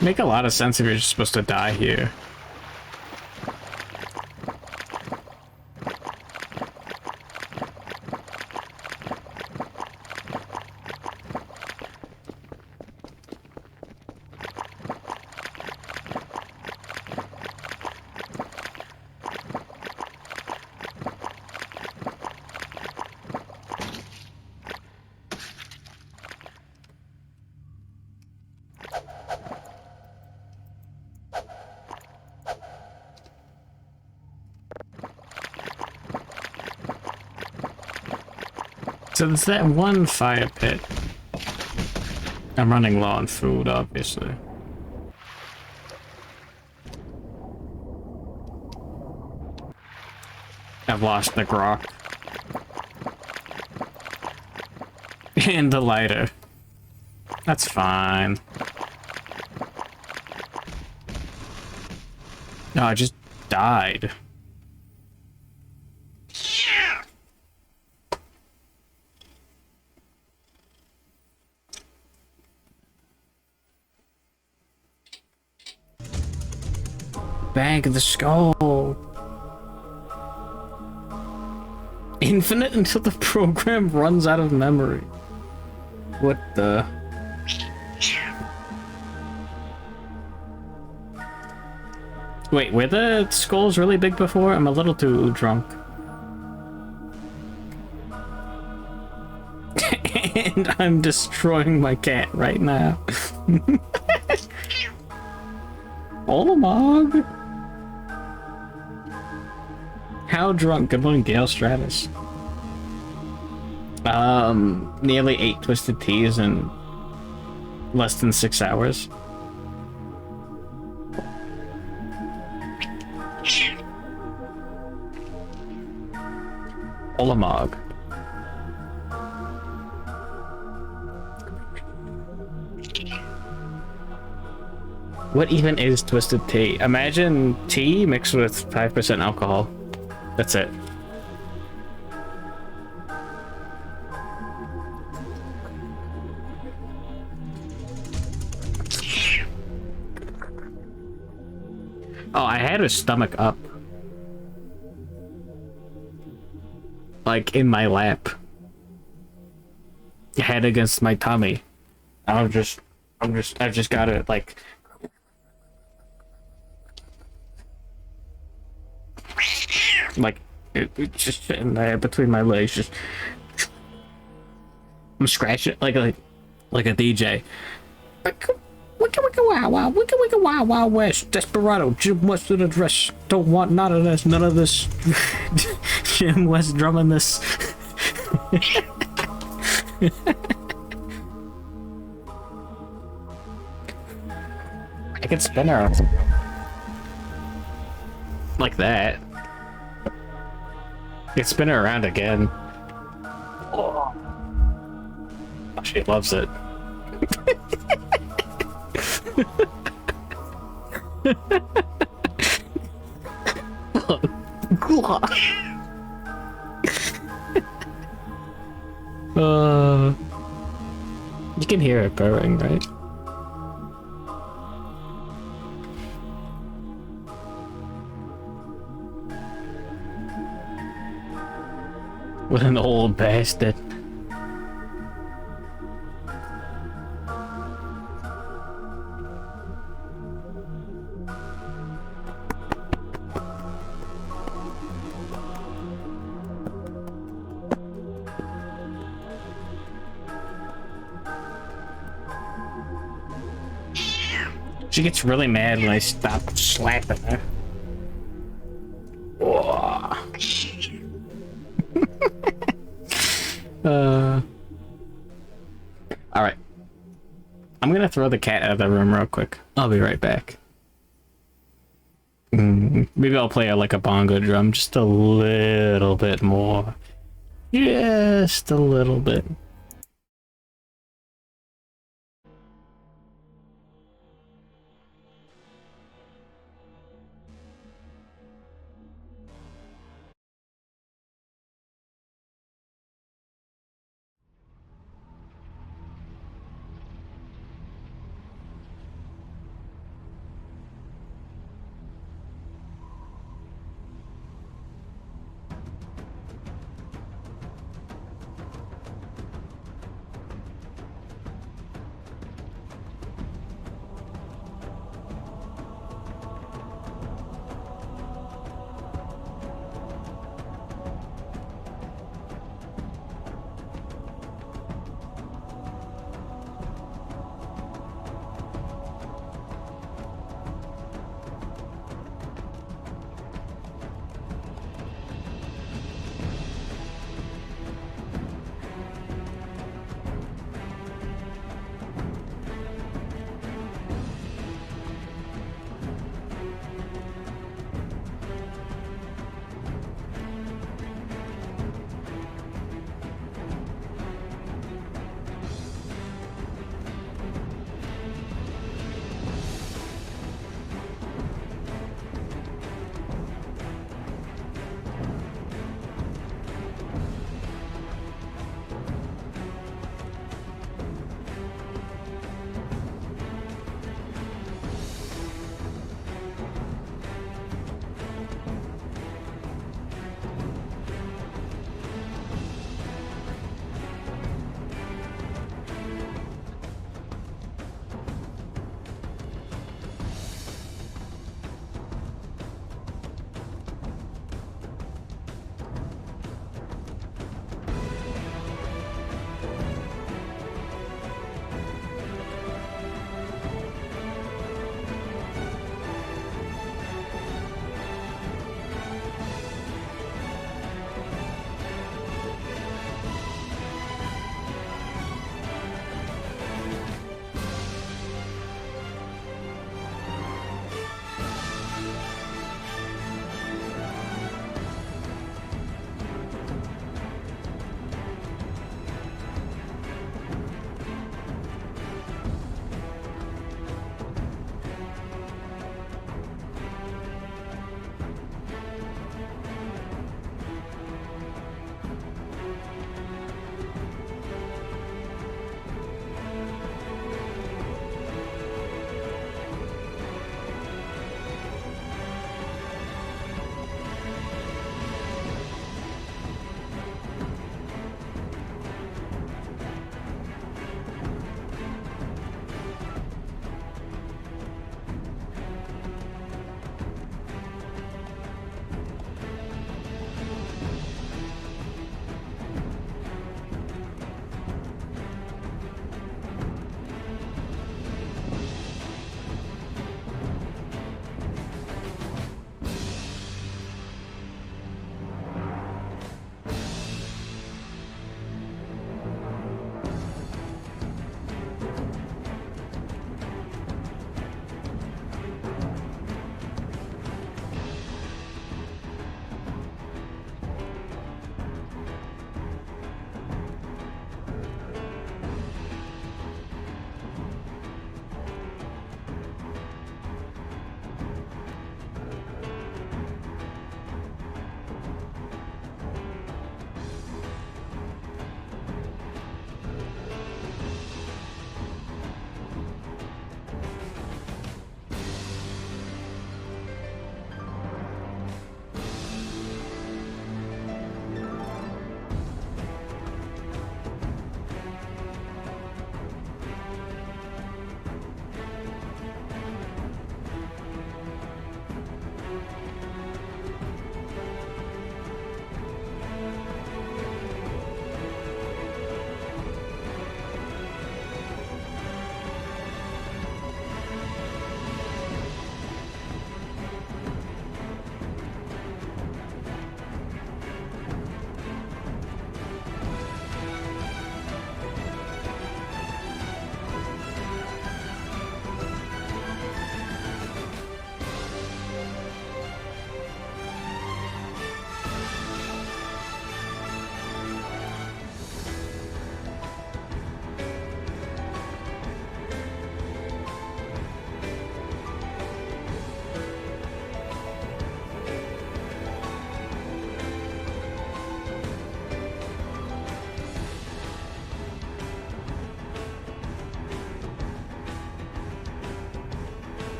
Make a lot of sense if you're just supposed to die here. So there's that one fire pit. I'm running low on food, obviously. I've lost the grok. And the lighter. That's fine. No, I just died. Bag of the skull. Infinite until the program runs out of memory. What the? Wait, were the skulls really big before? I'm a little too drunk. And I'm destroying my cat right now. Olamog? How drunk? Good morning, Gale Stratus. Nearly 8 twisted teas in less than 6 hours. Olamog. What even is twisted tea? Imagine tea mixed with 5% alcohol. That's it. Oh, I had his stomach up. Like, in my lap. Head against my tummy. I've just got it, like... Like, it's just sitting there between my legs, just... I'm scratching it like a DJ. Wicka wicka wow wow, wicka wicka wow wow west, Desperado, Jim West in the dress, don't want none of this, Jim West drumming this. I can spin her like that. I can spin her around again. Oh, she loves it. You can hear it purring, right? What an old bastard. She gets really mad when I stop slapping her. Alright. I'm gonna throw the cat out of the room real quick. I'll be right back. Maybe I'll play like a bongo drum just a little bit more. Just a little bit.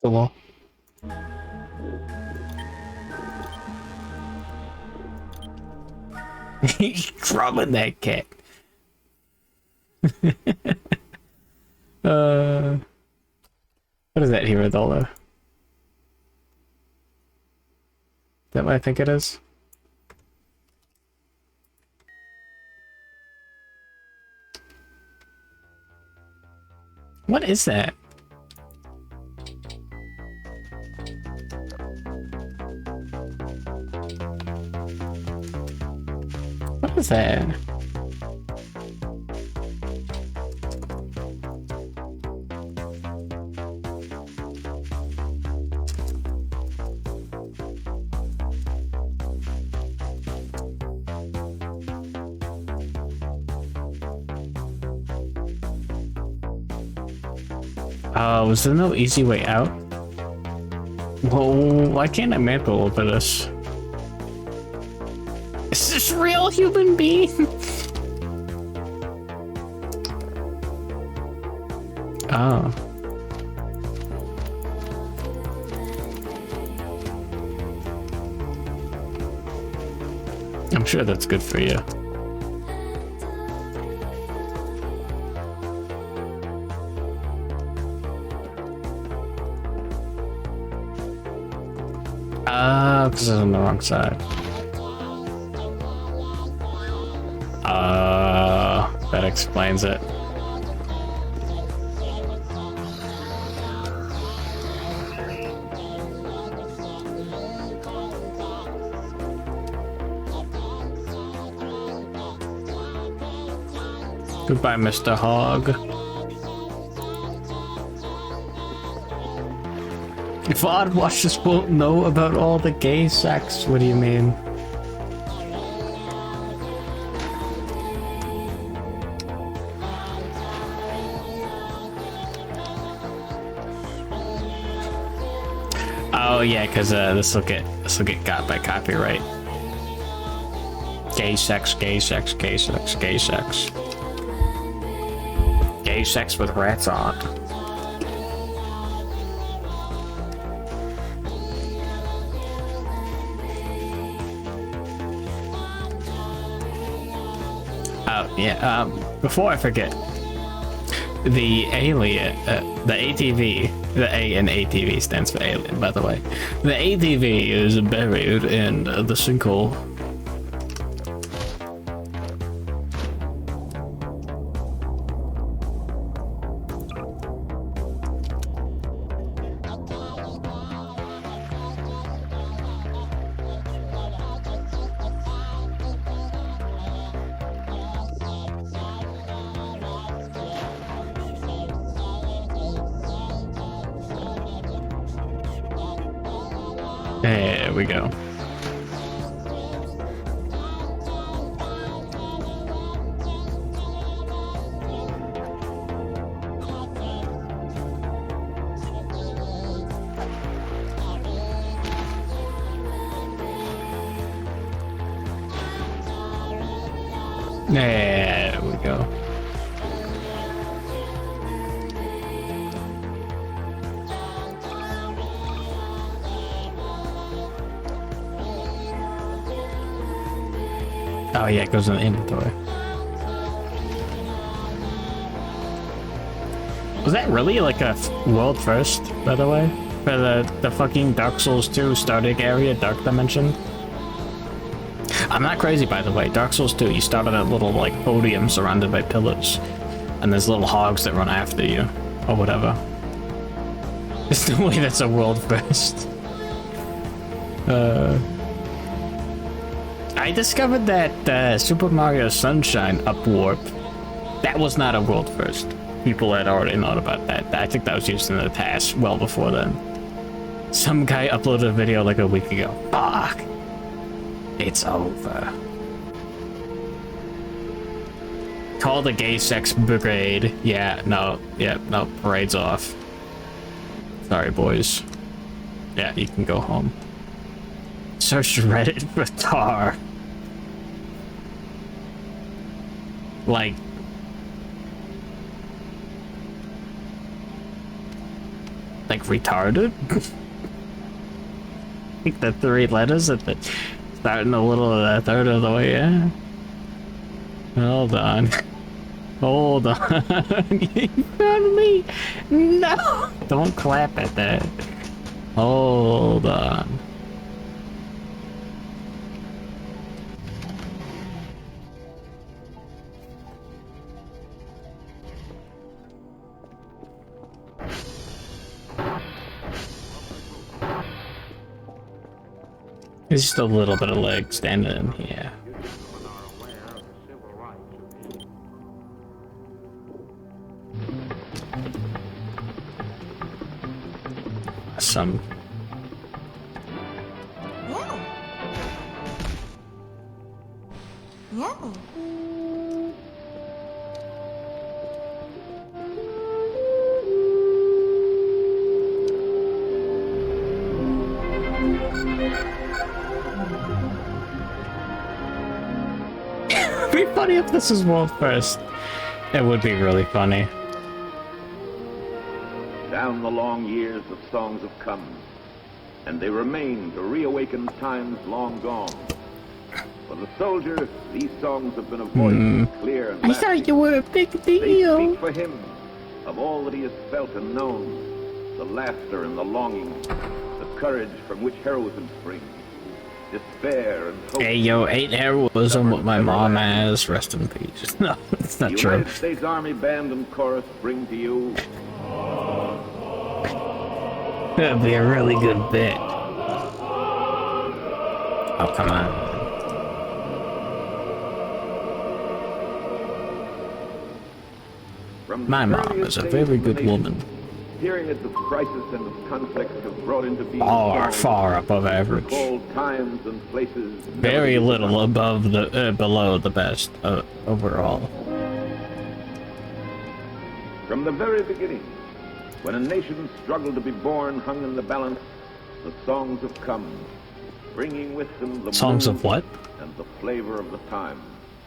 Hello. He's drumming that cat. What is that here, Adolo? Is that what I think it is? What is that? What is that? Was there no easy way out? Well, why can't I map a little bit of this? Is this real human being? Oh. I'm sure that's good for you. Because it's on the wrong side. That explains it. Goodbye, Mr. Hog. If Odd Watchers won't know about all the gay sex, what do you mean? Oh yeah, because this will get got by copyright. Gay sex, gay sex, gay sex, gay sex. Gay sex with rats on. Oh yeah. Before I forget, the alien, the ATV, the A in ATV stands for alien, by the way. The ATV is buried in the sinkhole. There we go. There we go. Oh yeah, it goes in the inventory. Was that really like a world first, by the way? For the fucking Dark Souls 2 starting area, Dark Dimension? I'm not crazy, by the way. Dark Souls 2, you start at a little like podium surrounded by pillars. And there's little hogs that run after you. Or whatever. There's no way that's a world first. I discovered that Super Mario Sunshine Upwarp, that was not a world first. People had already known about that. I think that was used in the past well before then. Some guy uploaded a video like a week ago. Fuck! It's over. Call the gay sex brigade. Yeah, no, parade's off. Sorry, boys. Yeah, you can go home. Search Reddit for tar. Like... Like retarded? Like the 3 letters at the starting a little of the third of the way, yeah. Hold on. Hold on. You found me? No! Don't clap at that. Hold on. It's just a little bit of leg standing in here. Some.
No.
It'd be funny if this was world first. It would be really funny.
Down the long years, the songs have come, and they remain to reawaken times long gone. For the soldier, these songs have been a voice clear and
I thought you were a big deal.
They speak for him of all that he has felt and known, the laughter and the longing, the courage from which heroism springs, despair and hope.
Hey yo, ain't heroism what my mom has. Rest in peace. No, it's not
the
true.
United States Army Band and Chorus bring to you.
That'd be a really good bit. Oh, come on. My mom is a very good woman.
Hearing as the crisis and the conflict have brought into being
Far above average.
Times and places
Very little above the below the best overall.
From the very beginning, when a nation struggled to be born hung in the balance, the songs have come, bringing with them the
songs of what?
And the flavor of the time.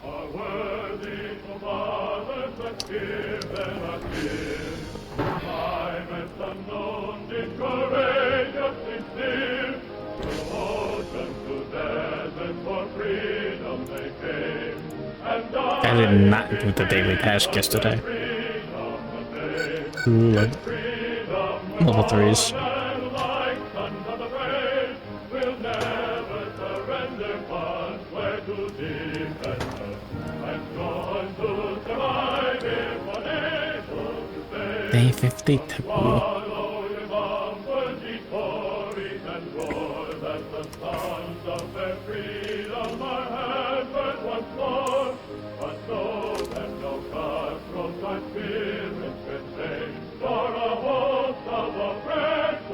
Are worthy of others that give them a kiss. Climates unknown did courageously steer. To oceans, to deserts, for freedom they came. And
I did not do the daily task yesterday. Like level 3s. Day 52.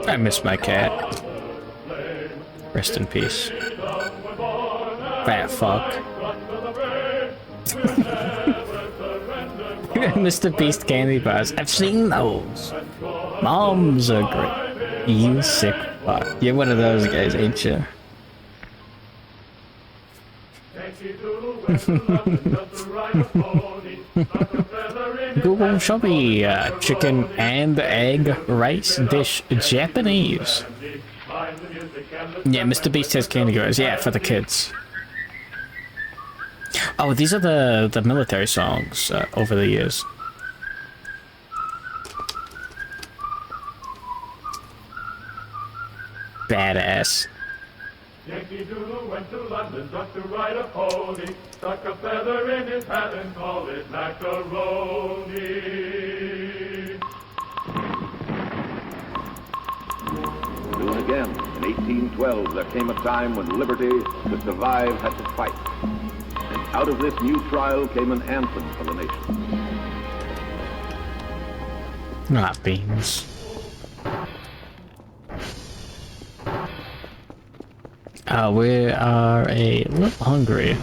I miss my cat. Rest in peace. Fat fuck. Mr. Beast candy bars. I've seen those. Moms are great. You sick fuck. You're one of those guys, ain't you? Google, show me chicken and egg rice dish Japanese. Yeah, Mr. Beast has candy bars. Yeah, for the kids. Oh, these are the military songs over the years. Badass.
Yankee Doodle went to London just to ride a pony, stuck a feather in his hat and called it macaroni.
Soon again, in 1812, there came a time when liberty, to survive, had to fight. And out of this new trial came an anthem for the nation.
Not beans. We are a little hungry.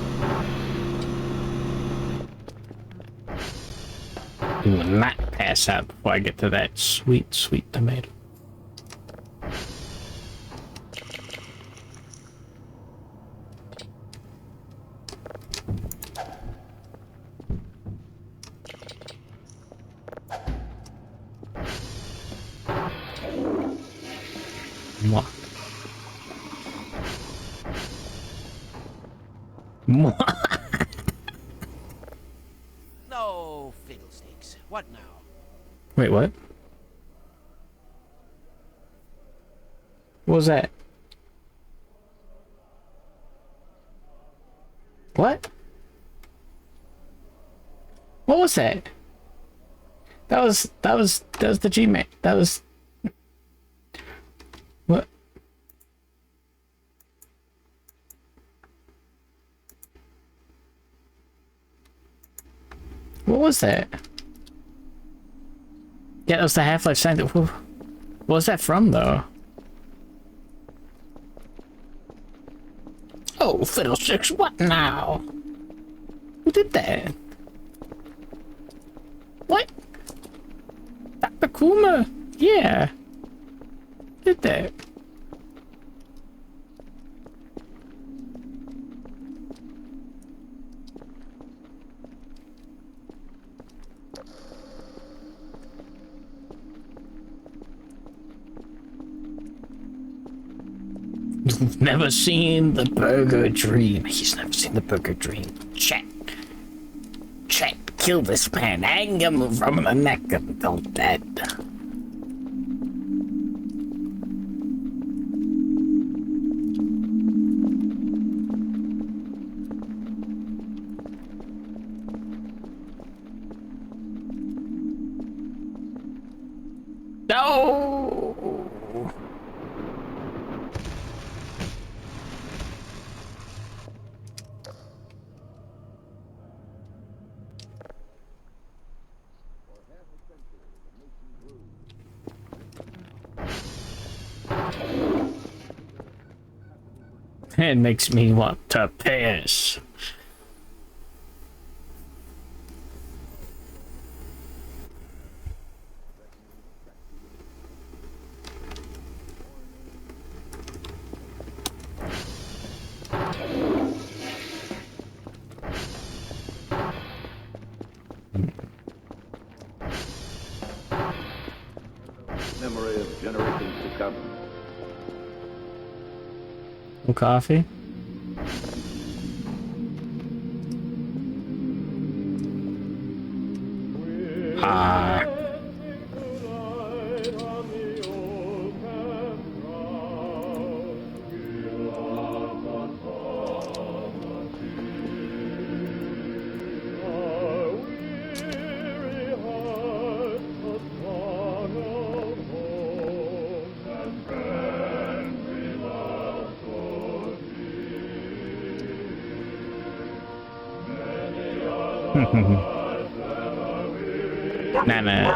We will not pass out before I get to that sweet, sweet tomato. What? What?
No fiddlesticks. What now?
Wait, what? What was that? What? What was that? That was the G-Man. That was... What? What was that? Yeah, that was the Half-Life sound. What was that from, though? Oh, fiddlesticks, what now? Who did that? What? Dr. Kuma? Yeah. Who did that? You've never seen the Burger Dream. He's never seen the Burger Dream. Chet. Chet, kill this man. Hang him from the neck until dead. No! It makes me want to piss.
Memory of generations to come.
No coffee? Ah. Nah.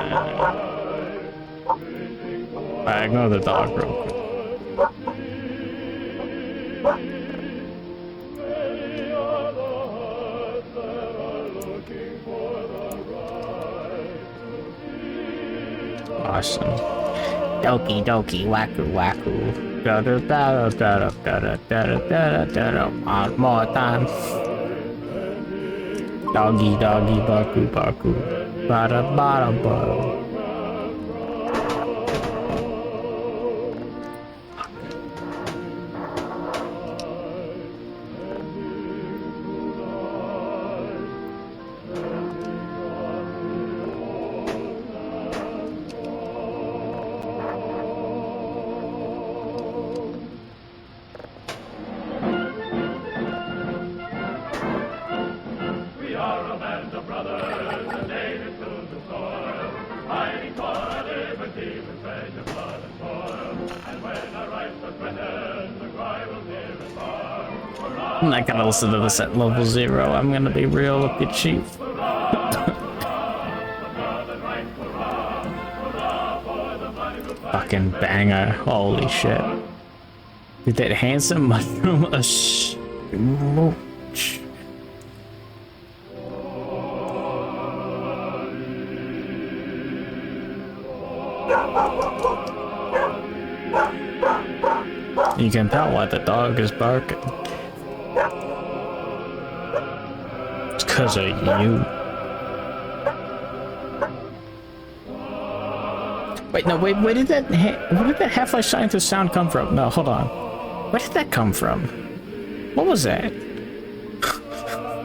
I ignore the dog real quick. Awesome. Doki doki waku waku. Da da da da da da da da da da. One more time. Doggy doggy baku baku. Bada bada bada.
We are a band of brothers, and native to the soil, fighting for our liberty with treasure, blood, and toil. And when our rights are threatened, the cry will near and far.
I'm not gonna listen to this at level 0. I'm gonna be real with you, Chief. Fucking banger. Holy shit. Did that handsome mushroom a smooch? You can tell why the dog is barking. It's 'cause of you. Wait, no, wait, where did that half-life scientist sound come from? No, hold on. Where did that come from? What was that?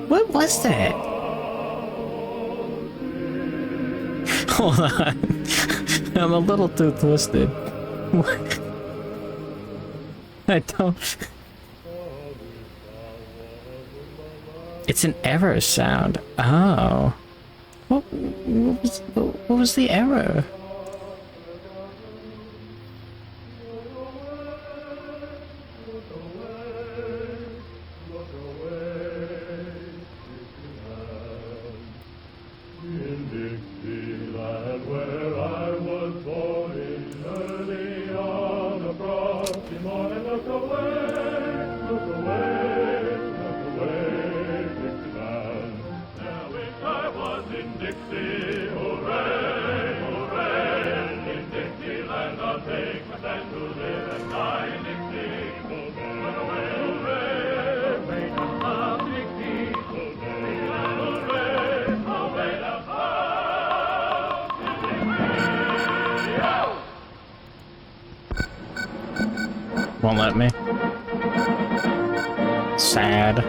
What was that? Hold on. I'm a little too twisted. What? I don't... It's an error sound. Oh. What was the error? Won't let me. Sad.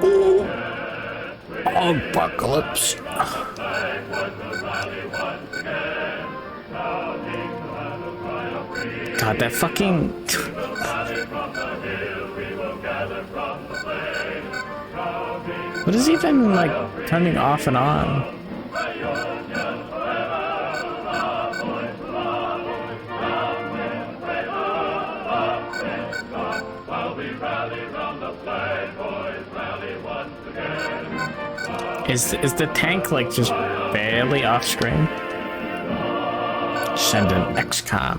Ooh. Apocalypse. God, that fucking... What is even, like, turning off and on? Is the tank, like, just barely off screen? Send an XCOM.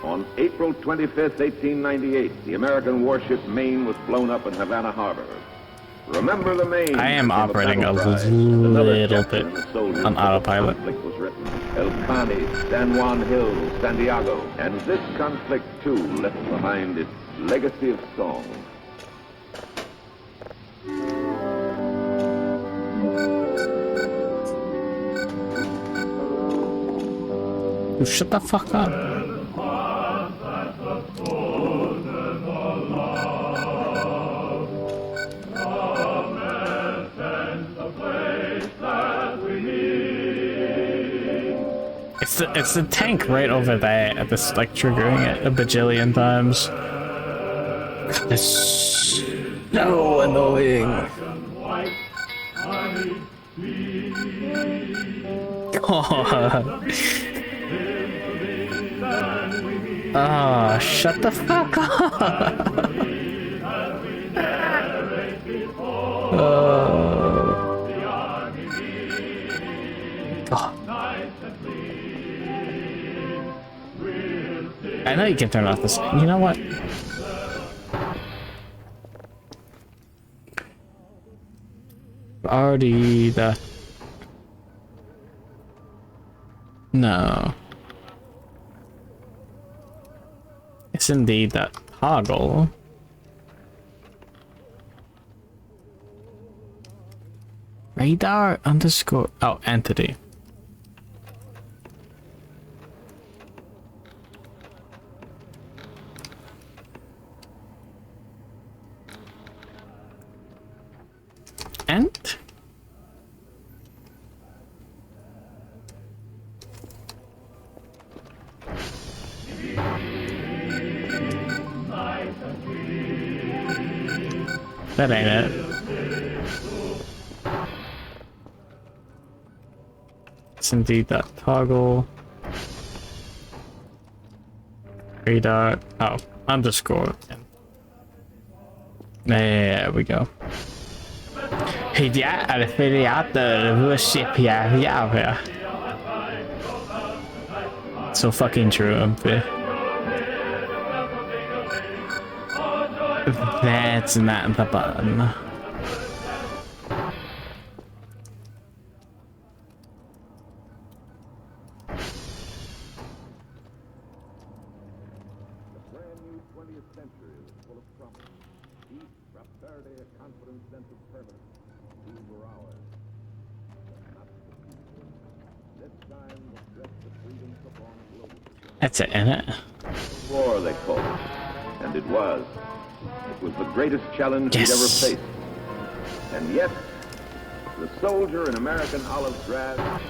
On April 25th, 1898, the American warship Maine was blown up in Havana Harbor. Remember the Maine.
I am operating a little bit on autopilot.
Conflict was written. El Caney, San Juan Hills, Santiago. And this conflict, too, left behind its legacy of song.
Shut the fuck up. It's the tank right over there at this, like, triggering it a bajillion times. It's so annoying. God. Ah, oh, shut the fuck up. God. I know you can turn off this. You know what? Already the... No. It's indeed that toggle. Radar underscore... Oh, entity. Ent? That ain't it. It's indeed that toggle. Radar. Oh, underscore. There we go. Hidia affiliator worship yeah. So fucking true, That's not the button. That's it, isn't it?
War, they called it. And it was. It was the greatest challenge we'd ever faced. And yet, the soldier in American olive drab.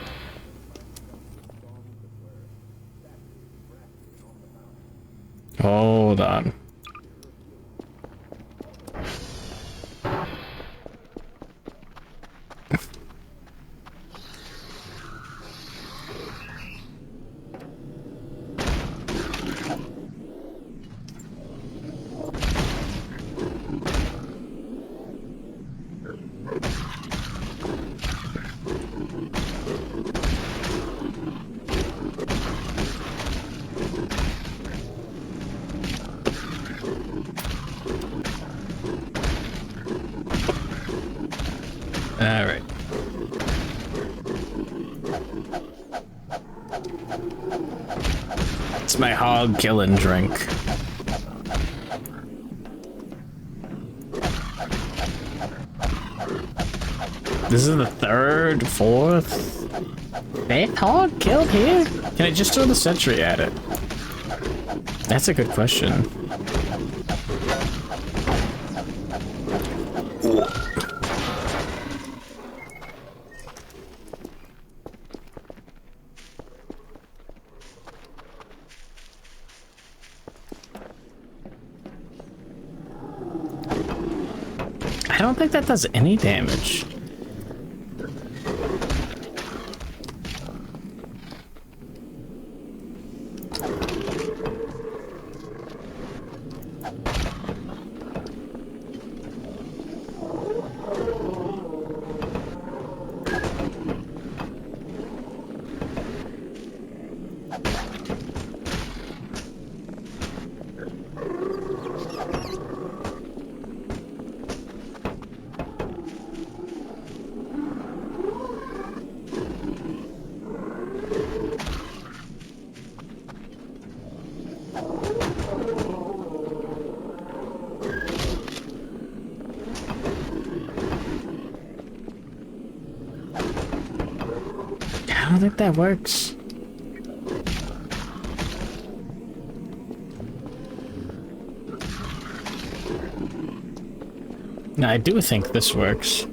Hold on. Alright. It's my hog killing drink. This is the third, fourth, fifth hog killed here? Can I just throw the sentry at it? That's a good question. I don't think that does any damage. I don't think that works. No, I do think this works.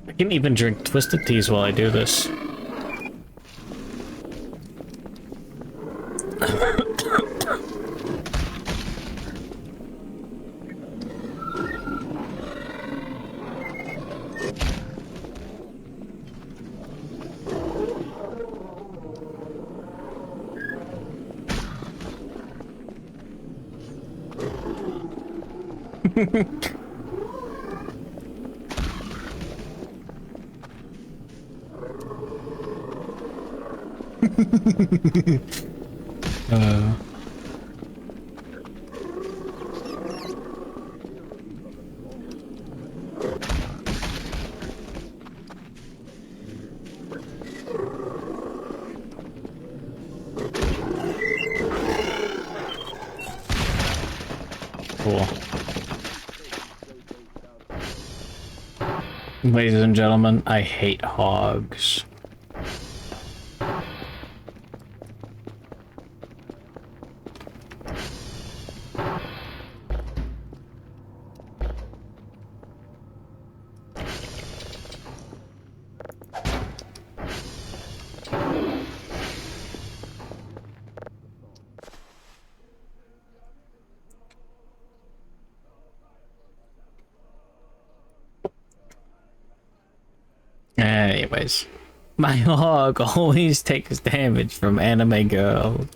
I can even drink twisted teas while I do this. Cool. Ladies and gentlemen, I hate hogs. Anyways, my hog always takes damage from anime girl.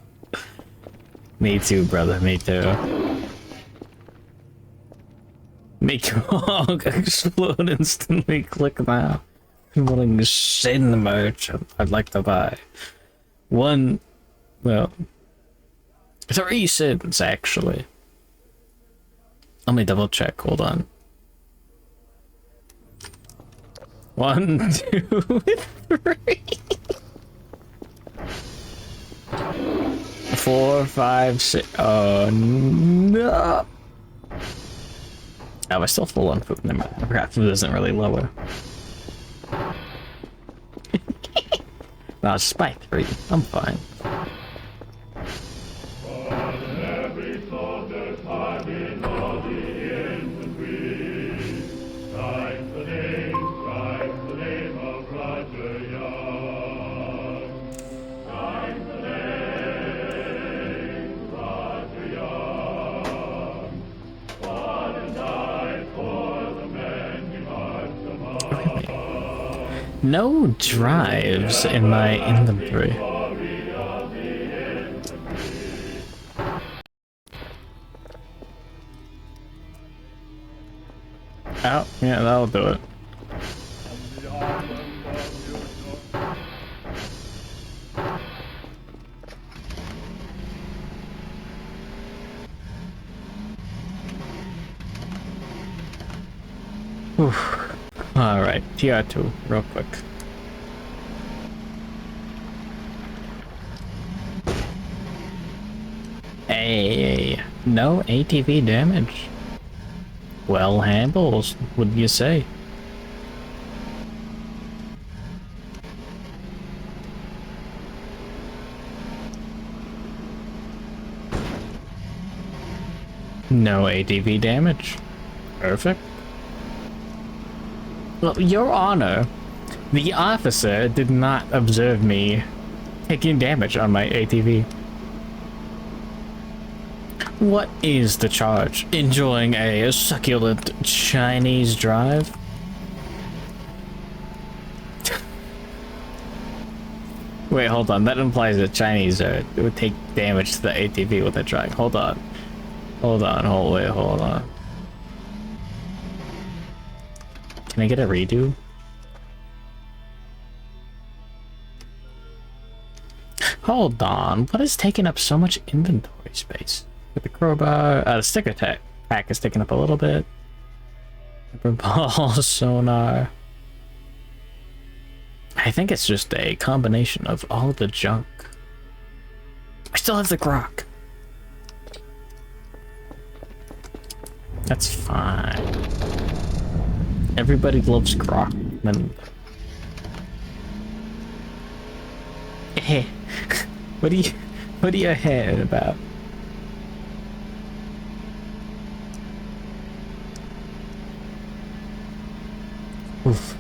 Me too, brother, me too. Make your hog explode instantly, click now. I'm willing to send the merchant I'd like to buy. Well, 3 cents actually. Let me double check, hold on. 1, 2, 4, 5, 6. Oh no! Oh, we're still full on food. Never mind. I forgot food isn't really lower. No, it's just by 3. I'm fine. No drives in my inventory. Oh, yeah, that'll do it. Alright, TR2, real quick. Hey, no ATV damage. Well handled, would you say? No ATV damage. Perfect. Well, Your Honor, the officer did not observe me taking damage on my ATV. What is the charge? Enjoying a succulent Chinese drive? Wait, hold on. That implies that Chinese would take damage to the ATV with a drive. Hold on. Hold on. Hold on. Can I get a redo? Hold on. What is taking up so much inventory space? With the crowbar, the sticker pack is taking up a little bit. Rubber ball, sonar. I think it's just a combination of all the junk. I still have the grok. That's fine. Everybody loves grok. Hey, what are you ahead about? Oof.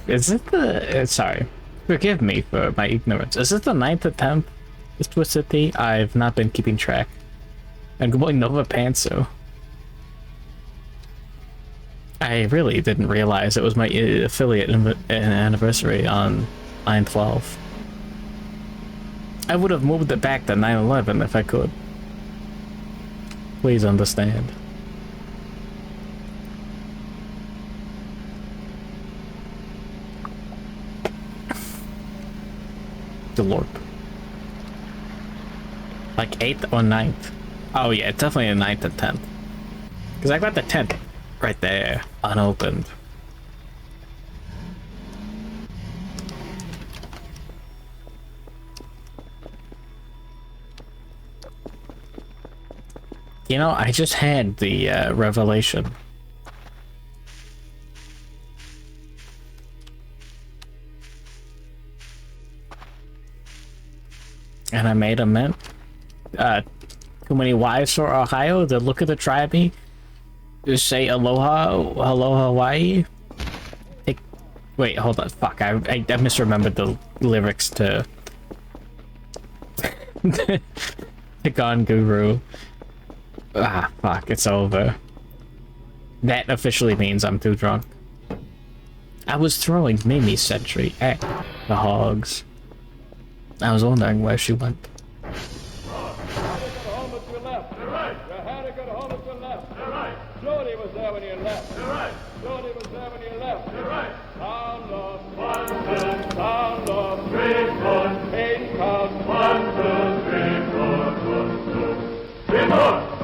Is it the... sorry. Forgive me for my ignorance. Is it the 9th or 10th? This Twist City? I've not been keeping track. And good morning, Nova Pantsu. I really didn't realize it was my affiliate anniversary on 9/12. I would have moved it back to 9/11 if I could. Please understand. The Lord. Like 8th or 9th. Oh yeah, it's definitely the 9th and 10th. Because I got the 10th right there, unopened. You know, I just had the revelation. And I made a mint. Too many wives for Ohio. The look at the try me. Just say aloha, hello Hawaii. Wait, hold on. Fuck, I misremembered the lyrics to the Gone Guru. Ah, fuck, it's over. That officially means I'm too drunk. I was throwing Mimi Sentry at the hogs. I was wondering where she went.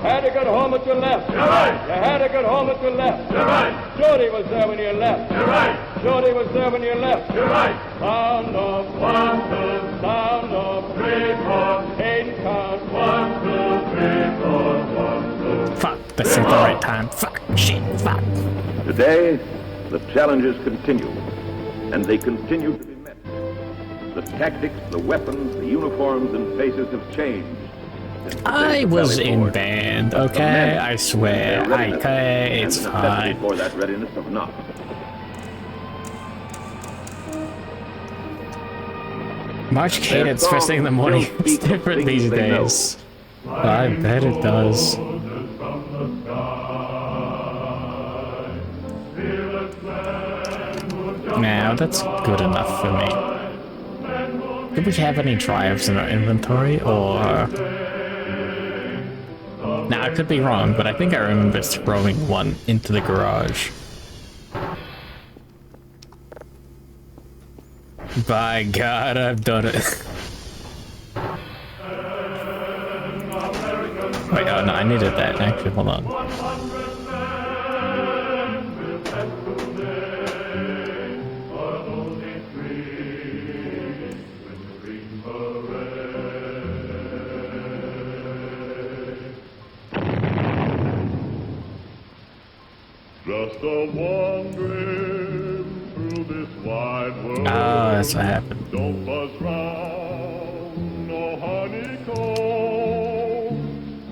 Had to get home at you left.
You're right.
You had to get home at your left.
You're right.
Jody was there when you left.
You're right.
Jody was there when you left.
You're right.
Sound of
1, 2,
sound of
3, 4.
8 count.
1, 2, 3, 4, 1, 2.
Fuck, this ain't the right time. Fuck, shit, fuck.
Today, the challenges continue, and they continue to be met. The tactics, the weapons, the uniforms and faces have changed.
I was in band, okay? I swear. Okay, it's fine.
For that readiness of not.
March cadence first thing in the morning. It's different these days. I bet it does. Now that's good enough for me. Do we have any drives in our inventory, or... Now, I could be wrong, but I think I remember throwing one into the garage. By God, I've done it. Wait, oh no, I needed that. Actually, hold on.
Just a wandering through this wide world.
Oh, that's what happened.
Don't buzz round, no honeycomb.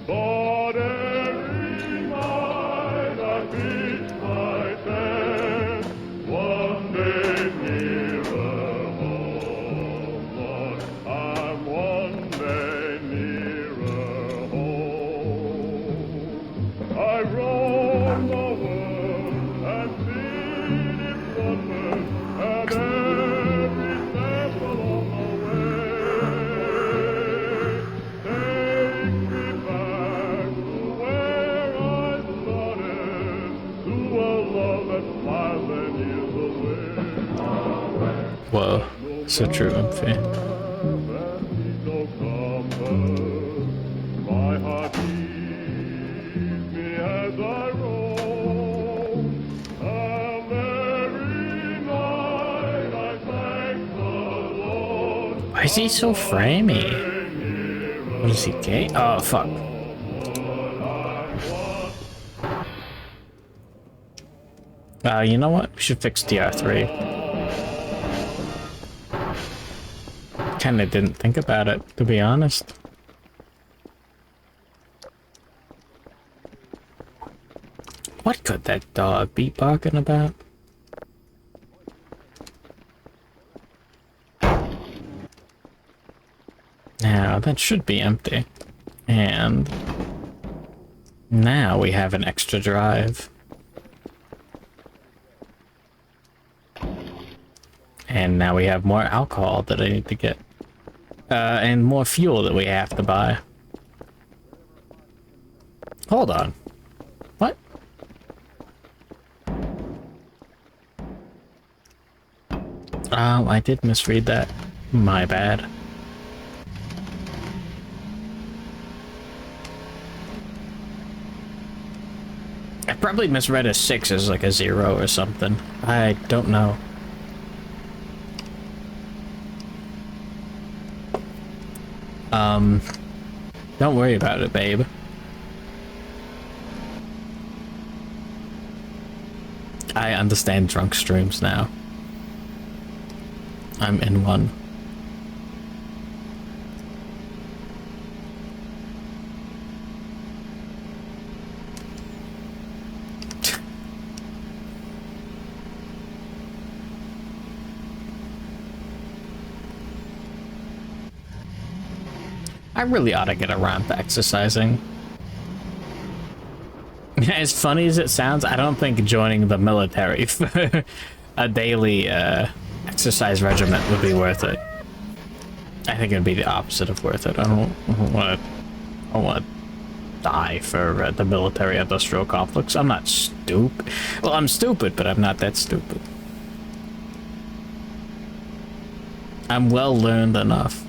But every night I beat my tent, one day nearer home. Lord, I'm one day nearer home. I roam the world.
Whoa, so true, Umphy.
My heart leaves me as I roam, and every night I thank the Lord.
Why is he so framey? What is he, gay? Oh, fuck. You know what? We should fix DR3. Kinda didn't think about it, to be honest. What could that dog be barking about? Now, that should be empty. And now we have an extra drive. And now we have more alcohol that I need to get. And more fuel that we have to buy. Hold on. What? Oh, I did misread that. My bad. I probably misread a 6 as like a 0 or something. I don't know. Don't worry about it, babe. I understand drunk streams now. I'm in one. I really ought to get around to exercising. As funny as it sounds, I don't think joining the military for a daily exercise regimen would be worth it. I think it'd be the opposite of worth it. I don't want to die for the military-industrial complex. I'm not stupid. Well, I'm stupid, but I'm not that stupid. I'm well learned enough.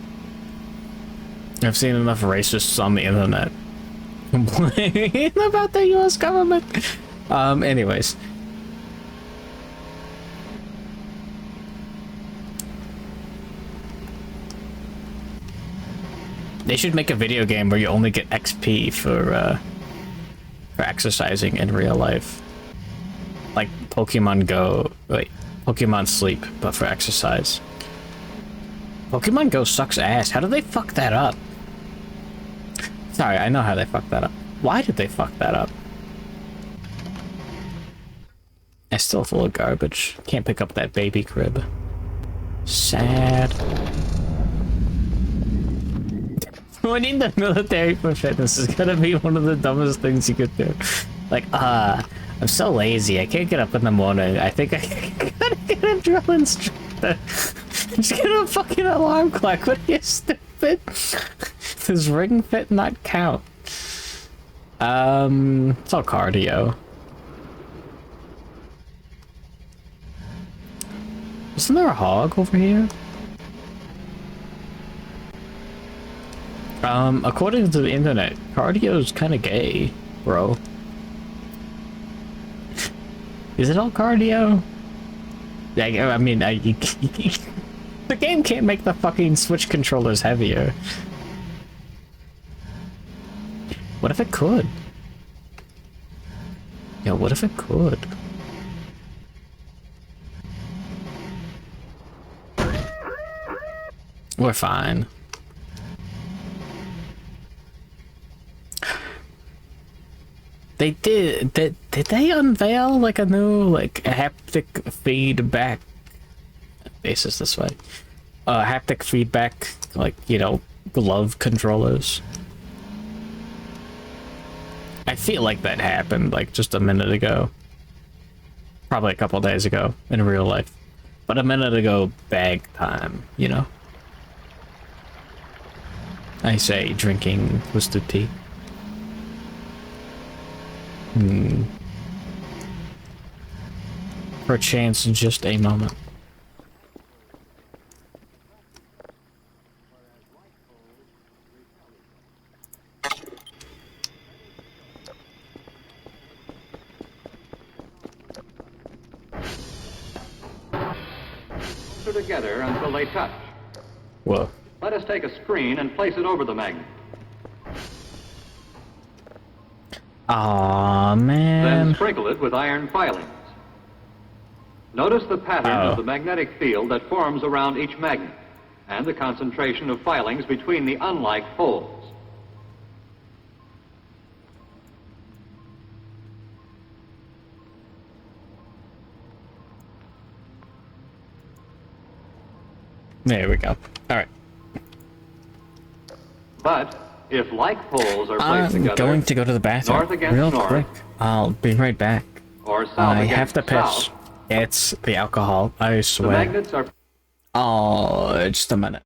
I've seen enough racists on the internet complain about the US government. Anyways. They should make a video game where you only get XP for exercising in real life. Like Pokemon Go, wait, Pokemon Sleep, but for exercise. Pokemon Go sucks ass. How did they fuck that up? Sorry, I know how they fucked that up. Why did they fuck that up? It's still full of garbage. Can't pick up that baby crib. Sad. Winning the military for fitness is gonna be one of the dumbest things you could do. Like, I'm so lazy. I can't get up in the morning. I think I gotta get a drill instructor. Just get a fucking alarm clock. What are you, stupid? Does Ring Fit not count? It's all cardio. Isn't there a hog over here? According to the internet, cardio is kind of gay, bro. Is it all cardio? Like, I mean, the game can't make the fucking Switch controllers heavier. What if it could? Yeah, what if it could? We're fine. They did they unveil like a new like haptic feedback basis this way? Haptic feedback, like, you know, glove controllers. I feel like that happened like just a minute ago. Probably a couple days ago in real life. But a minute ago, bag time, you know? I say drinking twisted tea. Perchance just a moment.
Together until they touch.
Whoa.
Let us take a screen and place it over the magnet.
Aw, man.
Then sprinkle it with iron filings. Notice the pattern of the magnetic field that forms around each magnet, and the concentration of filings between the unlike poles.
There we go. Alright.
But if like poles are placed
I'm
together,
going to go to the bathroom
north against
real
north,
quick. I'll be right back.
or south
I
against
have to piss.
south,
It's the alcohol, I
the
swear.
magnets are
Oh, just a minute.